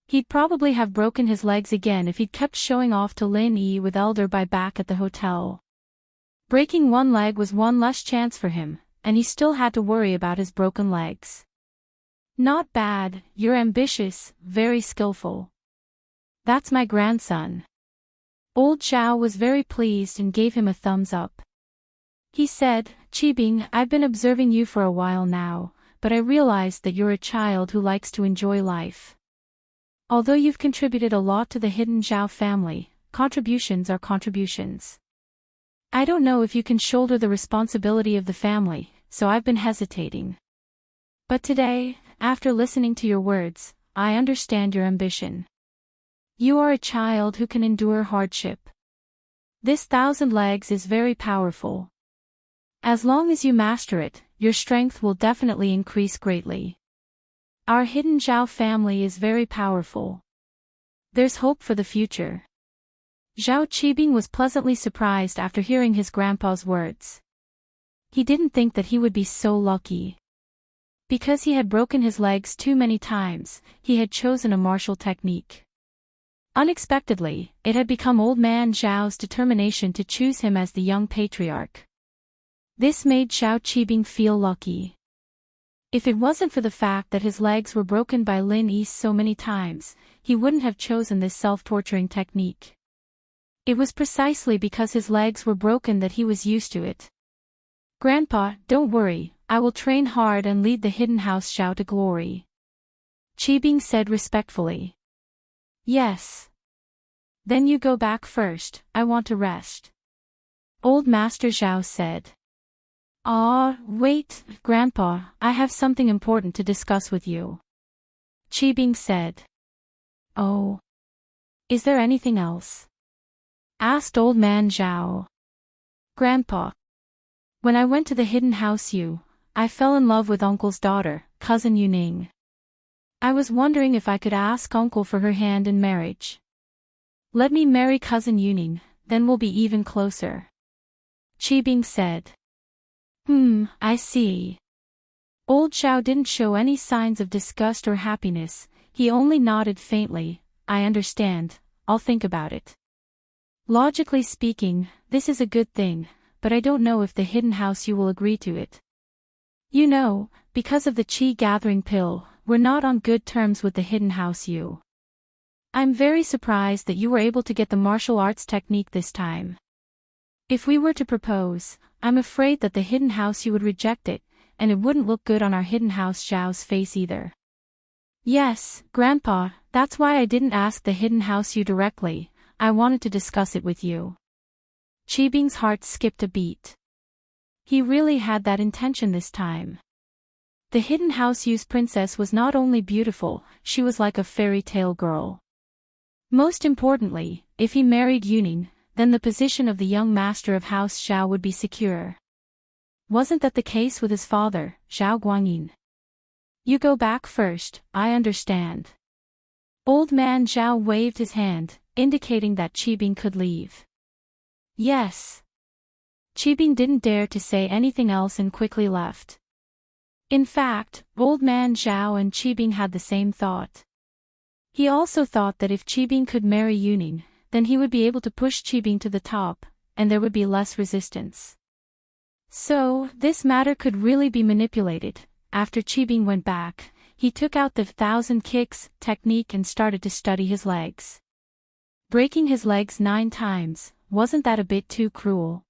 He'd probably have broken his legs again if he'd kept showing off to Lin Yi with Elder Bai back at the hotel. Breaking one leg was one less chance for him, and he still had to worry about his broken legs. Not bad, you're ambitious, very skillful. That's my grandson. Old Zhao was very pleased and gave him a thumbs up. He said, Qibing, I've been observing you for a while now, but I realized that you're a child who likes to enjoy life. Although you've contributed a lot to the hidden Zhao family, contributions are contributions. I don't know if you can shoulder the responsibility of the family, so I've been hesitating. But today, after listening to your words, I understand your ambition. You are a child who can endure hardship. This 1,000 legs is very powerful. As long as you master it, your strength will definitely increase greatly. Our hidden Zhao family is very powerful. There's hope for the future. Zhao Qibing was pleasantly surprised after hearing his grandpa's words. He didn't think that he would be so lucky. Because he had broken his legs too many times, he had chosen a martial technique. Unexpectedly, it had become Old Man Zhao's determination to choose him as the young patriarch. This made Zhao Qibing feel lucky. If it wasn't for the fact that his legs were broken by Lin Yi so many times, he wouldn't have chosen this self-torturing technique. It was precisely because his legs were broken that he was used to it. Grandpa, don't worry, I will train hard and lead the hidden house Zhao to glory. Qibing said respectfully. Yes. Then you go back first, I want to rest. Old Master Zhao said. Wait, Grandpa, I have something important to discuss with you. Qibing said. Oh. Is there anything else? Asked Old Man Zhao. Grandpa. When I went to the hidden house I fell in love with Uncle's daughter, Cousin Yuning. I was wondering if I could ask Uncle for her hand in marriage. Let me marry Cousin Yuning, then we'll be even closer. Qibing said. I see. Old Zhao didn't show any signs of disgust or happiness, he only nodded faintly. I understand, I'll think about it. Logically speaking, this is a good thing, but I don't know if the hidden house will agree to it. You know, because of the Qi gathering pill, we're not on good terms with the hidden house I'm very surprised that you were able to get the martial arts technique this time. If we were to propose, I'm afraid that the hidden house would reject it, and it wouldn't look good on our hidden house Zhao's face either. Yes, Grandpa, that's why I didn't ask the hidden house directly, I wanted to discuss it with you. Qibing's heart skipped a beat. He really had that intention this time. The hidden house princess was not only beautiful, she was like a fairy tale girl. Most importantly, if he married Yuning, then the position of the young master of House Zhao would be secure. Wasn't that the case with his father, Zhao Guangyin? You go back first, I understand. Old Man Zhao waved his hand, indicating that Qibing could leave. Yes. Qibing didn't dare to say anything else and quickly left. In fact, Old Man Zhao and Qibing had the same thought. He also thought that if Qibing could marry Yuning, then he would be able to push Qibing to the top, and there would be less resistance. So, this matter could really be manipulated. After Qibing went back, he took out the 1,000 kicks technique and started to study his legs. Breaking his legs 9 times, wasn't that a bit too cruel?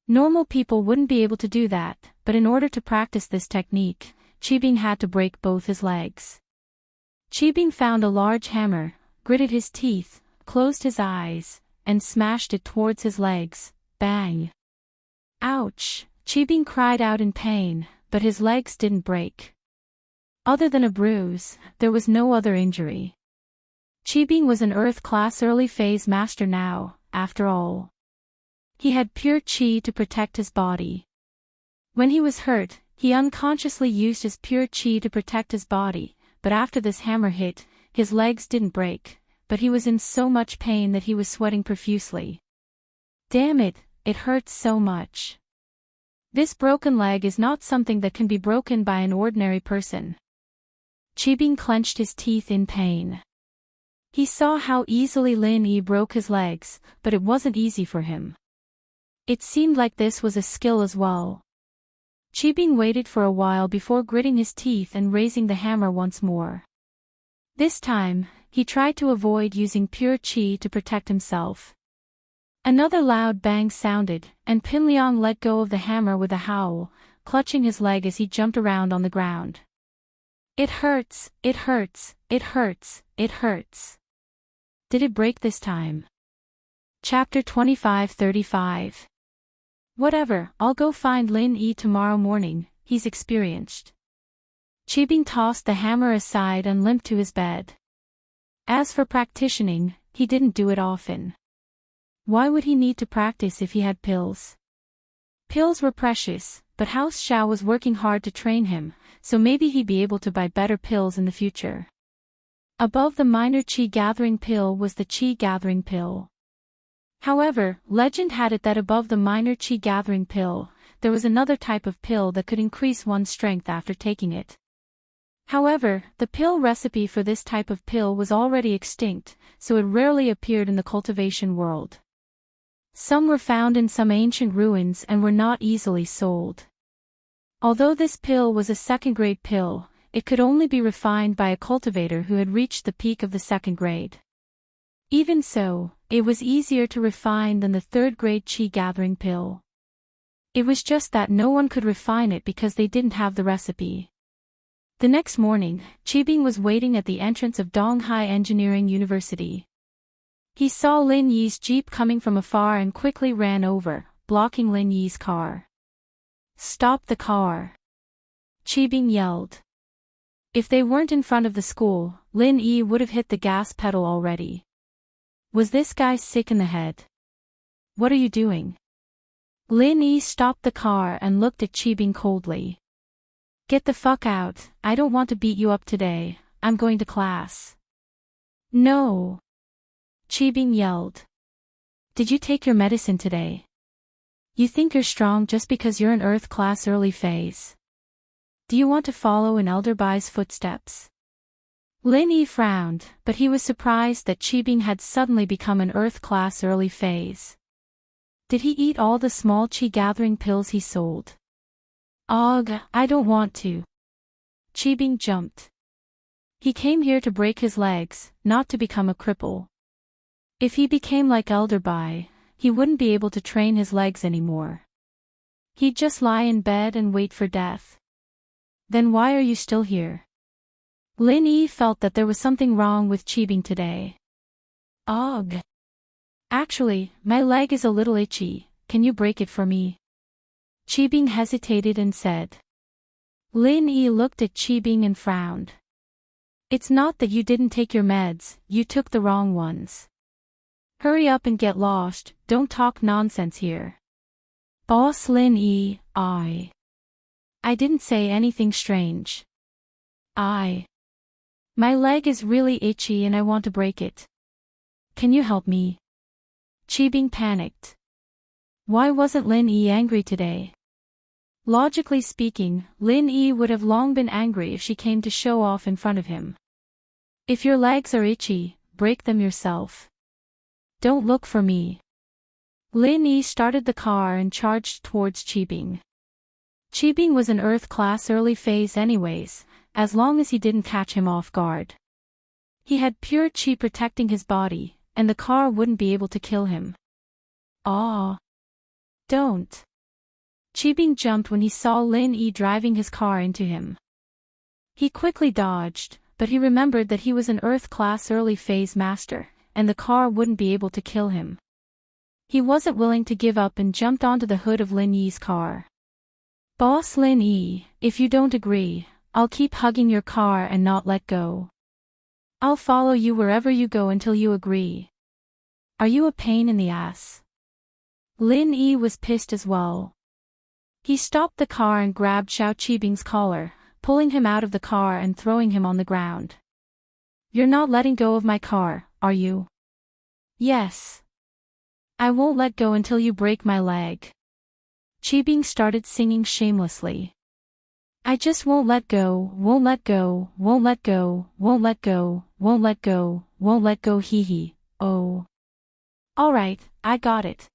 Normal people wouldn't be able to do that, but in order to practice this technique, Qibing had to break both his legs. Qibing found a large hammer, gritted his teeth, closed his eyes, and smashed it towards his legs. Bang! Ouch! Qibing cried out in pain, but his legs didn't break. Other than a bruise, there was no other injury. Qibing was an Earth-class early phase master now, after all. He had pure chi to protect his body. When he was hurt, he unconsciously used his pure chi to protect his body, but after this hammer hit, his legs didn't break, but he was in so much pain that he was sweating profusely. Damn it, it hurts so much. This broken leg is not something that can be broken by an ordinary person. Qibing clenched his teeth in pain. He saw how easily Lin Yi broke his legs, but it wasn't easy for him. It seemed like this was a skill as well. Qibing waited for a while before gritting his teeth and raising the hammer once more. This time, he tried to avoid using pure qi to protect himself. Another loud bang sounded, and Pinliang let go of the hammer with a howl, clutching his leg as he jumped around on the ground. It hurts, it hurts, it hurts, it hurts. Did it break this time? Chapter 25-35. Whatever, I'll go find Lin Yi tomorrow morning, he's experienced. Qibing tossed the hammer aside and limped to his bed. As for practicing, he didn't do it often. Why would he need to practice if he had pills? Pills were precious, but House Xiao was working hard to train him, so maybe he'd be able to buy better pills in the future. Above the minor qi gathering pill was the qi gathering pill. However, legend had it that above the minor qi gathering pill, there was another type of pill that could increase one's strength after taking it. However, the pill recipe for this type of pill was already extinct, so it rarely appeared in the cultivation world. Some were found in some ancient ruins and were not easily sold. Although this pill was a second-grade pill, it could only be refined by a cultivator who had reached the peak of the second grade. Even so, it was easier to refine than the third-grade qi gathering pill. It was just that no one could refine it because they didn't have the recipe. The next morning, Qibing was waiting at the entrance of Donghai Engineering University. He saw Lin Yi's jeep coming from afar and quickly ran over, blocking Lin Yi's car. "Stop the car!" Qibing yelled. If they weren't in front of the school, Lin Yi would have hit the gas pedal already. Was this guy sick in the head? What are you doing? Lin Yi stopped the car and looked at Qibing coldly. Get the fuck out, I don't want to beat you up today, I'm going to class. No! Qibing yelled. Did you take your medicine today? You think you're strong just because you're in Earth class early phase? Do you want to follow in Elder Bai's footsteps? Lin Yi frowned, but he was surprised that Qibing had suddenly become an Earth class early phase. Did he eat all the small qi gathering pills he sold? Ugh, I don't want to. Qibing jumped. He came here to break his legs, not to become a cripple. If he became like Elder Bai, he wouldn't be able to train his legs anymore. He'd just lie in bed and wait for death. Then why are you still here? Lin Yi felt that there was something wrong with Qibing today. Ugh. Actually, my leg is a little itchy, can you break it for me? Qibing hesitated and said. Lin Yi looked at Qibing and frowned. It's not that you didn't take your meds, you took the wrong ones. Hurry up and get lost, don't talk nonsense here. Boss Lin Yi, I didn't say anything strange. My leg is really itchy and I want to break it. Can you help me? Qibing panicked. Why wasn't Lin Yi angry today? Logically speaking, Lin Yi would have long been angry if she came to show off in front of him. If your legs are itchy, break them yourself. Don't look for me. Lin Yi started the car and charged towards Qibing. Qibing was an Earth class early phase anyways, as long as he didn't catch him off guard. He had pure qi protecting his body, and the car wouldn't be able to kill him. Aw. Don't. Qibing jumped when he saw Lin Yi driving his car into him. He quickly dodged, but he remembered that he was an Earth class early phase master, and the car wouldn't be able to kill him. He wasn't willing to give up and jumped onto the hood of Lin Yi's car. Boss Lin Yi, if you don't agree, I'll keep hugging your car and not let go. I'll follow you wherever you go until you agree. Are you a pain in the ass? Lin Yi was pissed as well. He stopped the car and grabbed Xiao Qibing's collar, pulling him out of the car and throwing him on the ground. "You're not letting go of my car, are you?" "Yes. I won't let go until you break my leg." Qibing started singing shamelessly. "I just won't let go, won't let go, won't let go, won't let go, won't let go, won't let go hee hee, oh. Alright, I got it."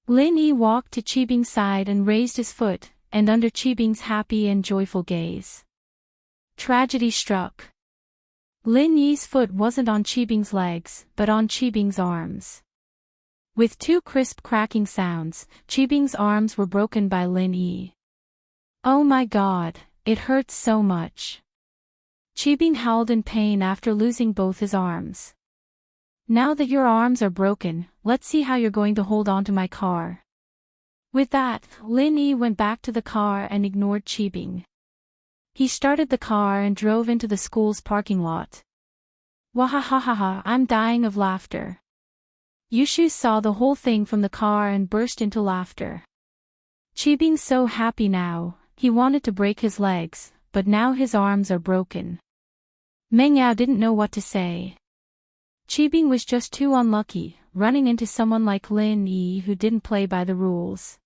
Lin Yi walked to Qibing's side and raised his foot, and under Qibing's happy and joyful gaze, tragedy struck. Lin Yi's foot wasn't on Qibing's legs, but on Qibing's arms. With two crisp cracking sounds, Qibing's arms were broken by Lin Yi. "Oh my god, it hurts so much." Qibing howled in pain after losing both his arms. "Now that your arms are broken, let's see how you're going to hold on to my car." With that, Lin Yi went back to the car and ignored Qibing. He started the car and drove into the school's parking lot. Wahahaha, I'm dying of laughter. Yushu saw the whole thing from the car and burst into laughter. Qibing's so happy now, he wanted to break his legs, but now his arms are broken. Mengyao didn't know what to say. Qibing was just too unlucky, running into someone like Lin Yi who didn't play by the rules.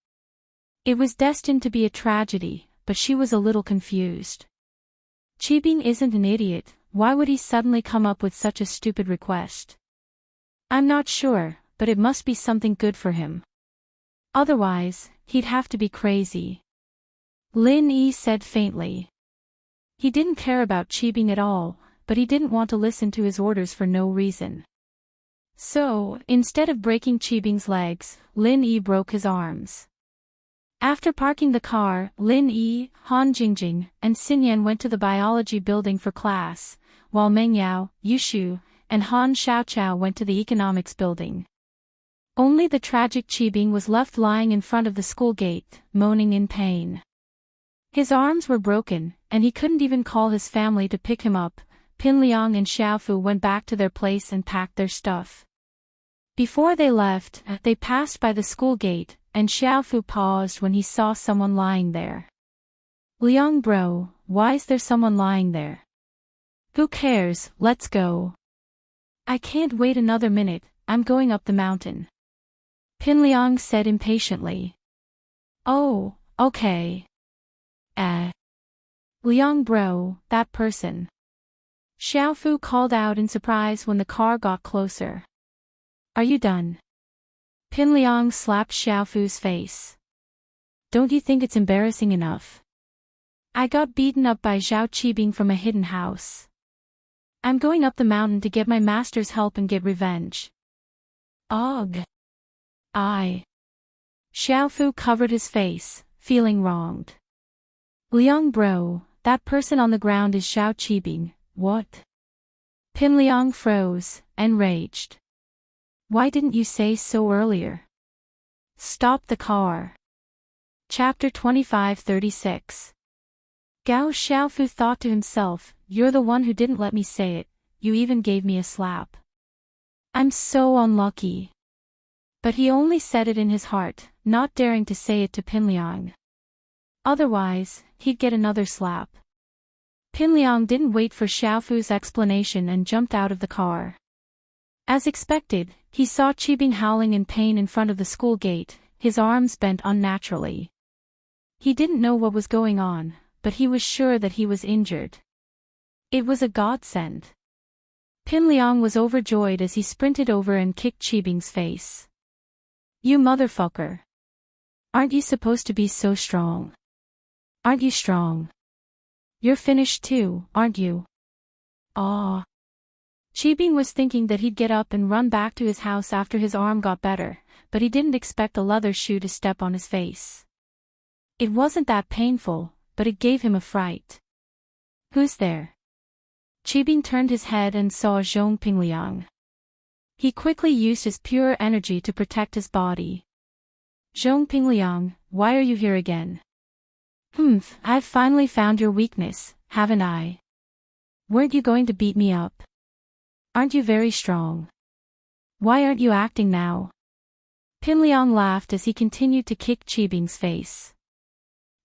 It was destined to be a tragedy, but she was a little confused. Qibing isn't an idiot, why would he suddenly come up with such a stupid request? I'm not sure, but it must be something good for him. Otherwise, he'd have to be crazy. Lin Yi said faintly. He didn't care about Qibing at all, but he didn't want to listen to his orders for no reason. So, instead of breaking Qibing's legs, Lin Yi broke his arms. After parking the car, Lin Yi, Han Jingjing, and Xinyan went to the biology building for class, while Mengyao, Yushu, and Han Xiaoqiao went to the economics building. Only the tragic Qibing was left lying in front of the school gate, moaning in pain. His arms were broken, and he couldn't even call his family to pick him up. Pinliang and Xiaofu went back to their place and packed their stuff. Before they left, they passed by the school gate, and Xiaofu paused when he saw someone lying there. "Liang bro, why is there someone lying there?" "Who cares, let's go." "I can't wait another minute, I'm going up the mountain," Pinliang said impatiently. "Oh, okay. Liang bro, that person." Xiaofu called out in surprise when the car got closer. "Are you done?" Pinliang slapped Xiaofu's face. "Don't you think it's embarrassing enough? I got beaten up by Zhao Qibing from a hidden house. I'm going up the mountain to get my master's help and get revenge." "Ugh. Xiaofu covered his face, feeling wronged. "Liang bro, that person on the ground is Zhao Qibing, what?" Pinliang froze, enraged. "Why didn't you say so earlier?" "Stop the car." Chapter 25-36. Gao Xiaofu thought to himself, "You're the one who didn't let me say it, you even gave me a slap. I'm so unlucky." But he only said it in his heart, not daring to say it to Pinliang. Otherwise, he'd get another slap. Pinliang didn't wait for Xiaofu's explanation and jumped out of the car. As expected, he saw Qibing howling in pain in front of the school gate, his arms bent unnaturally. He didn't know what was going on, but he was sure that he was injured. It was a godsend. Pinliang was overjoyed as he sprinted over and kicked Qibing's face. "You motherfucker. Aren't you supposed to be so strong? Aren't you strong? You're finished too, aren't you?" "Aw." Qibing was thinking that he'd get up and run back to his house after his arm got better, but he didn't expect a leather shoe to step on his face. It wasn't that painful, but it gave him a fright. "Who's there?" Qibing turned his head and saw Zhong Pingliang. He quickly used his pure energy to protect his body. "Zhong Pingliang, why are you here again?" I've finally found your weakness, haven't I? Weren't you going to beat me up? Aren't you very strong? Why aren't you acting now?" Pinliang laughed as he continued to kick Qibing's face.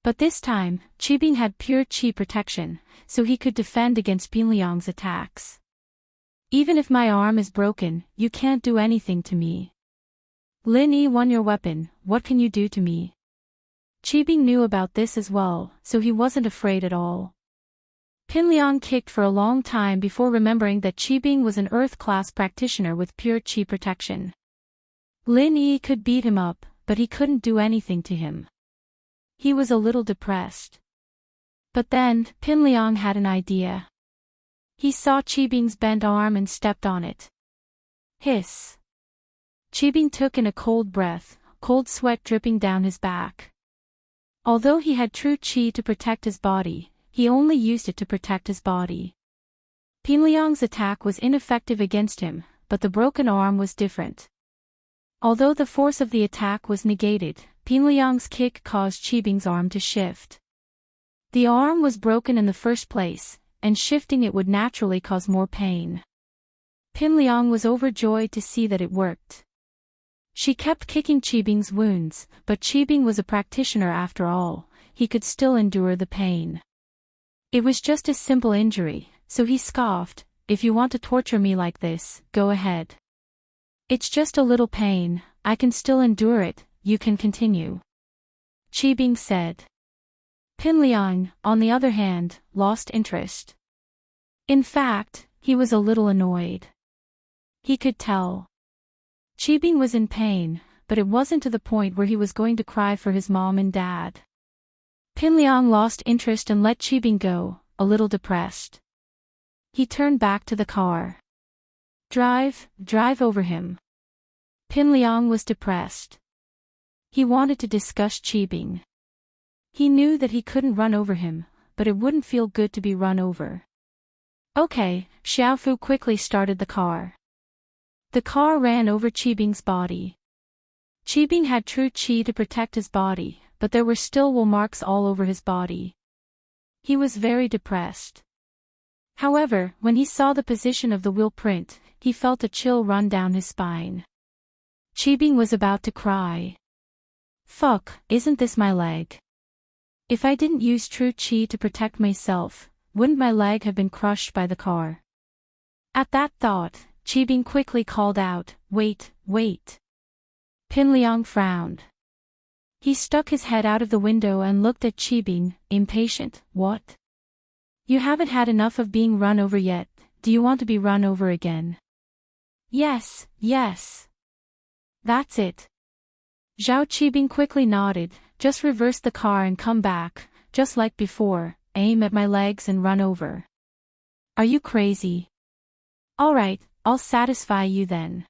But this time, Qibing had pure qi protection, so he could defend against Pinliang's attacks. Even if my arm is broken, you can't do anything to me. Lin Yi won your weapon, what can you do to me? Qibing knew about this as well, so he wasn't afraid at all. Pinliang kicked for a long time before remembering that Qibing was an Earth-class practitioner with pure qi protection. Lin Yi could beat him up, but he couldn't do anything to him. He was a little depressed. But then, Pinliang had an idea. He saw Qibing's bent arm and stepped on it. Hiss. Qibing took in a cold breath, cold sweat dripping down his back. Although he had true qi to protect his body, he only used it to protect his body. Pinliang's attack was ineffective against him, but the broken arm was different. Although the force of the attack was negated, Pinliang's kick caused Qibing's arm to shift. The arm was broken in the first place, and shifting it would naturally cause more pain. Pinliang was overjoyed to see that it worked. She kept kicking Qibing's wounds, but Qibing was a practitioner after all, he could still endure the pain. It was just a simple injury, so he scoffed, if you want to torture me like this, go ahead. It's just a little pain, I can still endure it, you can continue. Qibing said. Pinliang, on the other hand, lost interest. In fact, he was a little annoyed. He could tell. Qibing was in pain, but it wasn't to the point where he was going to cry for his mom and dad. Pinliang lost interest and let Qibing go, a little depressed. He turned back to the car. Drive over him. Pinliang was depressed. He wanted to discuss Qibing. He knew that he couldn't run over him, but it wouldn't feel good to be run over. Okay, Xiaofu quickly started the car. The car ran over Qibing's body. Qibing had true qi to protect his body, but there were still wool marks all over his body. He was very depressed. However, when he saw the position of the wheel print, he felt a chill run down his spine. Qibing was about to cry. Fuck, isn't this my leg? If I didn't use true qi to protect myself, wouldn't my leg have been crushed by the car? At that thought, Qibing quickly called out, wait. Pinliang frowned. He stuck his head out of the window and looked at Qibing, impatient. What? You haven't had enough of being run over yet, do you want to be run over again? Yes. That's it. Zhao Qibing quickly nodded, just reverse the car and come back, just like before, aim at my legs and run over. Are you crazy? Alright, I'll satisfy you then.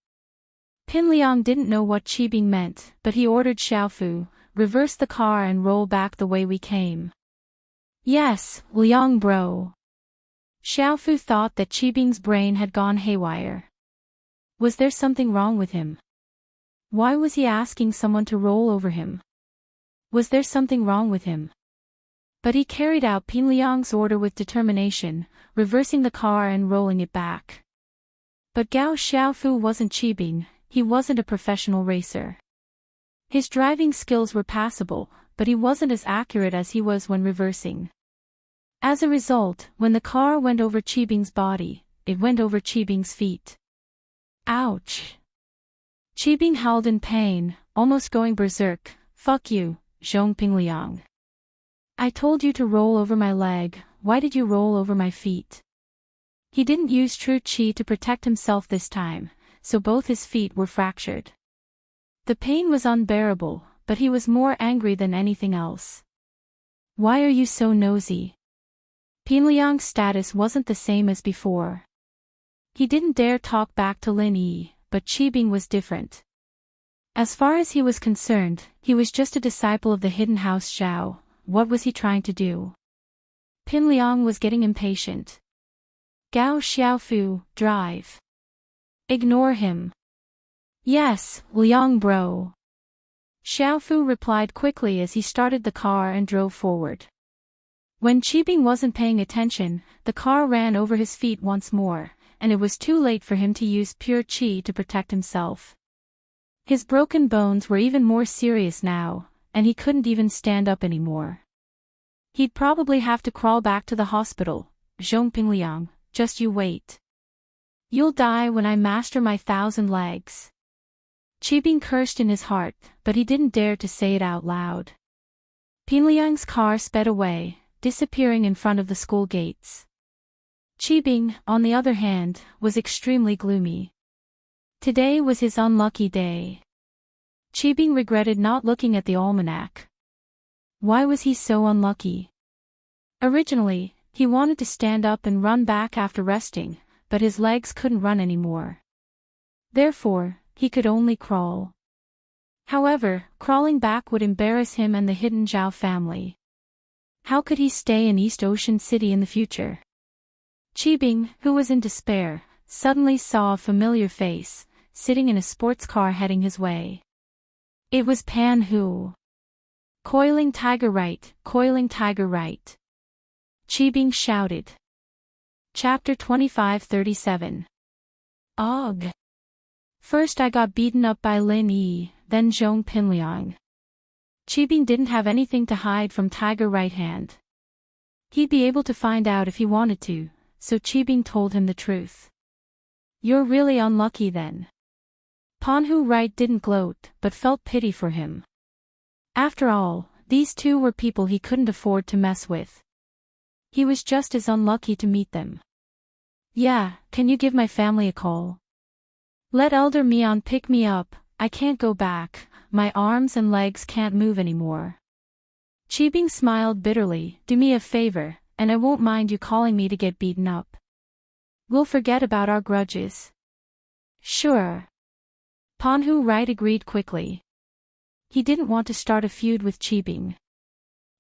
Pinliang didn't know what Qibing meant, but he ordered Xiaofu, reverse the car and roll back the way we came. Yes, Liang bro. Xiaofu thought that Qibing's brain had gone haywire. Was there something wrong with him? Why was he asking someone to roll over him? Was there something wrong with him? But he carried out Pinliang's order with determination, reversing the car and rolling it back. But Gao Xiaofu wasn't Qibing, he wasn't a professional racer. His driving skills were passable, but he wasn't as accurate as he was when reversing. As a result, when the car went over Qibing's body, it went over Qibing's feet. Ouch! Qibing howled in pain, almost going berserk. Fuck you, Zhong Pinliang. I told you to roll over my leg, why did you roll over my feet? He didn't use true qi to protect himself this time, so both his feet were fractured. The pain was unbearable, but he was more angry than anything else. Why are you so nosy? Pinliang's status wasn't the same as before. He didn't dare talk back to Lin Yi, but Qibing was different. As far as he was concerned, he was just a disciple of the hidden house Zhao. What was he trying to do? Pinliang was getting impatient. Gao Xiaofu, drive. Ignore him. Yes, Liang bro. Xiaofu replied quickly as he started the car and drove forward. When Qibing wasn't paying attention, the car ran over his feet once more, and it was too late for him to use pure qi to protect himself. His broken bones were even more serious now, and he couldn't even stand up anymore. He'd probably have to crawl back to the hospital. Zhong Pingliang, just you wait. You'll die when I master my 1,000 legs. Qibing cursed in his heart, but he didn't dare to say it out loud. Pingliang's car sped away, disappearing in front of the school gates. Qibing, on the other hand, was extremely gloomy. Today was his unlucky day. Qibing regretted not looking at the almanac. Why was he so unlucky? Originally, he wanted to stand up and run back after resting, but his legs couldn't run anymore. Therefore, he could only crawl. However, crawling back would embarrass him and the hidden Zhao family. How could he stay in East Ocean City in the future? Qibing, who was in despair, suddenly saw a familiar face, sitting in a sports car heading his way. It was Pan Hu. Coiling tiger right, coiling tiger right. Qibing shouted. Chapter 25-37. Ugh. First I got beaten up by Lin Yi, then Zhong Pinliang. Qibing didn't have anything to hide from Tiger Right Hand. He'd be able to find out if he wanted to, so Qibing told him the truth. You're really unlucky then. Panhu Right didn't gloat, but felt pity for him. After all, these two were people he couldn't afford to mess with. He was just as unlucky to meet them. Yeah, can you give my family a call? Let Elder Mian pick me up, I can't go back, my arms and legs can't move anymore. Qibing smiled bitterly, do me a favor, and I won't mind you calling me to get beaten up. We'll forget about our grudges. Sure. Panhu Right agreed quickly. He didn't want to start a feud with Qibing.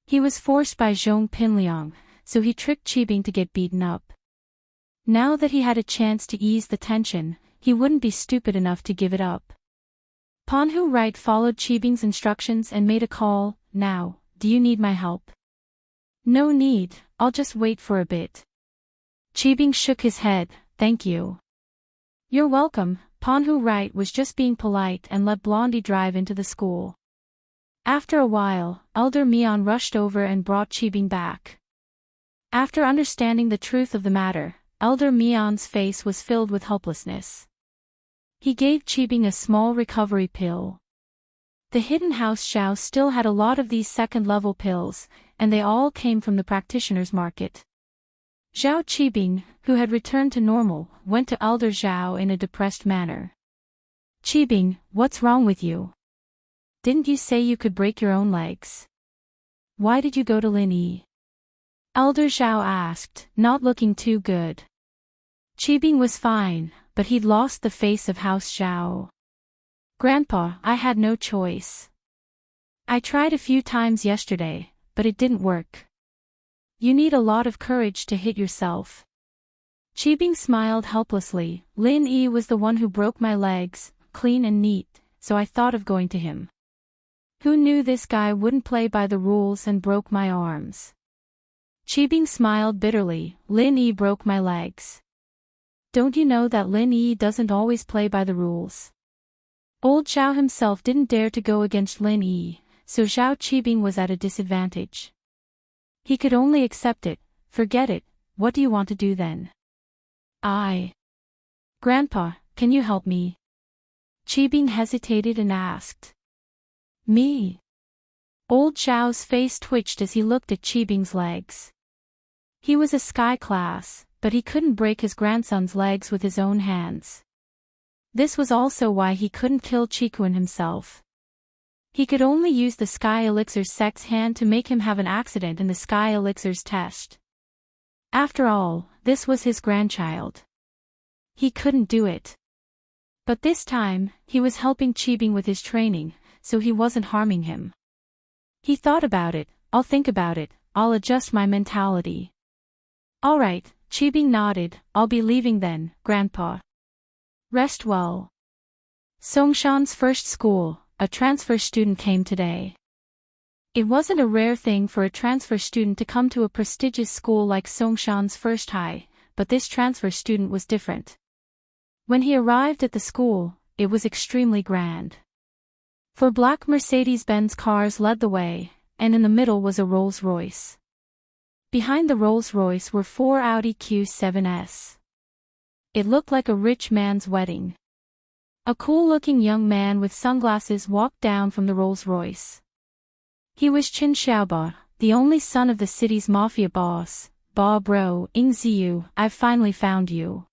He was forced by Zhong Pinliang, so he tricked Qibing to get beaten up. Now that he had a chance to ease the tension, he wouldn't be stupid enough to give it up. Panhu Right followed Qibing's instructions and made a call. Now, do you need my help? No need, I'll just wait for a bit. Qibing shook his head, thank you. You're welcome. Panhu Right was just being polite and let Blondie drive into the school. After a while, Elder Mian rushed over and brought Qibing back. After understanding the truth of the matter, Elder Mian's face was filled with helplessness. He gave Qibing a small recovery pill. The hidden house Xiao still had a lot of these second-level pills, and they all came from the practitioner's market. Zhao Qibing, who had returned to normal, went to Elder Zhao in a depressed manner. Qibing, what's wrong with you? Didn't you say you could break your own legs? Why did you go to Lin Yi? Elder Zhao asked, not looking too good. Qibing was fine, but he'd lost the face of House Zhao. Grandpa, I had no choice. I tried a few times yesterday, but it didn't work. You need a lot of courage to hit yourself. Qibing smiled helplessly. Lin Yi was the one who broke my legs, clean and neat, so I thought of going to him. Who knew this guy wouldn't play by the rules and broke my arms? Qibing smiled bitterly. Lin Yi broke my legs. Don't you know that Lin Yi doesn't always play by the rules? Old Zhao himself didn't dare to go against Lin Yi, so Zhao Qibing was at a disadvantage. He could only accept it. Forget it, what do you want to do then? Grandpa, can you help me? Qibing hesitated and asked. Me? Old Zhao's face twitched as he looked at Qibing's legs. He was a sky class, but he couldn't break his grandson's legs with his own hands. This was also why he couldn't kill Qikun himself. He could only use the Sky Elixir's sex hand to make him have an accident in the Sky Elixir's test. After all, this was his grandchild. He couldn't do it. But this time, he was helping Qibing with his training, so he wasn't harming him. He thought about it. I'll think about it, I'll adjust my mentality. Alright, Qibing nodded. I'll be leaving then, Grandpa. Rest well. Songshan's first school. A transfer student came today. It wasn't a rare thing for a transfer student to come to a prestigious school like Songshan's First High, but this transfer student was different. When he arrived at the school, it was extremely grand. Four black Mercedes-Benz cars led the way, and in the middle was a Rolls-Royce. Behind the Rolls-Royce were four Audi Q7s. It looked like a rich man's wedding. A cool-looking young man with sunglasses walked down from the Rolls-Royce. He was Qin Xiaoba, the only son of the city's mafia boss. "Ba bro, Ing Ziyu, I've finally found you,"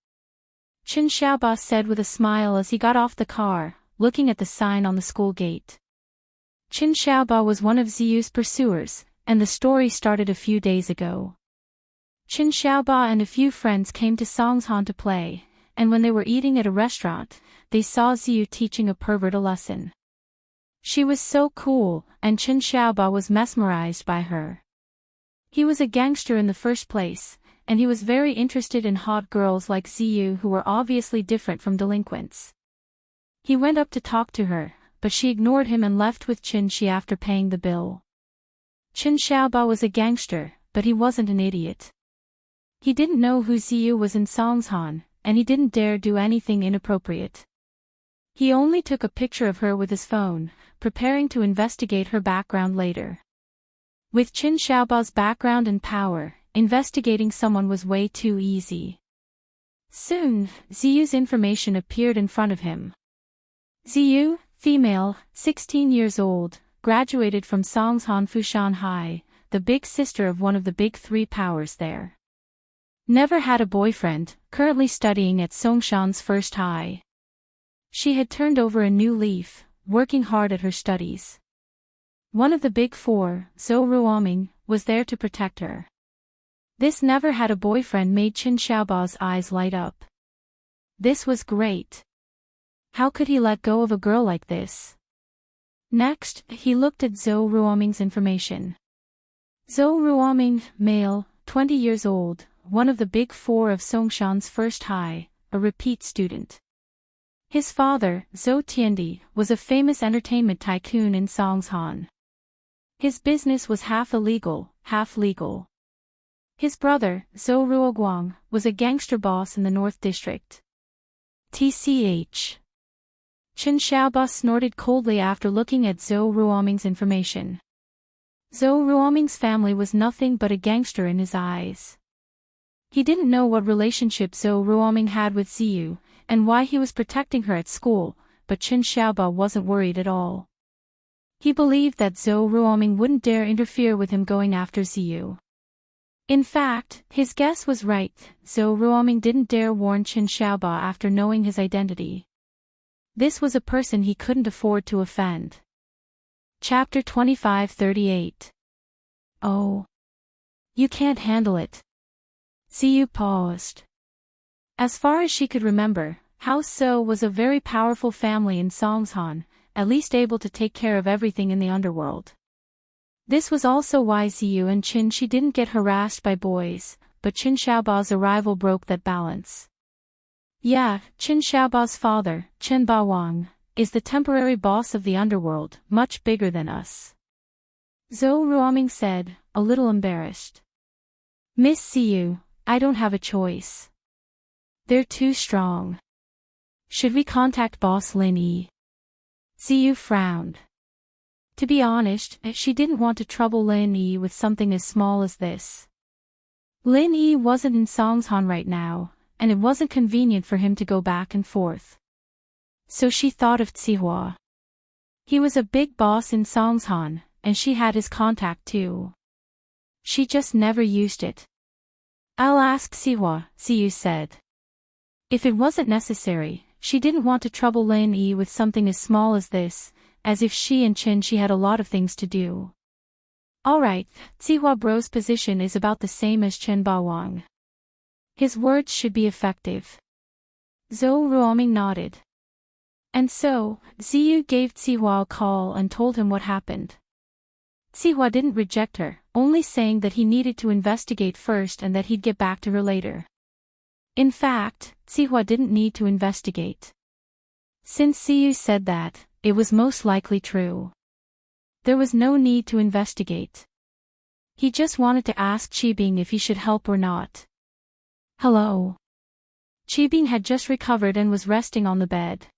Qin Xiaoba said with a smile as he got off the car, looking at the sign on the school gate. Qin Xiaoba was one of Ziyu's pursuers, and the story started a few days ago. Qin Xiaoba and a few friends came to Songshan to play, and when they were eating at a restaurant, they saw Ziyu teaching a pervert a lesson. She was so cool, and Qin Xiaoba was mesmerized by her. He was a gangster in the first place, and he was very interested in hot girls like Ziyu who were obviously different from delinquents. He went up to talk to her, but she ignored him and left with Qin Shi after paying the bill. Qin Xiaoba was a gangster, but he wasn't an idiot. He didn't know who Ziyu was in Songshan, and he didn't dare do anything inappropriate. He only took a picture of her with his phone, preparing to investigate her background later. With Qin Xiaoba's background and power, investigating someone was way too easy. Soon, Ziyu's information appeared in front of him. Ziyu, female, 16 years old, graduated from Songshan Fushan High, the big sister of one of the big three powers there. Never had a boyfriend, currently studying at Songshan's first high. She had turned over a new leaf, working hard at her studies. One of the big four, Heartwarming, was there to protect her. This never had a boyfriend made Qin Xiaoba's eyes light up. This was great. How could he let go of a girl like this? Next, he looked at Heartwarming's information. Heartwarming, male, 20 years old, one of the big four of Songshan's first high, a repeat student. His father, Zhou Tiandi, was a famous entertainment tycoon in Songshan. His business was half illegal, half legal. His brother, Zhou Ruoguang, was a gangster boss in the North District. TCH. Qin Xiaoba snorted coldly after looking at Heartwarming's information. Heartwarming's family was nothing but a gangster in his eyes. He didn't know what relationship Heartwarming had with Ziyu, and why he was protecting her at school, but Qin Xiaoba wasn't worried at all. He believed that Heartwarming wouldn't dare interfere with him going after Ziyu. In fact, his guess was right. Heartwarming didn't dare warn Qin Xiaoba after knowing his identity. This was a person he couldn't afford to offend. Chapter 25-38. Oh. You can't handle it. Ziyu paused. As far as she could remember, House So was a very powerful family in Songshan, at least able to take care of everything in the underworld. This was also why Ziyu and Qin Shi didn't get harassed by boys, but Qin Xiaoba's arrival broke that balance. Yeah, Qin Xiaoba's father, Qin Bawang, is the temporary boss of the underworld, much bigger than us. Heartwarming said, a little embarrassed. Miss Ziyu, I don't have a choice. They're too strong. Should we contact Boss Lin Yi? Ziyu frowned. To be honest, she didn't want to trouble Lin Yi with something as small as this. Lin Yi wasn't in Songshan right now, and it wasn't convenient for him to go back and forth. So she thought of Zihua. He was a big boss in Songshan, and she had his contact too. She just never used it. I'll ask Zihua, Ziyu said. If it wasn't necessary, she didn't want to trouble Lin Yi with something as small as this, as if she and Qin Shi had a lot of things to do. Alright, Zihua bro's position is about the same as Qin Bawang. His words should be effective. Heartwarming nodded. And so, Ziyu gave Zihua a call and told him what happened. Zihua didn't reject her, only saying that he needed to investigate first and that he'd get back to her later. In fact, Zihua didn't need to investigate. Since Ziyu said that, it was most likely true. There was no need to investigate. He just wanted to ask Qibing if he should help or not. Hello. Qibing had just recovered and was resting on the bed.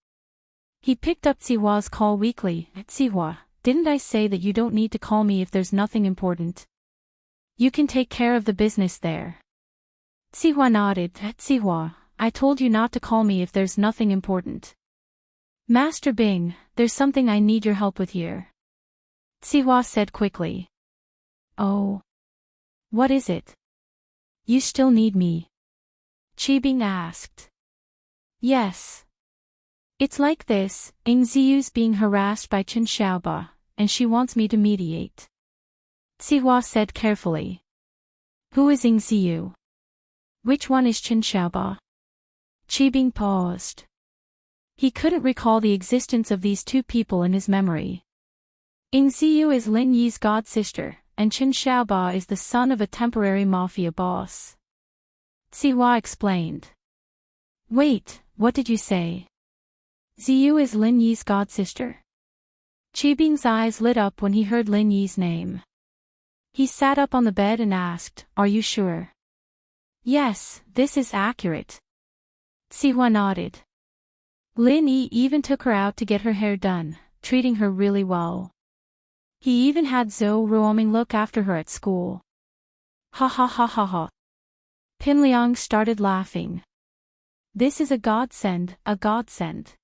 He picked up Sihua's call weakly. Sihua, didn't I say that you don't need to call me if there's nothing important? You can take care of the business there. Sihua nodded. Sihua, I told you not to call me if there's nothing important. Master Bing, there's something I need your help with here. Sihua said quickly. Oh. What is it? You still need me? Qibing asked. Yes. It's like this, Ing Ziyu's being harassed by Qin Xiaoba, and she wants me to mediate. Sihua said carefully. Who is Ing Ziyu? Which one is Qin Xiaoba? Qibing paused. He couldn't recall the existence of these two people in his memory. Ing Ziyu is Lin Yi's god-sister, and Qin Xiaoba is the son of a temporary mafia boss. Sihua explained. Wait, what did you say? Ziyu is Lin Yi's god-sister. Qibing's eyes lit up when he heard Lin Yi's name. He sat up on the bed and asked, Are you sure? Yes, this is accurate. Sihua nodded. Lin Yi even took her out to get her hair done, treating her really well. He even had Zhou Ruoming look after her at school. Ha ha ha ha ha. Pin Liang started laughing. This is a godsend, a godsend.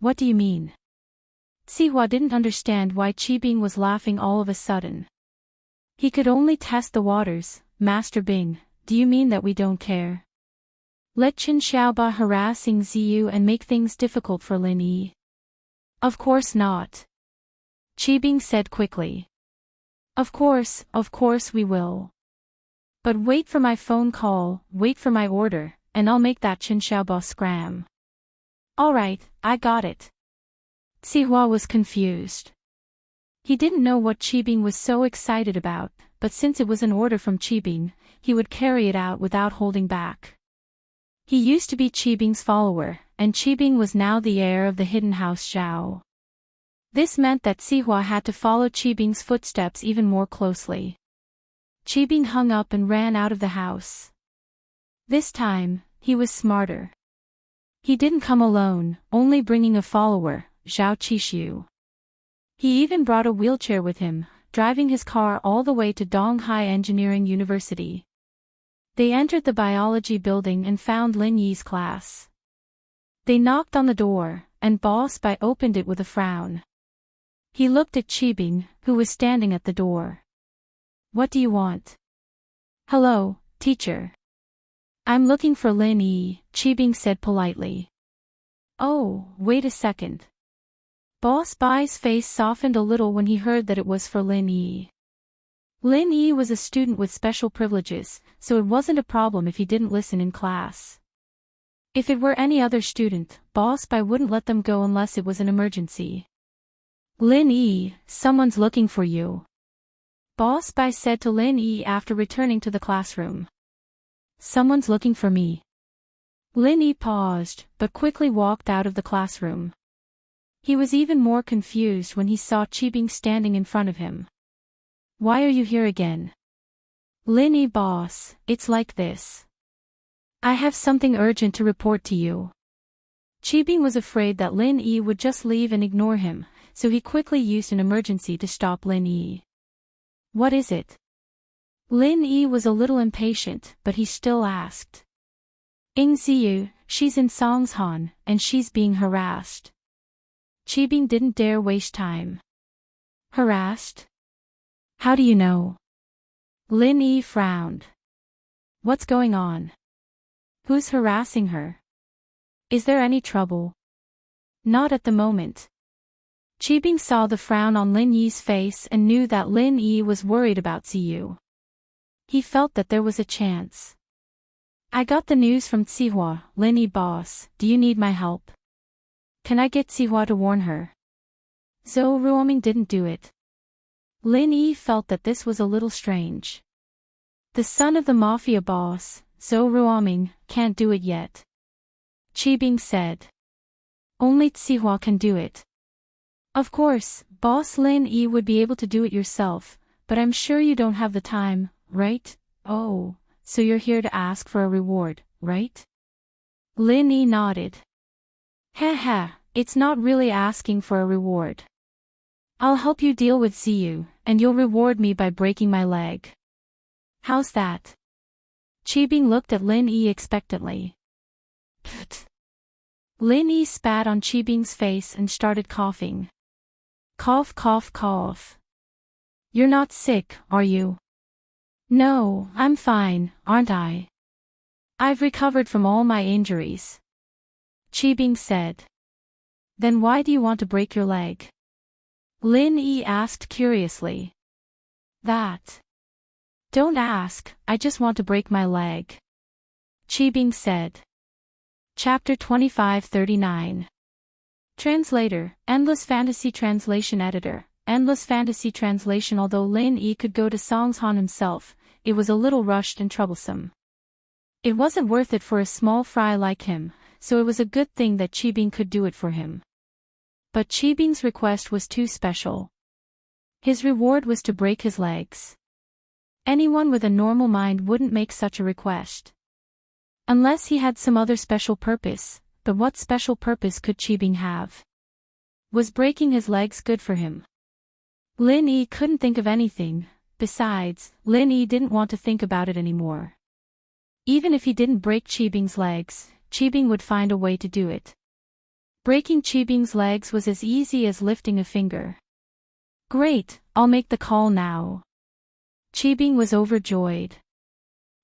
What do you mean? Sihua didn't understand why Qibing was laughing all of a sudden. He could only test the waters. Master Bing, do you mean that we don't care? Let Qin Xiaoba harass Ing Ziyu and make things difficult for Lin Yi? Of course not. Qibing said quickly. Of course we will. But wait for my phone call, wait for my order, and I'll make that Qin Xiaoba scram. Alright, I got it. Sihua was confused. He didn't know what Qibing was so excited about, but since it was an order from Qibing, he would carry it out without holding back. He used to be Qibing's follower, and Qibing was now the heir of the hidden house Zhao. This meant that Sihua had to follow Qibing's footsteps even more closely. Qibing hung up and ran out of the house. This time, he was smarter. He didn't come alone, only bringing a follower, Zhao Qixu. He even brought a wheelchair with him, driving his car all the way to Donghai Engineering University. They entered the biology building and found Lin Yi's class. They knocked on the door, and Boss Bai opened it with a frown. He looked at Qibing, who was standing at the door. What do you want? Hello, teacher. I'm looking for Lin Yi, Qibing said politely. Oh, wait a second. Boss Bai's face softened a little when he heard that it was for Lin Yi. Lin Yi was a student with special privileges, so it wasn't a problem if he didn't listen in class. If it were any other student, Boss Bai wouldn't let them go unless it was an emergency. Lin Yi, someone's looking for you. Boss Bai said to Lin Yi after returning to the classroom. Someone's looking for me. Lin Yi paused, but quickly walked out of the classroom. He was even more confused when he saw Qibing standing in front of him. Why are you here again? Lin Yi boss, it's like this. I have something urgent to report to you. Qibing was afraid that Lin Yi would just leave and ignore him, so he quickly used an emergency to stop Lin Yi. What is it? Lin Yi was a little impatient, but he still asked. Ing Ziyu, she's in Songshan, and she's being harassed. Qibing didn't dare waste time. Harassed? How do you know? Lin Yi frowned. What's going on? Who's harassing her? Is there any trouble? Not at the moment. Qibing saw the frown on Lin Yi's face and knew that Lin Yi was worried about Ziyu. He felt that there was a chance. I got the news from Sihua, Lin Yi boss, do you need my help? Can I get Sihua to warn her? Zhou Ruoming didn't do it. Lin Yi felt that this was a little strange. The son of the mafia boss, Zhou Ruoming, can't do it yet. Qibing said. Only Sihua can do it. Of course, boss Lin Yi would be able to do it yourself, but I'm sure you don't have the time, right? Oh, so you're here to ask for a reward, right? Lin Yi nodded. Ha ha, it's not really asking for a reward. I'll help you deal with Ziyu, and you'll reward me by breaking my leg. How's that? Qibing looked at Lin Yi expectantly. Pfft. Lin Yi spat on Qibing's face and started coughing. Cough, cough, cough. You're not sick, are you? No, I'm fine, aren't I? I've recovered from all my injuries. Qibing said. Then why do you want to break your leg? Lin Yi asked curiously. That. Don't ask, I just want to break my leg. Qibing said. Chapter 2539. Translator, Endless Fantasy Translation Editor, Endless Fantasy Translation. Although Lin Yi could go to Songshan himself, it was a little rushed and troublesome. It wasn't worth it for a small fry like him, so it was a good thing that Qibing could do it for him. But Qibing's request was too special. His reward was to break his legs. Anyone with a normal mind wouldn't make such a request. Unless he had some other special purpose, but what special purpose could Qibing have? Was breaking his legs good for him? Lin Yi couldn't think of anything, besides, Lin Yi didn't want to think about it anymore. Even if he didn't break Qibing's legs, Qibing would find a way to do it. Breaking Qibing's legs was as easy as lifting a finger. Great, I'll make the call now. Qibing was overjoyed.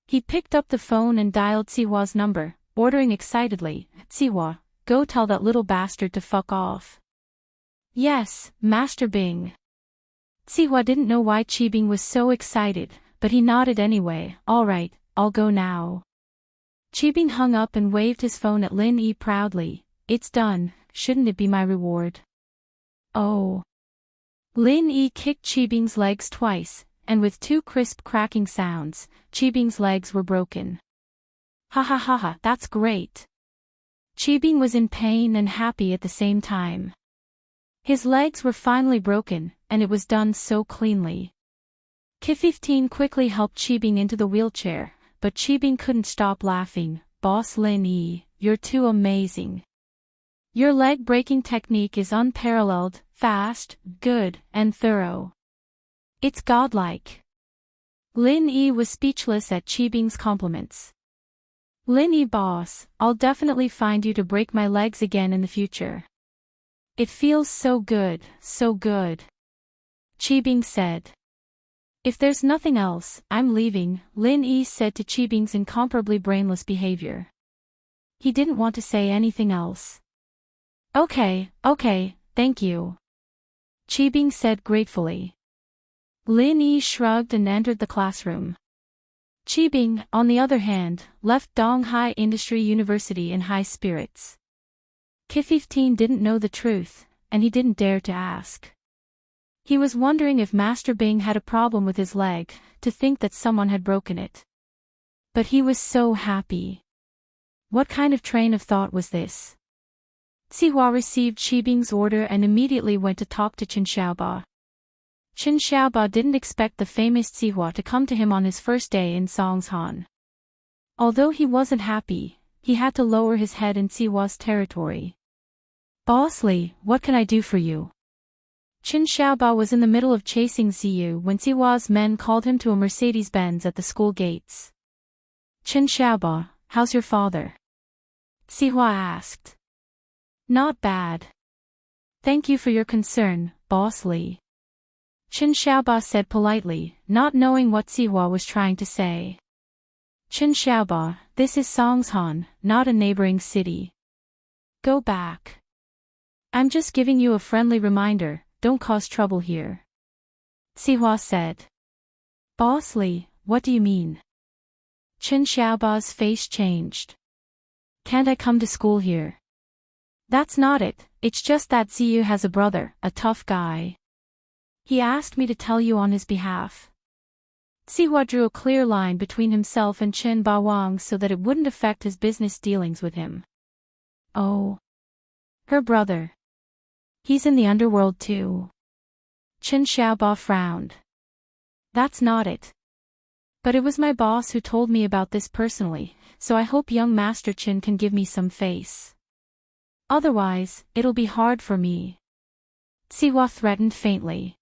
He picked up the phone and dialed Sihua's number, ordering excitedly, Sihua, go tell that little bastard to fuck off. Yes, Master Bing. Sihua didn't know why Qibing was so excited, but he nodded anyway. All right, I'll go now. Qibing hung up and waved his phone at Lin Yi proudly. It's done, shouldn't it be my reward? Oh. Lin Yi kicked Qibing's legs twice, and with two crisp cracking sounds, Qibing's legs were broken. Ha ha ha ha, that's great. Qibing was in pain and happy at the same time. His legs were finally broken, and it was done so cleanly. K-15 quickly helped Qibing into the wheelchair, but Qibing couldn't stop laughing. Boss Lin Yi, you're too amazing. Your leg-breaking technique is unparalleled, fast, good, and thorough. It's godlike. Lin Yi was speechless at Qibing's compliments. Lin Yi boss, I'll definitely find you to break my legs again in the future. It feels so good, so good. Qibing said. If there's nothing else, I'm leaving, Lin Yi said to Qibing's incomparably brainless behavior. He didn't want to say anything else. Okay, thank you. Qibing said gratefully. Lin Yi shrugged and entered the classroom. Qibing, on the other hand, left Donghai Industry University in high spirits. K-15 didn't know the truth, and he didn't dare to ask. He was wondering if Master Bing had a problem with his leg, to think that someone had broken it. But he was so happy. What kind of train of thought was this? Sihua received Qibing's order and immediately went to talk to Qin Xiaoba. Qin Xiaoba didn't expect the famous Sihua to come to him on his first day in Songshan. Although he wasn't happy, he had to lower his head in Sihua's territory. Boss Li, what can I do for you? Qin Xiaoba was in the middle of chasing Ziyu when Sihua's men called him to a Mercedes-Benz at the school gates. Qin Xiaoba, how's your father? Sihua asked. Not bad. Thank you for your concern, Boss Li. Qin Xiaoba said politely, not knowing what Sihua was trying to say. Qin Xiaoba, this is Songshan, not a neighboring city. Go back. I'm just giving you a friendly reminder, don't cause trouble here. Sihua said. Boss Li, what do you mean? Qin Xiaoba's face changed. Can't I come to school here? That's not it, it's just that Ziyu has a brother, a tough guy. He asked me to tell you on his behalf. Sihua drew a clear line between himself and Qin Bawang so that it wouldn't affect his business dealings with him. Oh. Her brother. He's in the underworld too. Qin Xiaoba frowned. That's not it. But it was my boss who told me about this personally, so I hope young Master Qin can give me some face. Otherwise, it'll be hard for me. Siwa threatened faintly.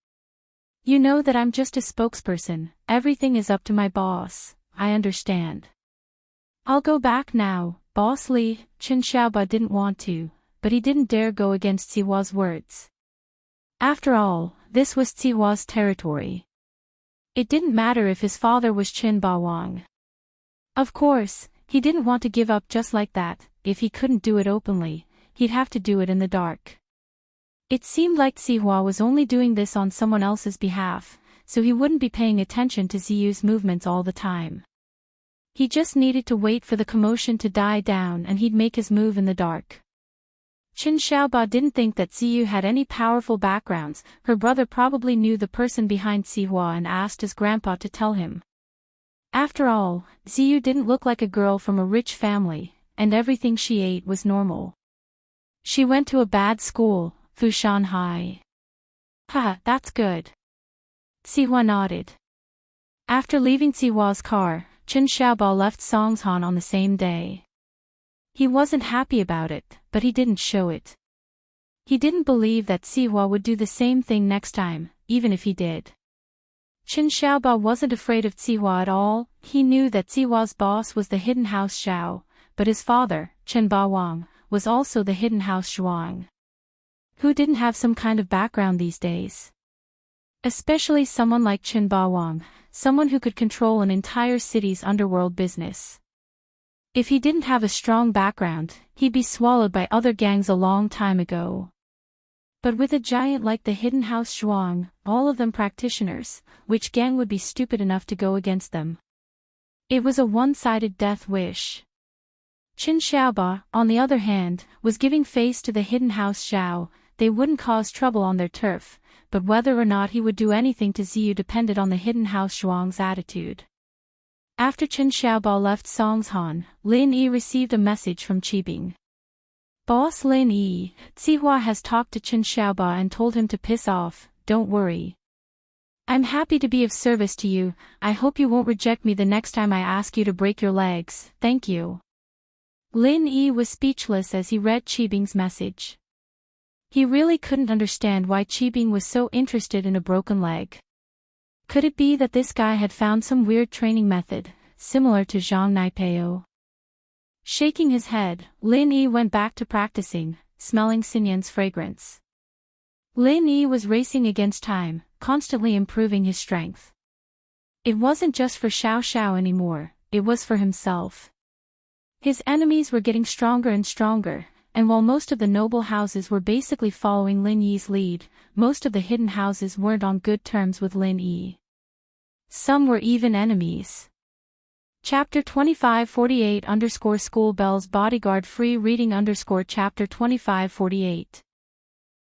You know that I'm just a spokesperson, everything is up to my boss, I understand. I'll go back now, Boss Lee. Chen Xiaoba didn't want to, but he didn't dare go against Siwa's words. After all, this was Siwa's territory. It didn't matter if his father was Qin Bawang. Of course, he didn't want to give up just like that. If he couldn't do it openly, he'd have to do it in the dark. It seemed like Sihua was only doing this on someone else's behalf, so he wouldn't be paying attention to Ziyu's movements all the time. He just needed to wait for the commotion to die down and he'd make his move in the dark. Qin Xiaoba didn't think that Ziyu had any powerful backgrounds. Her brother probably knew the person behind Sihua and asked his grandpa to tell him. After all, Ziyu didn't look like a girl from a rich family, and everything she ate was normal. She went to a bad school, Fushan High. Haha, that's good. Sihua nodded. After leaving Sihua's car, Qin Xiaoba left Songshan on the same day. He wasn't happy about it, but he didn't show it. He didn't believe that Sihua would do the same thing next time, even if he did. Qin Xiaoba wasn't afraid of Sihua at all. He knew that Sihua's boss was the Hidden House Xiao, but his father, Chen Bawang, was also the Hidden House Zhuang. Who didn't have some kind of background these days? Especially someone like Chen Bawang, someone who could control an entire city's underworld business. If he didn't have a strong background, he'd be swallowed by other gangs a long time ago. But with a giant like the Hidden House Zhuang, all of them practitioners, which gang would be stupid enough to go against them? It was a one-sided death wish. Qin Xiaoba, on the other hand, was giving face to the Hidden House Xiao. They wouldn't cause trouble on their turf, but whether or not he would do anything to Ziyu depended on the Hidden House Zhuang's attitude. After Qin Xiaoba left Songshan, Lin Yi received a message from Qibing. Boss Lin Yi, Sihua has talked to Qin Xiaoba and told him to piss off, don't worry. I'm happy to be of service to you. I hope you won't reject me the next time I ask you to break your legs, thank you. Lin Yi was speechless as he read Qibing's message. He really couldn't understand why Qibing was so interested in a broken leg. Could it be that this guy had found some weird training method, similar to Zhang Naipeo? Shaking his head, Lin Yi went back to practicing, smelling Xinyan's fragrance. Lin Yi was racing against time, constantly improving his strength. It wasn't just for Xiao Xiao anymore, it was for himself. His enemies were getting stronger and stronger, and while most of the noble houses were basically following Lin Yi's lead, most of the hidden houses weren't on good terms with Lin Yi. Some were even enemies. Chapter 2548 _ School Bells Bodyguard Free reading _ Chapter 2548